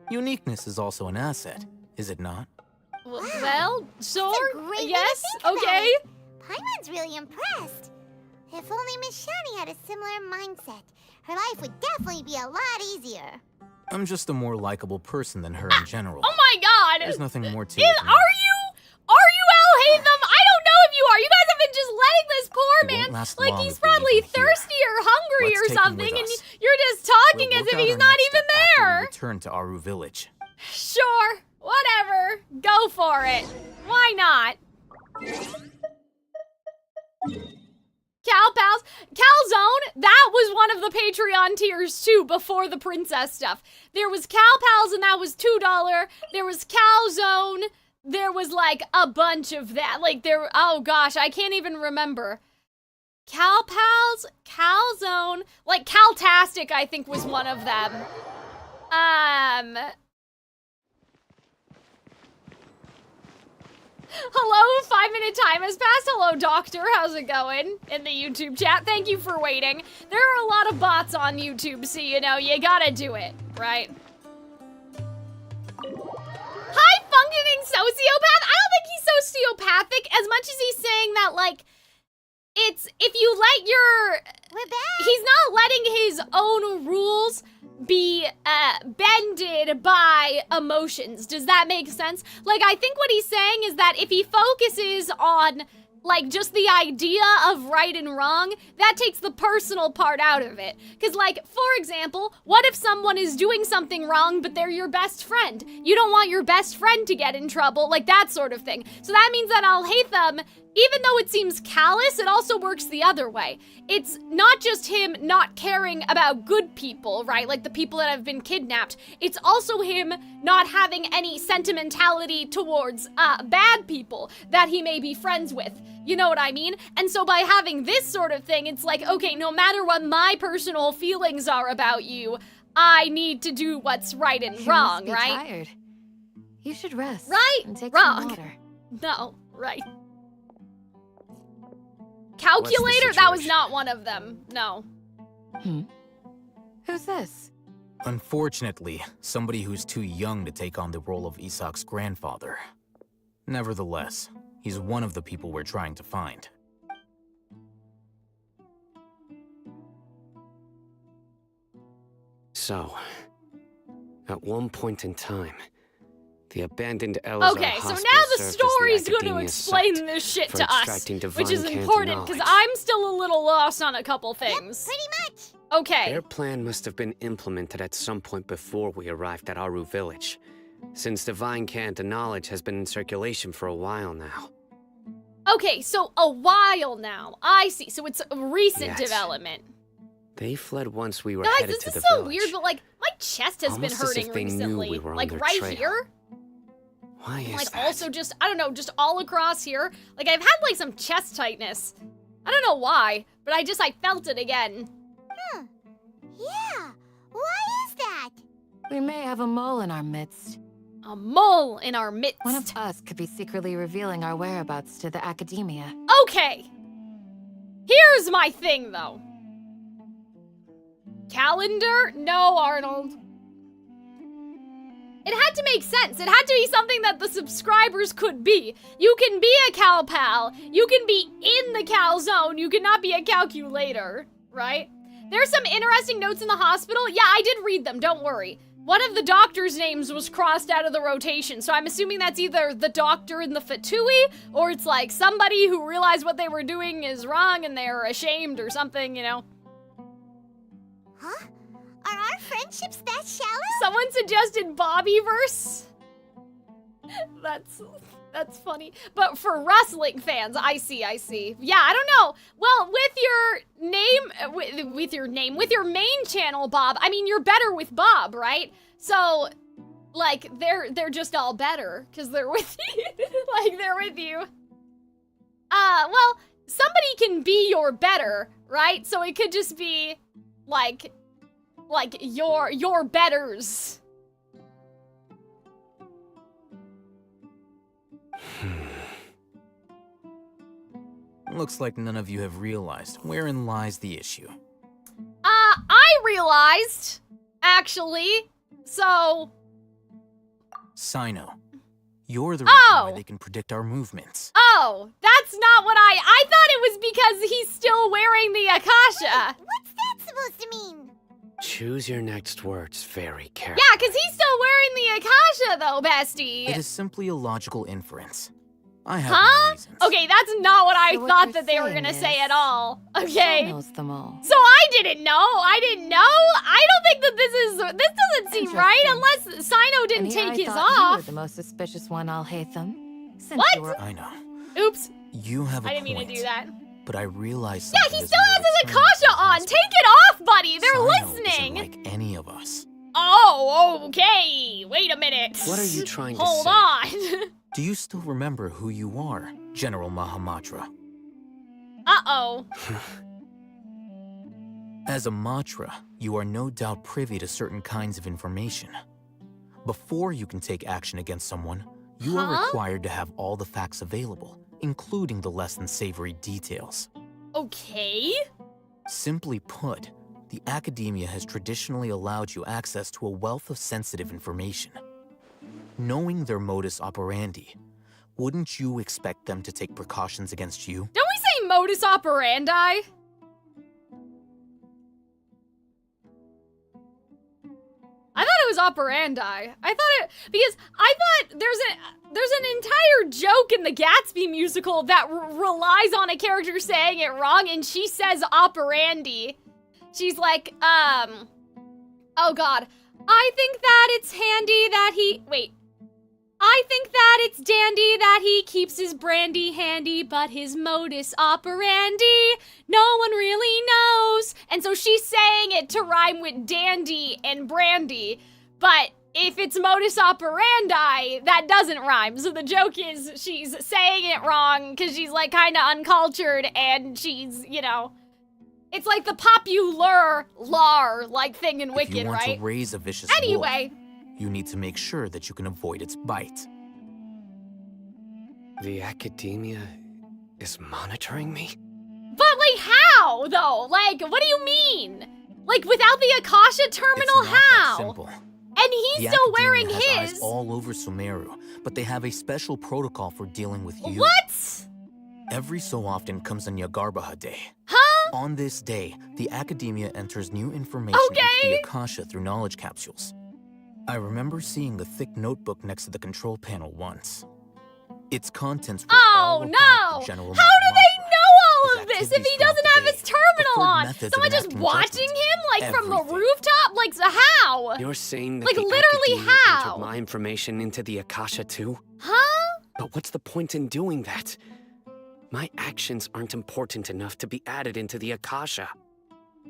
Uniqueness is also an asset, is it not? Well, sure, yes, okay. Paimon's really impressed. If only Miss Shani had a similar mindset, her life would definitely be a lot easier. I'm just a more likable person than her in general. Oh my god! There's nothing more to it. Are you Alhaitham? I don't know if you are. You guys have been just letting this poor man, like he's probably thirsty or hungry or something, and you're just talking as if he's not even there. Return to Aru Village. Sure, whatever. Go for it. Why not? Cal Pals, Calzone, that was one of the Patreon tiers too before the princess stuff. There was Cal Pals and that was $2. There was Calzone. There was like a bunch of that. Like there, oh gosh, I can't even remember. Cal Pals, Calzone, like Caltastic I think was one of them. Hello, 5-minute time has passed. Hello, Doctor. How's it going in the YouTube chat? Thank you for waiting. There are a lot of bots on YouTube, so you know, you gotta do it, right? High-functioning sociopath? I don't think he's sociopathic as much as he's saying that, like, it's, if you let your... He's not letting his own rules be bended by emotions. Does that make sense? Like, I think what he's saying is that if he focuses on, like, just the idea of right and wrong, that takes the personal part out of it. Because, like, for example, what if someone is doing something wrong, but they're your best friend? You don't want your best friend to get in trouble, like that sort of thing. So that means that Alhaitham, even though it seems callous, it also works the other way. It's not just him not caring about good people, right? Like the people that have been kidnapped. It's also him not having any sentimentality towards bad people that he may be friends with. You know what I mean? And so by having this sort of thing, it's like, okay, no matter what my personal feelings are about you, I need to do what's right and wrong, you must be right? Tired. You should rest. Right? And take wrong. some water. No, right. Calculator? That was not one of them. No. Who's this? Unfortunately, somebody who's too young to take on the role of Isak's grandfather. Nevertheless, he's one of the people we're trying to find. So, at one point in time, the abandoned Elazar Okay, so now hospital the served as story's the going to Academia's explain site this shit for to us, extracting which is divine cant important because knowledge. I'm still a little lost on a couple things. Pretty much. Okay. Their plan must have been implemented at some point before we arrived at Aru Village, since divine cant and knowledge has been in circulation for a while now. Okay, so a while now. I see. So it's a recent Yes. development. They fled once we were Guys, headed this to is the so village. weird, but like my chest has Almost been as if hurting they knew recently. we were on Like their right trail. here. Why is Like that? also just, I don't know, just all across here. Like I've had like some chest tightness. I don't know why, but I felt it again. Yeah, why is that? We may have a mole in our midst. A mole in our midst. One of us could be secretly revealing our whereabouts to the Academia. Okay. Here's my thing, though. Calendar? No, Arnold. It had to make sense. It had to be something that the subscribers could be. You can be a Cal Pal. You can be in the Cal Zone. You cannot be a calculator, right? There's some interesting notes in the hospital. Yeah, I did read them. Don't worry. One of the doctor's names was crossed out of the rotation, so I'm assuming that's either the doctor in the Fatui, or it's like somebody who realized what they were doing is wrong and they're ashamed or something, you know? Huh? Are our friendships that shallow? Someone suggested Bobbyverse. That's That's funny. But for wrestling fans, I see. Yeah, I don't know. Well, with your main channel, Bob, I mean, you're better with Bob, right? So, like, they're just all better, because they're with you. Like, they're with you. Well, somebody can be your better, right? So it could just be, like your betters. Looks like none of you have realized wherein lies the issue. I realized, actually, so... Cyno, you're the reason why they can predict our movements. Oh, that's not what I thought it was because he's still wearing the Akasha. What's that supposed to mean? Choose your next words very carefully. Yeah, because he's still wearing the Akasha, though, bestie. It is simply a logical inference. I have huh? no reasons. Okay, that's not what I So what thought you're that they were gonna saying say is at all. Okay. She knows them all. So I didn't know. I don't think that this doesn't seem right unless Cyno didn't And here take I his thought you off. were the most suspicious one, Alhaitham. Since What? you were... I know. Oops. You have a I didn't point, mean to do that. but I realize Yeah, something he is still has his Akasha on. Take it off, buddy. They're Cyno listening. isn't like any of us. Oh, okay. Wait a minute. What are you trying to Hold say? on. Do you still remember who you are, General Mahamatra? Uh-oh. As a Matra, you are no doubt privy to certain kinds of information. Before you can take action against someone, you are required to have all the facts available, including the less than savory details. Okay. Simply put, the academia has traditionally allowed you access to a wealth of sensitive information. Knowing their modus operandi, wouldn't you expect them to take precautions against you? Don't we say modus operandi? I thought it was operandi. I thought it because I thought there's an entire joke in the Gatsby musical that relies on a character saying it wrong, and she says operandi. She's like, oh god, I think that it's handy that he I think that it's dandy that he keeps his brandy handy, but his modus operandi, no one really knows. And so she's saying it to rhyme with dandy and brandy, but if it's modus operandi, that doesn't rhyme. So the joke is she's saying it wrong because she's like kind of uncultured and she's, you know, it's like the popular like thing in Wicked, If you want right? to raise a vicious Anyway. wolf, you need to make sure that you can avoid its bite. The academia is monitoring me? But, like, how, though? Like, what do you mean? Like, without the Akasha terminal, It's not that how? simple. And he's The still wearing academia has his. eyes all over Sumeru, but they have a special protocol for dealing with you. What? Every so often comes a Nyagarbha day. Huh? On this day, the academia enters new information into the Akasha through knowledge capsules. I remember seeing a thick notebook next to the control panel once. Its contents were all about no! the General How do they know all of this if he doesn't have his terminal on? methods Someone of just enacting watching him, like, from the Everything. rooftop? Like, so how? You're saying that Like, the literally academia how? entered my information into the Akasha too? Huh? But what's the point in doing that? My actions aren't important enough to be added into the Akasha.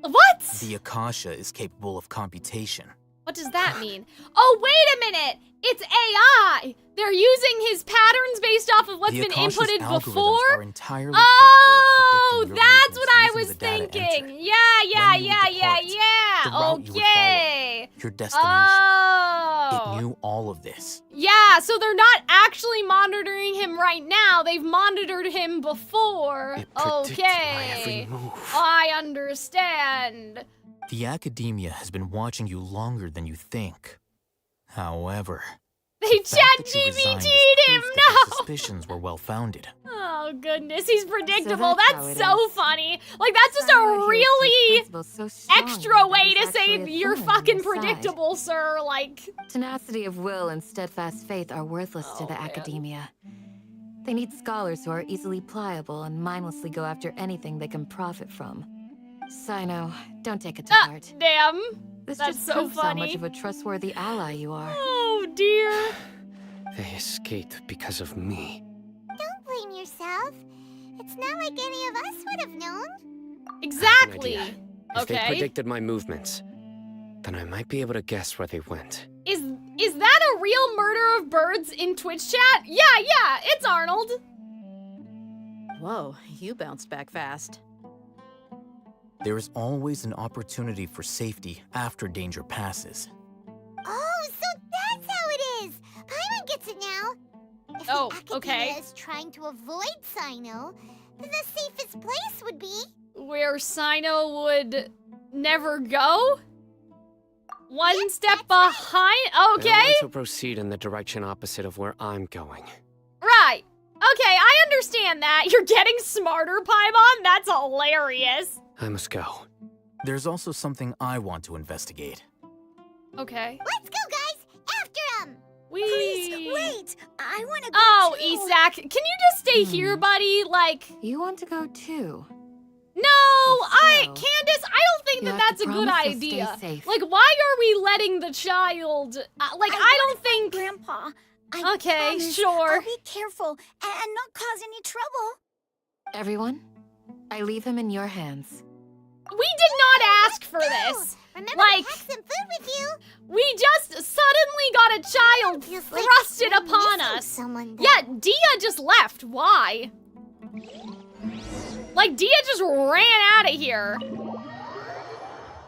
What? The Akasha is capable of computation. What does that mean? Oh, wait a minute! It's AI! They're using his patterns based off of what's The been Akasha's inputted algorithms before? are entirely Oh, capable of predicting your that's what I movements was using the data thinking. entered. Yeah, When you would depart, the route you would Okay. Your destination. Oh. It knew all of this. Yeah, so they're not actually monitoring him right now. They've monitored him before. predicted my every Okay. move. I understand. The academia has been watching you longer than you think. However, They the fact that you ChatGPT'd resigned is him. proof that your No. suspicions were well founded. Oh goodness, he's predictable. that's how That's it so is. funny. Like that's just Sorry a to hear really his principles so strong, extra but way he's to say actually a you're thorn in fucking your side. predictable, sir. Like Tenacity of will and steadfast faith are worthless to the academia. They need scholars who are easily pliable and mindlessly go after anything they can profit from. Cyno, don't take it to heart. Damn. This That's just so proves how funny. much of a trustworthy ally you are. Oh dear. They escaped because of me. Don't blame yourself. It's not like any of us would have known. Exactly. If they predicted my movements, then I might be able to guess where they went. Is that a real murder of birds in Twitch chat? Yeah, it's Arnold. Whoa, you bounced back fast. There is always an opportunity for safety after danger passes. Oh, so that's how it is! Paimon gets it now. If the Academia is trying to avoid Cyno, then the safest place would be... Where Cyno would never go? One step behind? Okay. I want to proceed in the direction opposite of where I'm going. Right. Okay, I understand that. You're getting smarter, Paimon? That's hilarious. I must go. There's also something I want to investigate. Okay. Let's go, guys! After him! Please, wait! I want to go too. Isak, can you just stay here, buddy? Like... You want to go too? No, Candace, I don't think that's a good idea. Like, why are we letting the child... I don't think... Grandpa, okay, promise sure. I'll be careful and not cause any trouble. Everyone, I leave him in your hands. We did not ask for this. Remember like, to pack some food with you? We just suddenly got a child thrusted upon us. Yeah, Dehya just left. Why? Like, Dehya just ran out of here.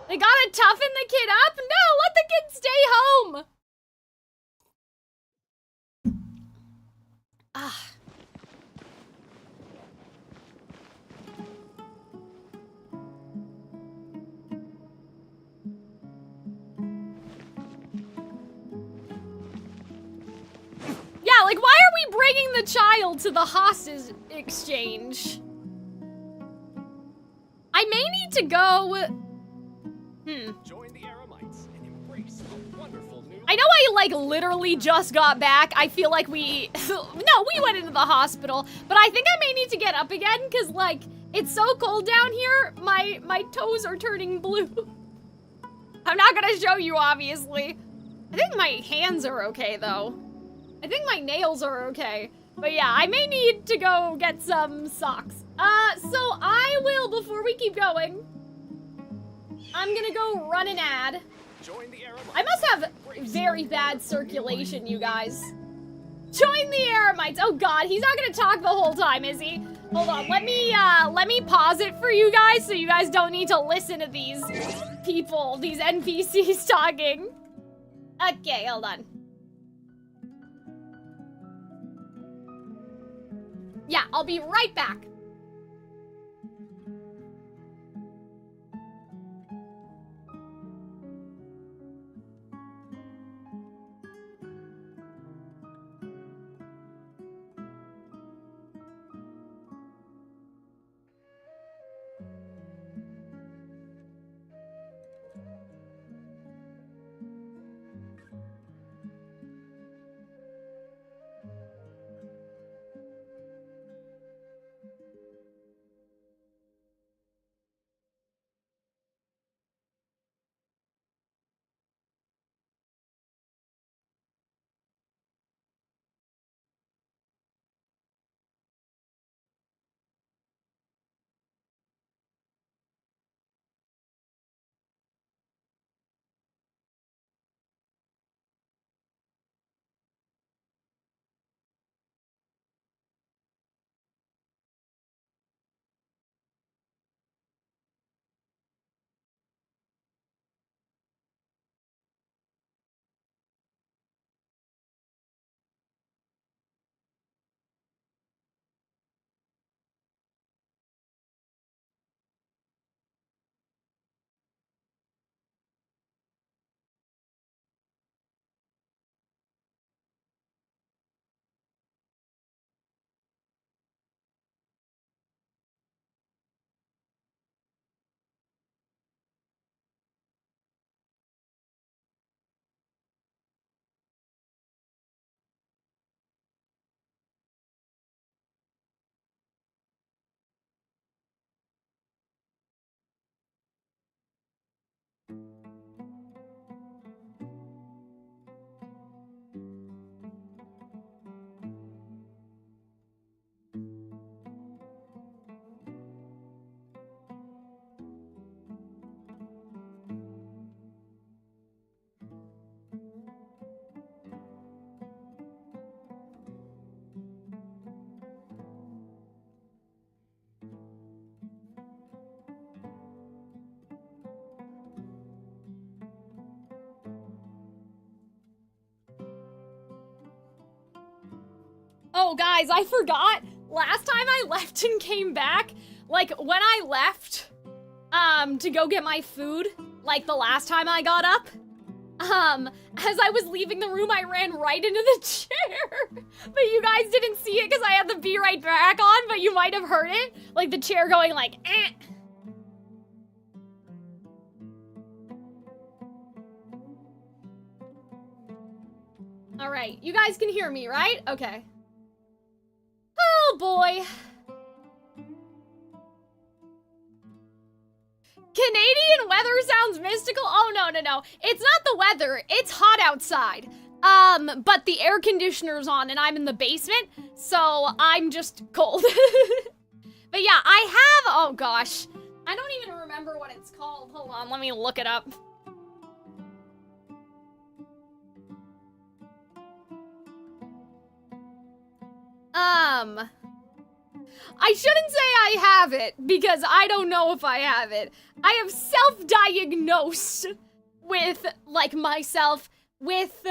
They gotta toughen the kid up? No, let the kid stay home. Ah. Yeah, like, why are we bringing the child to the hostage exchange? I may need to go... Join the Aramites and embrace a wonderful new... I know I, like, literally just got back. I feel like we... no, we went into the hospital. But I think I may need to get up again, because, like, it's so cold down here, my toes are turning blue. I'm not gonna show you, obviously. I think my hands are okay, though. I think my nails are okay. But yeah, I may need to go get some socks. So I will, before we keep going, I'm gonna go run an ad. I must have very bad circulation, you guys. Join the Aramites. Oh god, he's not gonna talk the whole time, is he? Hold on, let me pause it for you guys so you guys don't need to listen to these people, these NPCs talking. Okay, hold on. Yeah, I'll be right back. Oh, guys, I forgot. Last time I left and came back, like, when I left, to go get my food, like, the last time I got up, as I was leaving the room, I ran right into the chair. But you guys didn't see it because I had the be right back on, but you might have heard it. Like, the chair going like, eh. All right, you guys can hear me, right? Okay. Oh, boy. Canadian weather sounds mystical. Oh, no. It's not the weather. It's hot outside. But the air conditioner's on and I'm in the basement, so I'm just cold. But yeah, I have, oh gosh. I don't even remember what it's called. Hold on, let me look it up. I shouldn't say I have it, because I don't know if I have it. I have self-diagnosed with, like, myself with,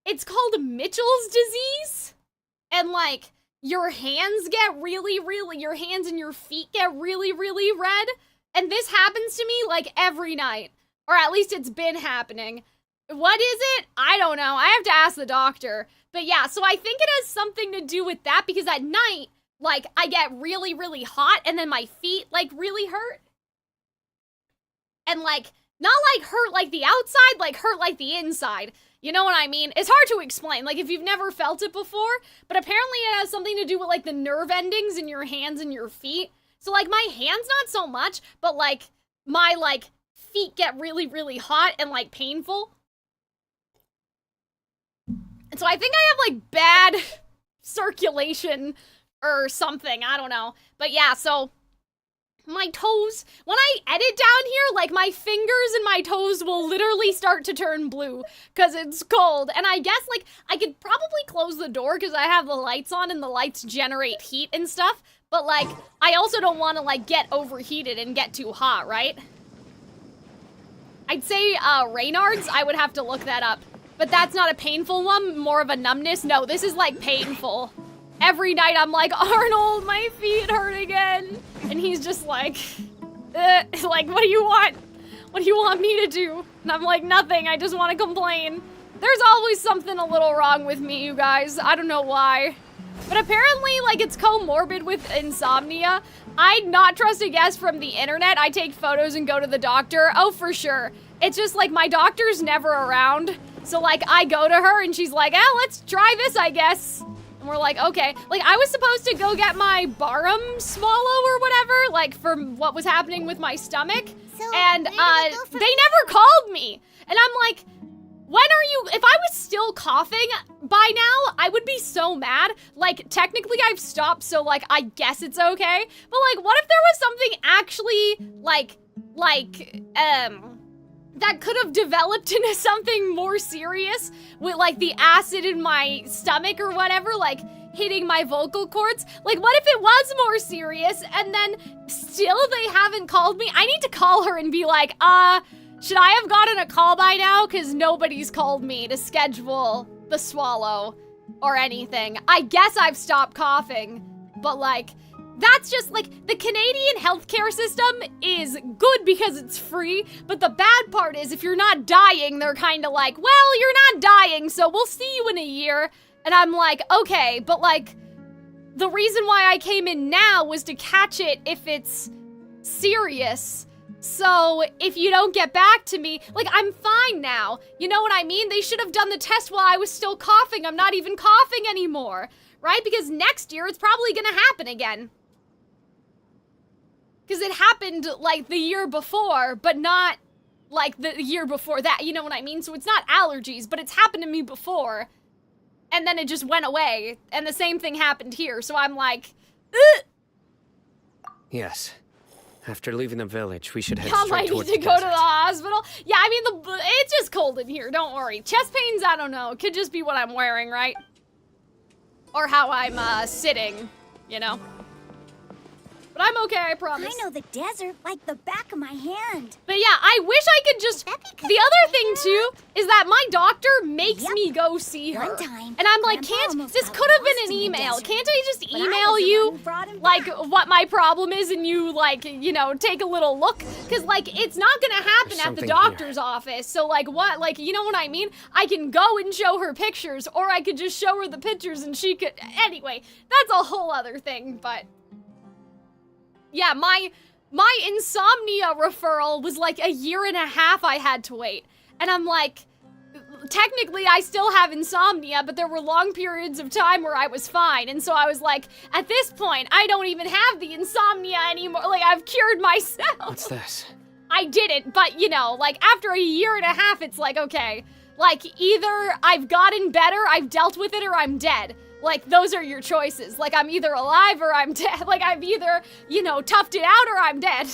it's called Mitchell's disease. And, like, your hands get your hands and your feet get really red. And this happens to me, like, every night. Or at least it's been happening. What is it? I don't know. I have to ask the doctor. But yeah, so I think it has something to do with that, because at night, like, I get really hot, and then my feet, like, really hurt. And, like, not, like, hurt like the outside, like, hurt like the inside. You know what I mean? It's hard to explain, like, if you've never felt it before, but apparently it has something to do with, like, the nerve endings in your hands and your feet. So, like, my hands not so much, but, like, my, like, feet get really hot and, like, painful. And so I think I have, like, bad circulation or something, I don't know. But yeah, so my toes, when I edit down here, like, my fingers and my toes will literally start to turn blue because it's cold. And I guess, like, I could probably close the door because I have the lights on and the lights generate heat and stuff. But, like, I also don't want to, like, get overheated and get too hot, right? I'd say, Reynard's, I would have to look that up. But that's not a painful one, more of a numbness. No, this is, like, painful. Every night I'm like, Arnold, my feet hurt again. And he's just like, like, what do you want? What do you want me to do? And I'm like, nothing, I just want to complain. There's always something a little wrong with me, you guys. I don't know why. But apparently, like, it's comorbid with insomnia. I'd not trust a guess from the internet. I take photos and go to the doctor. Oh, for sure. It's just, like, my doctor's never around. So, like, I go to her and she's like, let's try this, I guess. And we're like, okay. Like, I was supposed to go get my Barum swallow or whatever, like, for what was happening with my stomach. So, and, they never called me. And I'm like, when are you, if I was still coughing by now, I would be so mad. Like, technically I've stopped, so, like, I guess it's okay. But, like, what if there was something actually, that could have developed into something more serious with, like, the acid in my stomach or whatever, like, hitting my vocal cords. Like, what if it was more serious and then still they haven't called me? I need to call her and be like, should I have gotten a call by now? Because nobody's called me to schedule the swallow or anything. I guess I've stopped coughing, but, like, that's just, like, the Canadian healthcare system is good because it's free, but the bad part is if you're not dying, they're kind of like, well, you're not dying, so we'll see you in a year. And I'm like, okay, but, like, the reason why I came in now was to catch it if it's serious. So if you don't get back to me, like, I'm fine now. You know what I mean? They should have done the test while I was still coughing. I'm not even coughing anymore, right? Because next year it's probably gonna happen again. Because it happened, like, the year before, but not, like, the year before that, you know what I mean? So it's not allergies, but it's happened to me before. And then it just went away, and the same thing happened here, so I'm like, ugh! Yes. After leaving the village, we should head I straight need towards to the go to desert. the hospital. Yeah, I mean, it's just cold in here, don't worry. Chest pains, I don't know. It could just be what I'm wearing, right? Or how I'm, sitting, you know? But But I'm okay, I promise. I know the desert like the back of my hand. But yeah, I wish I could just... The other thing, too, is that my doctor makes me go see her. One time, and I'm like, Grandpa this almost could got have been lost an in the email. desert. Can't I just But I email was the you, one who brought him like, back. what my problem is and you, like, you know, take a little look? Because, like, it's not gonna happen at the doctor's office. So, like, what? Like, you know what I mean? I can go and show her pictures, or I could just show her the pictures and she could... Anyway, that's a whole other thing, but... Yeah, my insomnia referral was like 1.5 years I had to wait. And I'm like, technically I still have insomnia, but there were long periods of time where I was fine. And so I was like, at this point, I don't even have the insomnia anymore. Like, I've cured myself. What's this? I didn't, but you know, like after 1.5 years, it's like, okay, like either I've gotten better, I've dealt with it, or I'm dead. Like, those are your choices. Like, I'm either alive or I'm dead. Like, I've either, you know, toughed it out or I'm dead.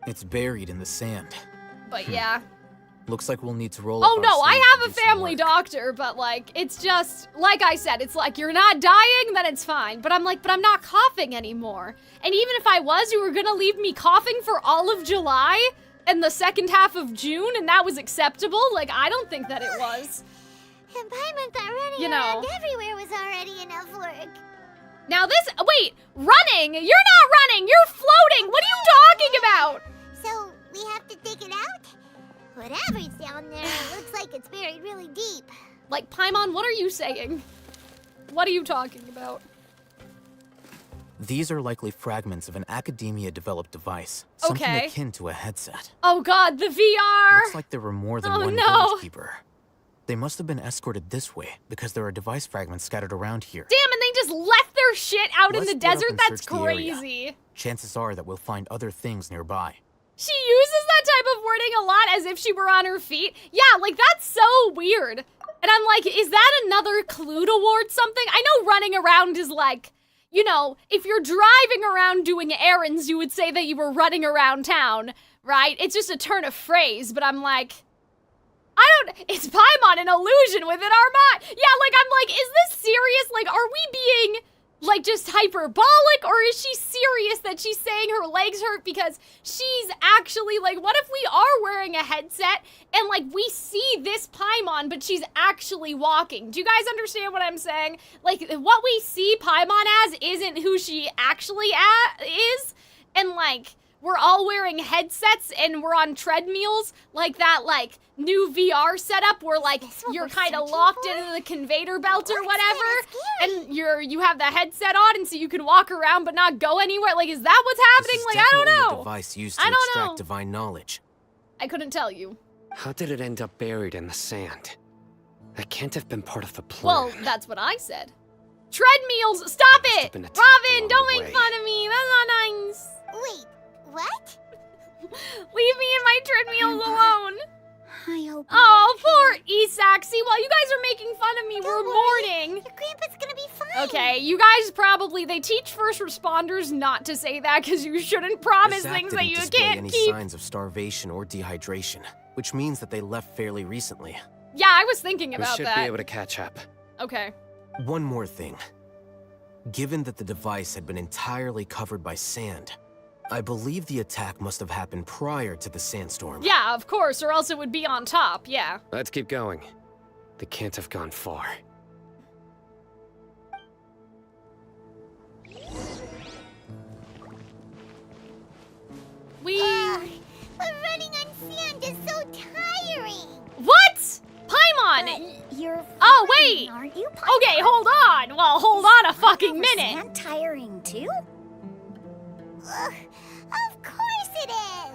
It's buried in the sand. But yeah. Looks like we'll need to roll up Oh our no, I sleeves have and a do some family work. doctor, but like, it's just, like I said, it's like, you're not dying, then it's fine. But I'm like, but I'm not coughing anymore. And even if I was, you were gonna leave me coughing for all of July and the second half of June, and that was acceptable? Like, I don't think that it was. And Paimon thought running You know. around everywhere was already enough work. Now this, wait, running? You're not running, you're floating! What are you talking about? So, we have to dig it out? Whatever's down there, it looks like it's buried really deep. Like, Paimon, what are you saying? What are you talking about? These are likely fragments of an academia-developed device. Something Okay. akin to a headset. Oh god, the VR! Looks like there were more than Oh, one no. village keeper. They must have been escorted this way, because there are device fragments scattered around here. Damn, and they just left their shit out Let's in the split up desert? and That's search the area. crazy. Chances are that we'll find other things nearby. She uses that type of wording a lot as if she were on her feet. Yeah, like, that's so weird. And I'm like, is that another clue towards something? I know running around is like, you know, if you're driving around doing errands, you would say that you were running around town, right? It's just a turn of phrase, but I'm like, it's Paimon, an illusion within our mind. Yeah, like, I'm like, is this serious? Like, are we being, like, just hyperbolic? Or is she serious that she's saying her legs hurt because she's actually, like, what if we are wearing a headset and, like, we see this Paimon, but she's actually walking? Do you guys understand what I'm saying? Like, what we see Paimon as isn't who she actually is. And, like, we're all wearing headsets and we're on treadmills, like that, like, new VR setup where, like, you're kind of locked into the conveyor belt or whatever, and you have the headset on and so you can walk around but not go anywhere. Like, is that what's happening? Like, I don't Definitely know. a device used to I don't extract know. divine knowledge. I couldn't tell you. How did it end up buried in the sand? That can't have been part of the plan. Well, that's what I said. Treadmills, stop it! been a tip Robin, along don't the make way. fun of me. That's not nice. Wait, what? Leave me and my treadmills alone. I hope. Oh, poor Isak. See, while you guys are making fun of me, we're mourning. Your grandpa's gonna be fine. Okay, you guys probably, they teach first responders not to say that because you shouldn't promise Zach things that didn't you display can't any keep. signs of starvation or dehydration, which means that they left fairly recently. Yeah, I was thinking We about should that. be able to catch up. Okay. One more thing. Given that the device had been entirely covered by sand, I believe the attack must have happened prior to the sandstorm. Yeah, of course, or else it would be on top, yeah. Let's keep going. They can't have gone far. But running on sand is so tiring. What? Paimon! You're Oh, fine, aren't you? Okay, hold on. Well, hold on a fucking minute. Sand tiring too? Of course it is.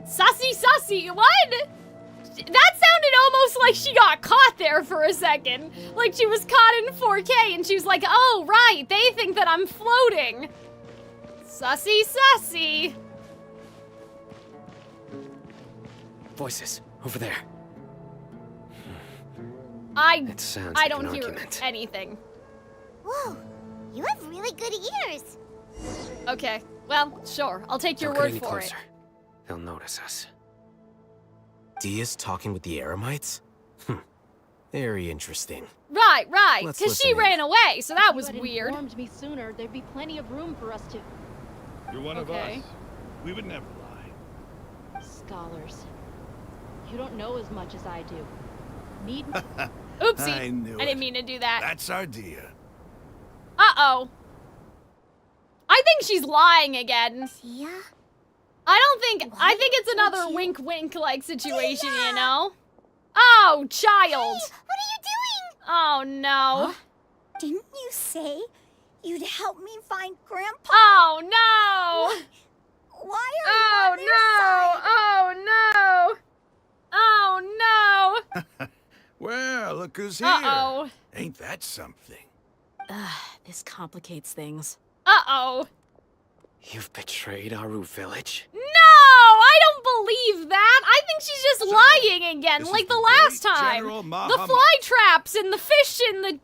Sussy, what? That sounded almost like she got caught there for a second. Like she was caught in 4K and she was like, oh, right, they think that I'm floating. Sussy. Voices, over there. It sounds I like don't an hear argument. anything. Whoa, you have really good ears. Okay, well, sure. I'll take your Don't get word any for closer. it. They'll notice us. Dehya's talking with the Eremites? Very interesting. Right, Let's because she listen in. ran away, so that was If you had weird. informed me sooner, there'd be plenty of room for us to... You're one of Okay. us. We would never lie. Scholars. You don't know as much as I do. Need... Oopsie. I knew I didn't it. mean to do that. That's our Dehya. Uh-oh. I think she's lying again. Yeah? I think it's another wink-wink like situation, you know? Oh, child. Hey, what are you doing? Oh, no. Didn't you say you'd help me find Grandpa? Oh, no. Why are you on their side? Oh, no. Oh, no. Well, look who's here. Uh-oh. Ain't that something? This complicates things. Uh-oh. You've betrayed Aru village? No, I don't believe that. I think she's just lying again, this like is the the last great time. General The Mahamud. fly traps and the fish and the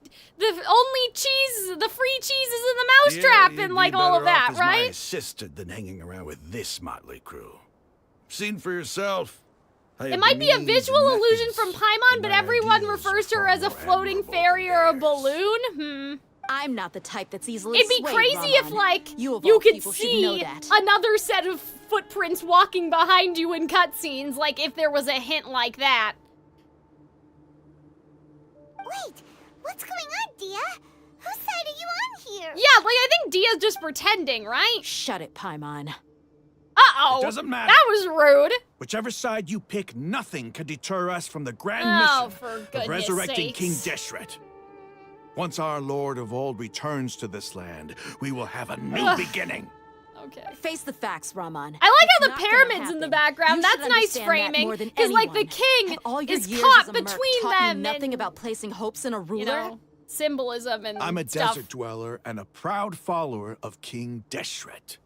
only cheese, the free cheeses and the mouse trap you'd and be like all of better off that, as my right? assistant than hanging around with this motley crew. Seen for yourself. I It have might be a the means visual and illusion methods, from but Paimon, but my everyone ideals refers to are her as a far more floating admirable fairy than or a theirs. balloon. I'm not the type that's easily It'd be swayed, crazy if, Ramon. like, you, of you all could people should know see that. another set of footprints walking behind you in cutscenes, like if there was a hint like that. Wait, what's going on, Dehya? Whose side are you on here? Yeah, like I think Dehya's just pretending, right? Shut it, Paimon. Uh-oh. It doesn't matter. That was rude. Whichever side you pick, nothing can deter us from the grand Oh, mission for of goodness resurrecting sakes. King Deshret. Once our Lord of Old returns to this land, we will have a new beginning. Okay. Face the facts, Ramon. I like It's how the not gonna pyramids in the happen. background, You that's should nice understand that framing. more than Because like the anyone. king Have all your is years caught as a merc between taught you them nothing and, about placing hopes in a ruler? you know, symbolism and I'm a stuff. desert dweller and a proud follower of King Deshret.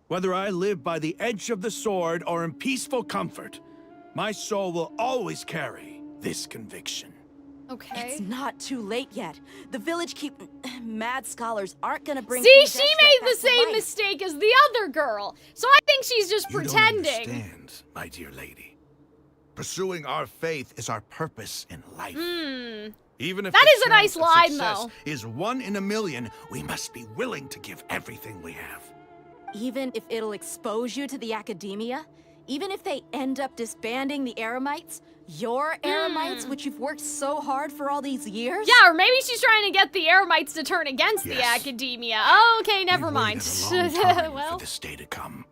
Whether I live by the edge of the sword or in peaceful comfort, my soul will always carry this conviction. Okay. It's not too late yet. The village mad scholars aren't gonna bring See, King she Deshret made back the to same life. mistake as the other girl. So I think she's just You pretending. don't understand, my dear lady. Pursuing our faith is our purpose in life. Even if That the is a nice chance of line, success though. is 1 in a million, we must be willing to give everything we have. Even if it'll expose you to the academia? Even if they end up disbanding the Eremites? Your Eremites, which you've worked so hard for all these years? Yeah, or maybe she's trying to get the Eremites to turn against the Yes. academia. Oh, okay, never We've mind. waited a long time well, for this day to come.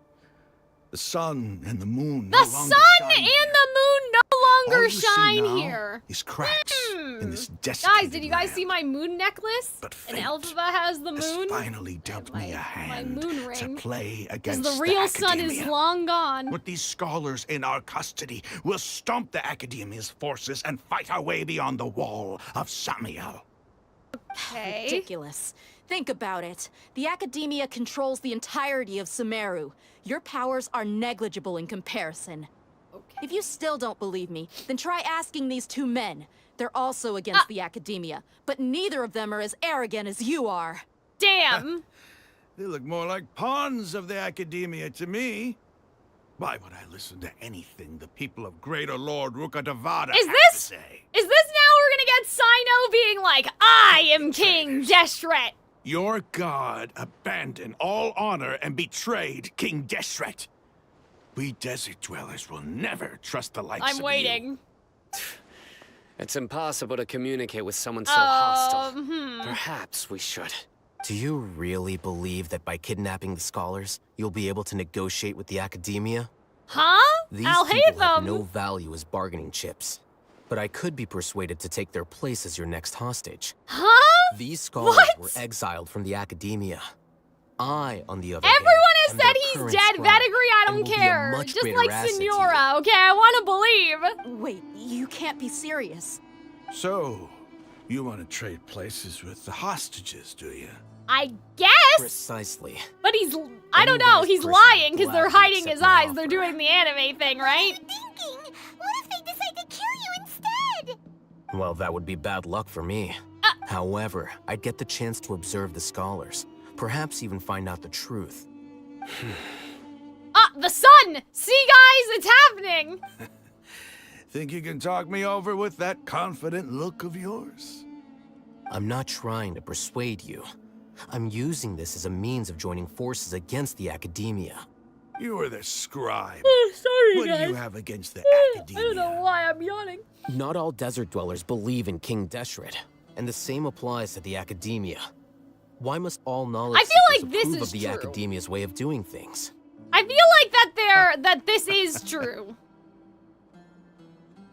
The sun and the moon the no sun longer and shine the moon no All longer you see shine now here. is cracks in this Guys, desiccated did you guys land. see my moon necklace? But And fate Elphaba has the has moon. finally dealt me a hand moon to ring. play Because against the real sun academia. is long gone. With these scholars in our custody, we'll stomp the academia's forces and fight our way beyond the wall of Samiel. Okay. Ridiculous. Think about it. The academia controls the entirety of Sumeru. Your powers are negligible in comparison. Okay. If you still don't believe me, then try asking these two men. They're also against the academia, but neither of them are as arrogant as you are. Damn. They look more like pawns of the academia to me. Why would I listen to anything the people of Greater Lord Rukkhadevata Is have this to say? is this now we're gonna get Cyno being like, I am King Deshret? Your god abandoned all honor and betrayed King Deshret. We desert dwellers will never trust the likes of I'm you. waiting. It's impossible to communicate with someone so hostile. Hmm. Perhaps we should. Do you really believe that by kidnapping the scholars, you'll be able to negotiate with the academia? Huh? These people have Alhaitham. no value as bargaining chips. But I could be persuaded to take their place as your next hostage. Huh? These scholars What? were exiled from the academia. I, on the other Everyone hand, has am said their he's current dead. scribe, That agree, I and don't will be a care. much Just greater like asset to you. Senora, okay? I want to believe. Wait, you can't be serious. So, you want to trade places with the hostages, do you? I guess. Precisely. But I don't know, he's person lying because will they're gladly hiding accept his my eyes. offer. They're doing the anime thing, right? Thinking, what if they decide to kill you instead? Well, that would be bad luck for me. However, I'd get the chance to observe the scholars. Perhaps even find out the truth. The sun! See, guys, it's happening! Think you can talk me over with that confident look of yours? I'm not trying to persuade you. I'm using this as a means of joining forces against the Academia. You are the scribe. Sorry, what guys. do you have against the Academia? I don't know why I'm yawning. Not all desert dwellers believe in King Deshret, and the same applies to the Academia. Why must all knowledge I feel like seekers this approve is of the true. Academia's way of doing things? I feel like that this is true.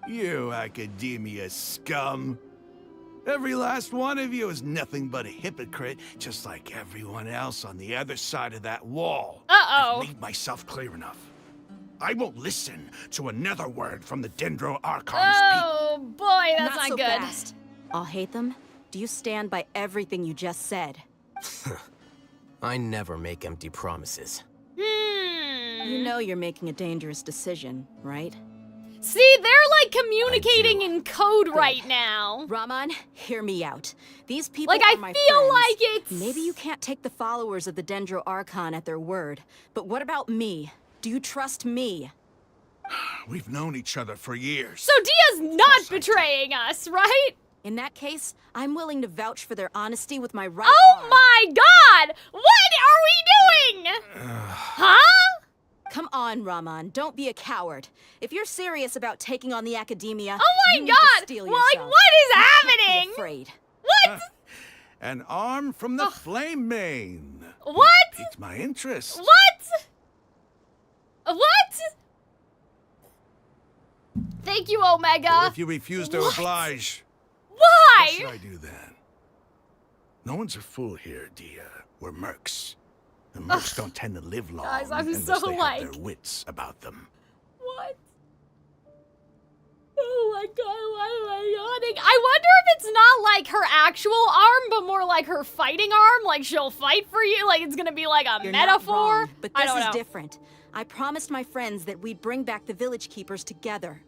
You Academia scum. Every last one of you is nothing but a hypocrite, just like everyone else on the other side of that wall. Uh-oh. I've made myself clear enough. I won't listen to another word from the Dendro Archon's Oh boy, that's not so good. Fast. Alhaitham, do you stand by everything you just said? I never make empty promises. You know you're making a dangerous decision, right? See, they're like communicating in code right now. Raman, hear me out. These people Like, are I my feel friends. like it's... Maybe you can't take the followers of the Dendro Archon at their word, but what about me? Do you trust me? We've known each other for years. So Dehya's not betraying us, right? In that case, I'm willing to vouch for their honesty with my right Oh arm. my god! What are we doing? Huh? Come on, Raman, don't be a coward. If you're serious about taking on the Academia, Oh my you need to god! steel Well, like, yourself. what is You can't be happening? afraid. What? An arm from the flame mane. What? Piqued my interest. What? What? Thank you, Omega. Well, if you refuse to What? oblige, Why? what should I do then? No one's a fool here, Dehya. We're mercs. And mercs don't tend to live long Guys, I'm unless so, they like- have their wits about them. What? Oh my god, why am I yawning? I wonder if it's not like her actual arm, but more like her fighting arm. Like she'll fight for you. Like it's gonna be like a You're metaphor. Not wrong, but I this don't is know. different. I promised my friends that we'd bring back the village keepers together.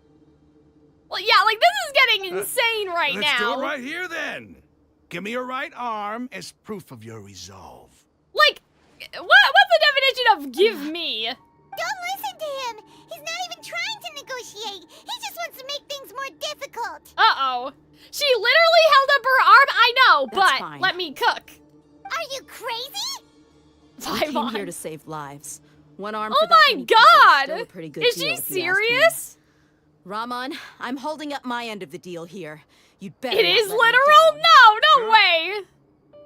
Well, yeah, like this is getting insane right Let's now. do it right here then. Give me your right arm as proof of your resolve. Like, what's the definition of give me? Don't listen to him. He's not even trying to negotiate. He just wants to make things more difficult. Uh-oh. She literally held up her arm. I know, That's but fine. let me cook. Are you crazy? I came Paimon. here to save lives. One arm Oh for that my many people is god! still a pretty good Is deal, she if you ask me. serious? Raman, I'm holding up my end of the deal here. You'd better It not is let me literal? down. No, no way.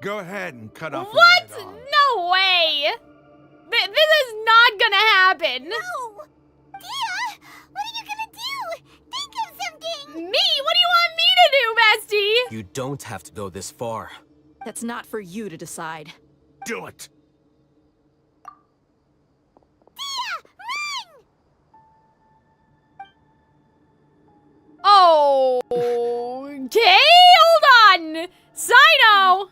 Go ahead and cut off What? the right arm. No way. This is not gonna happen. No! Dehya, what are you gonna do? Think of something! Me? What do you want me to do, bestie? You don't have to go this far. That's not for you to decide. Do it. Dehya, run! Okay, hold on. Cyno!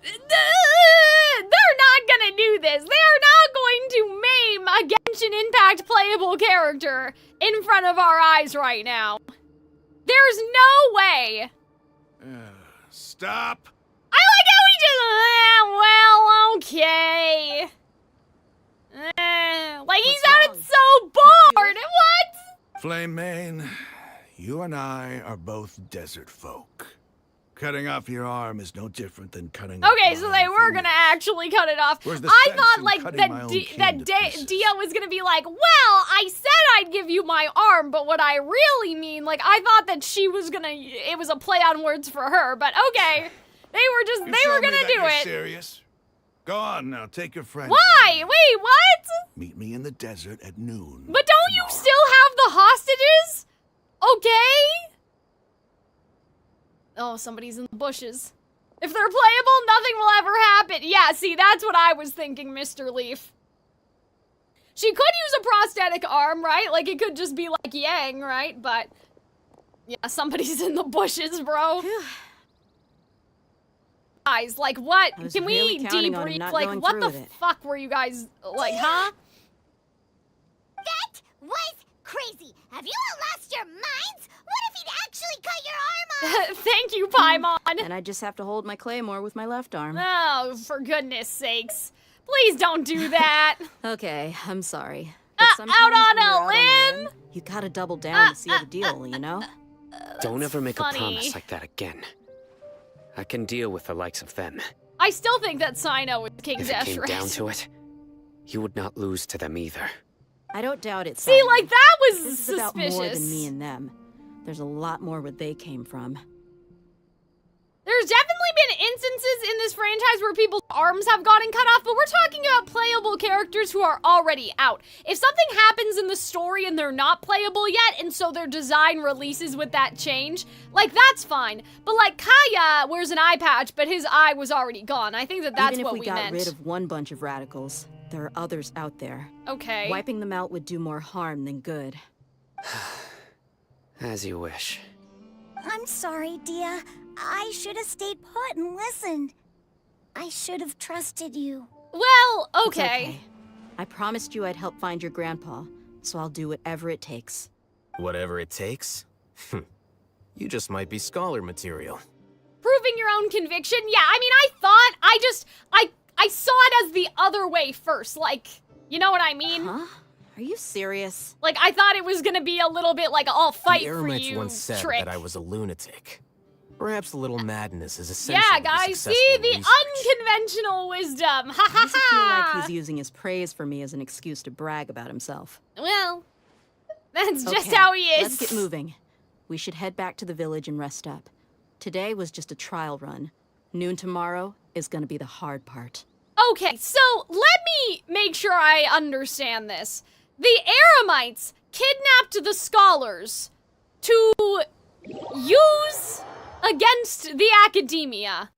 They're not gonna do this. They are not going to maim a Genshin Impact playable character in front of our eyes right now. There's no way. Stop. I like how he just, well, okay. Like he sounded so bored. What? Flame Mane, you and I are both desert folk. Cutting off your arm is no different than cutting off Okay, so mine they were gonna actually cut it off. Where's the I sense thought in like cutting that my own Dehya was gonna be like, well, I said I'd give you my arm, but what I really mean, like I thought that she was gonna, it was a play on words for her, but okay. They were just, You they were showed me gonna that do you're it. serious. Go on now, take your friend. Why? Wait, what? Meet me in the desert at noon. But don't you still have the hostages? Okay. Oh, somebody's in the bushes. If they're playable, nothing will ever happen. Yeah, see, that's what I was thinking, Mr. Leaf. She could use a prosthetic arm, right? Like, it could just be like Yang, right? But, yeah, somebody's in the bushes, bro. Guys, like, what? I was Can really we counting on him debrief? not Like, going what through the with it. fuck were you guys, like, huh? That was crazy. Have you all lost your minds? What if he'd actually cut your arm off? Thank you, Paimon. And I just have to hold my claymore with my left arm. Oh, for goodness sakes. Please don't do that. Okay, I'm sorry. Out on a limb? You gotta double down to seal the deal, you know? Don't ever make a promise like that again. I can deal with the likes of them. I still think that Cyno was King Deshret. If it came down to it, you would not lose to them either. I don't doubt it, See, like, that was this suspicious. is about more than me and them. There's a lot more where they came from. There's definitely been instances in this franchise where people's arms have gotten cut off, but we're talking about playable characters who are already out. If something happens in the story and they're not playable yet, and so their design releases with that change, like, that's fine. But, like, Kaya wears an eye patch, but his eye was already gone. I think that that's what we meant. Even if we got rid of one bunch of radicals, there are others out there. Okay. Wiping them out would do more harm than good. As you wish. I'm sorry, Dehya. I should have stayed put and listened. I should have trusted you. Well, It's okay. I promised you I'd help find your grandpa, so I'll do whatever it takes. Whatever it takes? You just might be scholar material. Proving your own conviction? Yeah, I mean, I saw it as the other way first, like, you know what I mean? Huh? Are you serious? Like, I thought it was gonna be a little bit like, I'll fight the for Eremite you once said trick. that I was a lunatic. Perhaps a little madness is essential. Yeah, to guys, successful see? The research. unconventional wisdom. Ha ha I feel like ha! he's using his praise for me as an excuse to brag about himself. Well, that's just Okay, how he is. Let's get moving. We should head back to the village and rest up. Today was just a trial run. Noon tomorrow is gonna be the hard part. Okay, so let me make sure I understand this. The Eremites kidnapped the scholars to use against the academia.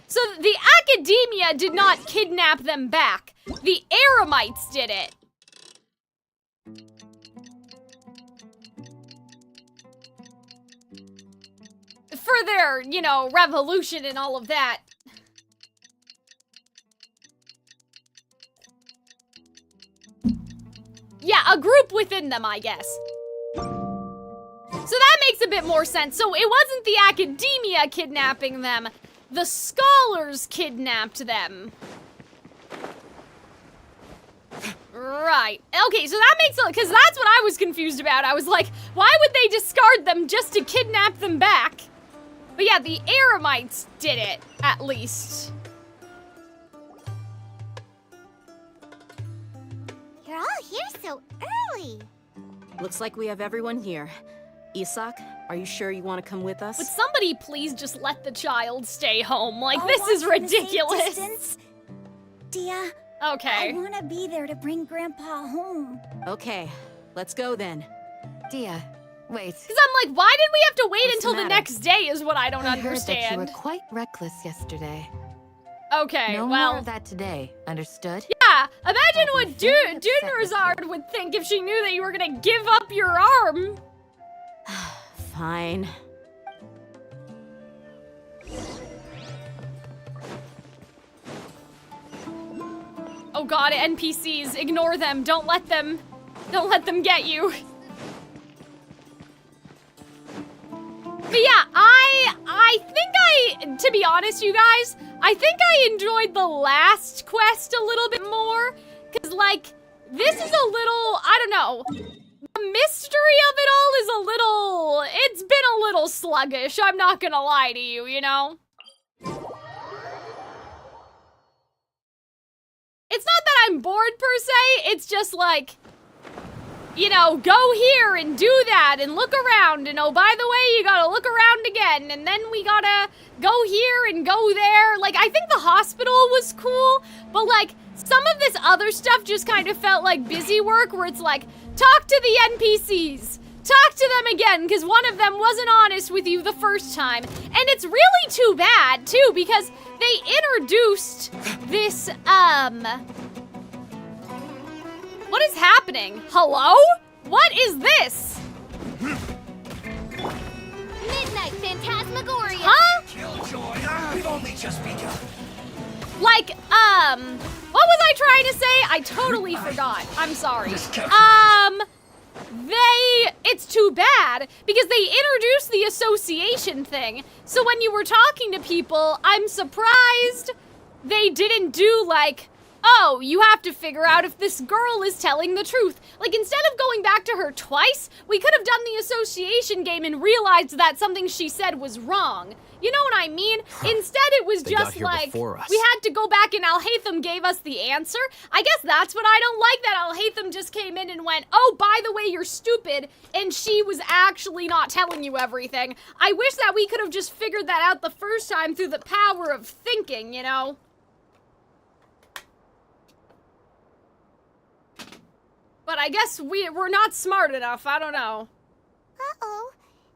So the academia did not kidnap them back. The Eremites did it. For their, you know, revolution and all of that. Yeah, a group within them, I guess. So that makes a bit more sense. So it wasn't the academia kidnapping them. The scholars kidnapped them. Right. Okay, so that makes sense, because that's what I was confused about. I was like, why would they discard them just to kidnap them back? But yeah, the Eremites did it, at least. You're all here so early. Looks like we have everyone here. Isak, are you sure you want to come with us? Would somebody please just let the child stay home? Like, I'll this watch is from a safe ridiculous. distance. Dehya, Okay. I want to be there to bring Grandpa home. Okay, let's go then. Dehya, wait. Because I'm like, why did we have to wait What's until the the matter? next day is what I don't I heard that you understand. were quite reckless yesterday. Okay, No well. more of that today, understood? Yeah, imagine what Dunerzard would think if she knew that you were gonna give up your arm. Fine. Oh god, NPCs, ignore them. Don't let them get you. But yeah, I think to be honest, you guys, I think I enjoyed the last quest a little bit more. Cause like, this is a little, I don't know. The mystery of it all is a little, it's been a little sluggish, I'm not gonna lie to you, you know? It's not that I'm bored per se, it's just like, you know, go here and do that and look around and oh, by the way, you gotta look around again and then we gotta go here and go there. Like, I think the hospital was cool, but like, some of this other stuff just kind of felt like busy work where it's like, talk to the NPCs, talk to them again, because one of them wasn't honest with you the first time. And it's really too bad, too, because they introduced this, what is happening? Hello? What is this? Midnight Phantasmagoria. Huh? Killjoy, we've only just begun. Like, what was I trying to say? I totally forgot. I'm sorry. It's too bad because they introduced the association thing. So when you were talking to people, I'm surprised they didn't do like, oh, you have to figure out if this girl is telling the truth. Like, instead of going back to her twice, we could have done the association game and realized that something she said was wrong. You know what I mean? Instead, it was just like, we had to go back and Alhaitham gave us the answer. I guess that's what I don't like, that Alhaitham just came in and went, oh, by the way, you're stupid, and she was actually not telling you everything. I wish that we could have just figured that out the first time through the power of thinking, you know? But I guess we're not smart enough, I don't know. Uh-oh.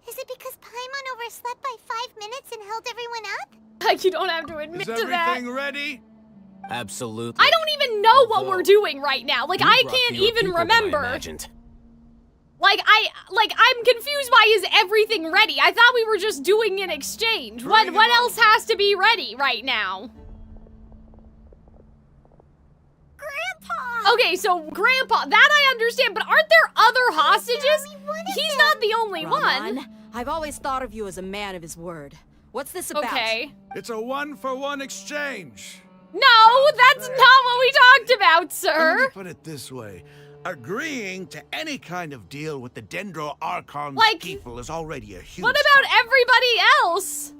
Is it because Paimon overslept by 5 minutes and held everyone up? You don't have to admit to that. Is everything ready? Absolutely. I don't even know what we're doing right now. Like, I can't even remember. Like, I'm confused by is everything ready? I thought we were just doing an exchange. What else has to be ready right now? Grandpa! Okay, so Grandpa, that I understand, but aren't there other hostages? He's not the only one. I've always thought of you as a man of his word. What's this about? Okay. It's a 1-for-1 exchange. No, that's not what we talked about, sir. Let me put it this way. Agreeing to any kind of deal with the Dendro Archon's people is already a huge... What about everybody else?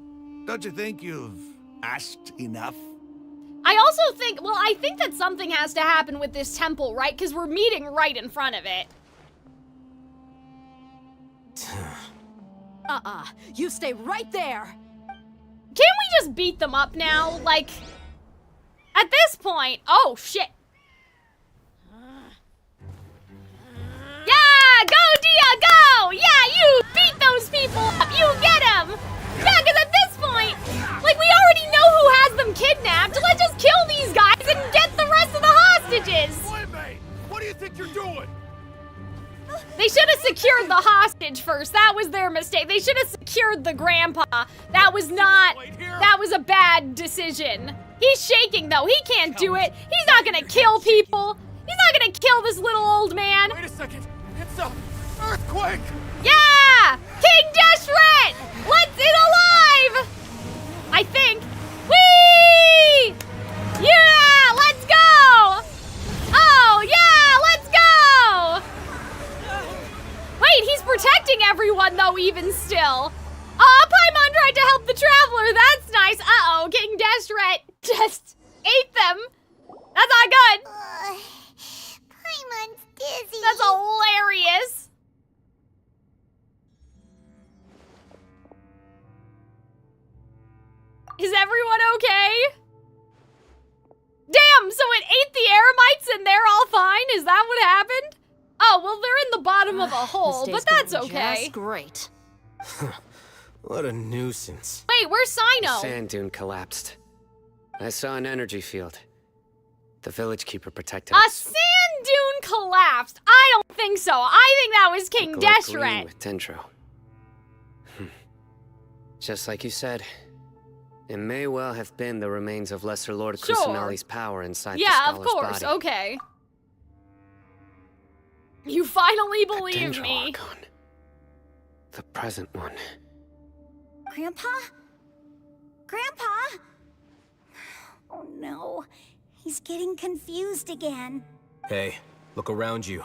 Don't you think you've asked enough? I also think, well, I think that something has to happen with this temple, right? Because we're meeting right in front of it. You stay right there. Can't we just beat them up now? Like, at this point, oh shit. Yeah, go Dehya, go! Yeah, you beat those people up, you get them! Yeah, because at this point, like, we already know who has them kidnapped. Let's just kill these guys and get the rest of the hostages. What do you think you're doing? They should have secured the hostage first. That was their mistake. They should have secured the grandpa. That was a bad decision. He's shaking though. He can't do it. He's not gonna kill people. He's not gonna kill this little old man. Wait a second. It's a earthquake. Yeah! King Deshret! It's alive! I think. Whee! Yeah! Let's go! Oh, yeah! Let's go! Wait, he's protecting everyone, though, even still. Paimon tried to help the traveler. That's nice. Uh-oh, King Deshret just ate them. That's not good. Paimon's dizzy. That's hilarious. Is everyone okay? Damn, so it ate the Eremites and they're all fine? Is that what happened? Oh, well, they're in the bottom of a hole, but that's okay. Just great. What a nuisance. Wait, where's Cyno? The sand dune collapsed. I saw an energy field. The village keeper protected us. A sand dune collapsed. I don't think so. I think that was King Deshret. With Dendro. Just like you said, it may well have been the remains of Lesser Lord Kusanali's power inside the scholar's of course. body. Okay. You finally believe Dendro me. Archon. The present one. Grandpa? Grandpa? Oh no, he's getting confused again. Hey, look around you.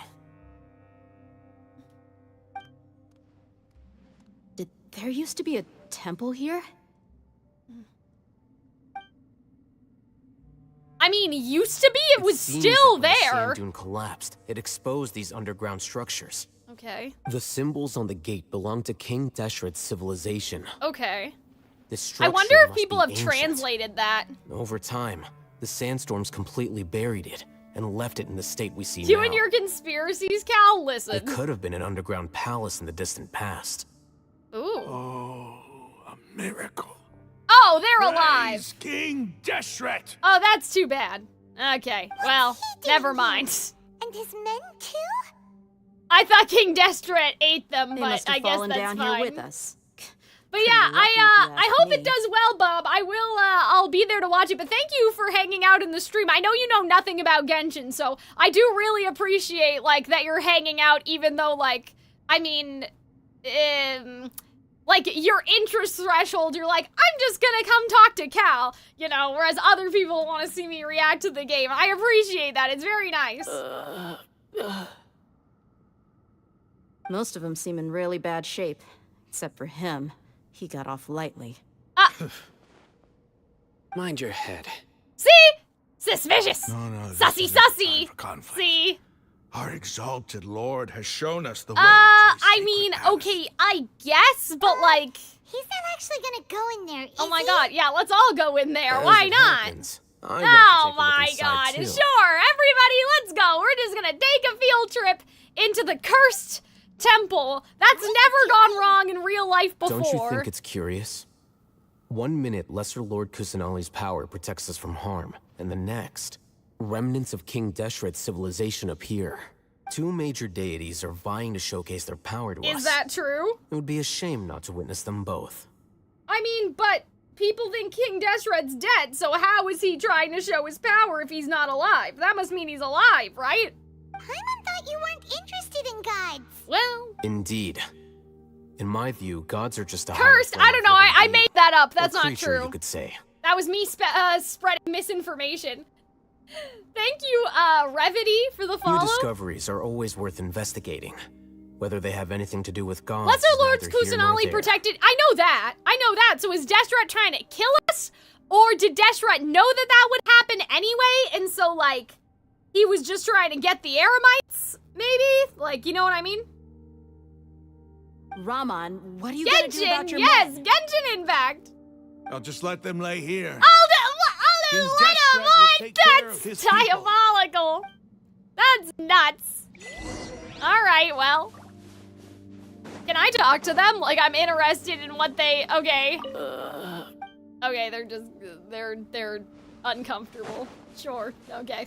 Did there used to be a temple here? I mean, used to be, it was seems still that when the there. sand dune collapsed, it exposed these underground structures. Okay. The symbols on the gate belong to King Deshret's civilization. Okay. This I wonder structure if must people be have ancient. translated that. Over time, the sandstorms completely buried it and left it in the state we see You now. and your conspiracies, Cal, listen. It could have been an underground palace in the distant past. Ooh. Oh, a miracle. Oh, they're alive. Praise King Deshret. Oh, that's too bad. Okay, well, never mind. And his men too? I thought King Deshret ate them, They but must have I guess fallen that's down fine. here with us. But yeah, I hope it does well, Bob. I'll be there to watch it. But thank you for hanging out in the stream. I know you know nothing about Genshin, so I do really appreciate, like, that you're hanging out, even though, like, I mean, like, your interest threshold. You're like, I'm just gonna come talk to Cal, you know, whereas other people want to see me react to the game. I appreciate that. It's very nice. Most of them seem in really bad shape. Except for him. He got off lightly. Mind your head. See? Suspicious. No, Sussy, sussy. See? Our exalted lord has shown us the way. I mean, okay, I guess, but like... He's not actually gonna go in there, Oh my god, yeah, let's all go in there. As Why it not? happens, I want to Oh take a my look inside, god, too. sure, everybody, let's go. We're just gonna take a field trip into the cursed temple. That's never gone wrong in real life before. Don't you think it's curious? 1 minute, Lesser Lord Kusanali's power protects us from harm, and the next, remnants of King Deshret's civilization appear. 2 major deities are vying to showcase their power to us. Is that true? It would be a shame not to witness them both. I mean, but people think King Deshret's dead, so how is he trying to show his power if he's not alive? That must mean he's alive, right? Paimon thought you weren't interested in gods. Well... Indeed. In my view, gods are just a Cursed? I don't know, I made that up. That's not creature, true. you could say. That was me spreading misinformation. Thank you, Revity, for the follow. New discoveries are always worth investigating. Whether they have anything to do with gods Lesser is Lords neither here nor Kusanali there. protected. I know that. So is Deshret trying to kill us? Or did Deshret know that that would happen anyway? And so, like, he was just trying to get the Eremites? Maybe? Like, you know what I mean? Raman, what are you gonna do about your yes, men? Genshin, in fact. I'll just let them lay here. I'll King let Deshret him will on. take care of That's his people. diabolical. That's nuts. Alright, well. Can I talk to them? Like, I'm interested in what they... Okay. Okay, they're just... They're uncomfortable. Sure, okay.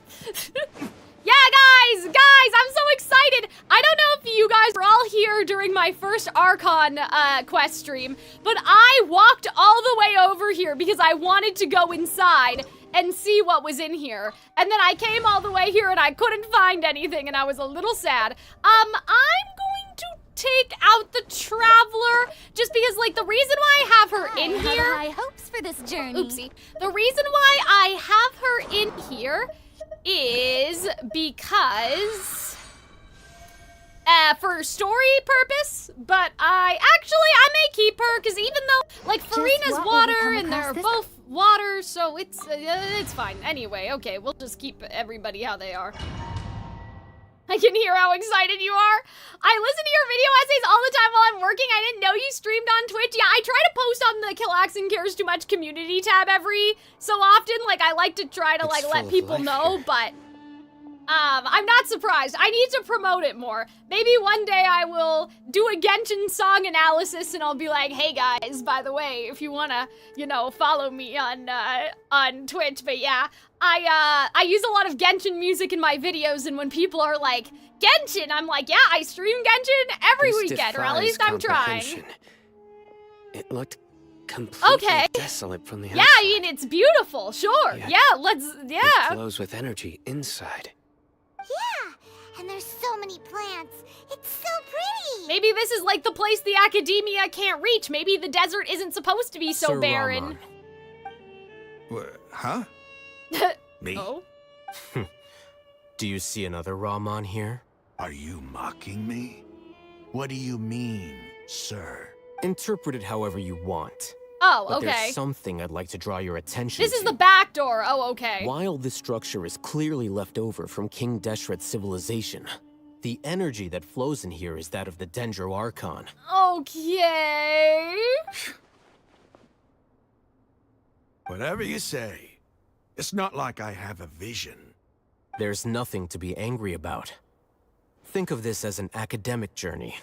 Yeah, guys, I'm so excited. I don't know if you guys were all here during my first Archon quest stream, but I walked all the way over here because I wanted to go inside and see what was in here. And then I came all the way here and I couldn't find anything and I was a little sad. I'm going to take out the Traveler just because, like, the reason why I have her in here... I had high hopes for this journey. Oopsie. The reason why I have her in here is because for story purpose, but I may keep her because even though, like, Farina's water and they're both water, so it's fine. Anyway, okay, we'll just keep everybody how they are. I can hear how excited you are. I listen to your video essays all the time while I'm working. I didn't know you streamed on Twitch. Yeah, I try to post on the Calxiyn Cares Too Much community tab every so often. Like, I like to try to, like, let people know, but I'm not surprised. I need to promote it more. Maybe one day I will do a Genshin song analysis and I'll be like, hey guys, by the way, if you wanna, you know, follow me on Twitch. But yeah, I use a lot of Genshin music in my videos, and when people are like, Genshin, I'm like, yeah, I stream Genshin every This weekend, or at defies least I'm trying. comprehension. It looked completely Okay. desolate from the Yeah, outside. I mean, it's beautiful, sure. Yeah, It yeah. flows with energy inside. Yeah, and there's so many plants. It's so pretty. Maybe this is like the place the academia can't reach. Maybe the desert isn't supposed to be so Sir barren. Huh? Me? Oh? Do you see another Raman here? Are you mocking me? What do you mean, sir? Interpret it however you want. Oh, But okay. there's something I'd like to draw your attention This to. is the back door. Oh, okay. While this structure is clearly left over from King Deshret's civilization, the energy that flows in here is that of the Dendro Archon. Okay. Whatever you say. It's not like I have a vision. There's nothing to be angry about. Think of this as an academic journey.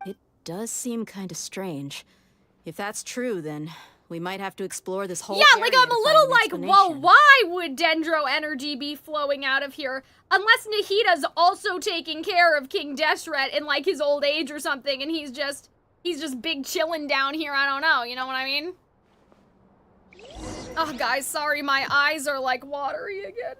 It does seem kind of strange. If that's true, then we might have to explore this whole Yeah, like, area I'm to a find little an like, explanation. well, why would Dendro energy be flowing out of here? Unless Nahida's also taking care of King Deshret in, like, his old age or something, and he's just big chillin' down here, I don't know, you know what I mean? Oh, guys, sorry, my eyes are, like, watery again.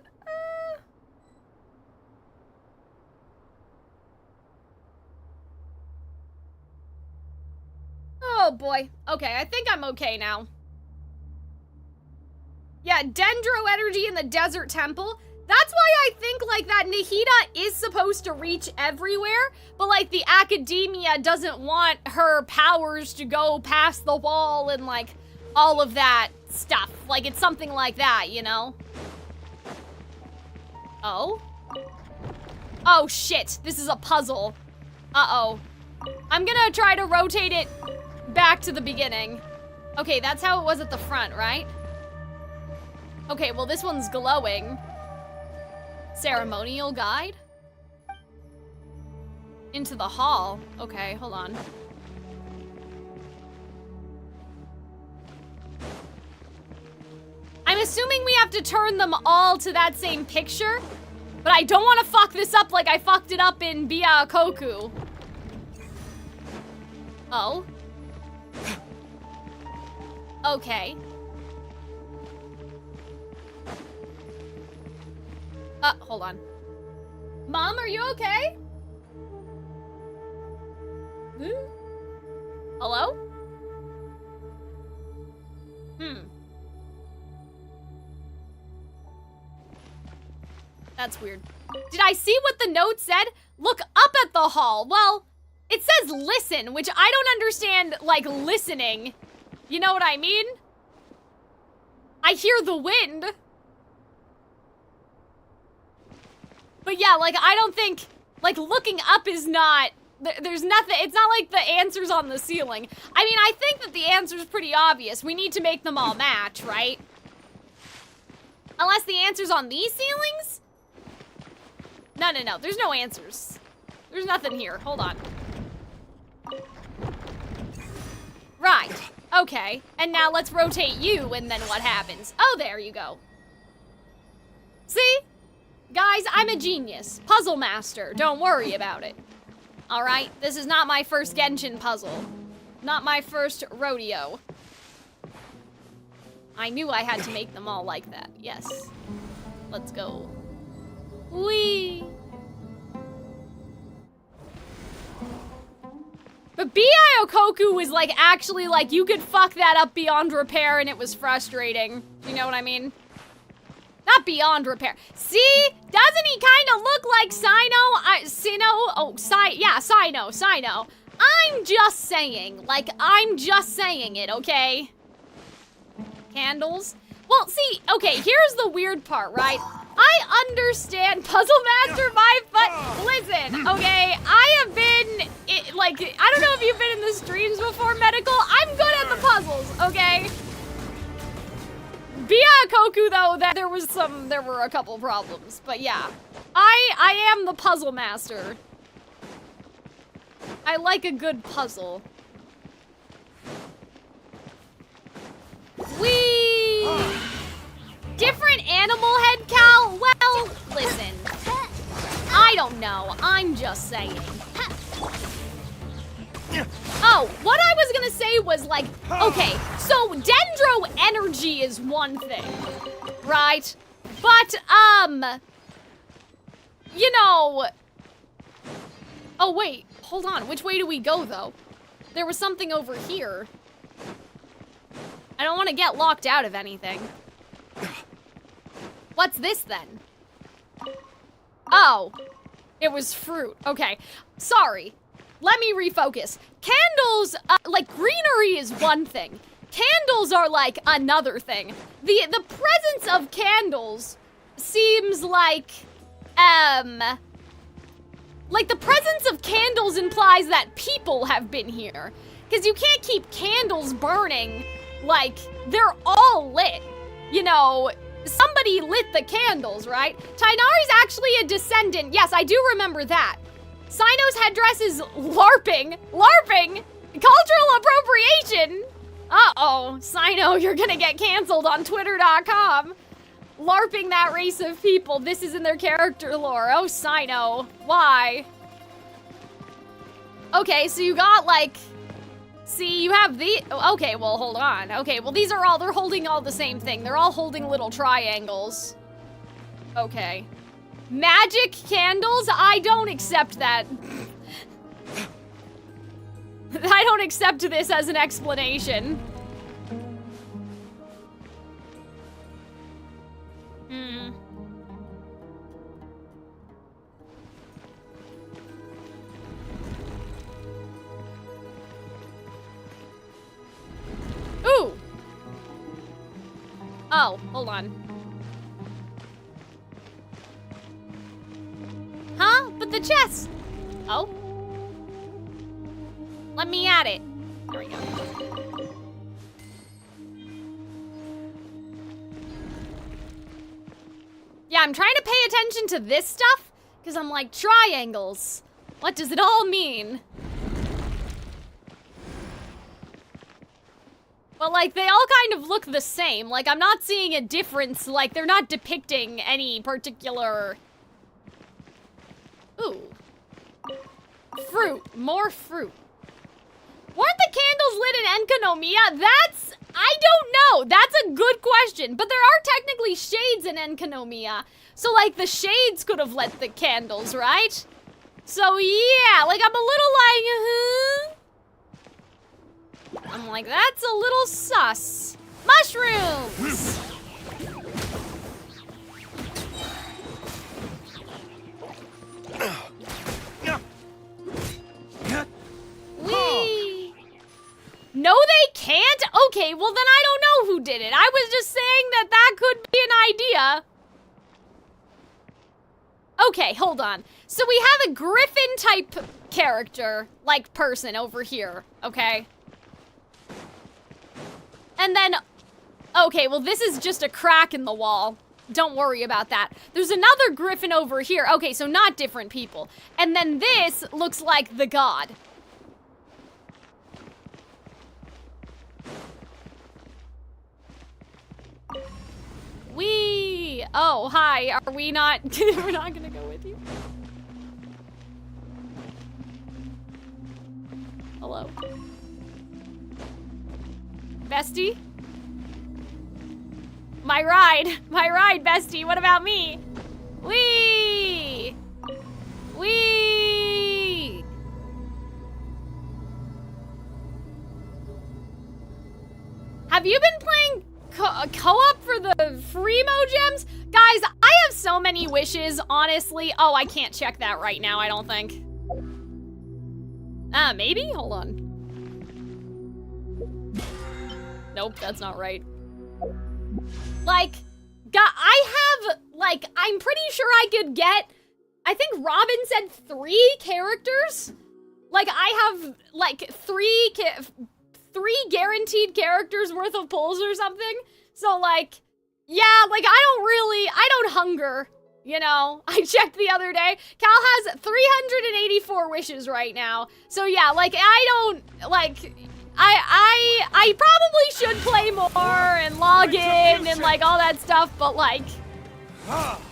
Oh boy. Okay, I think I'm okay now. Yeah, Dendro energy in the desert temple. That's why I think, like, that Nahida is supposed to reach everywhere, but, like, the academia doesn't want her powers to go past the wall and, like, all of that stuff. Like, it's something like that, you know? Oh? Oh, shit. This is a puzzle. Uh-oh. I'm gonna try to rotate it back to the beginning. Okay, that's how it was at the front, right? Okay, well, this one's glowing. Ceremonial guide? Into the hall. Okay, hold on. I'm assuming we have to turn them all to that same picture, but I don't want to fuck this up like I fucked it up in Byakoku. Oh. Okay. Hold on. Mom, are you okay? Hello? That's weird. Did I see what the note said? Look up at the hall. Well, it says listen, which I don't understand, like, listening. You know what I mean? I hear the wind. But yeah, like, I don't think, like, looking up is not, there's nothing, it's not like the answer's on the ceiling. I mean, I think that the answer's pretty obvious. We need to make them all match, right? Unless the answer's on these ceilings? No, no, no, there's no answers. There's nothing here, hold on. Right, okay. And now let's rotate you, and then what happens? Oh, there you go. See? Guys, I'm a genius. Puzzle master. Don't worry about it. Alright? This is not my first Genshin puzzle. Not my first rodeo. I knew I had to make them all like that. Yes. Let's go. Whee! But Byakoku was, like, actually, like, you could fuck that up beyond repair and it was frustrating. You know what I mean? Not beyond repair. See? Doesn't he kind of look like Cyno? Cyno. I'm just saying. Like, I'm just saying it, okay? Candles? Well, see, okay, here's the weird part, right? I understand Puzzle Master vibe, but listen, okay? I have been, like, I don't know if you've been in the streams before, Medical. I'm good at the puzzles, okay? Byakoku, though, there were a couple problems, but yeah. I am the puzzle master. I like a good puzzle. Whee! Different animal head, Cal? Well, listen. I don't know, I'm just saying. Oh, what I was gonna say was like, okay, so Dendro energy is one thing, right? But, you know, oh wait, hold on, which way do we go though? There was something over here. I don't want to get locked out of anything. What's this then? Oh, it was fruit, okay, sorry. Let me refocus. Candles, like, greenery is one thing. Candles are, like, another thing. The presence of candles seems like the presence of candles implies that people have been here. Because you can't keep candles burning, like, they're all lit. You know, somebody lit the candles, right? Tighnari's actually a descendant. Yes, I do remember that. Cyno's headdress is LARPing. LARPing? Cultural appropriation? Uh-oh. Cyno, you're gonna get canceled on Twitter.com. LARPing that race of people. This is in their character lore. Oh, Cyno. Why? Okay, so you got, like... See, you have the... Okay, well, hold on. Okay, well, these are all... They're holding all the same thing. They're all holding little triangles. Okay. Magic candles? I don't accept that. I don't accept this as an explanation. Ooh! Oh, hold on. Huh? But the chest! Oh? Let me at it. There we go. Yeah, I'm trying to pay attention to this stuff, because I'm like, triangles. What does it all mean? But like, they all kind of look the same. Like, I'm not seeing a difference. Like, they're not depicting any particular... Ooh. Fruit. More fruit. Weren't the candles lit in Enkanomiya? That's... I don't know. That's a good question. But there are technically shades in Enkanomiya. So, like, the shades could have lit the candles, right? So, yeah. Like, I'm a little like, I'm like, that's a little sus. Mushrooms! Whee! No, they can't? Okay, well then I don't know who did it. I was just saying that that could be an idea. Okay, hold on. So we have a Griffin-type character, like person over here, okay? And then, okay, well this is just a crack in the wall. Don't worry about that. There's another Griffin over here. Okay, so not different people. And then this looks like the god. Wee! Oh, hi. Are we not? We're not gonna go with you. Hello. Bestie? My ride, bestie. What about me? Wee! Wee! Have you been playing co-op for the free gems? Guys, I have so many wishes, honestly. Oh, I can't check that right now, I don't think. Maybe? Hold on. Nope, that's not right. Like, I'm pretty sure I could get, I think Robin said 3 characters? Like, I have, like, 3 guaranteed characters worth of pulls or something. So, like, yeah, like, I don't hunger, you know? I checked the other day. Cal has 384 wishes right now. So, yeah, like, I don't, like... I probably should play more and log in and like all that stuff, but like,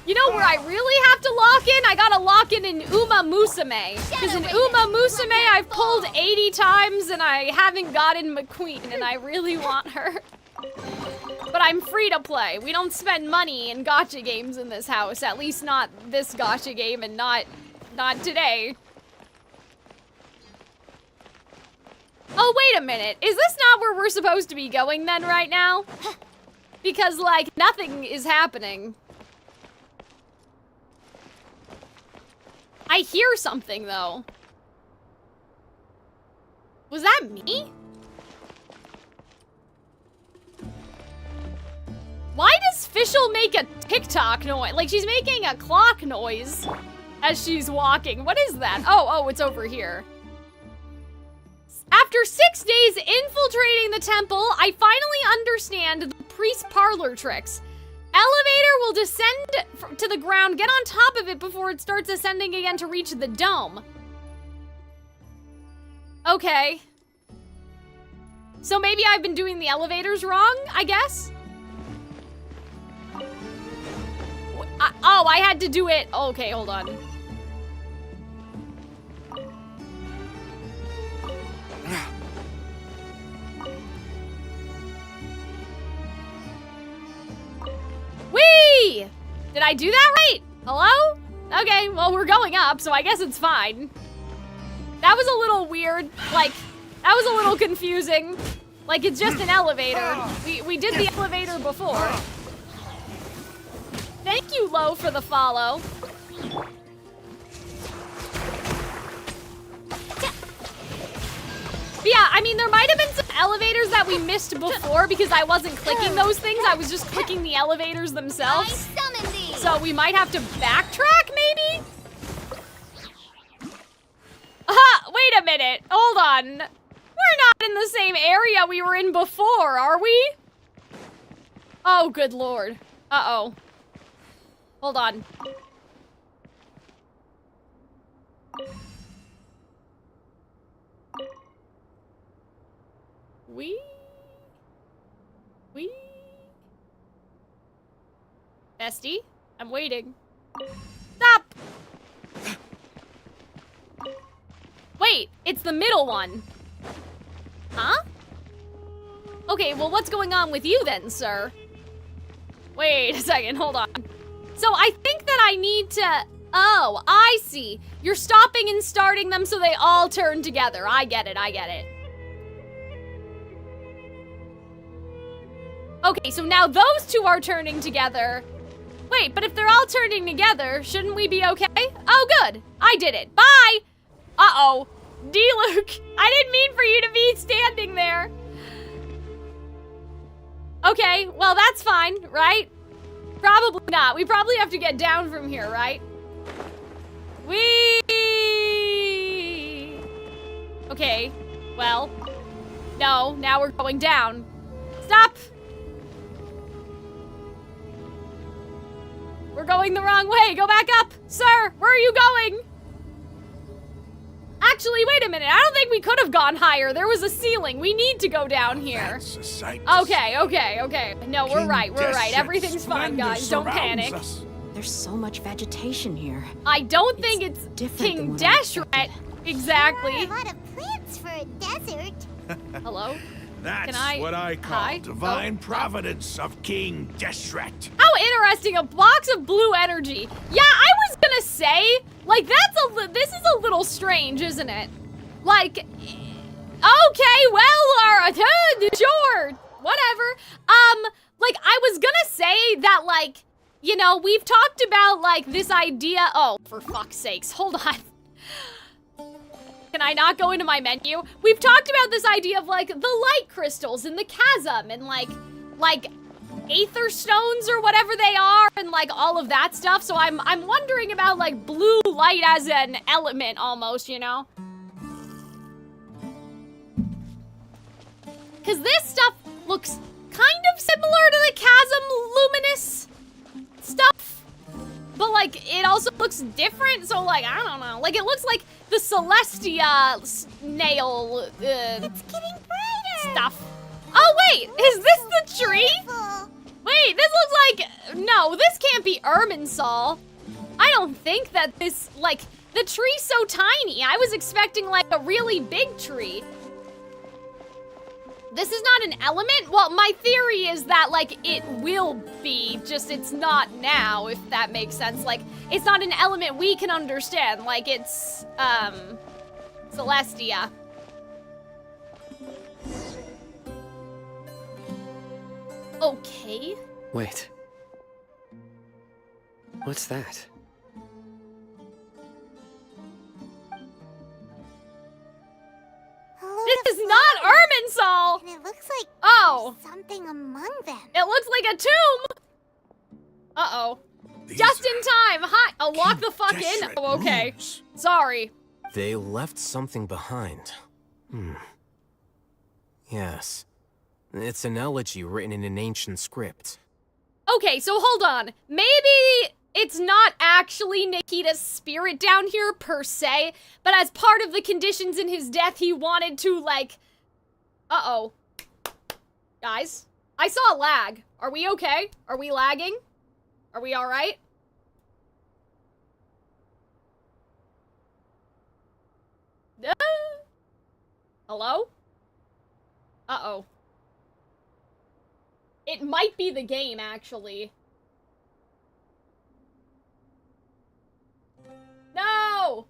you know where I really have to lock in? I gotta lock in Uma Musume. Because in Uma Musume I've pulled 80 times and I haven't gotten McQueen and I really want her. But I'm free to play. We don't spend money in gacha games in this house. At least not this gacha game and not today. Oh, wait a minute. Is this not where we're supposed to be going then right now? Because, like, nothing is happening. I hear something, though. Was that me? Why does Fischl make a TikTok noise? Like, she's making a clock noise as she's walking. What is that? Oh, it's over here. After 6 days infiltrating the temple, I finally understand the priest parlor tricks. Elevator will descend to the ground, get on top of it before it starts ascending again to reach the dome. Okay. So maybe I've been doing the elevators wrong, I guess? Oh, I had to do it. Okay, hold on. Whee! Did I do that right? Hello? Okay, well, we're going up, so I guess it's fine. That was a little weird. Like, That was a little confusing. Like, it's just an elevator. We did the elevator before. Thank you, Lo, for the follow. But yeah, I mean, there might have been some elevators that we missed before because I wasn't clicking those things. I was just clicking the elevators themselves. So we might have to backtrack, maybe? Wait a minute. Hold on. We're not in the same area we were in before, are we? Oh, good lord. Uh-oh. Hold on. We? Bestie, I'm waiting. Stop! Wait, it's the middle one. Huh? Okay, well, what's going on with you then, sir? Wait a second, hold on. So I think that I need to... Oh, I see. You're stopping and starting them so they all turn together. I get it, I get it. Okay, so now those two are turning together. Wait, but if they're all turning together, shouldn't we be okay? Oh, good. I did it. Bye! Uh-oh. D-Luke, I didn't mean for you to be standing there. Okay, well, that's fine, right? Probably not. We probably have to get down from here, right? Whee! Okay, well, no, now we're going down. Stop! We're going the wrong way. Go back up. Sir, where are you going? Actually, wait a minute. I don't think we could have gone higher. There was a ceiling. We need to go down here. That's a sight to Okay. No, we're right. Everything's fine, guys. Don't panic. There's so much vegetation here. I don't think it's King Deshret. Exactly. A lot of plants for a desert. Hello? That's what I call divine providence of King Deshret. How interesting, a box of blue energy. Yeah, I was gonna say, like, this is a little strange, isn't it? Like, okay, well, sure, whatever. Like, I was gonna say that, like, you know, we've talked about, like, this idea, oh, for fuck's sakes, hold on. Can I not go into my menu? We've talked about this idea of, like, the light crystals and the chasm and, like aether stones or whatever they are and, like, all of that stuff. So I'm wondering about, like, blue light as an element almost, you know? Because this stuff looks kind of similar to the chasm luminous stuff. But, like, it also looks different, so, like, I don't know. Like, it looks like the Celestia snail, It's getting brighter! Stuff. Oh, wait! Is this the tree? Wait, this looks like... No, this can't be Irminsul. I don't think that this, like... The tree's so tiny. I was expecting, like, a really big tree. This is not an element? Well, my theory is that, like, it will be, just it's not now, if that makes sense. Like, it's not an element we can understand. Like, it's, Celestia. Okay. Wait. What's that? This is not Irminsul! And it looks like something among them. It looks like a tomb! Uh-oh. Just in time! Hi! I'll lock the fuck in! Oh, okay. Sorry. They left something behind. Yes. It's an elegy written in an ancient script. Okay, so hold on. Maybe it's not actually Nahida's spirit down here per se, but as part of the conditions in his death, he wanted to, like... Uh-oh. Guys, I saw a lag. Are we okay? Are we lagging? Are we alright? Hello? Uh-oh. It might be the game, actually. No!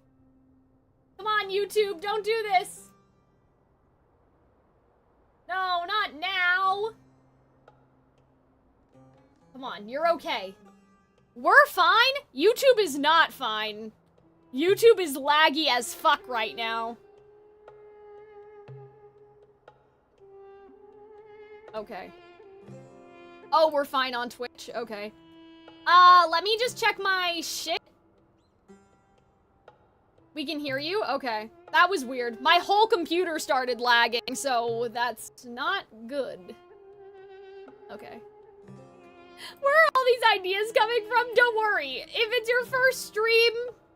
Come on, YouTube, don't do this! No, not now. Come on, you're okay. We're fine? YouTube is not fine. YouTube is laggy as fuck right now. Okay. Oh, we're fine on Twitch. Okay. Let me just check my shit. We can hear you? Okay. That was weird. My whole computer started lagging, so that's not good. Okay. Where are all these ideas coming from? Don't worry. If it's your first stream,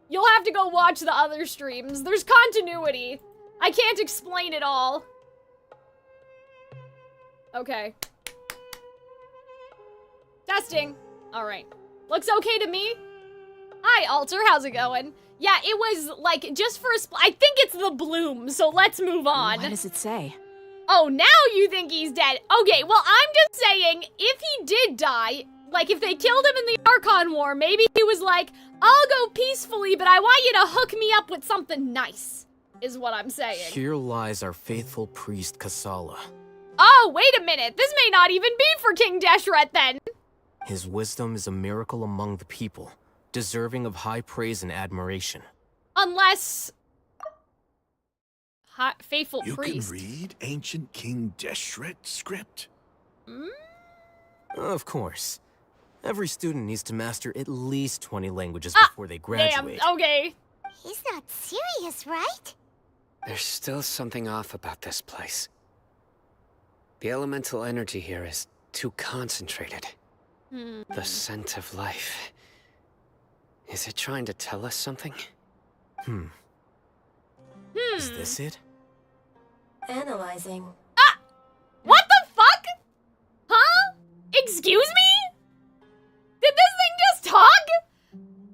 you'll have to go watch the other streams. There's continuity. I can't explain it all. Okay. Testing. Alright. Looks okay to me. Hi, Alter. How's it going? Yeah, it was, like, just for a I think it's the bloom, so let's move on. What does it say? Oh, now you think he's dead. Okay, well, I'm just saying, if he did die, like, if they killed him in the Archon War, maybe he was like, I'll go peacefully, but I want you to hook me up with something nice, is what I'm saying. Here lies our faithful priest, Kassala. Oh, wait a minute. This may not even be for King Deshret, then. His wisdom is a miracle among the people, deserving of high praise and admiration. Unless... faithful priest. You can read ancient King Deshret script? Of course. Every student needs to master at least 20 languages before they graduate. Damn, okay. He's not serious, right? There's still something off about this place. The elemental energy here is too concentrated. The scent of life. Is it trying to tell us something? Is this it? Analyzing. What the fuck? Huh? Excuse me? Did this thing just talk?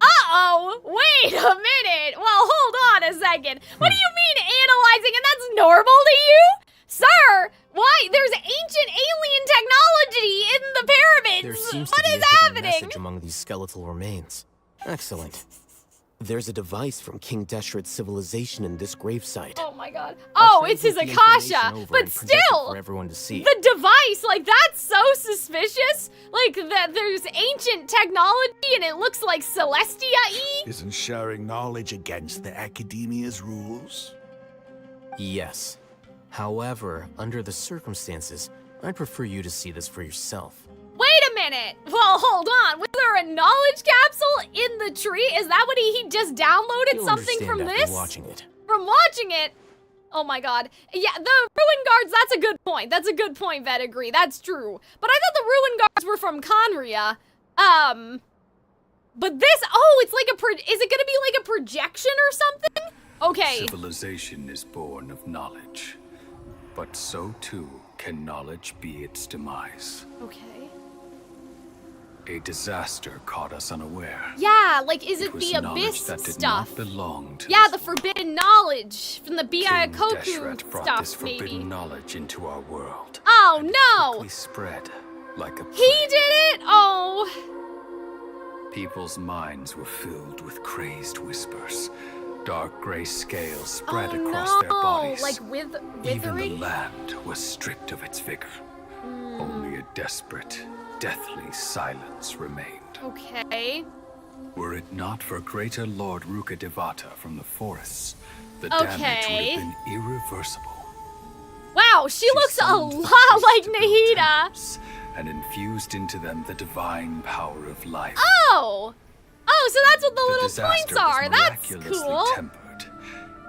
Uh-oh. Wait a minute. Well, hold on a second. What do you mean analyzing and that's normal to you? Sir, why? There's ancient alien technology in the pyramids. There seems What to be is a hidden happening? message among these skeletal remains. Excellent. There's a device from King Deshret's civilization in this gravesite. Oh my god. I'll Oh, it's his translate the information Akasha. over But and project it still, for everyone to see. the device, like, that's so suspicious. Like, that there's ancient technology and it looks like Celestia-y. Isn't sharing knowledge against the Academia's rules? Yes. However, under the circumstances, I'd prefer you to see this for yourself. Wait a minute. Well, hold on. Was there a knowledge capsule in the tree? Is that what he just downloaded You'll something from understand after this? watching it. From watching it? Oh my god. Yeah, the Ruin Guards, that's a good point. That's a good point, Vedigree. That's true. But I thought the Ruin Guards were from Conria. But this, oh, it's like is it gonna be like a projection or something? Okay. Civilization is born of knowledge. But so too can knowledge be its demise. Okay. A disaster caught us unaware. Yeah, like, is it was the knowledge Abyss that did stuff? not belong to Yeah, this the forbidden knowledge from the King Byakoku Deshret brought this stuff, maybe. forbidden knowledge into our world. Oh no! We spread like a He did it? Oh. People's minds were filled with crazed whispers. Dark gray scales spread Oh, across no. their bodies. Like Even withering? the land was stripped of its vigor. Only a desperate, deathly silence remained. Okay. Were it not for greater Lord Rukkhadevata from the forests, the damage would Okay. have been irreversible. Wow, she looks a lot like Nahida. And infused into them the divine power of life. Oh! Oh, so that's what the little disaster points are. was That's miraculously cool. tempered,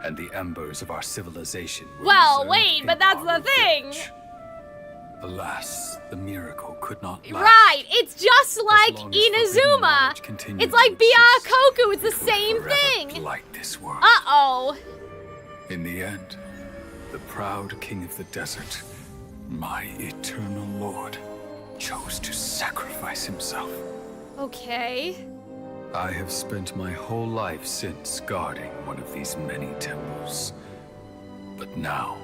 and the embers of our civilization were Well, reserved wait, in but that's our the thing. Alas, the miracle could not last. Right, it's just like long as forbidden Inazuma. knowledge continued It's like to exist, Byakoku, it's the it would same forever thing. blight this world. Uh-oh. In the end, the proud king of the desert, my eternal lord, chose to sacrifice himself. Okay. I have spent my whole life since guarding one of these many temples. But now,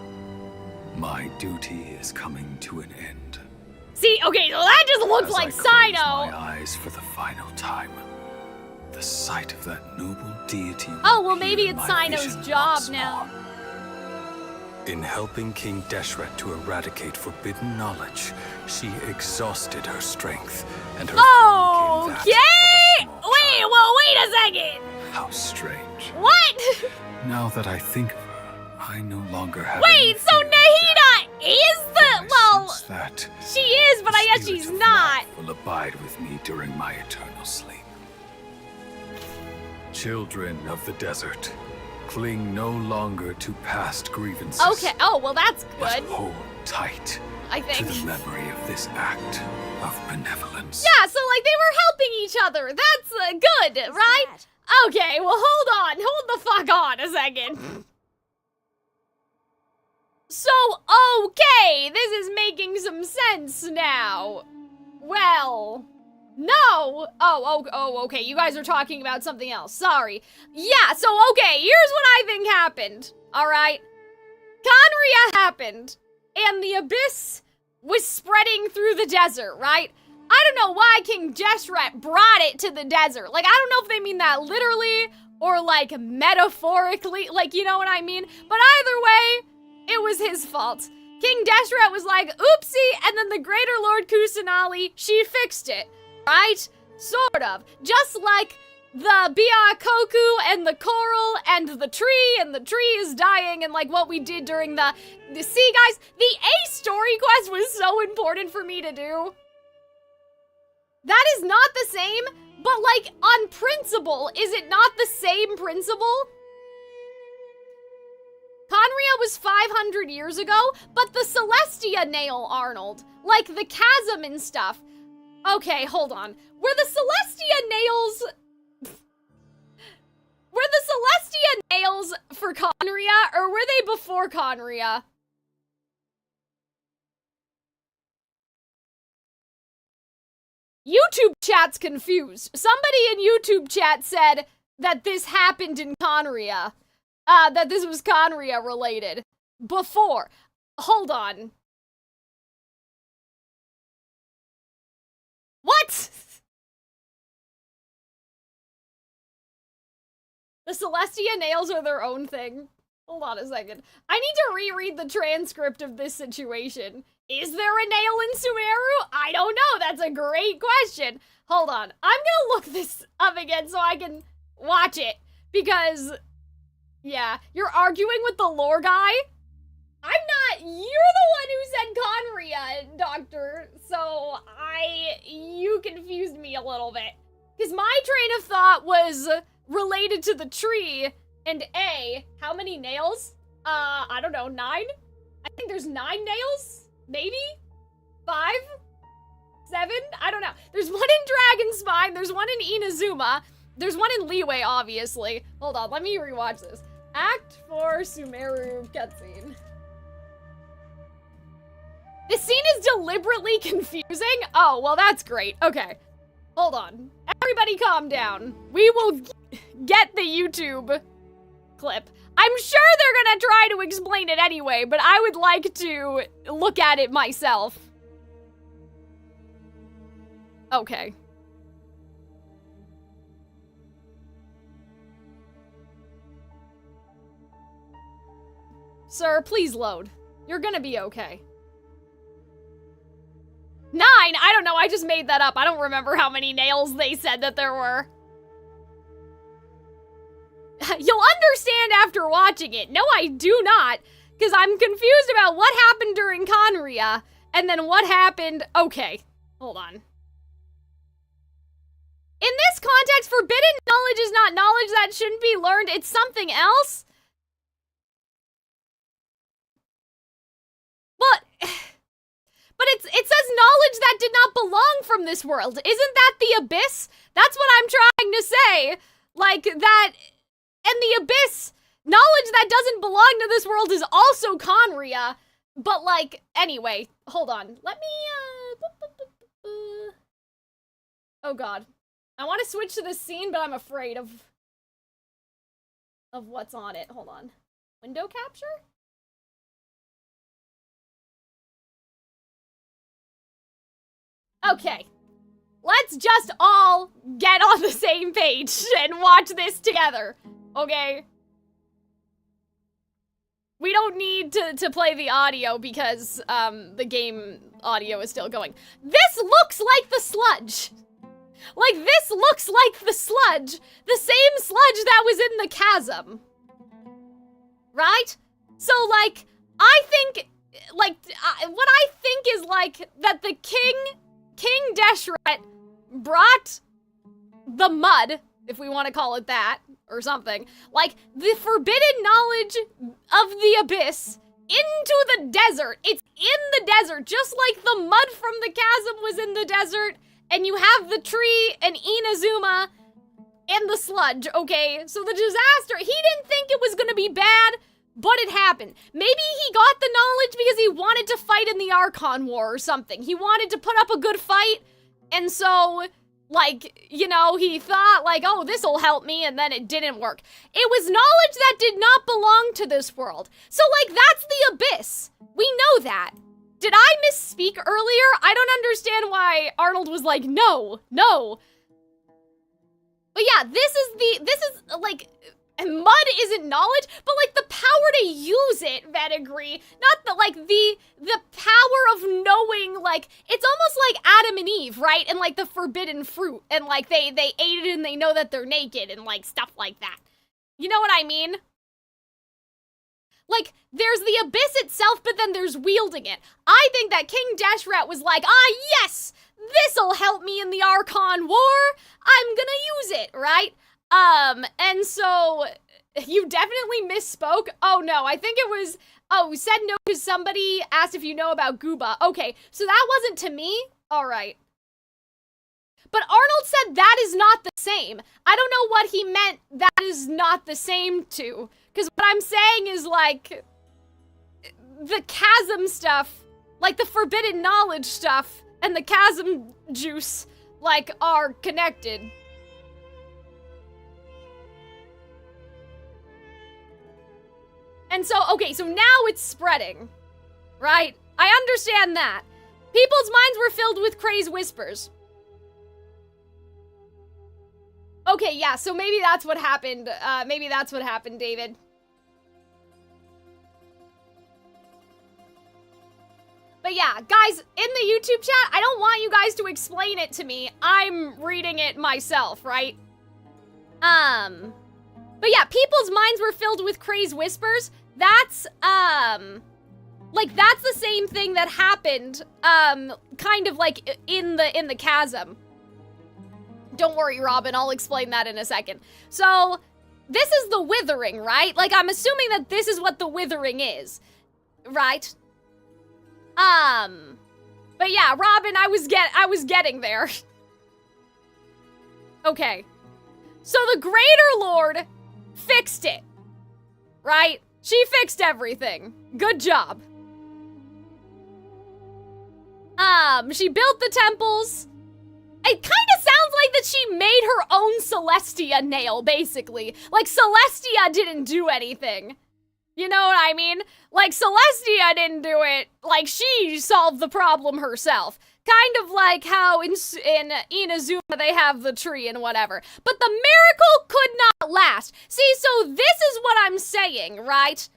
my duty is coming to an end. See, okay, so that just looks As like I close Cyno. my eyes for the final time, the sight of that noble deity will Oh, well, appear maybe in it's my Cyno's vision job once now. more. In helping King Deshret to eradicate forbidden knowledge, she exhausted her strength, and her form became that of a small Wait a second! How strange. What? Now that I think of her, I no longer have Wait, so Nahida is the... Well, that she is, but I guess she's not. will abide with me during my eternal sleep. Children of the desert, cling no longer to past grievances. Okay, oh, well that's But good. hold tight I to think. the memory of this act of benevolence. Yeah, so like they were helping each other. That's good, right? Okay, well hold on. Hold the fuck on a second. So, okay, this is making some sense now. Well, no. Oh, okay, you guys are talking about something else. Sorry. Yeah, so okay, here's what I think happened. All right. Conria happened, and the abyss was spreading through the desert, right? I don't know why King Deshret brought it to the desert. Like, I don't know if they mean that literally or, like, metaphorically. Like, you know what I mean? But either way, it was his fault. King Deshret was like, oopsie, and then the Greater Lord Kusanali, she fixed it, right? Sort of. Just like the Biakoku and the coral and the tree is dying, and like what we did during the see, guys, the A story quest was so important for me to do. That is not the same, but like on principle, is it not the same principle? Conria was 500 years ago, but the Celestia nail, Arnold, like the chasm and stuff. Okay, hold on. Were the Celestia nails for Conria, or were they before Conria? YouTube chat's confused. Somebody in YouTube chat said that this happened in Conria. That this was Conria related. Before. Hold on. What? The Celestia nails are their own thing. Hold on a second. I need to reread the transcript of this situation. Is there a nail in Sumeru? I don't know. That's a great question. Hold on. I'm gonna look this up again so I can watch it. Because, yeah, you're arguing with the lore guy? I'm not. You're the one who said Conria, Doctor. So, you confused me a little bit. Because my train of thought was related to the tree, and how many nails? I don't know, 9? I think there's 9 nails? Maybe? 5? 7? I don't know. There's one in Dragon Spine, there's one in Inazuma, there's one in Leeway, obviously. Hold on, let me rewatch this. Act 4 Sumeru cutscene. This scene is deliberately confusing? Oh, well that's great. Okay. Hold on. Everybody calm down. We will get the YouTube clip. I'm sure they're gonna try to explain it anyway, but I would like to look at it myself. Okay. Sir, please load. You're gonna be okay. 9? I don't know, I just made that up. I don't remember how many nails they said that there were. You'll understand after watching it. No, I do not, because I'm confused about what happened during Conria, and then what happened... Okay, hold on. In this context, forbidden knowledge is not knowledge that shouldn't be learned. It's something else. But it says knowledge that did not belong from this world. Isn't that the abyss? That's what I'm trying to say. Like, that... And the abyss, knowledge that doesn't belong to this world is also Conria. But, like, anyway, hold on. Let me, Oh, God. I want to switch to this scene, but I'm afraid of what's on it. Hold on. Window capture? Okay. Let's just all get on the same page and watch this together. Okay? We don't need to play the audio because the game audio is still going. This looks like the sludge. Like, this looks like the sludge. The same sludge that was in the chasm. Right? So, like, I think, like, what I think is, like, that the King Deshret brought the mud, if we want to call it that, or something, like, the forbidden knowledge of the abyss into the desert. It's in the desert, just like the mud from the chasm was in the desert, and you have the tree and Inazuma and the sludge, okay? So the disaster, he didn't think it was gonna be bad, but it happened. Maybe he got the knowledge because he wanted to fight in the Archon War or something. He wanted to put up a good fight, and so, like, you know, he thought, like, oh, this'll help me, and then it didn't work. It was knowledge that did not belong to this world. So, like, that's the abyss. We know that. Did I misspeak earlier? I don't understand why Arnold was like, no. But yeah, this is, like, mud isn't knowledge, but, like, the power to use it, Vetagri. Not the, like, the power of knowing, like, it's almost like Adam and Eve, right? And, like, the forbidden fruit, and, like, they ate it and they know that they're naked, and, like, stuff like that. You know what I mean? Like, there's the abyss itself, but then there's wielding it. I think that King Deshret was like, yes, this'll help me in the Archon War. I'm gonna use it, right? And so, you definitely misspoke. Oh no, I think it was, we said no because somebody asked if you know about Gooba. Okay, so that wasn't to me? Alright. But Arnold said that is not the same. I don't know what he meant that is not the same to. Because what I'm saying is, like, the chasm stuff, like the forbidden knowledge stuff, and the chasm juice, like, are connected. And so, okay, so now it's spreading, right? I understand that. People's minds were filled with crazed whispers. Okay, yeah, so maybe that's what happened. Maybe that's what happened, David. But yeah, guys, in the YouTube chat, I don't want you guys to explain it to me. I'm reading it myself, right? But yeah, people's minds were filled with crazed whispers. That's, like, that's the same thing that happened, kind of like in the chasm. Don't worry, Robin, I'll explain that in a second. So, this is the withering, right? Like, I'm assuming that this is what the withering is, right? But yeah, Robin, I was getting there. Okay. So the Greater Lord fixed it, right? She fixed everything. Good job. She built the temples. It kind of sounds like that she made her own Celestia nail, basically. Like, Celestia didn't do anything. You know what I mean? Like, Celestia didn't do it. Like, she solved the problem herself. Kind of like how in Inazuma they have the tree and whatever. But the miracle could not last. See, so this is what I'm saying, right?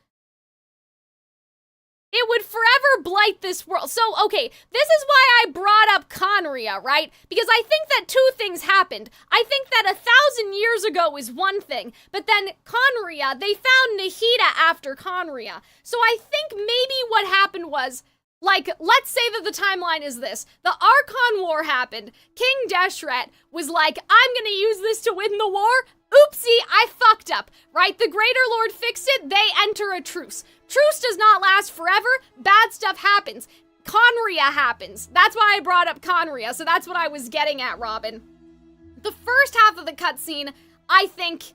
It would forever blight this world. So, okay, this is why I brought up Conria, right? Because I think that two things happened. I think that 1,000 years ago is one thing, but then Conria, they found Nahida after Conria. So I think maybe what happened was, like, let's say that the timeline is this. The Archon War happened. King Deshret was like, I'm gonna use this to win the war. Oopsie, I fucked up, right? The Greater Lord fixed it, they enter a truce. Truce does not last forever, bad stuff happens. Conria happens. That's why I brought up Conria, so that's what I was getting at, Robin. The first half of the cutscene, I think,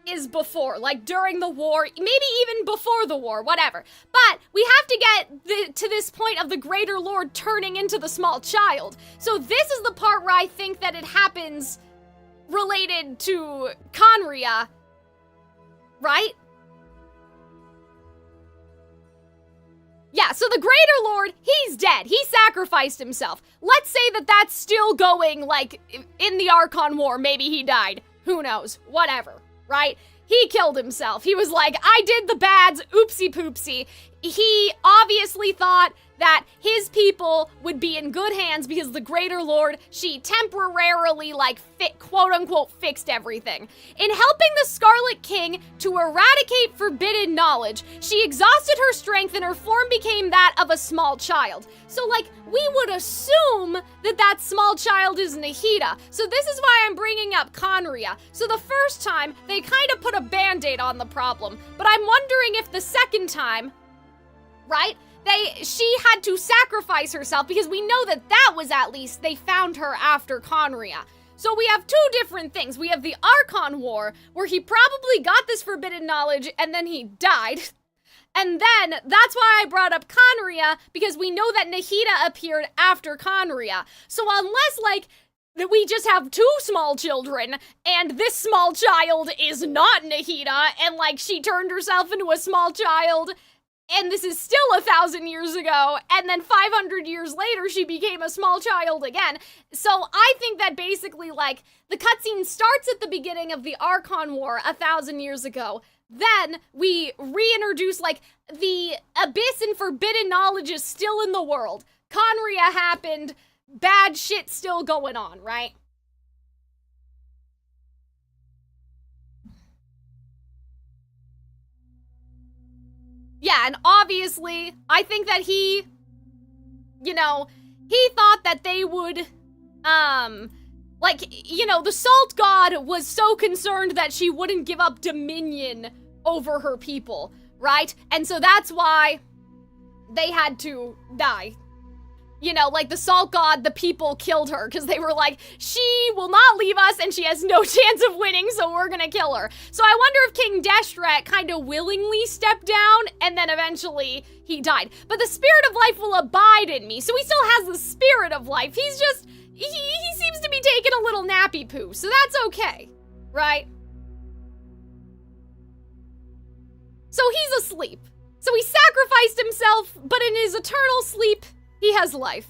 is before, like during the war, maybe even before the war, whatever. But we have to get to this point of the Greater Lord turning into the small child. So this is the part where I think that it happens related to Conria, right? Yeah, so the Greater Lord, he's dead. He sacrificed himself. Let's say that that's still going, like, in the Archon War. Maybe he died. Who knows? Whatever, right? he killed himself. He was like, I did the bads, oopsie poopsie. He obviously thought that his people would be in good hands because the Greater Lord, she temporarily, like, quote-unquote, fixed everything. In helping the Scarlet King to eradicate forbidden knowledge, she exhausted her strength and her form became that of a small child. So, like, we would assume that that small child is Nahida. So this is why I'm bringing up Conria. So the first time, they kind of put a band-aid on the problem. But I'm wondering if the second time, right? She had to sacrifice herself because we know that was at least, they found her after Conria. So we have two different things. We have the Archon War, where he probably got this forbidden knowledge and then he died. And then, that's why I brought up Conria, because we know that Nahida appeared after Conria. So unless, like, that we just have two small children, and this small child is not Nahida, and, like, she turned herself into a small child, and this is still 1,000 years ago, and then 500 years later, she became a small child again. So I think that basically, like, the cutscene starts at the beginning of the Archon War 1,000 years ago. Then we reintroduce, like, the abyss and forbidden knowledge is still in the world. Conria happened, bad shit still going on, right? Yeah, and obviously, I think that he, you know, he thought that they would, like, you know, the Salt God was so concerned that she wouldn't give up dominion over her people, right? And so that's why they had to die. You know, like the Salt God, the people killed her because they were like, she will not leave us and she has no chance of winning, so we're gonna kill her. So I wonder if King Deshret kind of willingly stepped down and then eventually he died. But the spirit of life will abide in me, so he still has the spirit of life. He's just, he seems to be taking a little nappy poo, so that's okay, right? So he's asleep. So he sacrificed himself, but in his eternal sleep, he has life.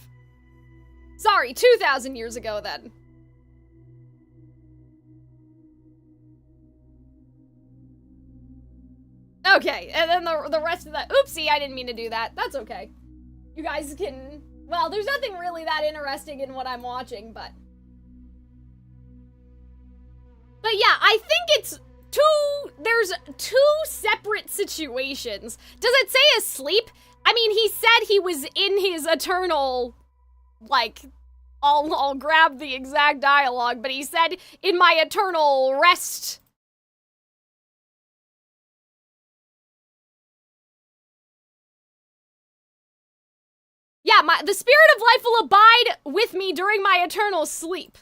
Sorry, 2,000 years ago then. Okay, and then the rest of that, oopsie, I didn't mean to do that. That's okay. You guys can, well, there's nothing really that interesting in what I'm watching, but yeah, I think it's there's two separate situations. Does it say asleep? I mean, he said he was in his eternal, like, I'll grab the exact dialogue, but he said, in my eternal rest. Yeah, the spirit of life will abide with me during my eternal sleep.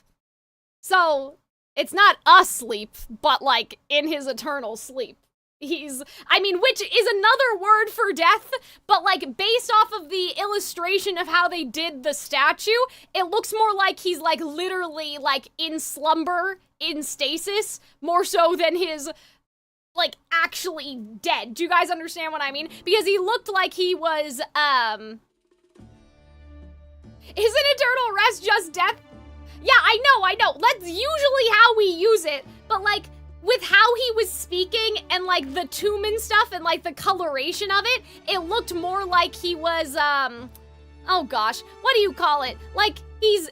So, it's not asleep, but, like, in his eternal sleep. I mean, which is another word for death, but, like, based off of the illustration of how they did the statue, it looks more like he's, like, literally, like, in slumber, in stasis, more so than his, like, actually dead. Do you guys understand what I mean? Because he looked like he was, isn't eternal rest just death? Yeah, I know. That's usually how we use it, but, like, with how he was speaking and, like, the tomb and stuff and, like, the coloration of it, it looked more like he was, oh gosh, what do you call it? Like, he's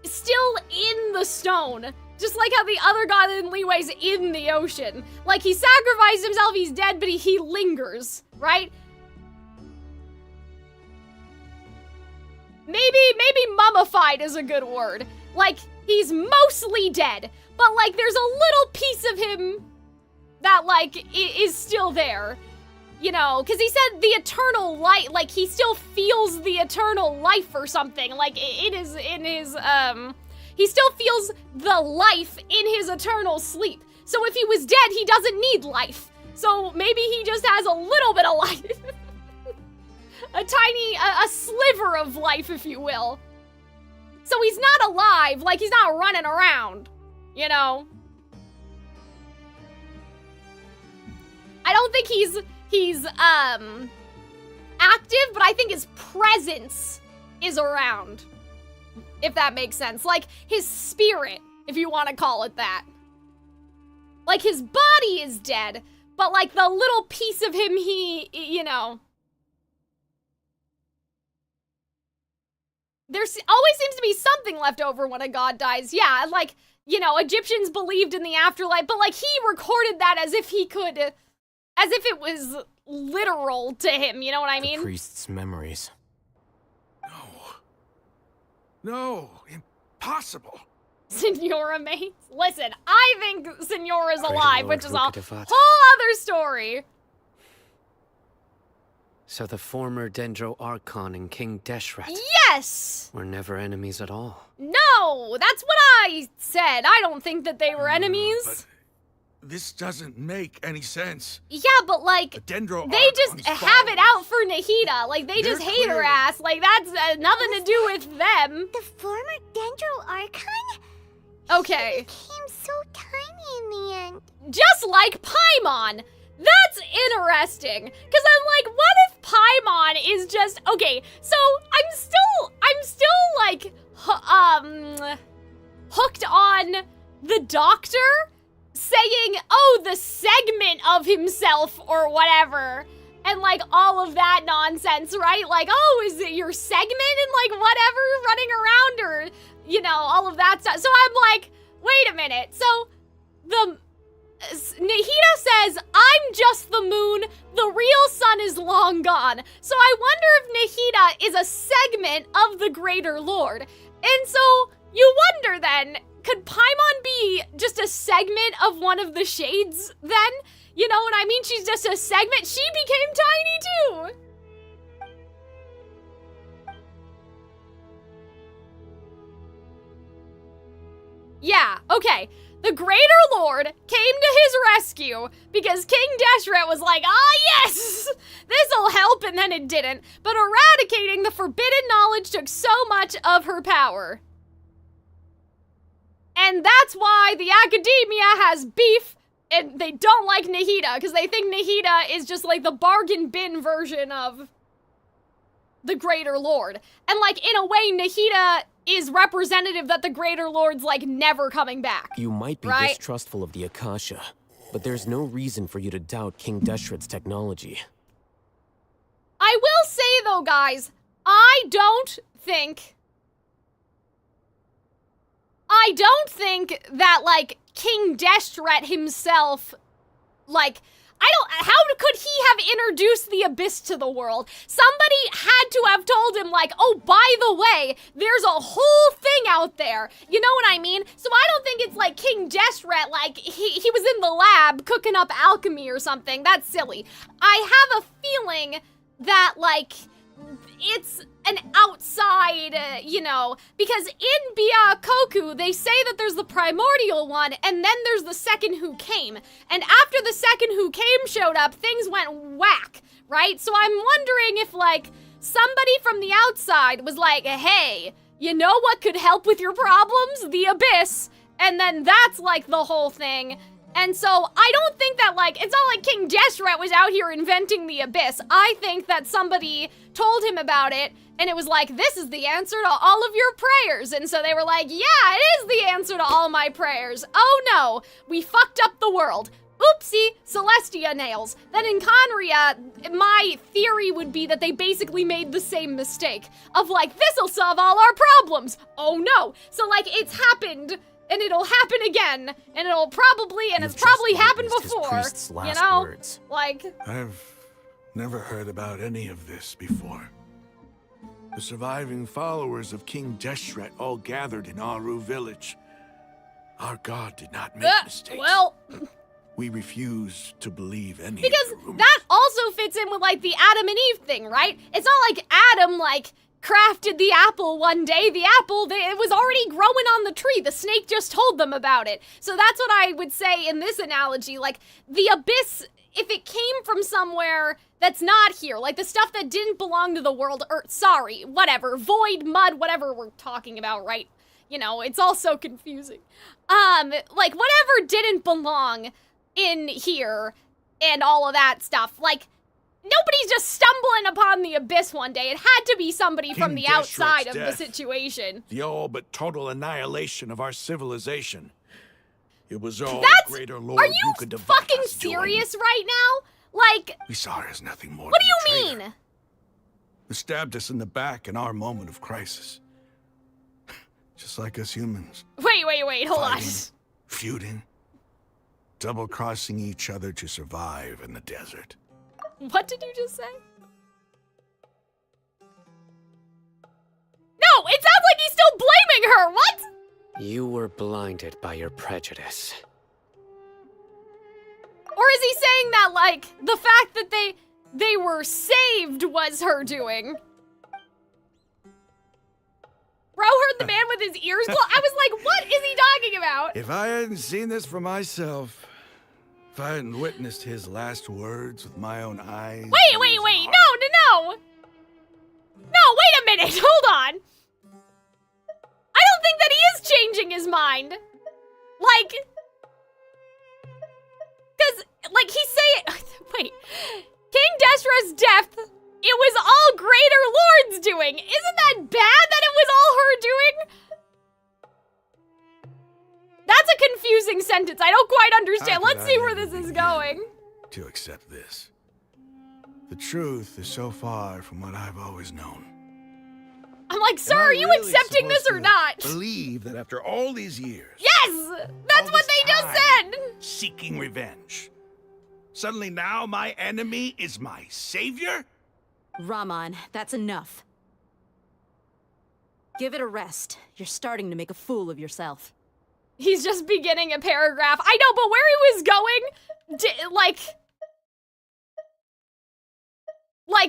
still in the stone. Just like how the other god in Leeway's in the ocean. Like, he sacrificed himself, he's dead, but he lingers, right? Maybe mummified is a good word. Like, he's mostly dead, but, like, there's a little piece of him that, like, is still there. You know, because he said the eternal light, like, he still feels the eternal life or something. Like, it is in his, he still feels the life in his eternal sleep. So if he was dead, he doesn't need life. So maybe he just has a little bit of life. a sliver of life, if you will. So he's not alive, like, he's not running around, you know? I don't think he's active, but I think his presence is around, if that makes sense. Like, his spirit, if you want to call it that. Like, his body is dead, but, like, the little piece of him you know. There always seems to be something left over when a god dies. Yeah, like, you know, Egyptians believed in the afterlife, but, like, he recorded that as if he could, as if it was literal to him, you know what I mean? The priest's memories. No, impossible. Senora mates? Listen, I think Senora's alive, which is a Rukkhadevata. whole other story. So the former Dendro Archon and King Deshret Yes! were never enemies at all. No, that's what I said. I don't think that they were enemies. But this doesn't make any sense. Yeah, but like, Dendro they just have it out for Nahida. Like, they just hate her ass. Like, that's nothing to do with them. The former Dendro Archon? Okay. He became so tiny in the end. Just like Paimon. That's interesting. Because I'm like, what if Paimon is just... Okay, so I'm still like, hooked on the Doctor saying, oh, the segment of himself or whatever. And like all of that nonsense, right? Like, oh, is it your segment and like whatever running around or, you know, all of that stuff. So I'm like, wait a minute. So the Nahida says, I'm just the moon, the real sun is long gone. So I wonder if Nahida is a segment of the Greater Lord. And so you wonder then, could Paimon be just a segment of one of the shades then? You know what I mean? She's just a segment. She became tiny too. Yeah, okay. The Greater Lord came to his rescue because King Deshret was like, ah, yes, this'll help, and then it didn't. But eradicating the forbidden knowledge took so much of her power. And that's why the Academia has beef, and they don't like Nahida, because they think Nahida is just like the bargain bin version of the Greater Lord. And like, in a way, Nahida is representative that the Greater Lord's like never coming back. You might be right? distrustful of the Akasha, but there's no reason for you to doubt King Deshret's technology. I will say though, guys, I don't think that like King Deshret himself, like, how could he have introduced the Abyss to the world? Somebody had to have told him, like, oh, by the way, there's a whole thing out there. You know what I mean? So I don't think it's like King Deshret, like, he was in the lab cooking up alchemy or something. That's silly. I have a feeling that, like, it's an outside, you know, because in Byakoku, they say that there's the primordial one, and then there's the second who came. And after the second who came showed up, things went whack, right? So I'm wondering if, like, somebody from the outside was like, hey, you know what could help with your problems? The Abyss. And then that's, like, the whole thing. And so I don't think that, like, it's not like King Deshret was out here inventing the Abyss. I think that somebody told him about it, and it was like, this is the answer to all of your prayers. And so they were like, yeah, it is the answer to all my prayers. Oh no, we fucked up the world. Oopsie, Celestia nails. Then in Conria, my theory would be that they basically made the same mistake of like, this'll solve all our problems. Oh no. So like, it's happened, and it'll happen again, and it'll probably, and it's probably happened before, you know? Words. Like, I've never heard about any of this before. The surviving followers of King Deshret all gathered in Aru village. Our god did not make mistakes. Well, we refuse to believe any because of the rumors. that also fits in with like the Adam and Eve thing, right? It's not like Adam like crafted the apple one day. The apple, it was already growing on the tree. The snake just told them about it. So that's what I would say in this analogy. Like, the Abyss, if it came from somewhere that's not here, like the stuff that didn't belong to the world, or, sorry, whatever, void, mud, whatever we're talking about, right? You know, it's all so confusing. Like, whatever didn't belong in here and all of that stuff, like, nobody's just stumbling upon the Abyss one day. It had to be somebody from the outside of the situation. The all but total annihilation of our civilization. It was all Greater Lord Are you fucking serious right now? Like... We saw her as nothing more What than do a you traitor mean? Who stabbed us in the back in our moment of crisis. Just like us humans. Wait, hold on. Fighting, feuding, double-crossing each other to survive in the desert. What did you just say? No, it sounds like he's still blaming her. What? You were blinded by your prejudice. Or is he saying that, like, the fact that they were saved was her doing? Bro heard the man with his ears closed. I was like, what is he talking about? If I hadn't seen this for myself, if I hadn't witnessed his last words with my own eyes... Wait, no! No, wait a minute, hold on. I don't think that he is changing his mind. Like... Because, like, he's saying... Wait. King Deshret's death, it was all Greater Lord's doing. Isn't that bad that it was all her doing? That's a confusing sentence. I don't quite understand. Let's see where this is going. To accept this. The truth is so far from what I've always known. I'm like, sir, are you accepting this or not? Believe that after all these years... Yes! That's what they just said! Seeking revenge. Suddenly now my enemy is my savior? Raman, that's enough. Give it a rest. You're starting to make a fool of yourself. He's just beginning a paragraph. I know, but where he was going,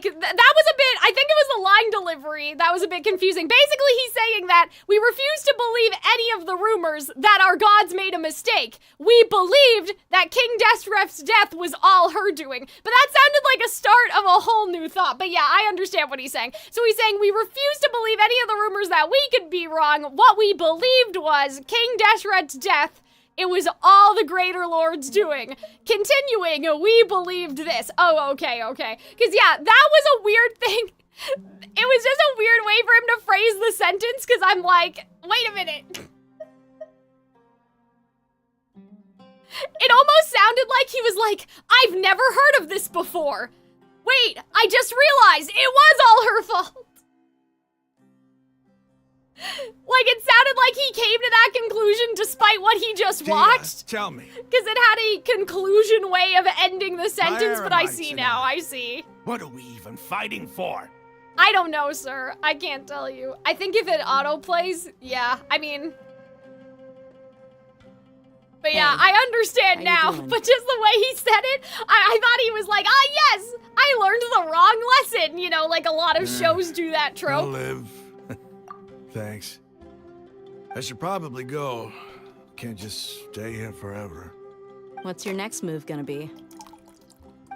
that was a bit, I think it was the line delivery that was a bit confusing. Basically, he's saying that we refuse to believe any of the rumors that our gods made a mistake. We believed that King Deshret's death was all her doing. But that sounded like a start of a whole new thought. But yeah, I understand what he's saying. So he's saying we refuse to believe any of the rumors that we could be wrong. What we believed was King Deshret's death. It was all the Greater Lord's doing. Continuing, we believed this. Oh, okay. Because, yeah, that was a weird thing. It was just a weird way for him to phrase the sentence, because I'm like, wait a minute. It almost sounded like he was like, I've never heard of this before. Wait, I just realized it was all her fault. Like, it sounded like he came to that conclusion despite what he just watched. Tell me. Because it had a conclusion way of ending the sentence, but I see now, I see. What are we even fighting for? I don't know, sir. I can't tell you. I think if it autoplays, yeah, I mean... But yeah, I understand now, but just the way he said it, I thought he was like, yes, I learned the wrong lesson. You know, like a lot of shows do that trope. I'll live. Thanks. I should probably go. Can't just stay here forever. What's your next move gonna be?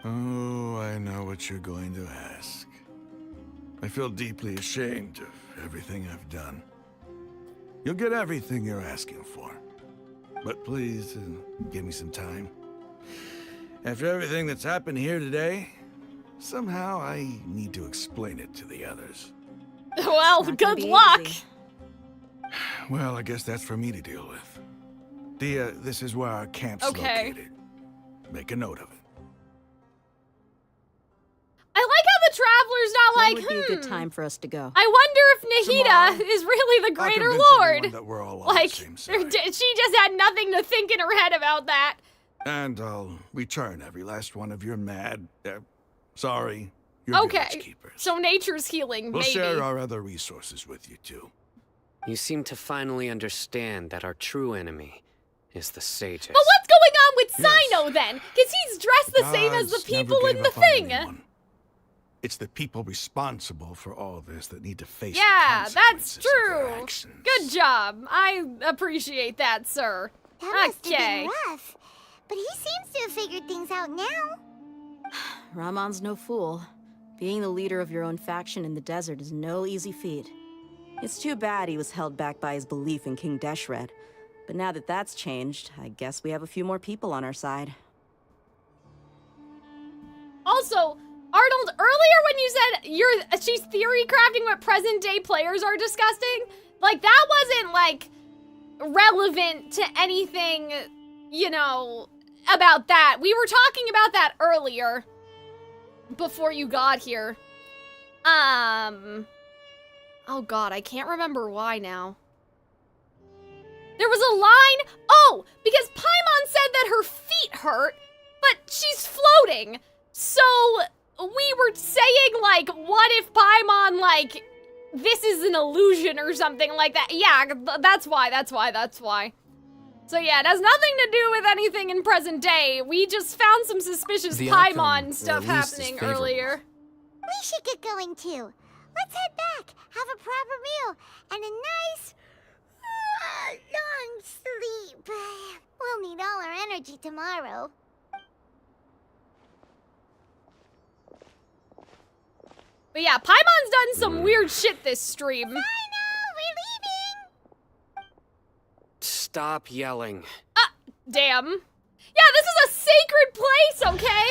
Oh, I know what you're going to ask. I feel deeply ashamed of everything I've done. You'll get everything you're asking for. But please, give me some time. After everything that's happened here today, somehow I need to explain it to the others. Well, good luck. Well, I guess that's for me to deal with. Dehya, this is where our camp's located. Make a note of it. I like how the traveler's not like, When would be a good time for us to go? I wonder if Nahida is really the Greater Lord. That we're all like, she just had nothing to think in her head about that. And I'll return every last one of your mad, sorry, your okay, keepers. So nature's healing, we'll maybe. Share our other resources with you, too. You seem to finally understand that our true enemy is the sages. But what's going on with Cyno, then? Because he's dressed the same as the people in the thing. It's the people responsible for all this that need to face the consequences of their actions. Good job. I appreciate that, sir. That must have been rough. But he seems to have figured things out now. Ramon's no fool. Being the leader of your own faction in the desert is no easy feat. It's too bad he was held back by his belief in King Deshret. But now that that's changed, I guess we have a few more people on our side. Also, Arnold, earlier when you said she's theory crafting what present day players are discussing, like that wasn't like relevant to anything you know, about that. We were talking about that earlier, before you got here. Oh god, I can't remember why now. There was a line, oh, because Paimon said that her feet hurt, but she's floating. So we were saying, like, what if Paimon, like, this is an illusion or something like that? Yeah, that's why. So yeah, it has nothing to do with anything in present day. We just found some suspicious Paimon stuff happening earlier. We should get going too. Let's head back, have a proper meal, and a nice, long sleep. We'll need all our energy tomorrow. But yeah, Paimon's done some weird shit this stream. I know, we're leaving! Stop yelling. Damn. Yeah, this is a sacred place, okay?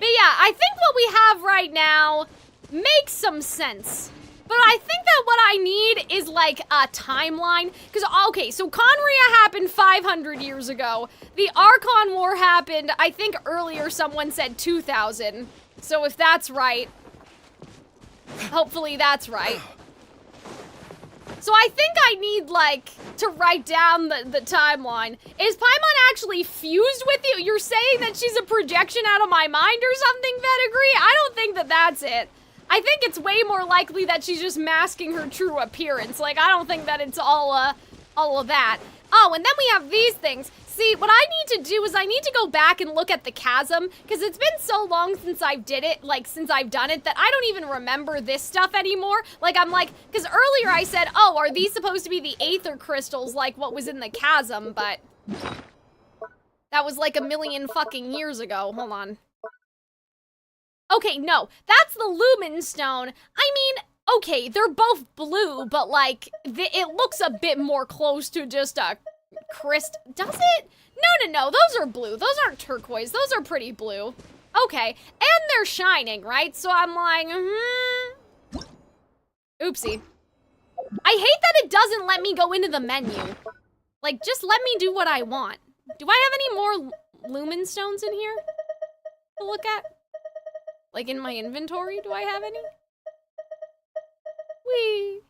But yeah, I think what we have right now makes some sense. But I think that what I need is like a timeline. Because, okay, so Conria happened 500 years ago. The Archon War happened, I think earlier someone said 2000. So if that's right, hopefully that's right. So I think I need, like, to write down the timeline. Is Paimon actually fused with you? You're saying that she's a projection out of my mind or something, Pedigree? I don't think that that's it. I think it's way more likely that she's just masking her true appearance. Like, I don't think that it's all of that. Oh, and then we have these things. See, what I need to do is I need to go back and look at the chasm, because it's been so long since I've done it, that I don't even remember this stuff anymore. Like, I'm like, because earlier I said, oh, are these supposed to be the aether crystals, like what was in the chasm, but that was like a million fucking years ago. Hold on. Okay, no, that's the lumen stone. I mean, okay, they're both blue, but like, it looks a bit more close to just a does it? No, those are blue. Those aren't turquoise. Those are pretty blue. Okay, and they're shining, right? So I'm like, Oopsie. I hate that it doesn't let me go into the menu. Like, just let me do what I want. Do I have any more lumen stones in here to look at? Like, in my inventory, do I have any? Whee!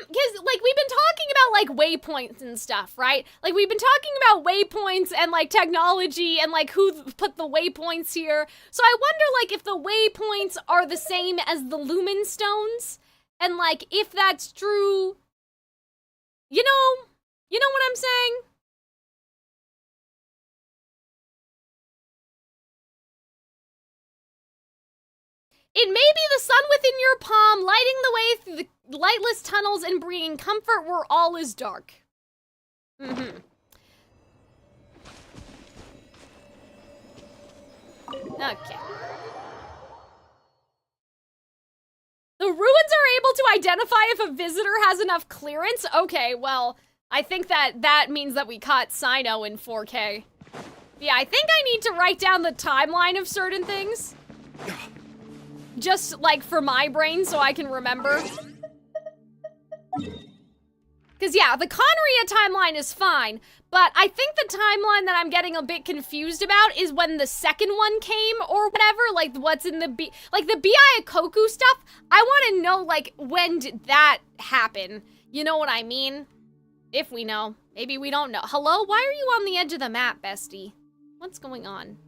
Because, like, we've been talking about, like, waypoints and stuff, right? Like, we've been talking about waypoints and, like, technology and, like, who put the waypoints here. So I wonder, like, if the waypoints are the same as the lumen stones. And, like, if that's true, you know what I'm saying? It may be the sun within your palm, lighting the way through the lightless tunnels and bringing comfort where all is dark. Okay. The ruins are able to identify if a visitor has enough clearance? Okay, well, I think that means that we caught Cyno in 4K. Yeah, I think I need to write down the timeline of certain things. Just, like, for my brain so I can remember. Because, yeah, the Conria timeline is fine, but I think the timeline that I'm getting a bit confused about is when the second one came or whatever, like, what's in the the Byakukoku stuff. I want to know, like, when did that happen? You know what I mean? If we know. Maybe we don't know. Hello? Why are you on the edge of the map, bestie? What's going on?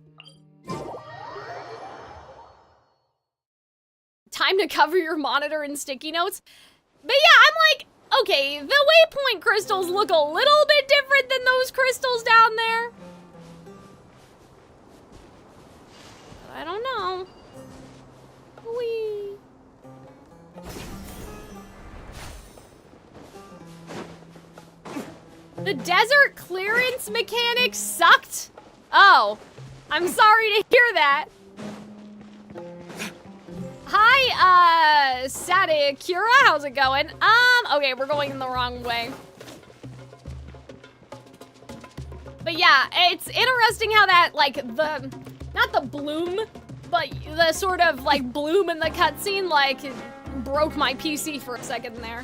Time to cover your monitor in sticky notes. But yeah, I'm like, okay, the waypoint crystals look a little bit different than those crystals down there. But I don't know. Whee. The desert clearance mechanic sucked? Oh, I'm sorry to hear that. Hi, Sadikura, how's it going? Okay, we're going in the wrong way. But yeah, it's interesting how that, like, not the bloom, but the sort of, like, bloom in the cutscene, like, it broke my PC for a second there.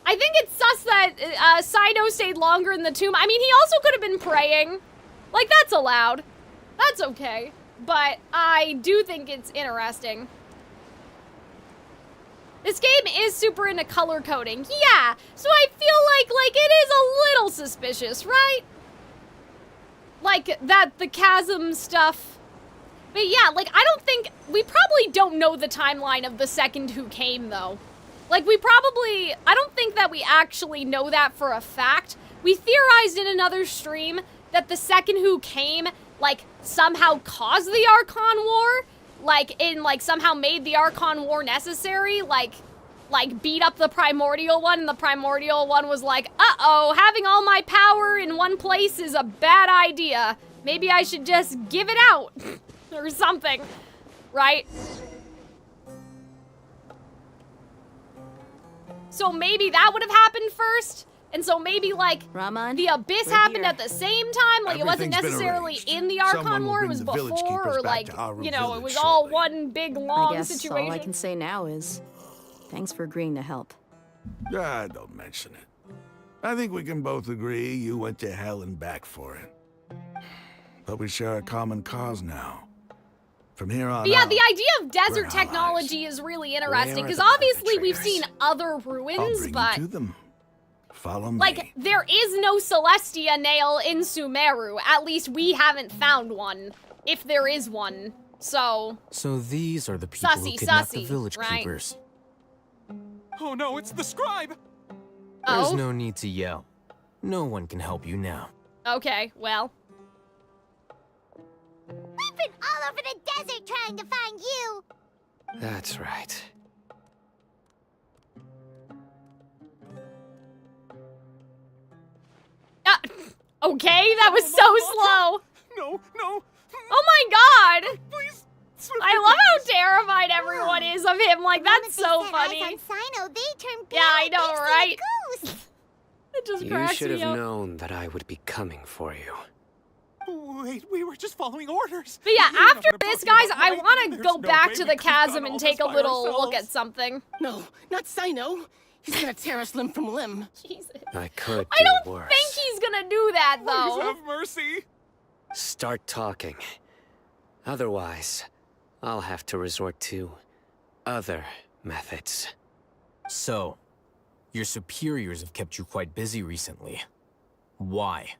I think it's sus that Cyno stayed longer in the tomb. I mean, he also could have been praying. Like, that's allowed. That's okay. But I do think it's interesting. This game is super into color coding. Yeah, so I feel like it is a little suspicious, right? Like, that the chasm stuff. But yeah, like, I don't think, we probably don't know the timeline of the second who came, though. Like, I don't think that we actually know that for a fact. We theorized in another stream that the second who came, like, somehow caused the Archon War. Like, somehow made the Archon War necessary. Like, beat up the Primordial One, and the Primordial One was like, uh-oh, having all my power in one place is a bad idea. Maybe I should just give it out. Or something. Right? So maybe that would have happened first, and so maybe, like, Raman, the Abyss happened at the same time, like, it wasn't necessarily in the Archon War, it was before, or, like, you know, it was all one big, long I guess situation. all I can say now is, thanks for agreeing to help. Ah, don't mention it. I think we can both agree you went to hell and back for it. But we share a common cause now. From here on But yeah, out, the idea of desert we're technology is really interesting, Where are because the obviously we've seen perpetrators? other I'll ruins, bring but... you to them. Follow me. Like, there is no Celestia nail in Sumeru. At least we haven't found one, if there is one. So these are the people who kidnapped the village right? keepers. Oh no, it's the scribe! There's no need to yell. No one can help you now. Okay, well. We've been all over the desert trying to find you. That's right. Okay, that was so slow. No, no. Oh my god. Please. I love how terrified everyone is of him. Like, that's so funny. On Cyno, they turn Yeah, I know, right? It just You cracks should me have up. known that I would be coming for you. Wait, we were just following orders. But yeah, You know after what I'm this, talking guys, about, I right? want to There's go no back way to we the could've done chasm all and this take a by little look ourselves. at something. No, not Cyno. He's gonna tear us limb from limb. Jesus. I could I do don't worse. think he's gonna do that, though. Please have mercy. Start talking. Otherwise, I'll have to resort to other methods. So, your superiors have kept you quite busy recently. Why?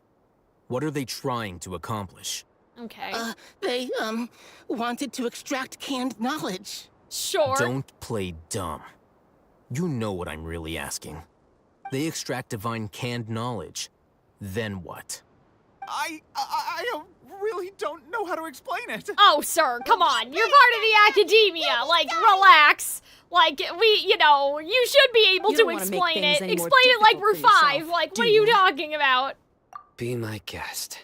What are they trying to accomplish? Okay. They, wanted to extract canned knowledge. Sure. Don't play dumb. You know what I'm really asking. They extract divine canned knowledge. Then what? I really don't know how to explain it. Oh, sir, come on. You're part of the academia. Like, relax. Like, you know, you should be able You to don't wanna make explain things it. any more Explain it like difficult we're for yourself, 5. Like, do what are you you? talking about? Be my guest.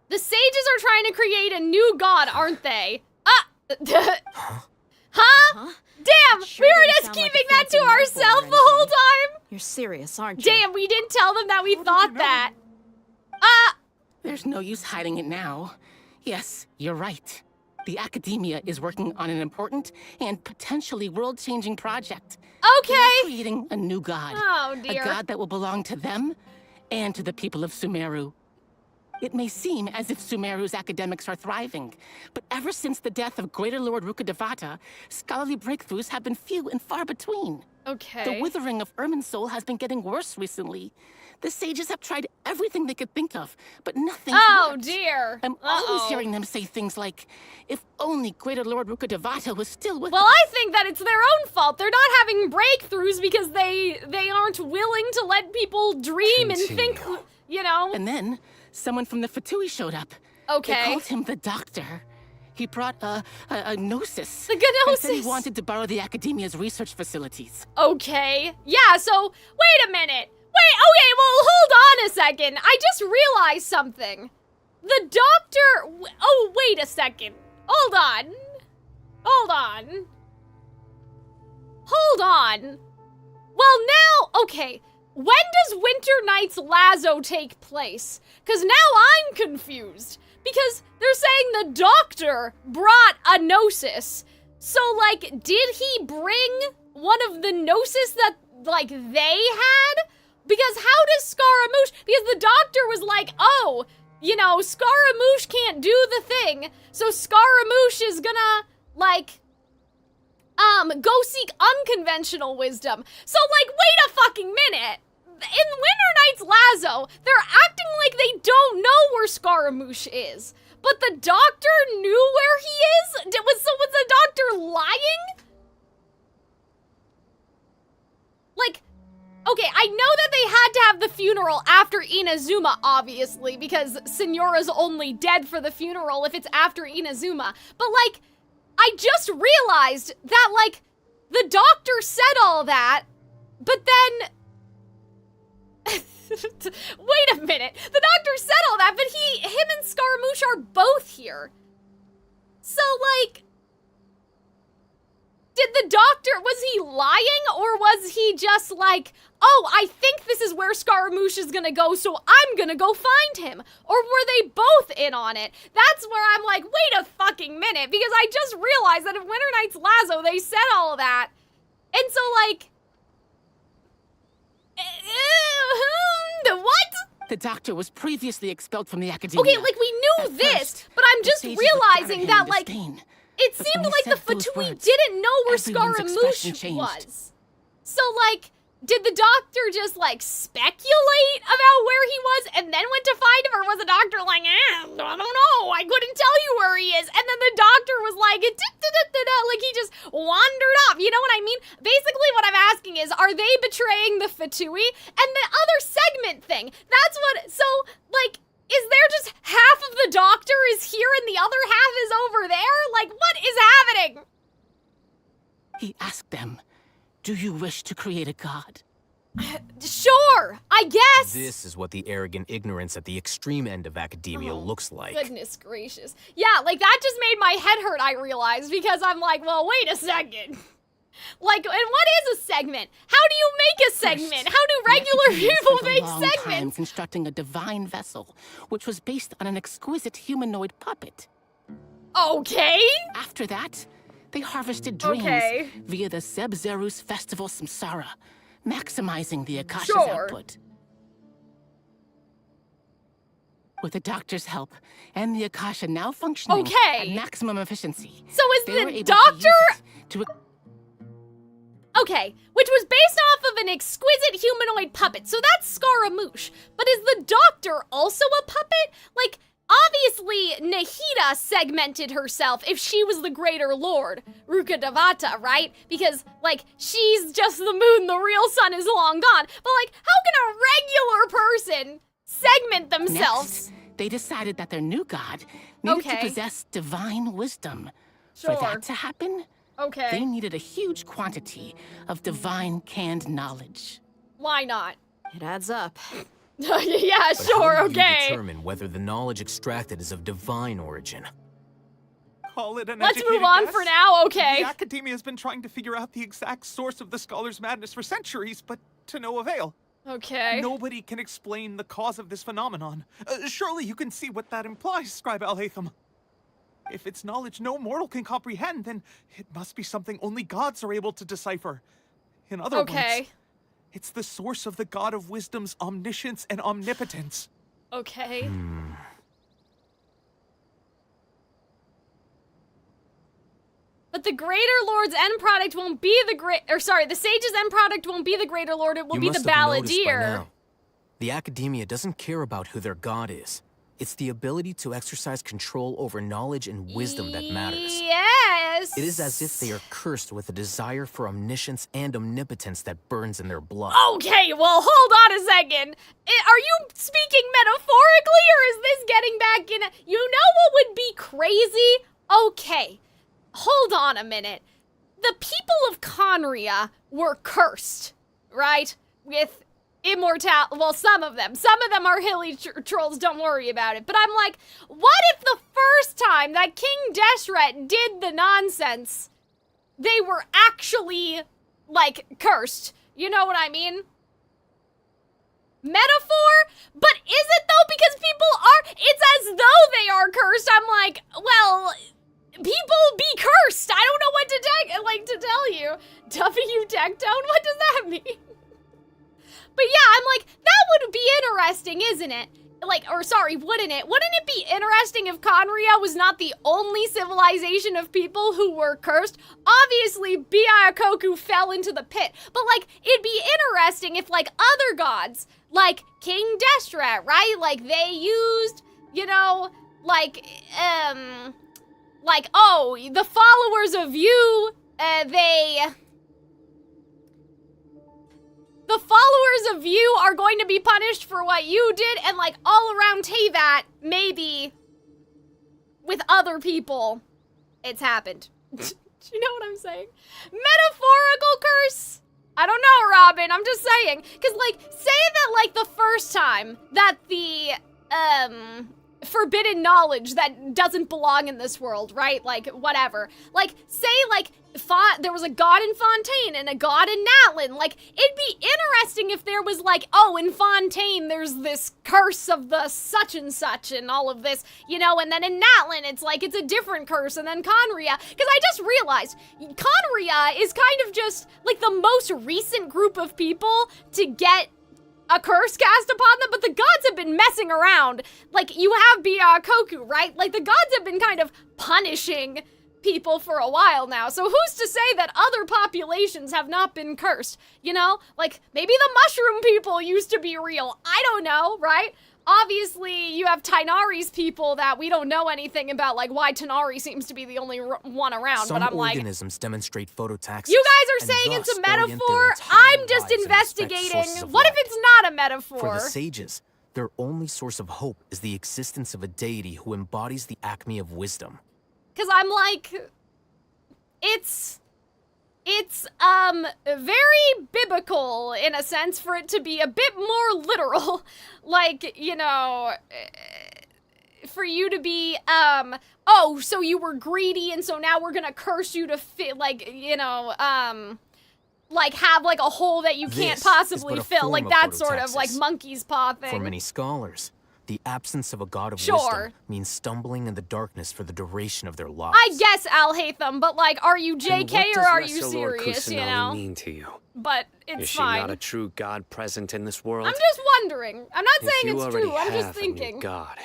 The sages are trying to create a new god, aren't they? Huh? Damn, Sure we were didn't just sound like a keeping that to fancy metaphor or ourselves the whole anything. time? You're serious, aren't you? Damn, we didn't tell them that we thought that. There's no use hiding it now. Yes, you're right. The academia is working on an important and potentially world-changing project. Okay. They're creating a new god. Oh, dear. A god that will belong to them and to the people of Sumeru. It may seem as if Sumeru's academics are thriving, but ever since the death of Greater Lord Rukkhadevata, scholarly breakthroughs have been few and far between. Okay. The withering of Irminsul has been getting worse recently. The sages have tried everything they could think of, but nothing worked. Dear. I'm always hearing them say things like, if only Greater Lord Rukkhadevata was still with Well, us. I think that it's their own fault. They're not having breakthroughs because they aren't willing to let people dream and think, you know? And then, someone from the Fatui showed up. Okay. They called him the Doctor. He brought a gnosis. The And said he gnosis. wanted to borrow the academia's research facilities. Okay. Yeah, so, wait a minute. Okay, well, hold on a second. I just realized something. The doctor... Oh, wait a second. Hold on. Hold on. Well, now... Okay. when does Winter Night's lasso take place? Because now I'm confused. Because they're saying the Doctor brought a Gnosis. So, like, did he bring one of the Gnosis that, like, they had? Because how does Scaramouche... Because the Doctor was like, oh, you know, Scaramouche can't do the thing, so Scaramouche is gonna, like, go seek unconventional wisdom. So, like, wait a fucking minute. In Winter Night's lasso, they're acting like they don't know where Scaramouche is. But the Doctor knew where he is? Was the Doctor lying? Like, okay, I know that they had to have the funeral after Inazuma, obviously, because Signora's only dead for the funeral if it's after Inazuma. But, like, I just realized that, like, the Doctor said all that, but then... Wait a minute. The Doctor said all that, but him and Scaramouche are both here. So, like, did the Doctor, was he lying, or was he just like, oh, I think this is where Scaramouche is gonna go, so I'm gonna go find him? Or were they both in on it? That's where I'm like, wait a fucking minute, because I just realized that in Winter Night's lasso, they said all that. And so, like, what? The Doctor was previously expelled from the Academia. Okay, like, we knew this, but I'm just realizing that, like, it seemed like the Fatui didn't know where Scaramouche was. So, like, did the Doctor just, like, speculate about where he was and then went to find him? Or was the Doctor like, I don't know, I couldn't tell you where he is. And then the Doctor was like, like he just wandered off. You know what I mean? Basically what I'm asking is, are they betraying the Fatui? And the other segment thing, that's what, so, like, is there just half of the Doctor is here and the other half is over there? Like, what is happening? He asked them, do you wish to create a god? Sure, I guess. This is what the arrogant ignorance at the extreme end of academia looks like. Goodness gracious. Yeah, like, that just made my head hurt, I realized, because I'm like, well, wait a second. Like, and what is a segment? How do you make a segment? How do regular people make segments? Time constructing a divine vessel, which was based on an exquisite humanoid puppet. Okay. After that, they harvested dreams via the Zeb-Zerus Festival Samsara, maximizing the Akasha's output. With the Doctor's help, and the Akasha now functioning at maximum efficiency. So is the Doctor... Okay, which was based off of an exquisite humanoid puppet, so that's Scaramouche. But is the Doctor also a puppet? Like, obviously, Nahida segmented herself if she was the Greater Lord, Rukkhadevata, right? Because, like, she's just the moon, the real sun is long gone. But, like, how can a regular person segment themselves? Next, they decided that their new god needed to possess divine wisdom. For that to happen, they needed a huge quantity of divine canned knowledge. Why not? It adds up. Yeah, but sure, how do you determine whether the knowledge extracted is of divine origin? Call it an Let's move on guess. for now, okay? The Academia has been trying to figure out the exact source of the Scholar's madness for centuries, but to no avail. Okay. Nobody can explain the cause of this phenomenon. Surely you can see what that implies, Scribe Alhaitham. If it's knowledge no mortal can comprehend, then it must be something only gods are able to decipher. In other words, it's the source of the God of Wisdom's omniscience and omnipotence. Okay. But the Greater Lord's end product won't be the Sage's end product won't be the Greater Lord, it will be the Balladeer. The Academia doesn't care about who their god is. It's the ability to exercise control over knowledge and wisdom that matters. Yes! It is as if they are cursed with a desire for omniscience and omnipotence that burns in their blood. Okay, well, hold on a second. Are you speaking metaphorically, or is this getting back in? You know what would be crazy? Okay, hold on a minute. The people of Conria were cursed, right? With immortality. Well, some of them are hilly trolls, don't worry about it. But I'm like, what if the first time that King Deshret did the nonsense, they were actually, like, cursed? You know what I mean? metaphor, but is it though? Because people are, it's as though they are cursed. I'm like, well, people be cursed. I don't know what to tell you. W Tectone, what does that mean? But yeah, I'm like, that would be interesting, isn't it? Like, or sorry, wouldn't it? Wouldn't it be interesting if Conria was not the only civilization of people who were cursed? Obviously, Byakoku fell into the pit, but like, it'd be interesting if like other gods, like King Deshret, right? Like they used, you know, like, oh, the followers of you, the followers of you are going to be punished for what you did, and like all around Teyvat, maybe with other people, it's happened. Do you know what I'm saying? Metaphorical curse? I don't know, Robin, I'm just saying. Cause like, say that like the first time that the, forbidden knowledge that doesn't belong in this world, right? Like, whatever. Like, say, like, there was a god in Fontaine and a god in Natlin. Like, it'd be interesting if there was, like, oh, in Fontaine, there's this curse of the such and all of this, you know, and then in Natlin, it's like, it's a different curse, and then Conria. Because I just realized, Conria is kind of just, like, the most recent group of people to get a curse cast upon them, but the gods have been messing around. Like, you have Byakoku, right? Like, the gods have been kind of punishing people for a while now, so who's to say that other populations have not been cursed, you know? Like, maybe the mushroom people used to be real. I don't know, right? Obviously, you have Tainari's people that we don't know anything about, like why Tanari seems to be the only one around, but I'm like... Some organisms demonstrate phototaxis. You guys are saying it's a metaphor? I'm just investigating. What if it's not a metaphor? For the sages, their only source of hope is the existence of a deity who embodies the acme of wisdom. Because I'm like... It's very biblical, in a sense, for it to be a bit more literal. Like, you know, for you to be, oh, so you were greedy, and so now we're gonna curse you to fit, like, you know, like, have, like, a hole that you can't possibly fill. Like, that sort of, like, monkey's paw thing. For many scholars, the absence of a god of wisdom means stumbling in the darkness for the duration of their lives. I guess, Alhaitham, but like, are you JK or are you serious, you know? Mean to you? But it's Is she fine. not a true god present in this world? I'm just wondering. I'm not saying it's true, I'm just thinking. A new god,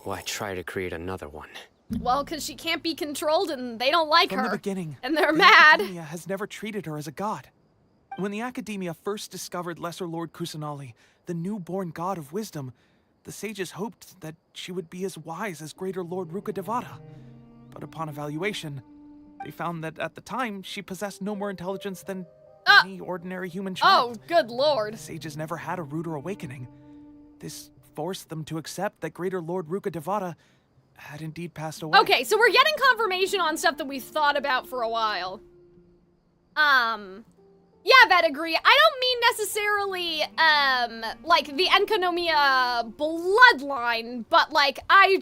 why try to create another one? Well, because she can't be controlled and they don't like her. From the beginning, and they're the mad. Academia has never treated her as a god. When the Academia first discovered Lesser Lord Kusanali, the newborn god of wisdom, the sages hoped that she would be as wise as Greater Lord Rukkhadevata. But upon evaluation, they found that at the time, she possessed no more intelligence than any ordinary human child. Oh, good lord. The sages never had a ruder awakening. This forced them to accept that Greater Lord Rukkhadevata had indeed passed away. Okay, so we're getting confirmation on stuff that we've thought about for a while. Yeah, that agree. I don't mean necessarily, like, the Enkonomia bloodline, but, like, I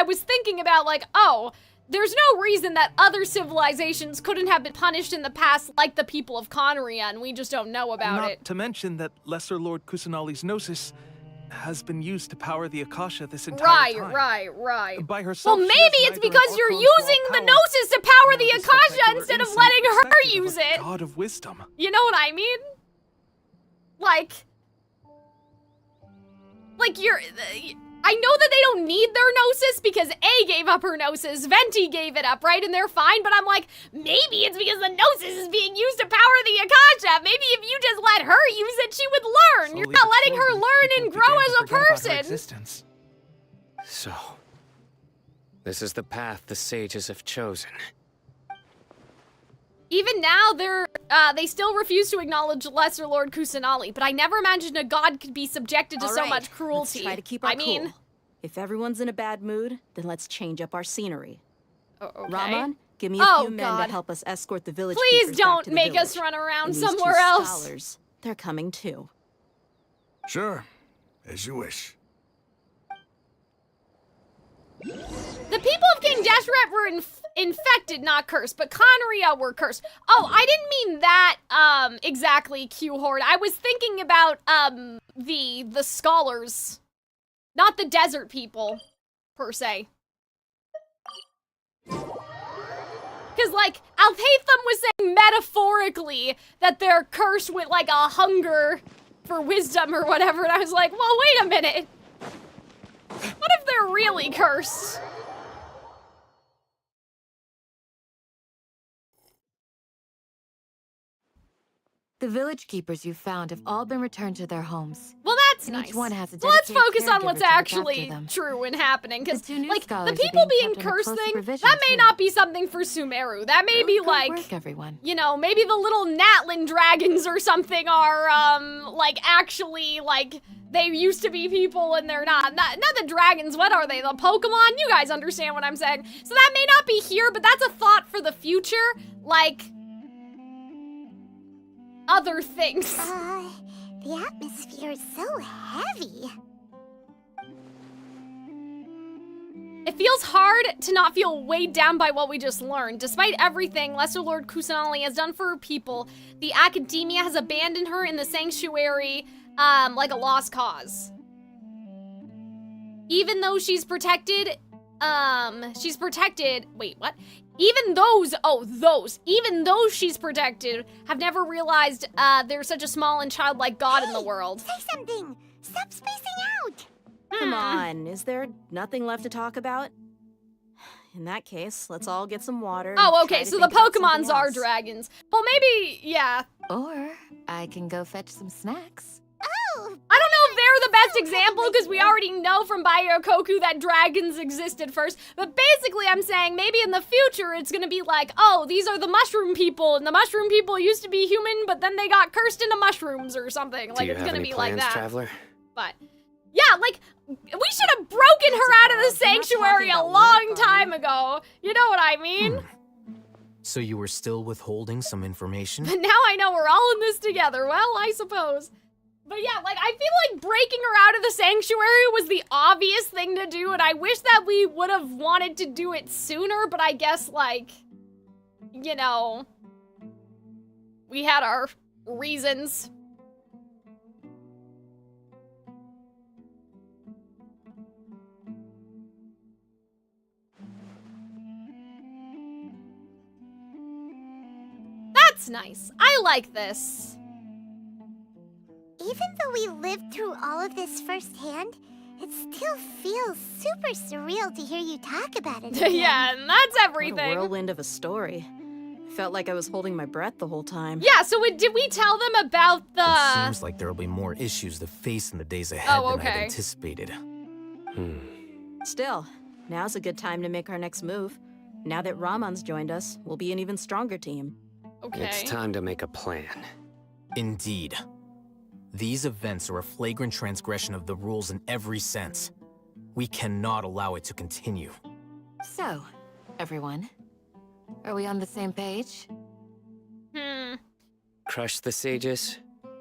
was thinking about, like, oh, there's no reason that other civilizations couldn't have been punished in the past like the people of Conria, and we just don't know about it. Not to mention that Lesser Lord Kusanali's Gnosis has been used to power the Akasha this entire time. Right. By herself, well, maybe it's because you're using the Gnosis to power the Akasha instead of letting her use it. God of wisdom. You know what I mean? Like you're... I know that they don't need their Gnosis because A gave up her Gnosis, Venti gave it up, right? And they're fine, but I'm like, maybe it's because the Gnosis is being used to power the Akasha. Maybe if you just let her use it, she would learn. You're not letting her learn and grow as a person. So, this is the path the sages have chosen. Even now, they still refuse to acknowledge Lesser Lord Kusanali, but I never imagined a god could be subjected to so much cruelty. Let's try to keep our cool. If everyone's in a bad mood, then let's change up our scenery. Okay. Raman, give me a few men to help us escort the village Please keepers don't back to the make village. us run around And somewhere these two else. Scholars, they're coming too. Sure, as you wish. The people of King Deshret were infected, not cursed, but Conria were cursed. Oh, I didn't mean that, exactly, Q-Horde. I was thinking about, the scholars. Not the desert people, per se. Because, like, Alhaitham was saying metaphorically that they're cursed with, like, a hunger for wisdom or whatever, and I was like, well, wait a minute. What if they're really cursed? The village keepers you found have all been returned to their homes. Well, that's nice. Each one has a so let's dedicated focus on what's caregiver to look actually after them. true and happening, because, like, the scholars are people being being kept under cursed close thing, supervision, that may too. not be something for Sumeru. That may be, like, Work, everyone. you know, maybe the little Natlin dragons or something are, like, actually, like, they used to be people and they're not. Not the dragons, what are they, the Pokemon? You guys understand what I'm saying. So that may not be here, but that's a thought for the future, like, other things. The atmosphere is so heavy. It feels hard to not feel weighed down by what we just learned. Despite everything Lesser Lord Kusanali has done for her people, the Academia has abandoned her in the sanctuary, like a lost cause. Even though she's protected, wait, what? Even those she's protected have never realized, there's such a small and childlike god in the world. Say something! Stop spacing out! Come on, is there nothing left to talk about? In that case, let's all get some water. Oh, okay, so the Pokemons are dragons. Well, maybe, yeah. Or I can go fetch some snacks. Oh! I don't know if they're the best example, because we already know from Baiyokoku that dragons existed first, but basically I'm saying maybe in the future it's gonna be like, oh, these are the mushroom people, and the mushroom people used to be human, but then they got cursed into mushrooms or something. Like, it's gonna be like that. Traveler? But, yeah, like, we should have broken her out of the sanctuary a long time ago. You know what I mean? So you were still withholding some information? But now I know we're all in this together. Well, I suppose. But yeah, like, I feel like breaking her out of the sanctuary was the obvious thing to do, and I wish that we would have wanted to do it sooner, but I guess, like, you know, we had our reasons. That's nice. I like this. Even though we lived through all of this firsthand, it still feels super surreal to hear you talk about it again. Yeah, and that's everything. What a whirlwind of a story. Felt like I was holding my breath the whole time. Yeah, so did we tell them about the... It seems like there will be more issues to face in the days ahead than I'd anticipated. Still, now's a good time to make our next move. Now that Ramon's joined us, we'll be an even stronger team. Okay. It's time to make a plan. Indeed. These events are a flagrant transgression of the rules in every sense. We cannot allow it to continue. So, everyone, are we on the same page? Crush the sages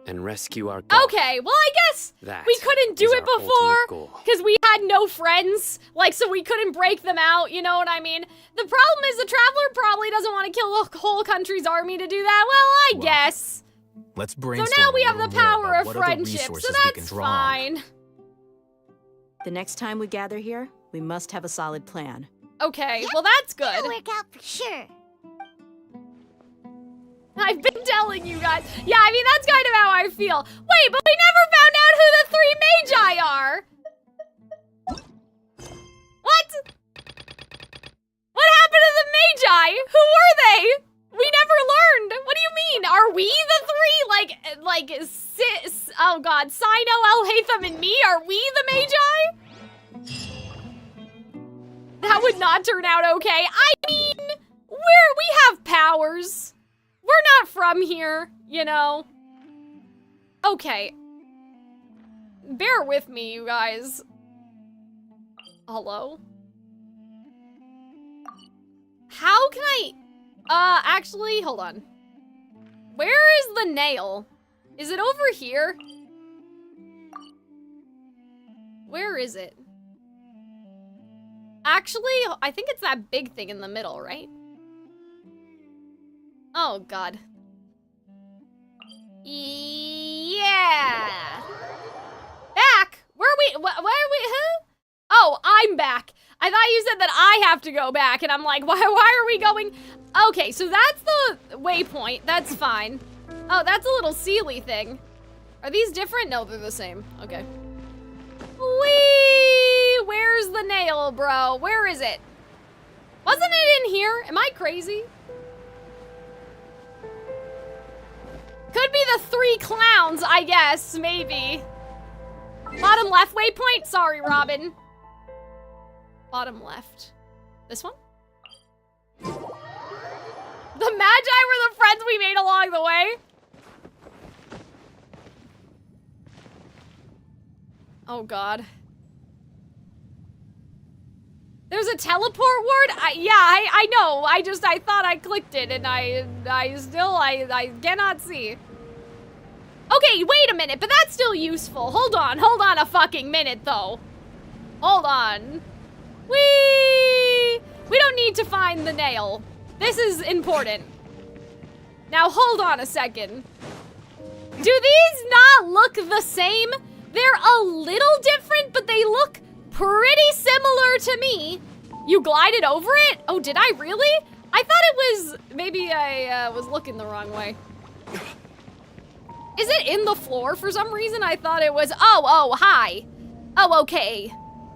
and rescue our god. Okay, well, I guess That we couldn't do is it our before ultimate goal. because we had no friends, like, so we couldn't break them out, you know what I mean? The problem is the Traveler probably doesn't want to kill a whole country's army to do that. Well, I guess. Let's So brainstorm. now we have a the little more power about of what other friendship, resources so we can that's draw on. fine. The next time we gather here, we must have a solid plan. Okay, well, that's good. It'll work out for sure. I've been telling you guys. Yeah, I mean, that's kind of how I feel. Wait, but we never found out who the three magi are. What? What happened to the magi? Who were they? We never learned. What do you mean? Are we the three? Oh god, Cyno, Alhaitham, and me? Are we the magi? That would not turn out okay. I mean, we have powers. We're not from here, you know. Okay. Bear with me, you guys. Hello? How can I... actually, hold on. Where is the nail? Is it over here? Where is it? Actually, I think it's that big thing in the middle, right? Oh, God. Yeah! Back? Where are we? Where are we? Who? Oh, I'm back. I thought you said that I have to go back, and I'm like, why are we going? Okay, so that's the waypoint. That's fine. Oh, that's a little Sealy thing. Are these different? No, they're the same. Okay. Whee! Where's the nail, bro? Where is it? Wasn't it in here? Am I crazy? Could be the 3 clowns, I guess, maybe. Bottom left waypoint? Sorry, Robin. Bottom left. This one? The Magi were the friends we made along the way. Oh, God. There's a teleport ward? I know. I thought I clicked it and I cannot see. Okay, wait a minute, but that's still useful. Hold on a fucking minute, though. Hold on. We don't need to find the nail. This is important. Now, hold on a second. Do these not look the same? They're a little different, but they look pretty similar to me. You glided over it? Oh, did I really? I thought it was, maybe I was looking the wrong way. Is it in the floor for some reason? I thought it was, oh, hi. Oh, okay.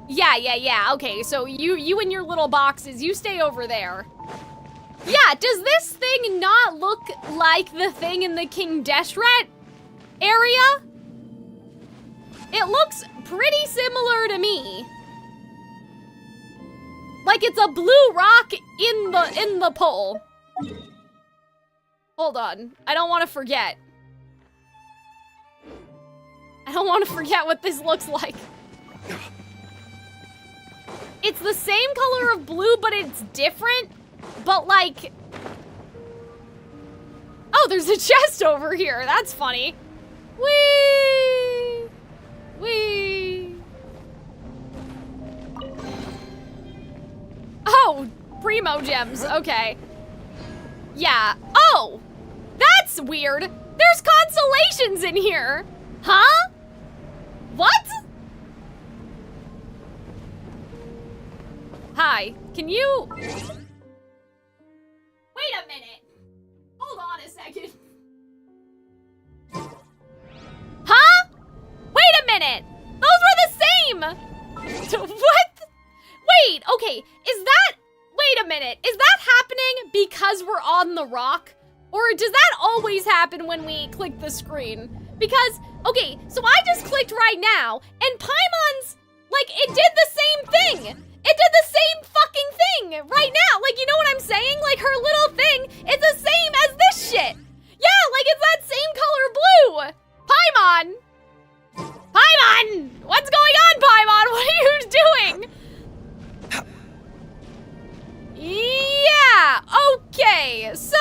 Yeah, okay, so you and your little boxes, you stay over there. Yeah, does this thing not look like the thing in the King Deshret area? It looks pretty similar to me. Like it's a blue rock in the pole. Hold on, I don't want to forget. I don't want to forget what this looks like. It's the same color of blue, but it's different. But like... Oh, there's a chest over here. That's funny. Whee! Whee! Oh, primo gems. Okay. Yeah. Oh! That's weird. There's constellations in here. Huh? What? Hi. Can you... Wait a minute. Hold on a second. Huh? Wait a minute. Those were the same. What? Wait, okay. Is that... Wait a minute. Is that happening because we're on the rock? Or does that always happen when we click the screen? Because, okay, so I just clicked right now, and Paimon's, like, it did the same thing. It did the same fucking thing right now. Like, you know what I'm saying? Like, her little thing is the same as this shit. Yeah, like, it's that same color blue. Paimon. Paimon! What's going on, Paimon? What are you doing? Yeah, okay, so...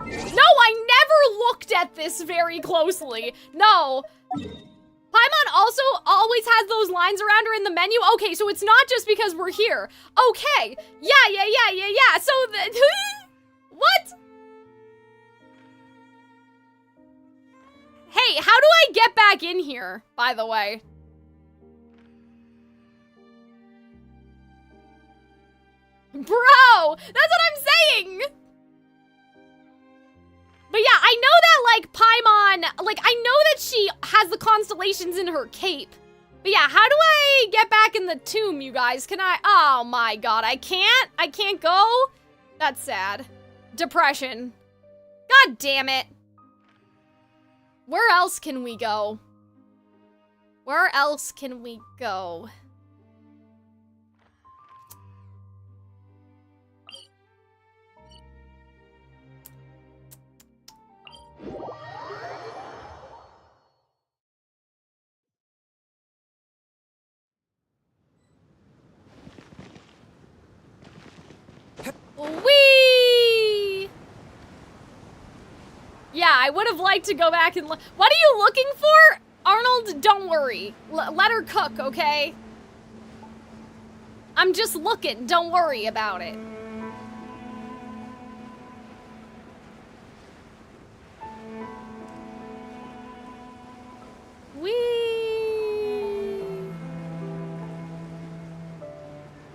No, I never looked at this very closely. No. Paimon also always has those lines around her in the menu. Okay, so it's not just because we're here. Okay. Yeah. So, what? Hey, how do I get back in here, by the way? Bro, that's what I'm saying. But yeah, I know that, like, Paimon, like, I know that she has the constellations in her cape. But yeah, how do I get back in the tomb, you guys? Can I? Oh my god, I can't? I can't go? That's sad. Depression. God damn it. Where else can we go? Where else can we go? Whee! Yeah, I would have liked to go back and look. What are you looking for? Arnold, don't worry. Let her cook, okay? I'm just looking. Don't worry about it.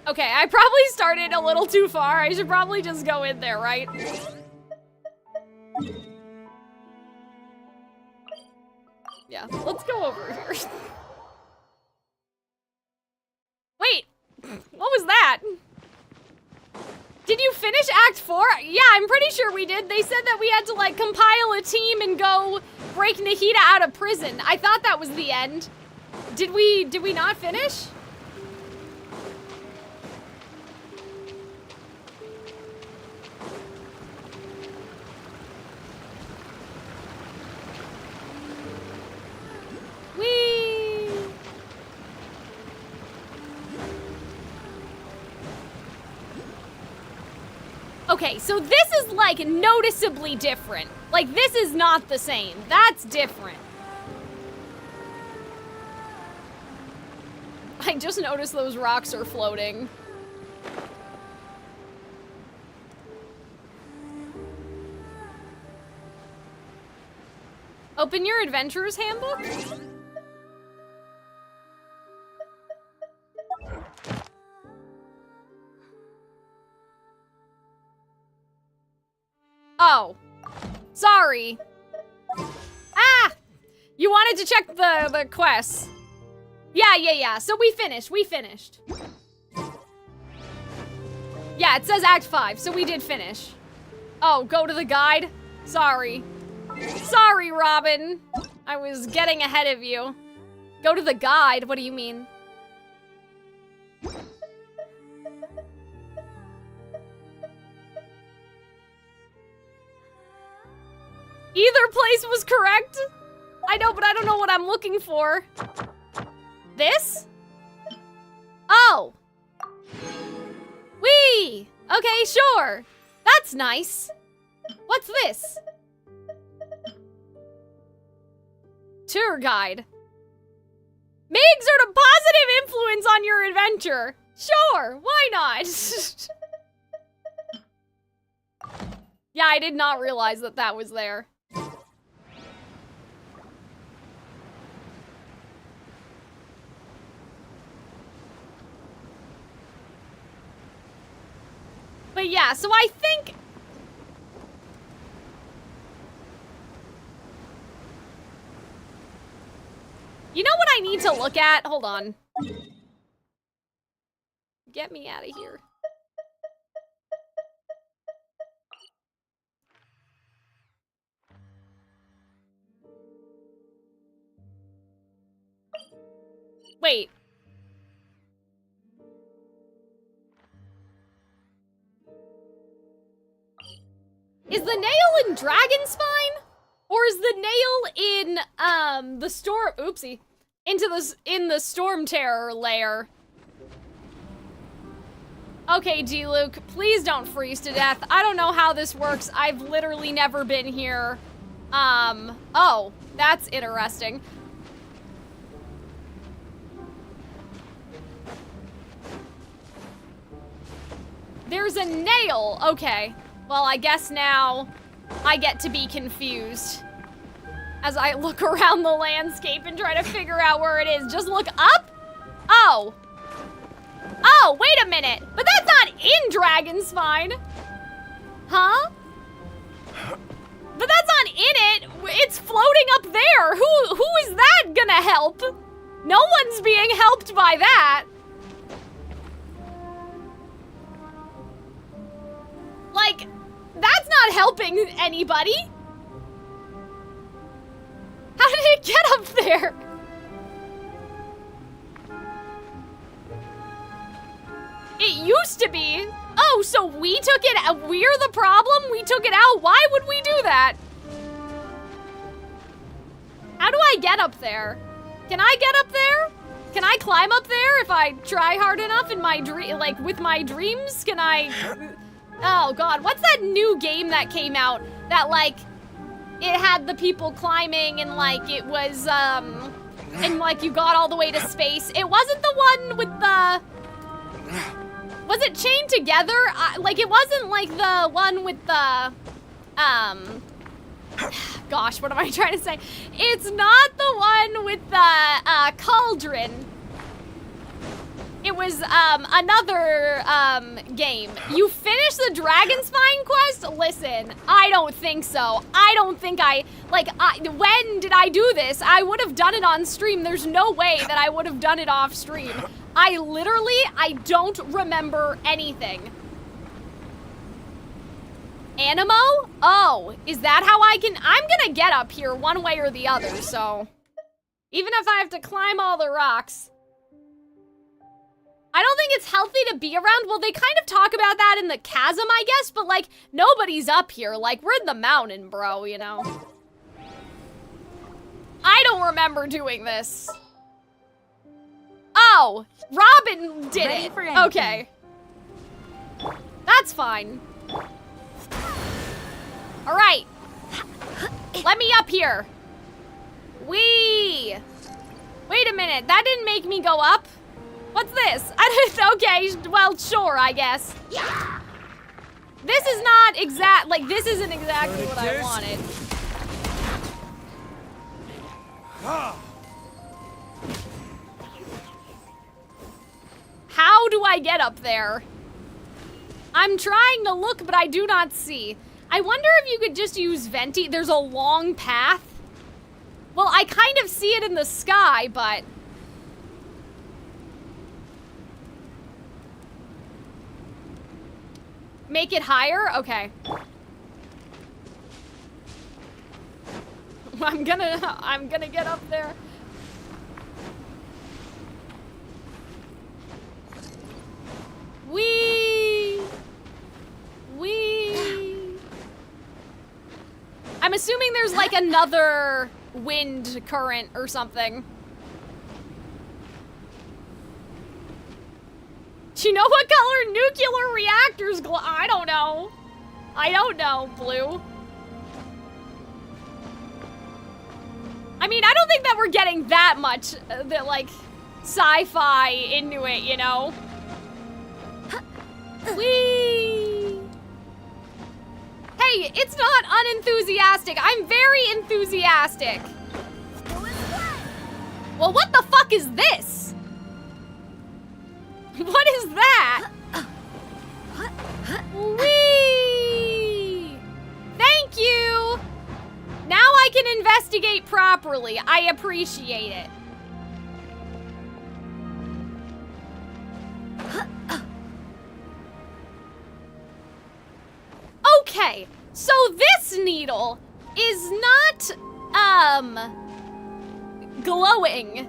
Okay, I probably started a little too far. I should probably just go in there, right? Yeah, let's go over here. Wait, what was that? Did you finish Act 4? Yeah, I'm pretty sure we did. They said that we had to, like, compile a team and go break Nahida out of prison. I thought that was the end. Did we not finish? Whee! Okay, so this is, like, noticeably different. Like, this is not the same. That's different. I just noticed those rocks are floating. Open your adventurer's handbook? Oh. Sorry. Ah! You wanted to check the quests. Yeah. So we finished. Yeah, it says Act 5, so we did finish. Oh, go to the guide? Sorry. Sorry, Robin. I was getting ahead of you. Go to the guide? What do you mean? Either place was correct? I know, but I don't know what I'm looking for. This? Oh. Whee! Okay, sure. That's nice. What's this? Tour guide. May exert a positive influence on your adventure. Sure, why not? Yeah, I did not realize that that was there. But yeah, so I think... You know what I need to look at? Hold on. Get me out of here. Wait. Is the nail in Dragonspine? Or is the nail in, the storm- oopsie. In the Storm Terror lair? Okay, G-Luke, please don't freeze to death. I don't know how this works. I've literally never been here. Oh, that's interesting. There's a nail. Okay. Well, I guess now I get to be confused as I look around the landscape and try to figure out where it is. Just look up? Oh. Oh, wait a minute. But that's not in Dragonspine. Huh? But that's not in it. It's floating up there. Who is that gonna help? No one's being helped by that. Like, that's not helping anybody. How did it get up there? It used to be. Oh, so we took it out. We're the problem? We took it out? Why would we do that? How do I get up there? Can I get up there? Can I climb up there if I try hard enough in my dream, like with my dreams? Can I? Oh God, what's that new game that came out that like, it had the people climbing and like it was, and like you got all the way to space. It wasn't the one with the, Was it chained together? Like, it wasn't like the one with the, gosh, what am I trying to say? It's not the one with the, cauldron. It was, another, game. You finished the Dragon Spine quest? Listen, I don't think so. I don't think when did I do this? I would have done it on stream. There's no way that I would have done it off stream. I don't remember anything. Animo? Oh, is that how I'm gonna get up here one way or the other, so. Even if I have to climb all the rocks. I don't think it's healthy to be around. Well, they kind of talk about that in the chasm, I guess, but like, nobody's up here. Like, we're in the mountain, bro, you know? I don't remember doing this. Oh, Robin did Ready it. for anything. Okay. That's fine. All right. Let me up here. Wee. Wait a minute. That didn't make me go up. What's this? Okay, well, sure, I guess. This is not this isn't exactly what I wanted. How do I get up there? I'm trying to look, but I do not see. I wonder if you could just use Venti. There's a long path. Well, I kind of see it in the sky, but... Make it higher? Okay. I'm gonna get up there. Whee! Whee! I'm assuming there's like another wind current or something. Do you know what color nuclear reactors glow? I don't know. I don't know, Blue. I mean, I don't think that we're getting that much, like, sci-fi into it, you know? Whee! Hey, it's not unenthusiastic. I'm very enthusiastic. Well, what the fuck is this? What is that? Whee! Thank you! Now I can investigate properly. I appreciate it. Okay, so this needle is not, glowing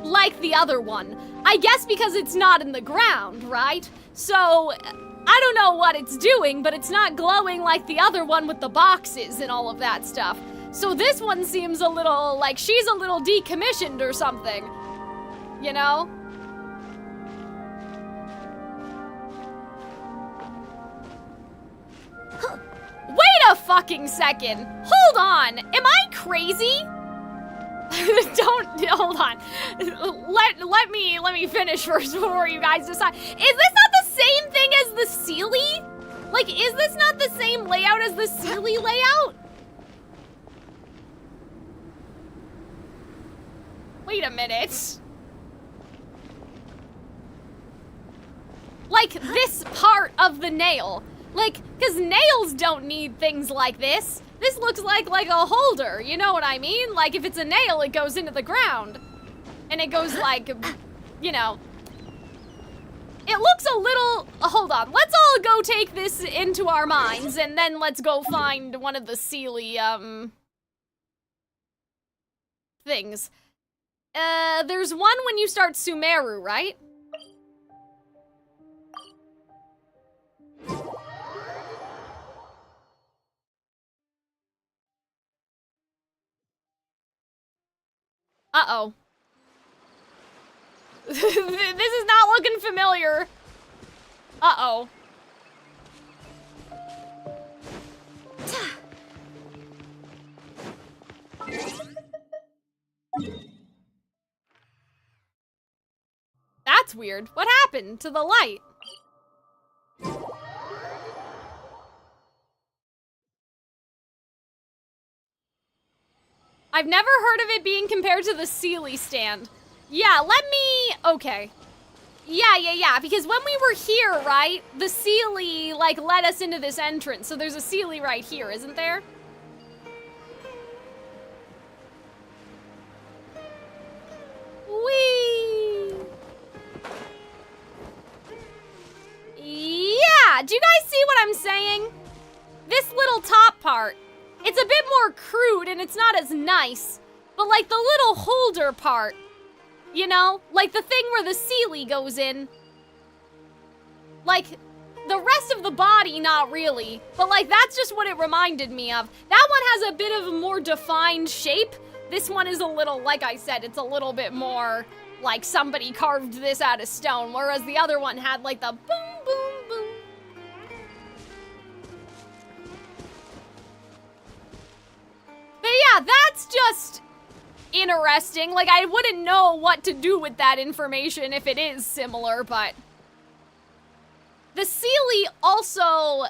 like the other one. I guess because it's not in the ground, right? So, I don't know what it's doing, but it's not glowing like the other one with the boxes and all of that stuff. So this one seems a little, like she's a little decommissioned or something. You know? Wait a fucking second! Hold on! Am I crazy? Hold on. Let me finish first before you guys decide. Is this not the same thing as the Sealy? Like, is this not the same layout as the Sealy layout? Wait a minute. Like, this part of the nail. Like, because nails don't need things like this. This looks like a holder, you know what I mean? Like, if it's a nail, it goes into the ground. And it goes like, you know. It looks a little, hold on. Let's all go take this into our minds, and then let's go find one of the Sealy, things. There's one when you start Sumeru, right? Uh-oh. This is not looking familiar. Uh-oh. that's weird. What happened to the light? I've never heard of it being compared to the Sealy stand. Yeah, okay. Yeah, because when we were here, right, the Sealy, like, led us into this entrance, so there's a Sealy right here, isn't there? Whee! Yeah, do you guys see what I'm saying? This little top part, it's a bit more crude and it's not as nice, but like the little holder part, you know? Like the thing where the Sealy goes in. Like, the rest of the body, not really, but like that's just what it reminded me of. That one has a bit of a more defined shape. This one is a little, like I said, it's a little bit more like somebody carved this out of stone, whereas the other one had like the boom, boom, boom. But yeah, that's just interesting. Like, I wouldn't know what to do with that information if it is similar, but... The Sealy also...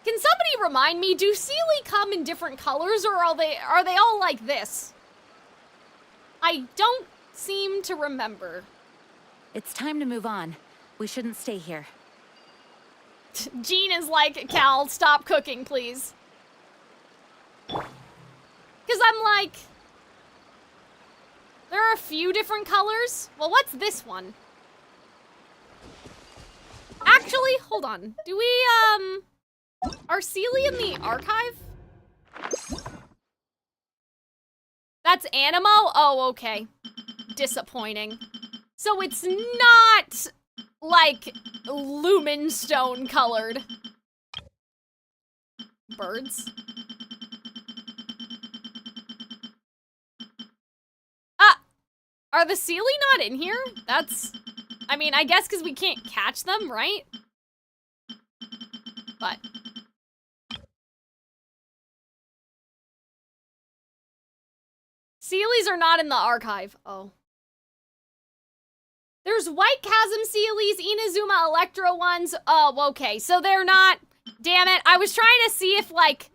Can somebody remind me, do Sealy come in different colors, or are they all like this? I don't seem to remember. It's time to move on. We shouldn't stay here. Jean is like, Cal, stop cooking, please. Because I'm like... There are a few different colors. Well, what's this one? Actually, hold on. Do we, are Sealy in the archive? That's Animo? Oh, okay. Disappointing. So it's not, like, Lumenstone colored. Birds. Are the Sealy not in here? That's... I mean, I guess because we can't catch them, right? But... Sealies are not in the archive. Oh. There's White Chasm Sealies, Inazuma Electro ones. Oh, okay. So they're not... Damn it. I was trying to see if, like,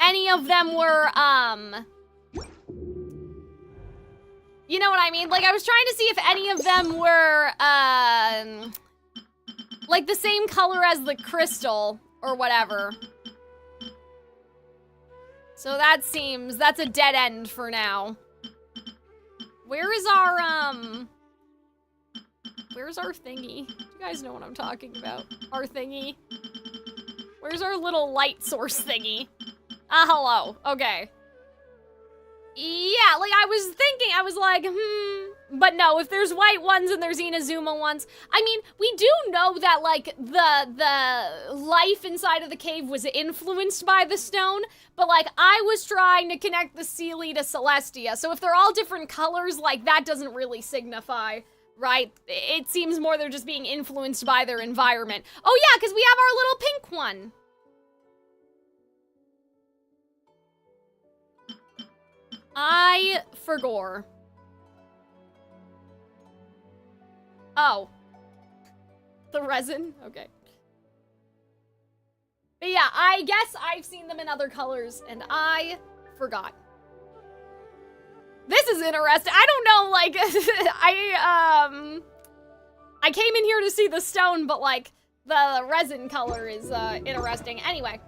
any of them were, You know what I mean? Like, I was trying to see if any of them were, like, the same color as the crystal, or whatever. So that seems... That's a dead end for now. Where is our, Where's our thingy? You guys know what I'm talking about. Our thingy. Where's our little light source thingy? Hello. Okay. Yeah, like, I was thinking, I was like, but no, if there's white ones and there's Inazuma ones, I mean, we do know that, like, the life inside of the cave was influenced by the stone, but, like, I was trying to connect the Sealy to Celestia, so if they're all different colors, like, that doesn't really signify, right? It seems more they're just being influenced by their environment. Oh yeah, because we have our little pink one. I forgot. Oh. The resin? Okay. But yeah, I guess I've seen them in other colors, and I forgot. This is interesting. I don't know, like, I came in here to see the stone, but, like, the resin color is, interesting. Anyway.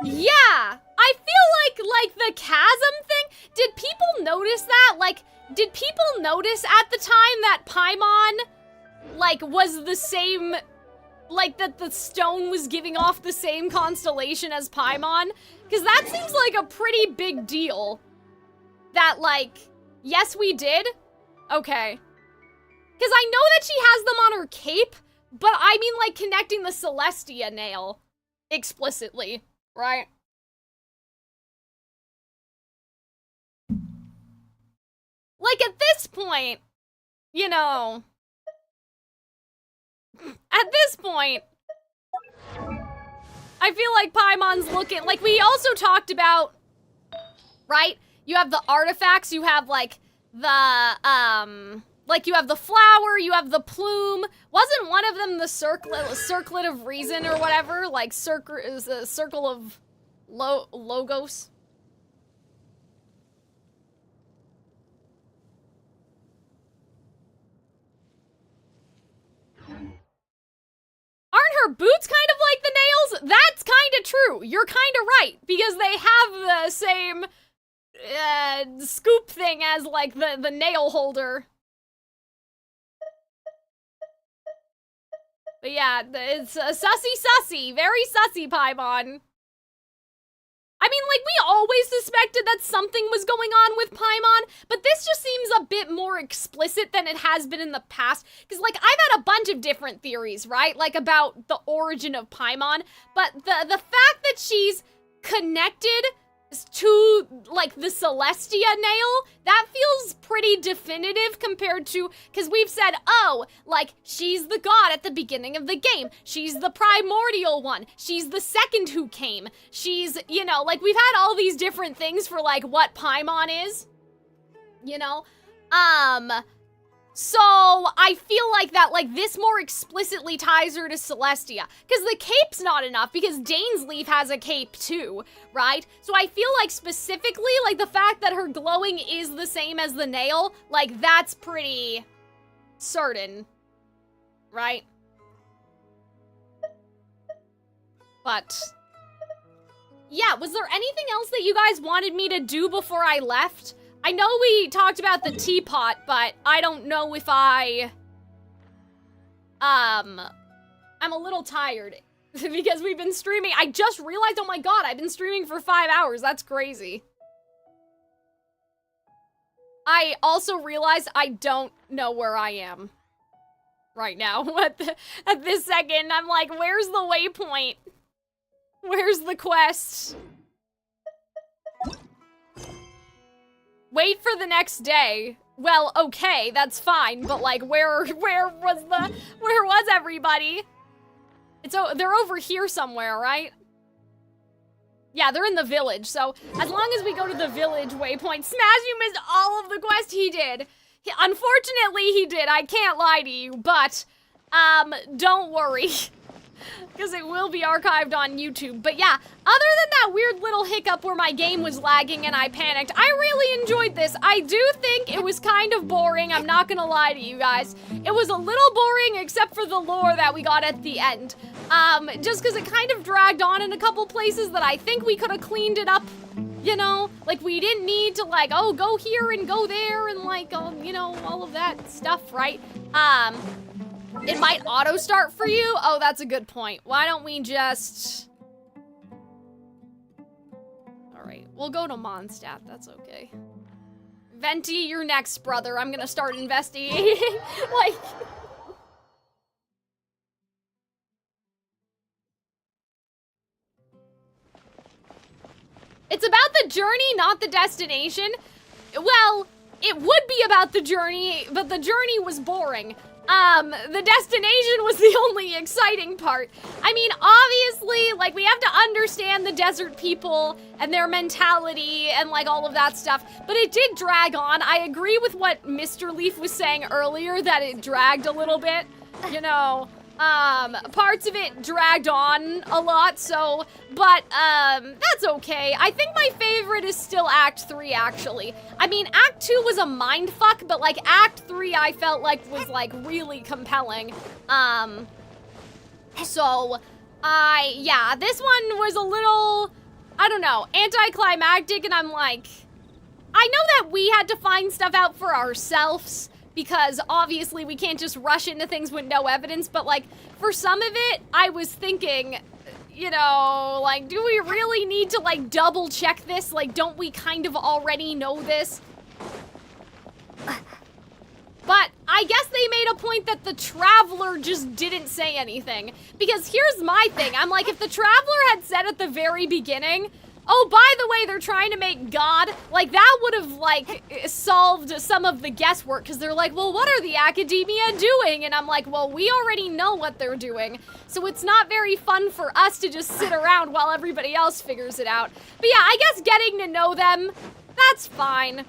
Yeah, I feel like the chasm thing, did people notice that? Like, did people notice at the time that Paimon, like, was the same, like, that the stone was giving off the same constellation as Paimon? Because that seems like a pretty big deal. That, like, yes, we did? Okay. Because I know that she has them on her cape, but I mean, like, connecting the Celestia nail explicitly, right? Like, at this point, you know, at this point, I feel like Paimon's looking, like, we also talked about, right? You have the artifacts, you have, like, you have the flower, you have the plume. Wasn't one of them the circlet of reason or whatever? Like, is a circle of logos? Aren't her boots kind of like the nails? That's kind of true. You're kind of right, because they have the same scoop thing as, like, the nail holder. But yeah, it's sussy, very sussy, Paimon. I mean, like, we always suspected that something was going on with Paimon, but this just seems a bit more explicit than it has been in the past. Because, like, I've had a bunch of different theories, right? Like, about the origin of Paimon, but the fact that she's connected to, like, the Celestia nail, that feels pretty definitive compared to, because we've said, oh, like, she's the god at the beginning of the game, she's the primordial one, she's the second who came, she's, you know, like, we've had all these different things for, like, what Paimon is, you know, so I feel like that, like, this more explicitly ties her to Celestia. Because the cape's not enough, because Dainsleif has a cape too, right? So I feel like specifically, like, the fact that her glowing is the same as the nail, like, that's pretty certain, right? But yeah, was there anything else that you guys wanted me to do before I left? I know we talked about the teapot, but I don't know if I'm a little tired because we've been streaming. I just realized, oh my god, I've been streaming for 5 hours. That's crazy. I also realized I don't know where I am right now. At this second, I'm like, where's the waypoint? Where's the quest? Wait for the next day. Well, okay, that's fine, but, like, where was everybody? They're over here somewhere, right? Yeah, they're in the village, so as long as we go to the village waypoint. Smash, you missed all of the quest. He did. Unfortunately, he did. I can't lie to you, but, don't worry. Because it will be archived on YouTube. But yeah, other than that weird little hiccup where my game was lagging and I panicked, I really enjoyed this. I do think it was kind of boring, I'm not gonna lie to you guys. It was a little boring except for the lore that we got at the end. Just because it kind of dragged on in a couple places that I think we could have cleaned it up, you know? Like, we didn't need to, like, oh, go here and go there and, like, you know, all of that stuff, right? It might auto-start for you? Oh, that's a good point. Why don't we just... Alright, we'll go to Mondstadt, that's okay. Venti, you're next, brother. I'm gonna start investigating. Like... It's about the journey, not the destination. Well, it would be about the journey, but the journey was boring. The destination was the only exciting part. I mean, obviously, like, we have to understand the desert people and their mentality and, like, all of that stuff, but it did drag on. I agree with what Mr. Leaf was saying earlier, that it dragged a little bit, you know. Parts of it dragged on a lot, so, but, that's okay. I think my favorite is still Act 3, actually. I mean, Act 2 was a mindfuck, but, like, Act 3 I felt like was, like, really compelling. So, yeah, this one was a little, I don't know, anticlimactic, and I'm like, I know that we had to find stuff out for ourselves, because obviously we can't just rush into things with no evidence, but, like, for some of it, I was thinking, you know, like, do we really need to, like, double check this? Like, don't we kind of already know this? But I guess they made a point that the Traveler just didn't say anything. Because here's my thing, I'm like, if the Traveler had said at the very beginning, oh, by the way, they're trying to make God, like, that would have, like, solved some of the guesswork, because they're like, well, what are the Academia doing? And I'm like, well, we already know what they're doing, so it's not very fun for us to just sit around while everybody else figures it out. But yeah, I guess getting to know them That's fine.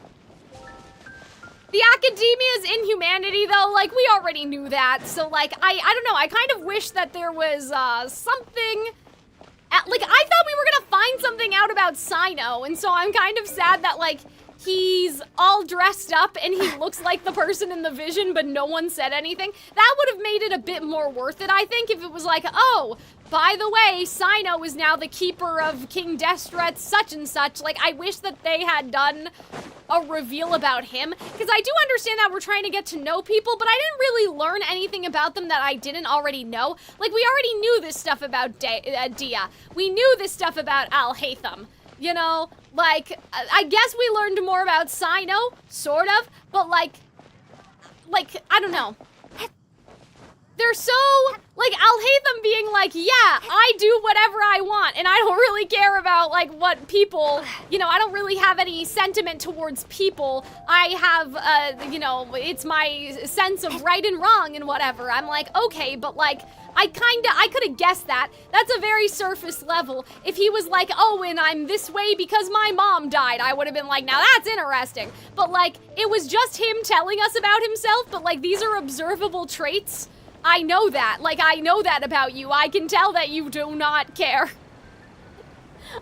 The Academia's inhumanity, though, like, we already knew that. So, like, I don't know. I kind of wish that there was, something... like, I thought we were gonna find something out about Cyno, and so I'm kind of sad that, like, he's all dressed up and he looks like the person in the vision, but no one said anything. That would have made it a bit more worth it, I think, if it was like, oh, by the way, Cyno is now the keeper of King Deshret such and such. Like, I wish that they had done a reveal about him, because I do understand that we're trying to get to know people, but I didn't really learn anything about them that I didn't already know. Like, we already knew this stuff about Dehya. We knew this stuff about Alhaitham. You know, like, I guess we learned more about Cyno, sort of, but like, I don't know. They're so, like, Alhaitham being like, yeah, I do whatever I want, and I don't really care about, like, what people, you know, I don't really have any sentiment towards people. I have, you know, it's my sense of right and wrong and whatever. I'm like, okay, but, like, I could have guessed that. That's a very surface level. If he was like, oh, and I'm this way because my mom died, I would have been like, now that's interesting. But, like, it was just him telling us about himself, but, like, these are observable traits. I know that. Like, I know that about you. I can tell that you do not care.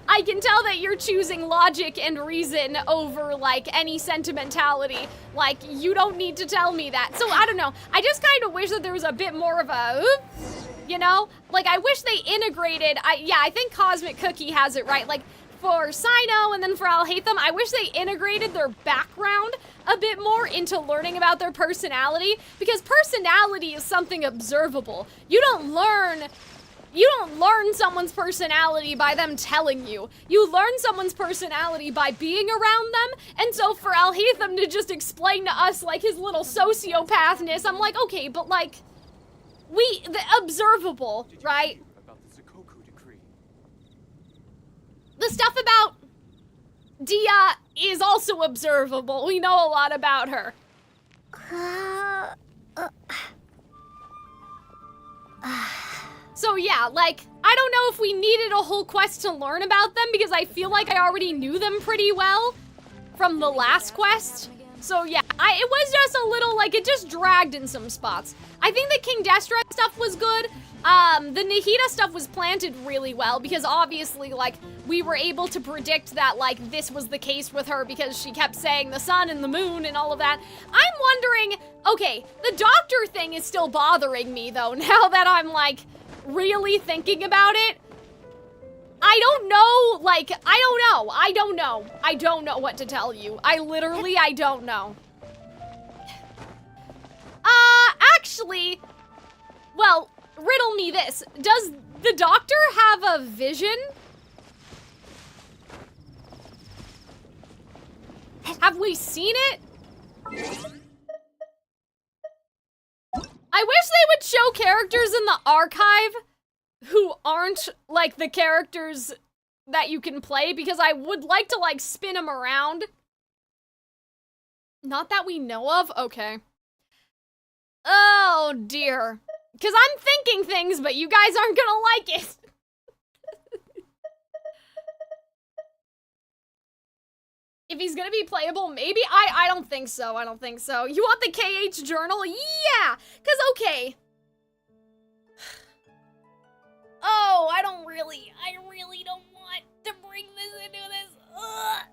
I can tell that you're choosing logic and reason over, like, any sentimentality. Like, you don't need to tell me that. So, I don't know. I just kind of wish that there was a bit more of a, oops, you know? Like, I wish they integrated, I think Cosmic Cookie has it right. Like, for Cyno and then for Alhaitham, I wish they integrated their background a bit more into learning about their personality, because personality is something observable. You don't learn someone's personality by them telling you. You learn someone's personality by being around them, and so for Alhaitham to just explain to us, like, his little sociopathness, I'm like, okay, but, like, the observable, right? The stuff about Dehya is also observable. We know a lot about her. So yeah, like, I don't know if we needed a whole quest to learn about them, because I feel like I already knew them pretty well from the last quest. So yeah, it was just a little, like, it just dragged in some spots. I think the King Deshret stuff was good. The Nahida stuff was planted really well, because obviously, like, we were able to predict that, like, this was the case with her because she kept saying the sun and the moon and all of that. I'm wondering, okay, the doctor thing is still bothering me, though, now that I'm, like, really thinking about it. I don't know, like, I don't know what to tell you. I don't know. Actually, well, riddle me this. Does the doctor have a vision? Have we seen it? I wish they would show characters in the archive who aren't, like, the characters that you can play, because I would like to, like, spin them around. Not that we know of? Okay. Oh, dear. Because I'm thinking things, but you guys aren't gonna like it. If he's gonna be playable, maybe? I don't think so. I don't think so. You want the KH journal? Yeah! Because, okay. Oh, I really don't want to bring this into this. Ugh.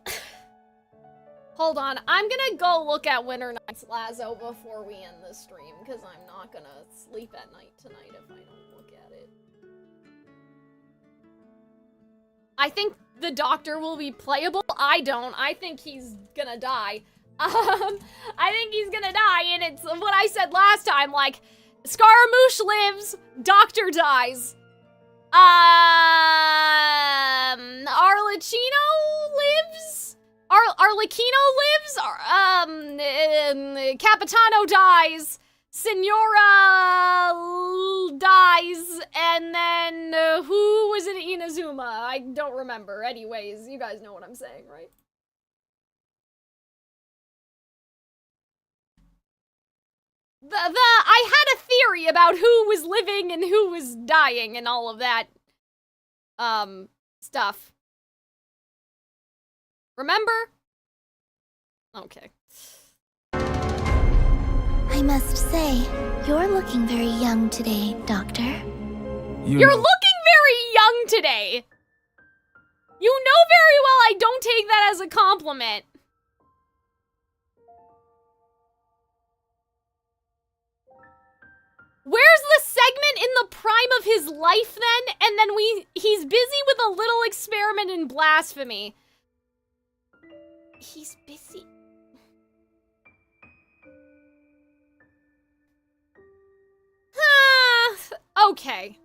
Hold on, I'm gonna go look at Winter Night's Lazo before we end the stream, because I'm not gonna sleep at night tonight if I don't look at it. I think the doctor will be playable. I don't. I think he's gonna die. I think he's gonna die, and it's what I said last time, like, Scaramouche lives, doctor dies. Arlecchino lives? Arlecchino lives? Capitano dies. Senora dies. And then, who was in Inazuma? I don't remember. Anyways, you guys know what I'm saying, right? I had a theory about who was living and who was dying and all of that, stuff. Remember? Okay. I must say, you're looking very young today, Doctor. You're looking very young today! You know very well I don't take that as a compliment. Where's the segment in the prime of his life then? And then he's busy with a little experiment in blasphemy. He's busy. Okay.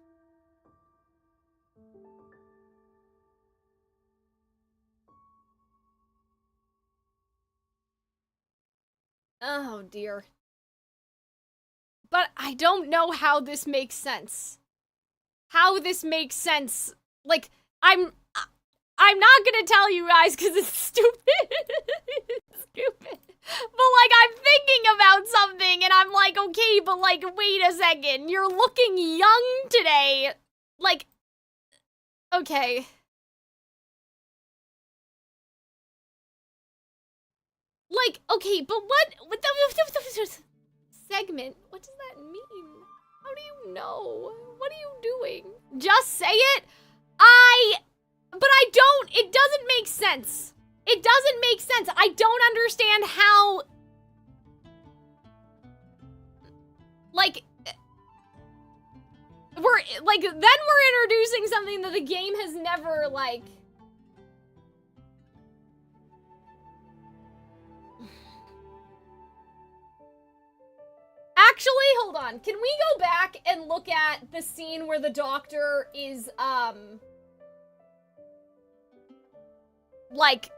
Oh dear. But I don't know how this makes sense. How this makes sense. Like, I'm not gonna tell you guys because it's stupid. It's stupid. But like, I'm thinking about something and I'm like, okay, but like, wait a second. You're looking young today. Like, okay. Like, okay, but what the segment? What does that mean? How do you know? What are you doing? Just say it? But I don't, it doesn't make sense. It doesn't make sense. I don't understand how, like, then we're introducing something that the game has never, like, actually, hold on. Can we go back and look at the scene where the Doctor is, like,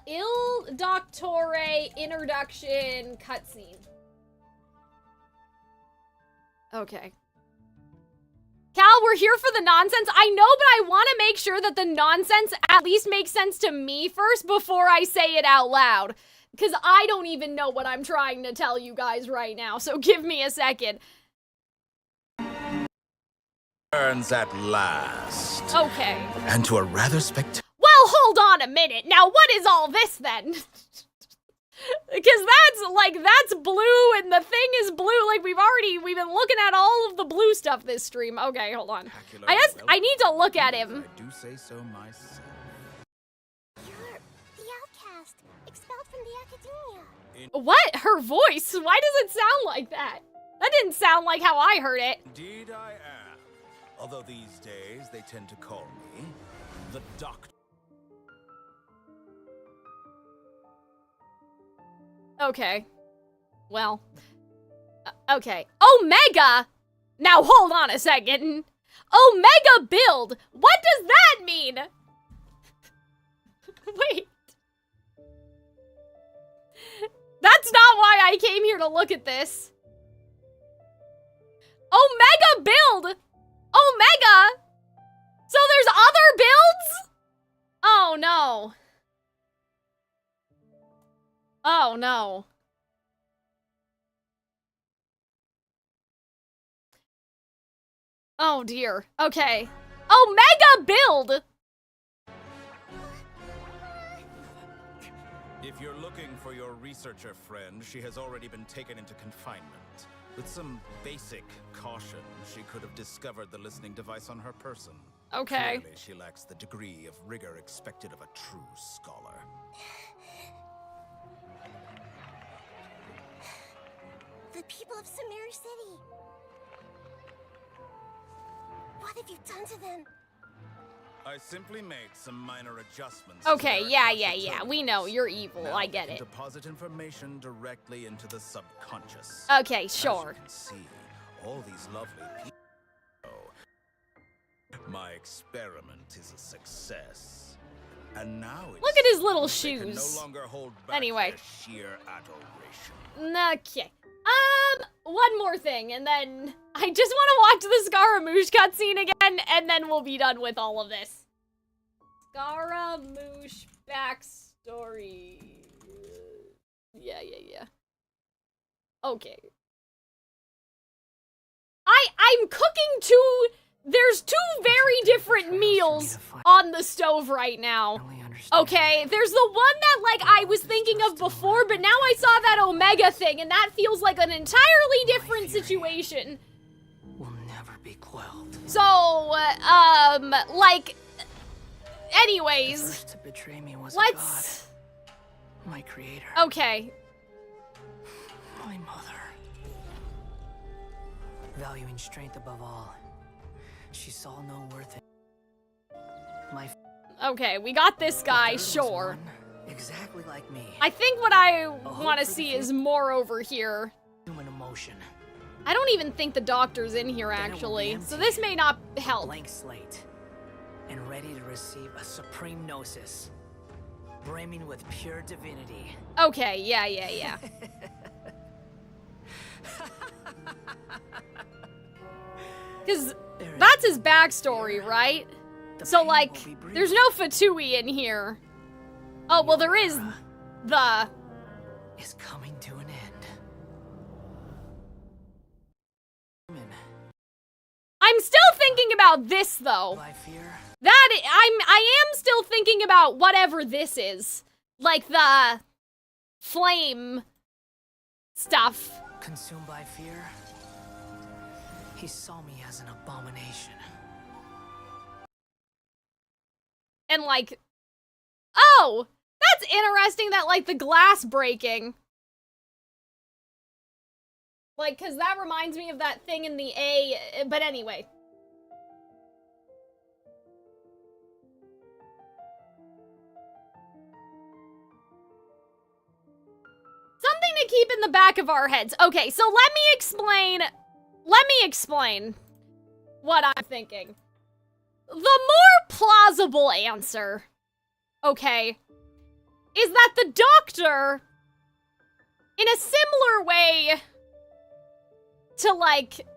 Il Dottore introduction cutscene. Okay. Cal, we're here for the nonsense. I know, but I want to make sure that the nonsense at least makes sense to me first before I say it out loud. Because I don't even know what I'm trying to tell you guys right now, so give me a second. Turns at last. Okay. And to a rather spectacular... Well, hold on a minute. Now, what is all this then? Because that's blue and the thing is blue. Like, we've been looking at all of the blue stuff this stream. Okay, hold on. I need to look at him. I do say so myself. You're the outcast, expelled from the academia. What? Her voice? Why does it sound like that? That didn't sound like how I heard it. Indeed I am. Although these days they tend to call me the Doctor. Okay. Well. Okay. Omega! Now hold on a second. Omega build! What does that mean? Wait. That's not why I came here to look at this. Omega build! Omega! So there's other builds? Oh no. Oh no. Oh dear. Okay. Omega build! If you're looking for your researcher friend, she has already been taken into confinement. With some basic caution, she could have discovered the listening device on her person. Okay. Clearly, she lacks the degree of rigor expected of a true scholar. The people of Sumeru City. What have you done to them? I simply made some minor adjustments. Okay, yeah. We know you're evil. Now I get it. Deposit information directly into the subconscious. Okay, sure. As you can see, all these lovely people. My experiment is a success. And now it's look at his little they can shoes. no longer hold back Anyway. their sheer adoration. Okay. One more thing, and then I just want to watch the Scaramouche cutscene again, and then we'll be done with all of this. Scaramouche backstory. Yeah. Okay. I'm cooking there's two very different meals on the stove right now. understand. Okay, there's the one that, like, I was thinking of before, but now I saw that Omega thing, and that feels like an entirely different situation. Will never be quelled. So, like, anyways. The first to betray me was let's... a god. My creator. Okay. My mother. Valuing strength above all, she saw no worth in my... Okay, we got this guy, sure. Exactly like me. I think what I want to see is more over here. Human emotion. I don't even think the doctor's in here, actually, so this may not help. Blank slate, and ready to receive a supreme gnosis, brimming with pure divinity. Okay, yeah. Because that's his backstory, right? So, like, there's no Fatui in here. Oh, well, there is the... is coming to an end. I'm still thinking about this, though. I am still thinking about whatever this is. Like the flame stuff. Consumed by fear, he saw me as an abomination. And like, oh, that's interesting that like the glass breaking. Like, cause that reminds me of that thing in the A, but anyway. Something to keep in the back of our heads. Okay, so let me explain what I'm thinking. The more plausible answer, okay, is that the doctor, in a similar way to, like,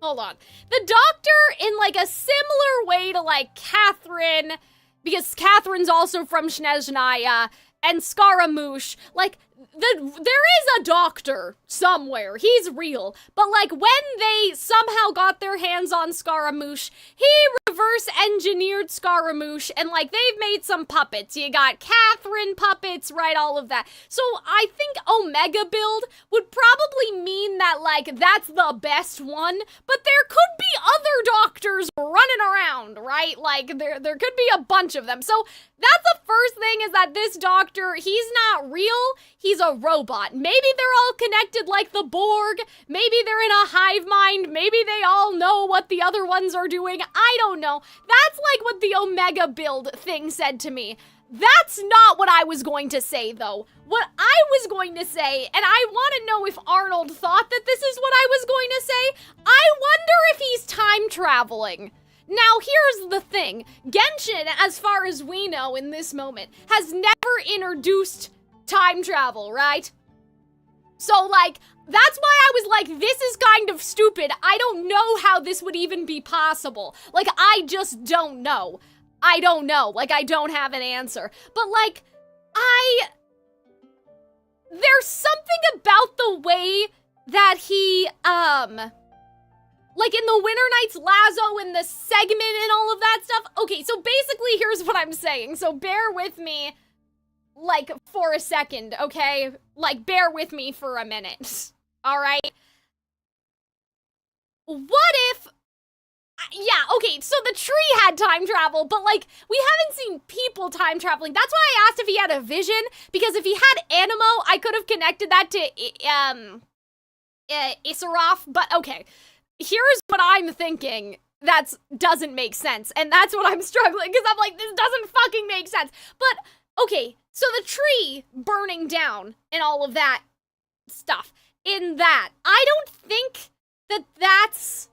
hold on. The doctor, in, like, a similar way to, like, Catherine, because Catherine's also from Snezhnaya, and Scaramouche, like, there is a doctor somewhere. He's real. But, like, when they somehow got their hands on Scaramouche, he reverse engineered Scaramouche, and, like, they've made some puppets. You got Catherine puppets, right? All of that. So I think Omega build would probably mean that, like, that's the best one, but there could be other doctors running around, right? Like, there could be a bunch of them. So that's the first thing, is that this doctor, he's not real. He's a robot. Maybe they're all connected like the Borg. Maybe they're in a hive mind. Maybe they all know what the other ones are doing. I don't know. That's like what the Omega build thing said to me. That's not what I was going to say, though. What I was going to say, and I want to know if Arnold thought that this is what I was going to say, I wonder if he's time traveling. Now, here's the thing. Genshin, as far as we know in this moment, has never introduced time travel, right? So, like, that's why I was like, this is kind of stupid. I don't know how this would even be possible. Like, I just don't know. I don't know. Like, I don't have an answer. But, like, there's something about the way that he, like in the Winter Night's Lazo and the segment and all of that stuff. Okay, so basically here's what I'm saying. So bear with me, like, for a second, okay? Like, bear with me for a minute, all right? What if... Yeah, okay, so the tree had time travel, but, like, we haven't seen people time traveling. That's why I asked if he had a vision, because if he had Animo, I could have connected that to, Issaroff, but okay. Here's what I'm thinking that doesn't make sense, and that's what I'm struggling, because I'm like, this doesn't fucking make sense. But, okay, so the tree burning down and all of that stuff, in that, I don't think that that's...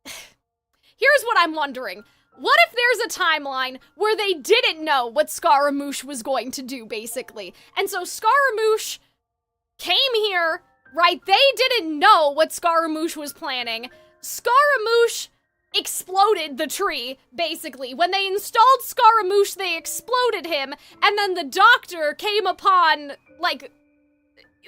Here's what I'm wondering. What if there's a timeline where they didn't know what Scaramouche was going to do, basically? And so Scaramouche came here, right? They didn't know what Scaramouche was planning. Scaramouche exploded the tree, basically. When they installed Scaramouche, they exploded him, and then the doctor came upon, like,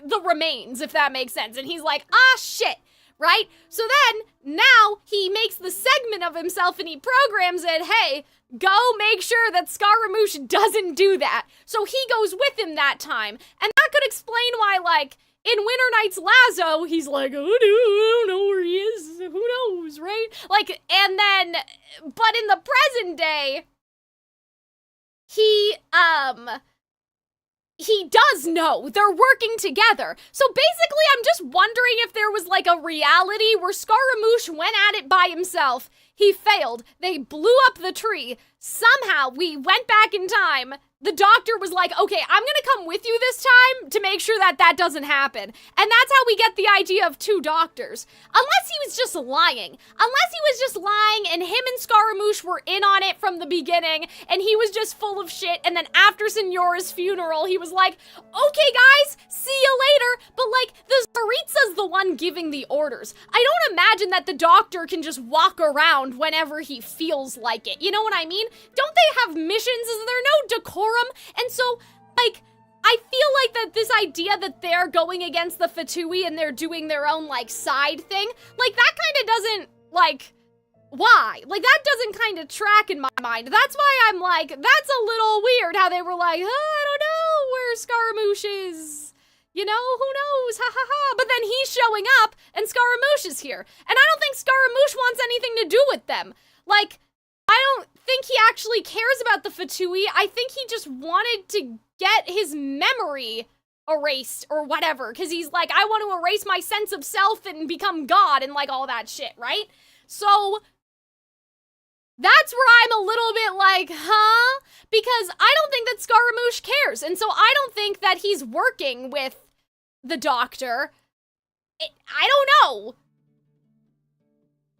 the remains, if that makes sense. And he's like, ah, shit. right? So then, now, he makes the segment of himself and he programs it, hey, go make sure that Scaramouche doesn't do that. So he goes with him that time. And that could explain why, like, in Winter Night's Lazo, he's like, oh, I don't know where he is. Who knows, right? Like, and then, but in the present day, he does know. They're working together. So basically, I'm just wondering if there was like a reality where Scaramouche went at it by himself. He failed. They blew up the tree. Somehow, we went back in time. The doctor was like, okay, I'm gonna come with you this time to make sure that that doesn't happen. And that's how we get the idea of two doctors. Unless he was just lying. Unless he was just lying and him and Scaramouche were in on it from the beginning and he was just full of shit, and then after Signora's funeral, he was like, okay guys, see you later. But like, the Tsaritsa's the one giving the orders. I don't imagine that the doctor can just walk around whenever he feels like it. You know what I mean? Don't they have missions? Is there no decorum? And so, like, I feel like that this idea that they're going against the Fatui and they're doing their own, like, side thing, like, that kind of doesn't, like, why? Like, that doesn't kind of track in my mind. That's why I'm like, that's a little weird how they were like, oh, I don't know where Scaramouche is. You know, who knows, ha ha ha. But then he's showing up and Scaramouche is here. And I don't think Scaramouche wants anything to do with them. Like, I don't think he actually cares about the Fatui. I think he just wanted to get his memory erased or whatever. Because he's like, I want to erase my sense of self and become God and like all that shit, right? So that's where I'm a little bit like, huh? Because I don't think that Scaramouche cares. And so I don't think that he's working with the doctor. I don't know.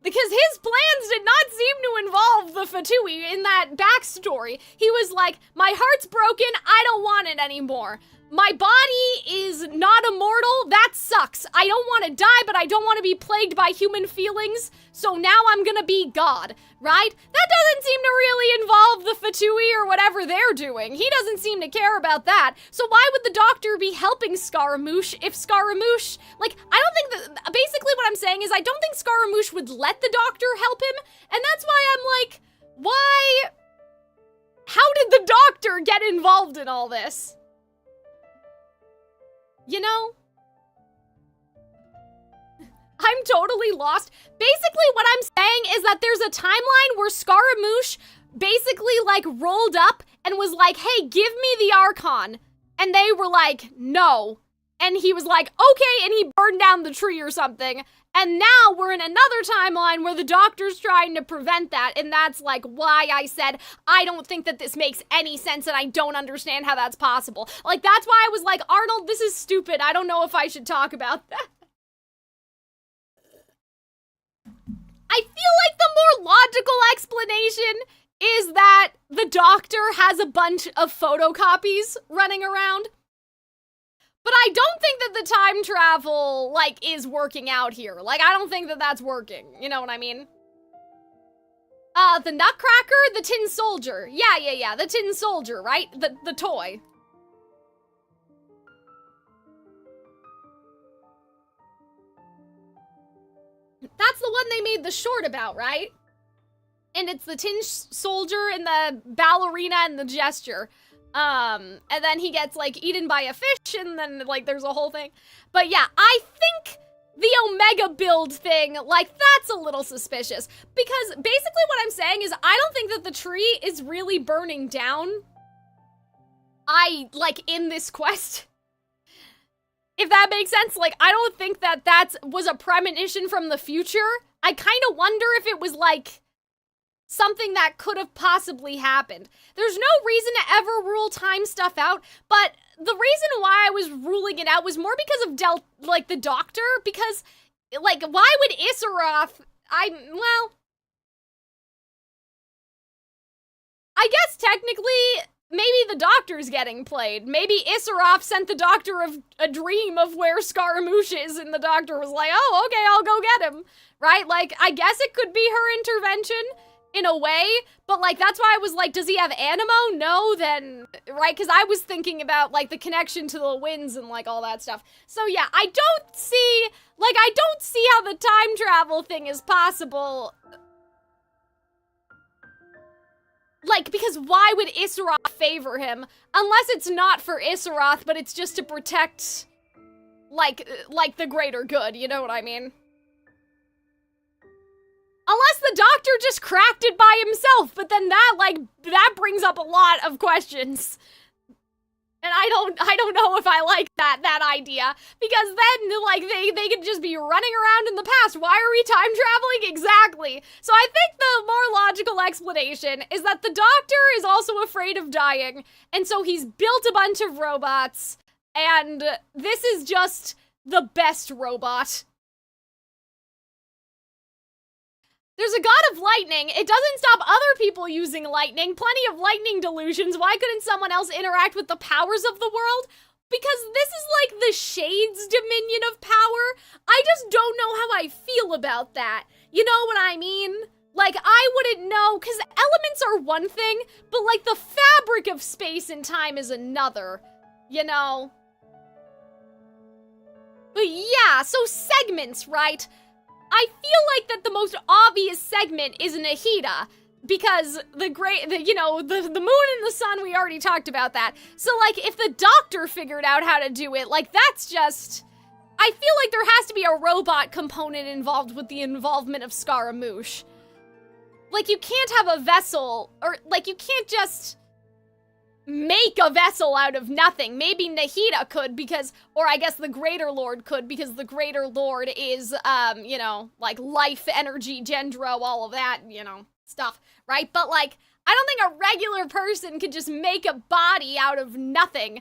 Because his plans did not seem to involve the Fatui in that backstory. He was like, my heart's broken, I don't want it anymore. My body is not immortal, that sucks. I don't want to die, but I don't want to be plagued by human feelings, so now I'm gonna be God, right? That doesn't seem to really involve the Fatui or whatever they're doing. He doesn't seem to care about that. So why would the doctor be helping Scaramouche if Scaramouche, like, I don't think that, basically what I'm saying is I don't think Scaramouche would let the doctor help him, and that's why I'm like, why? How did the doctor get involved in all this? You know? I'm totally lost. Basically, what I'm saying is that there's a timeline where Scaramouche basically, like, rolled up and was like, hey, give me the Archon. And they were like, no. And he was like, okay, and he burned down the tree or something. And now we're in another timeline where the doctor's trying to prevent that, and that's like why I said I don't think that this makes any sense and I don't understand how that's possible. Like, that's why I was like, Arnold, this is stupid. I don't know if I should talk about that. I feel like the more logical explanation is that the doctor has a bunch of photocopies running around. But I don't think that the time travel, like, is working out here. Like, I don't think that that's working. You know what I mean? The Nutcracker, the Tin Soldier. Yeah, the Tin Soldier, right? The toy. That's the one they made the short about, right? And it's the Tin Soldier and the ballerina and the gesture. And then he gets, like, eaten by a fish, and then, like, there's a whole thing. But yeah, I think the Omega build thing, like, that's a little suspicious. Because basically what I'm saying is I don't think that the tree is really burning down. In this quest. If that makes sense, like, I don't think that was a premonition from the future. I kind of wonder if it was, like, something that could have possibly happened. There's no reason to ever rule time stuff out, but the reason why I was ruling it out was more because of the doctor, because, like, why would Issaroth, I guess technically, maybe the doctor's getting played. Maybe Issaroth sent the doctor a dream of where Scaramouche is, and the doctor was like, oh, okay, I'll go get him, right? Like, I guess it could be her intervention. in a way, but like that's why I was like, does he have animo? No, then right, because I was thinking about like the connection to the winds and like all that stuff. So yeah, I don't see how the time travel thing is possible. Like, because why would Issaroth favor him? Unless it's not for Issaroth, but it's just to protect, like the greater good, you know what I mean? Unless the Doctor just cracked it by himself, but then that brings up a lot of questions. And I don't know if I like that idea, because then, like, they could just be running around in the past. Why are we time traveling? Exactly. So I think the more logical explanation is that the Doctor is also afraid of dying, and so he's built a bunch of robots, and this is just the best robot. There's a god of lightning. It doesn't stop other people using lightning. Plenty of lightning delusions. Why couldn't someone else interact with the powers of the world? Because this is like the Shade's dominion of power. I just don't know how I feel about that. You know what I mean? Like, I wouldn't know, because elements are one thing, but like the fabric of space and time is another. You know? But yeah, so segments, right? I feel like that the most obvious segment is Nahida, because the moon and the sun, we already talked about that. So, like, if the Doctor figured out how to do it, like, that's just... I feel like there has to be a robot component involved with the involvement of Scaramouche. Like, you can't have a vessel, or, like, you can't just make a vessel out of nothing. Maybe Nahida could, because, or I guess the Greater Lord could, because the Greater Lord is, like life, energy, Dendro, all of that, stuff, right? But like, I don't think a regular person could just make a body out of nothing.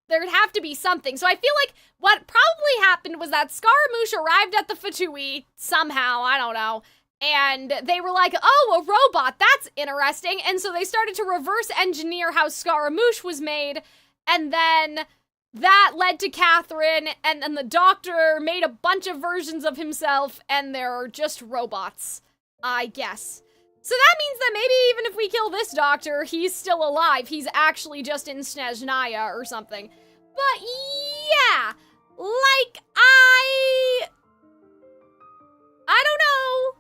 There'd have to be something. So I feel like what probably happened was that Scaramouche arrived at the Fatui somehow, I don't know, and they were like, oh, a robot, that's interesting. And so they started to reverse engineer how Scaramouche was made. And then that led to Catherine. And then the Doctor made a bunch of versions of himself. And they're just robots, I guess. So that means that maybe even if we kill this Doctor, he's still alive. He's actually just in Snezhnaya or something. But yeah, like, I don't know.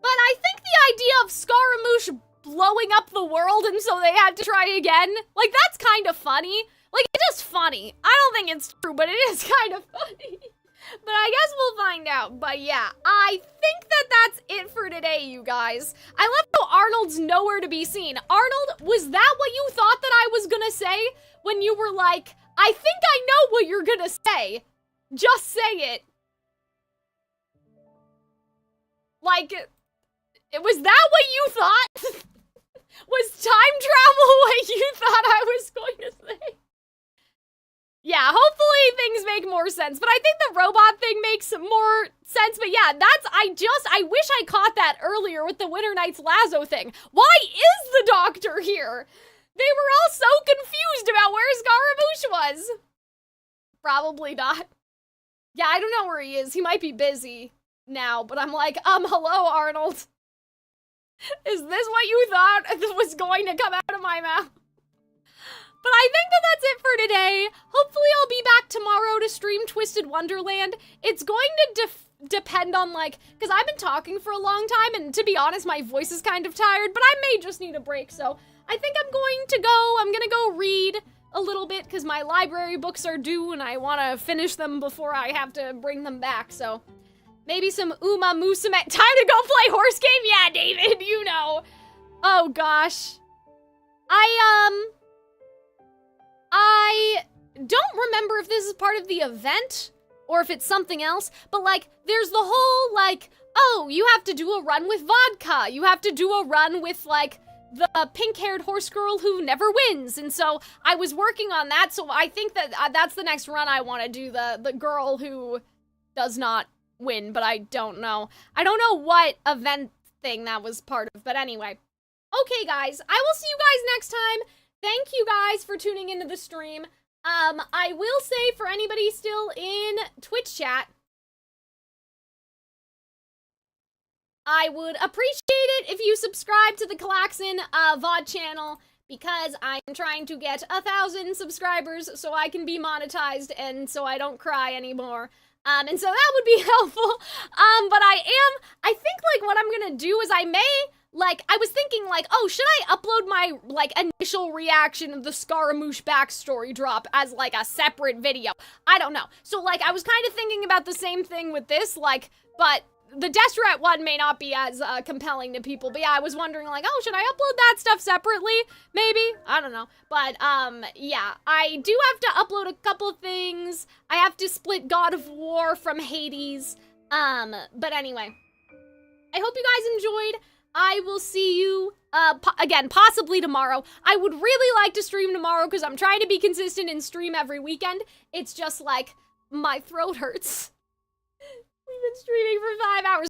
But I think the idea of Scaramouche blowing up the world and so they had to try again, like, that's kind of funny. Like, it's just funny. I don't think it's true, but it is kind of funny. But I guess we'll find out. But yeah, I think that that's it for today, you guys. I love how Arnold's nowhere to be seen. Arnold, was that what you thought that I was gonna say when you were like, I think I know what you're gonna say. Just say it. Like, was that what you thought? Was time travel what you thought I was going to say? Yeah, hopefully things make more sense, but I think the robot thing makes more sense, but yeah, I wish I caught that earlier with the Winter Knights Lazo thing. Why is the Doctor here? They were all so confused about where Scaramouche was. Probably not. Yeah, I don't know where he is. He might be busy now, but I'm like, hello, Arnold. Is this what you thought was going to come out of my mouth? But I think that that's it for today. Hopefully I'll be back tomorrow to stream Twisted Wonderland. It's going to depend on, like, because I've been talking for a long time, and to be honest, my voice is kind of tired, but I may just need a break, so I think I'm gonna go read a little bit, because my library books are due, and I want to finish them before I have to bring them back, so maybe some Uma Musume. Time to go play horse game? Yeah, David, you know. Oh, gosh. I don't remember if this is part of the event or if it's something else, but like, there's the whole, like, oh, you have to do a run with vodka. You have to do a run with, like, the pink-haired horse girl who never wins. And so I was working on that, so I think that that's the next run I want to do, the girl who does not win, but I don't know. I don't know what event thing that was part of, but anyway. Okay, guys, I will see you guys next time. Thank you guys for tuning into the stream. I will say, for anybody still in Twitch chat, I would appreciate it if you subscribe to the Calxiyn VOD channel, because I'm trying to get 1,000 subscribers so I can be monetized and so I don't cry anymore. And so that would be helpful. But I think, like, what I'm gonna do is I was thinking, like, oh, should I upload my, like, initial reaction of the Scaramouche backstory drop as, like, a separate video? I don't know. So, like, I was kind of thinking about the same thing with this, like, but the Deshret one may not be as compelling to people, but yeah, I was wondering, like, oh, should I upload that stuff separately? Maybe? I don't know. But, yeah, I do have to upload a couple of things. I have to split God of War from Hades. But anyway, I hope you guys enjoyed. I will see you, again, possibly tomorrow. I would really like to stream tomorrow because I'm trying to be consistent and stream every weekend. It's just, like, my throat hurts. We've been streaming for 5 hours.